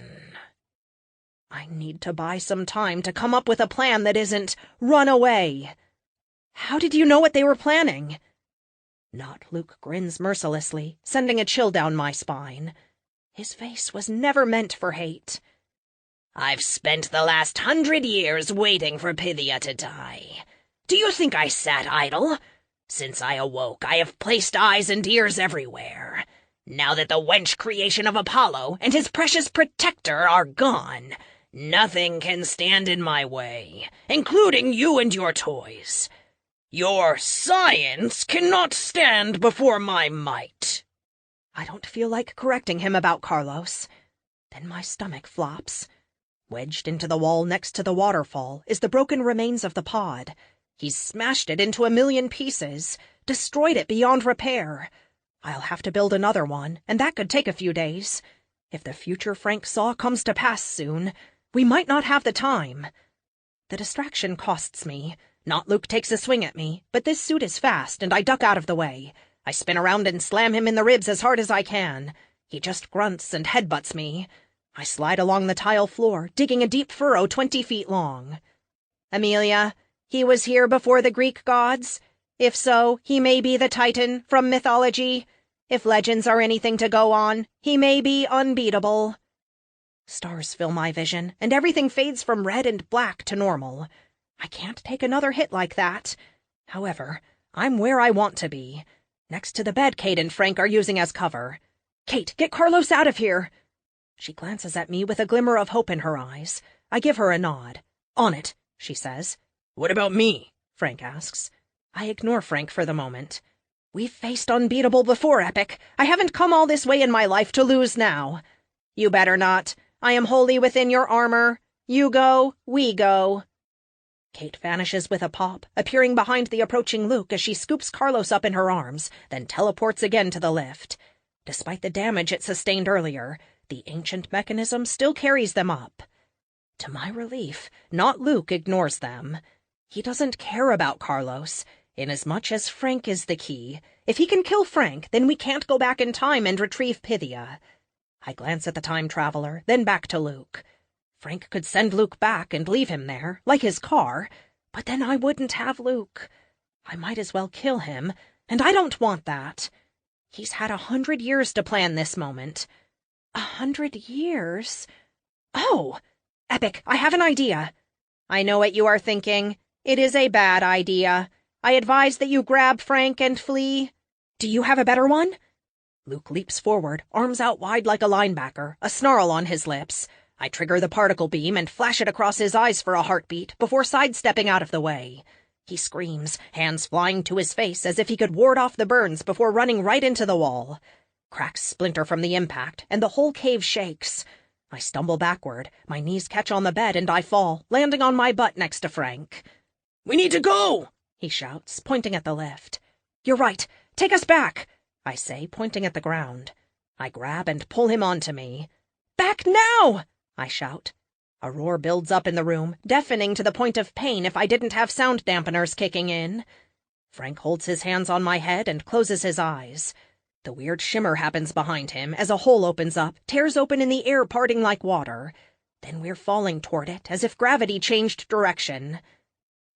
I need to buy some time to come up with a plan that isn't run away. How did you know what they were planning? Not Luke grins mercilessly, sending a chill down my spine. His face was never meant for hate. I've spent the last 100 years waiting for Pythia to die. Do you think I sat idle? Since I awoke, I have placed eyes and ears everywhere. Now that the wench creation of Apollo and his precious protector are gone, nothing can stand in my way, including you and your toys. Your science cannot stand before my might. I don't feel like correcting him about Carlos. Then my stomach flops. Wedged into the wall next to the waterfall is the broken remains of the pod. He's smashed it into 1,000,000 pieces, destroyed it beyond repair. I'll have to build another one, and that could take a few days. If the future Frank saw comes to pass soon, we might not have the time. The distraction costs me. Not Luke takes a swing at me, but this suit is fast, and I duck out of the way. I spin around and slam him in the ribs as hard as I can. He just grunts and headbutts me. I slide along the tile floor, digging a deep furrow 20 feet long. Amelia, he was here before the Greek gods? If so, he may be the Titan from mythology. If legends are anything to go on, he may be unbeatable. Stars fill my vision, and everything fades from red and black to normal. I can't take another hit like that. However, I'm where I want to be, next to the bed Kate and Frank are using as cover. Kate, get Carlos out of here! She glances at me with a glimmer of hope in her eyes. I give her a nod. On it, she says. What about me? Frank asks. I ignore Frank for the moment. We've faced unbeatable before, Epic. I haven't come all this way in my life to lose now. You better not. I am wholly within your armor. You go, we go. Kate vanishes with a pop, appearing behind the approaching Luke as she scoops Carlos up in her arms, then teleports again to the lift. Despite the damage it sustained earlier, the ancient mechanism still carries them up. To my relief, not Luke ignores them. He doesn't care about Carlos, inasmuch as Frank is the key. If he can kill Frank, then we can't go back in time and retrieve Pythia. I glance at the time traveler, then back to Luke. Frank could send Luke back and leave him there, like his car, but then I wouldn't have Luke. I might as well kill him, and I don't want that. He's had 100 years to plan this moment. 100 years? Oh! Epic, I have an idea. I know what you are thinking. It is a bad idea. I advise that you grab Frank and flee. Do you have a better one? Luke leaps forward, arms out wide like a linebacker, a snarl on his lips. I trigger the particle beam and flash it across his eyes for a heartbeat before sidestepping out of the way. He screams, hands flying to his face as if he could ward off the burns before running right into the wall. Cracks splinter from the impact, and the whole cave shakes. I stumble backward, my knees catch on the bed, and I fall, landing on my butt next to Frank. "We need to go!" he shouts, pointing at the lift. "You're right. Take us back!" I say, pointing at the ground. I grab and pull him onto me. "Back now!" I shout. A roar builds up in the room, deafening to the point of pain if I didn't have sound dampeners kicking in. Frank holds his hands on my head and closes his eyes. The weird shimmer happens behind him as a hole opens up, tears open in the air, parting like water. Then we're falling toward it, as if gravity changed direction.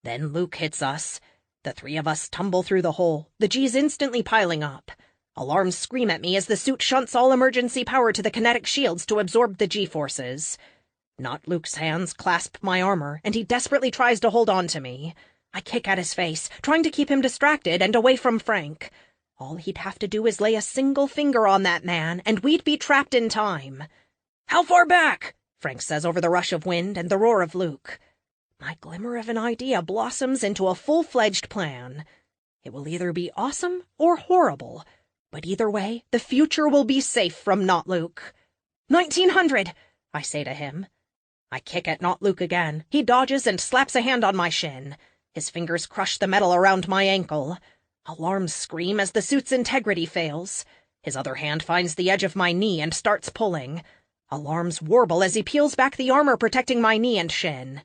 Then Luke hits us. The three of us tumble through the hole, the G's instantly piling up. Alarms scream at me as the suit shunts all emergency power to the kinetic shields to absorb the G-forces. Not Luke's hands clasp my armor, and he desperately tries to hold on to me. I kick at his face, trying to keep him distracted and away from Frank. All he'd have to do is lay a single finger on that man, and we'd be trapped in time. "How far back?" Frank says over the rush of wind and the roar of Luke. My glimmer of an idea blossoms into a full-fledged plan. It will either be awesome or horrible, but either way, the future will be safe from Not Luke. 1900, I say to him. I kick at Not Luke again. He dodges and slaps a hand on my shin. His fingers crush the metal around my ankle. Alarms scream as the suit's integrity fails. His other hand finds the edge of my knee and starts pulling. Alarms warble as he peels back the armor protecting my knee and shin.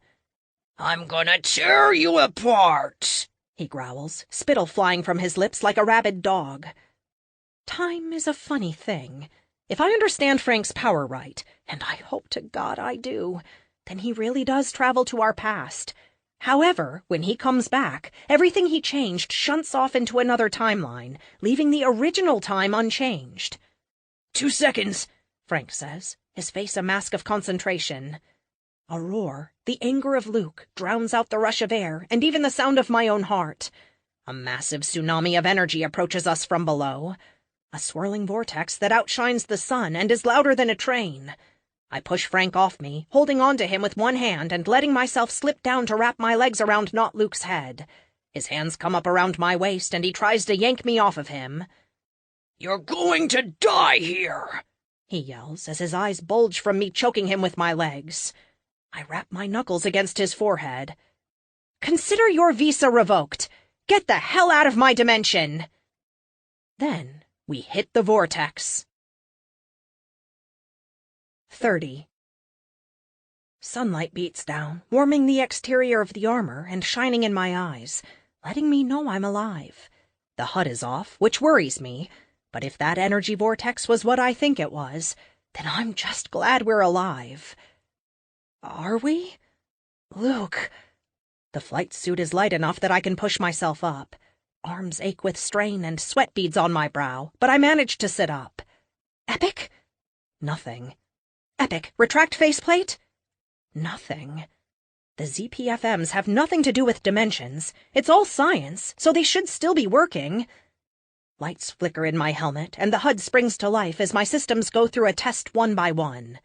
"I'm gonna tear you apart," he growls, spittle flying from his lips like a rabid dog. Time is a funny thing. If I understand Frank's power right, and I hope to God I do, then he really does travel to our past. However, when he comes back, everything he changed shunts off into another timeline, leaving the original time unchanged. 2 seconds, Frank says, his face a mask of concentration. A roar, the anger of Luke, drowns out the rush of air and even the sound of my own heart. A massive tsunami of energy approaches us from below. A swirling vortex that outshines the sun and is louder than a train. I push Frank off me, holding on to him with one hand and letting myself slip down to wrap my legs around Not Luke's head. His hands come up around my waist and he tries to yank me off of him. "You're going to die here," he yells as his eyes bulge from me choking him with my legs. I wrap my knuckles against his forehead. "Consider your visa revoked. Get the hell out of my dimension." Then we hit the vortex. 30. Sunlight beats down, warming the exterior of the armor and shining in my eyes, letting me know I'm alive. The HUD is off, which worries me, but if that energy vortex was what I think it was, then I'm just glad we're alive. Are we? Luke. The flight suit is light enough that I can push myself up. Arms ache with strain and sweat beads on my brow, but I manage to sit up. Epic? Nothing. Epic, retract faceplate? Nothing. The ZPFMs have nothing to do with dimensions. It's all science, so they should still be working. Lights flicker in my helmet, and the HUD springs to life as my systems go through a test one by one.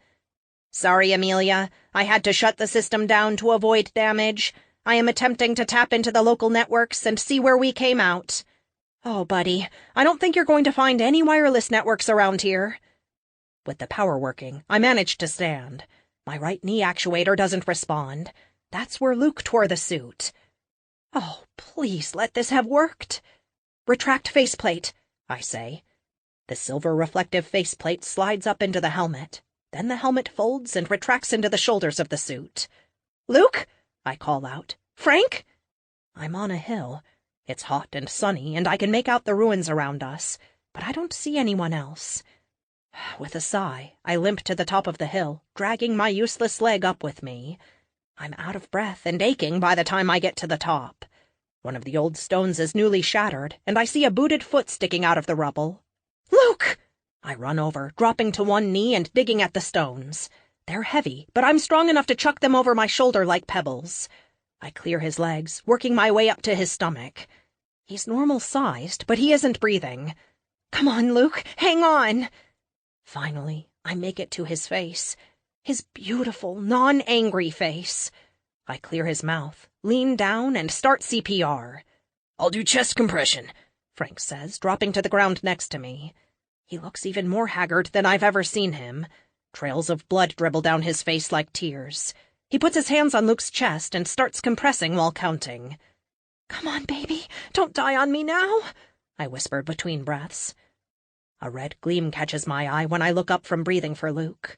Sorry, Amelia. I had to shut the system down to avoid damage. I am attempting to tap into the local networks and see where we came out. Oh, buddy, I don't think you're going to find any wireless networks around here. With the power working, I manage to stand. My right knee actuator doesn't respond. That's where Luke tore the suit. Oh, please let this have worked. Retract faceplate, I say. The silver reflective faceplate slides up into the helmet. Then the helmet folds and retracts into the shoulders of the suit. Luke? I call out. Frank? I'm on a hill. It's hot and sunny, and I can make out the ruins around us, but I don't see anyone else. With a sigh, I limp to the top of the hill, dragging my useless leg up with me. I'm out of breath and aching by the time I get to the top. One of the old stones is newly shattered, and I see a booted foot sticking out of the rubble. Luke! I run over, dropping to one knee and digging at the stones. They're heavy, but I'm strong enough to chuck them over my shoulder like pebbles. I clear his legs, working my way up to his stomach. He's normal-sized, but he isn't breathing. Come on, Luke, hang on! Finally, I make it to his face. His beautiful, non-angry face. I clear his mouth, lean down, and start CPR. I'll do chest compression, Frank says, dropping to the ground next to me. He looks even more haggard than I've ever seen him. Trails of blood dribble down his face like tears. He puts his hands on Luke's chest and starts compressing while counting. Come on, baby, don't die on me now, I whispered between breaths. A red gleam catches my eye when I look up from breathing for Luke.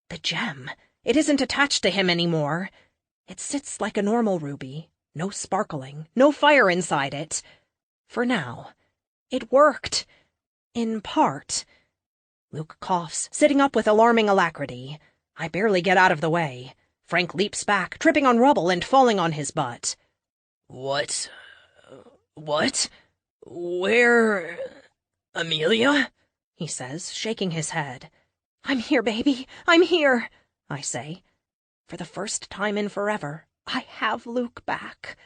The gem. It isn't attached to him anymore. It sits like a normal ruby. No sparkling, no fire inside it. For now. It worked. In part. Luke coughs, sitting up with alarming alacrity. I barely get out of the way. Frank leaps back, tripping on rubble and falling on his butt. What? Where... Amelia? He says, shaking his head. I'm here, baby. I'm here, I say. For the first time in forever, I have Luke back.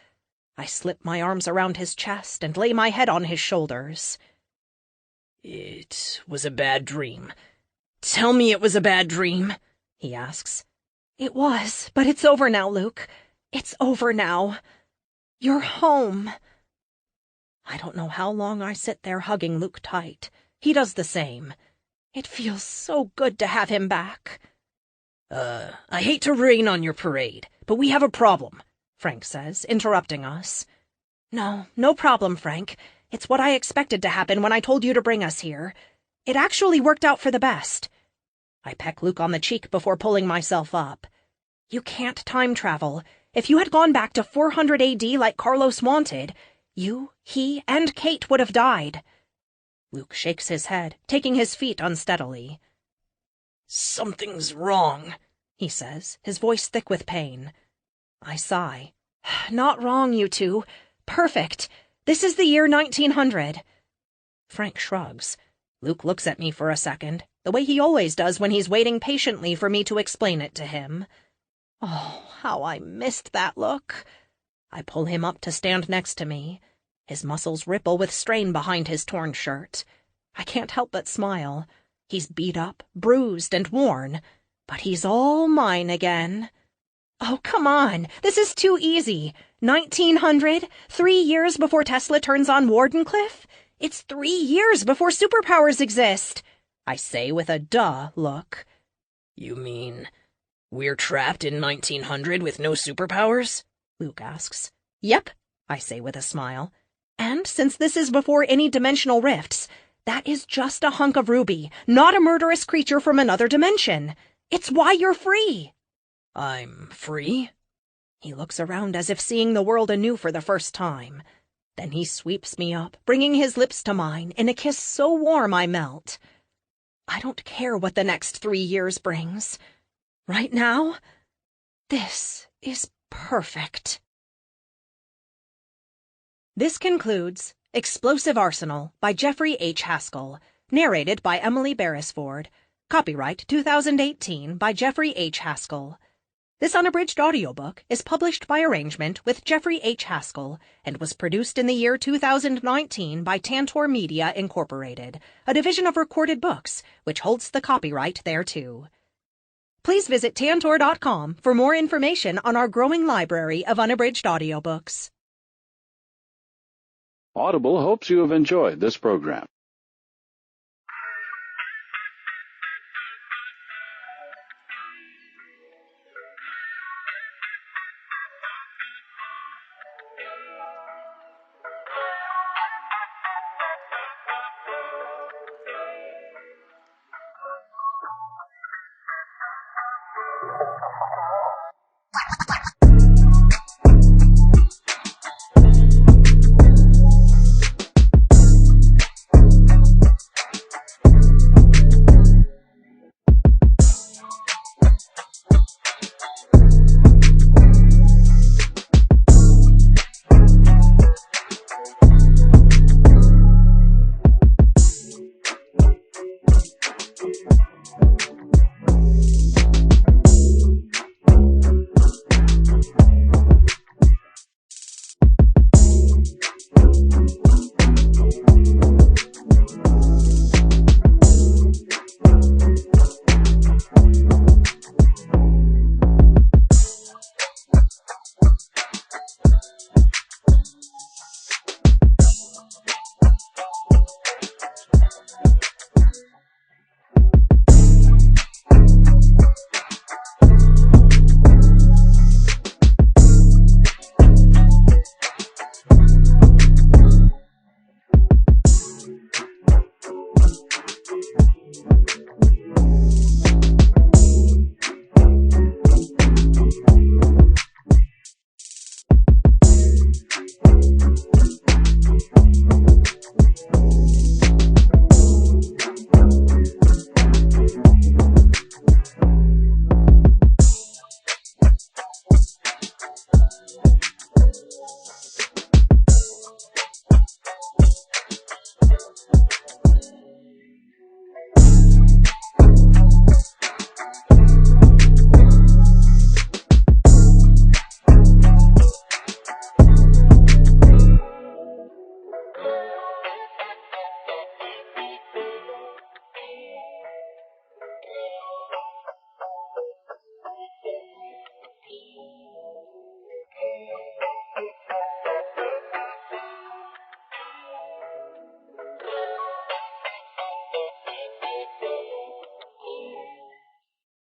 I slip my arms around his chest and lay my head on his shoulders. It was a bad dream. Tell me it was a bad dream, he asks. It was, but it's over now, Luke. It's over now. You're home. I don't know how long I sit there hugging Luke tight. He does the same. It feels so good to have him back. I hate to rain on your parade, but we have a problem, Frank says, interrupting us. No problem, Frank. It's what I expected to happen when I told you to bring us here. It actually worked out for the best. I peck Luke on the cheek before pulling myself up. You can't time travel. If you had gone back to 400 AD like Carlos wanted, you, he, and Kate would have died. Luke shakes his head, taking his feet unsteadily. Something's wrong, he says, his voice thick with pain. I sigh. Not wrong, you two. Perfect. This is the year 1900. Frank shrugs. Luke looks at me for a second, the way he always does when he's waiting patiently for me to explain it to him. Oh, how I missed that look. I pull him up to stand next to me. His muscles ripple with strain behind his torn shirt. I can't help but smile. He's beat up, bruised, and worn, but he's all mine again. Oh, come on. This is too easy. 1900? 3 years before Tesla turns on Wardenclyffe? It's 3 years before superpowers exist, I say with a duh look. You mean we're trapped in 1900 with no superpowers? Luke asks. Yep, I say with a smile. And since this is before any dimensional rifts, that is just a hunk of ruby, not a murderous creature from another dimension. It's why you're free. I'm free? He looks around as if seeing the world anew for the first time. Then he sweeps me up, bringing his lips to mine in a kiss so warm I melt. I don't care what the next 3 years brings. Right now, this is perfect. This concludes Explosive Arsenal by Jeffery H. Haskell, narrated by Emily Beresford. Copyright 2018 by Jeffery H. Haskell. This unabridged audiobook is published by arrangement with Jeffery H. Haskell and was produced in the year 2019 by Tantor Media, Incorporated, a division of Recorded Books, which holds the copyright thereto. Please visit Tantor.com for more information on our growing library of unabridged audiobooks. Audible hopes you have enjoyed this program.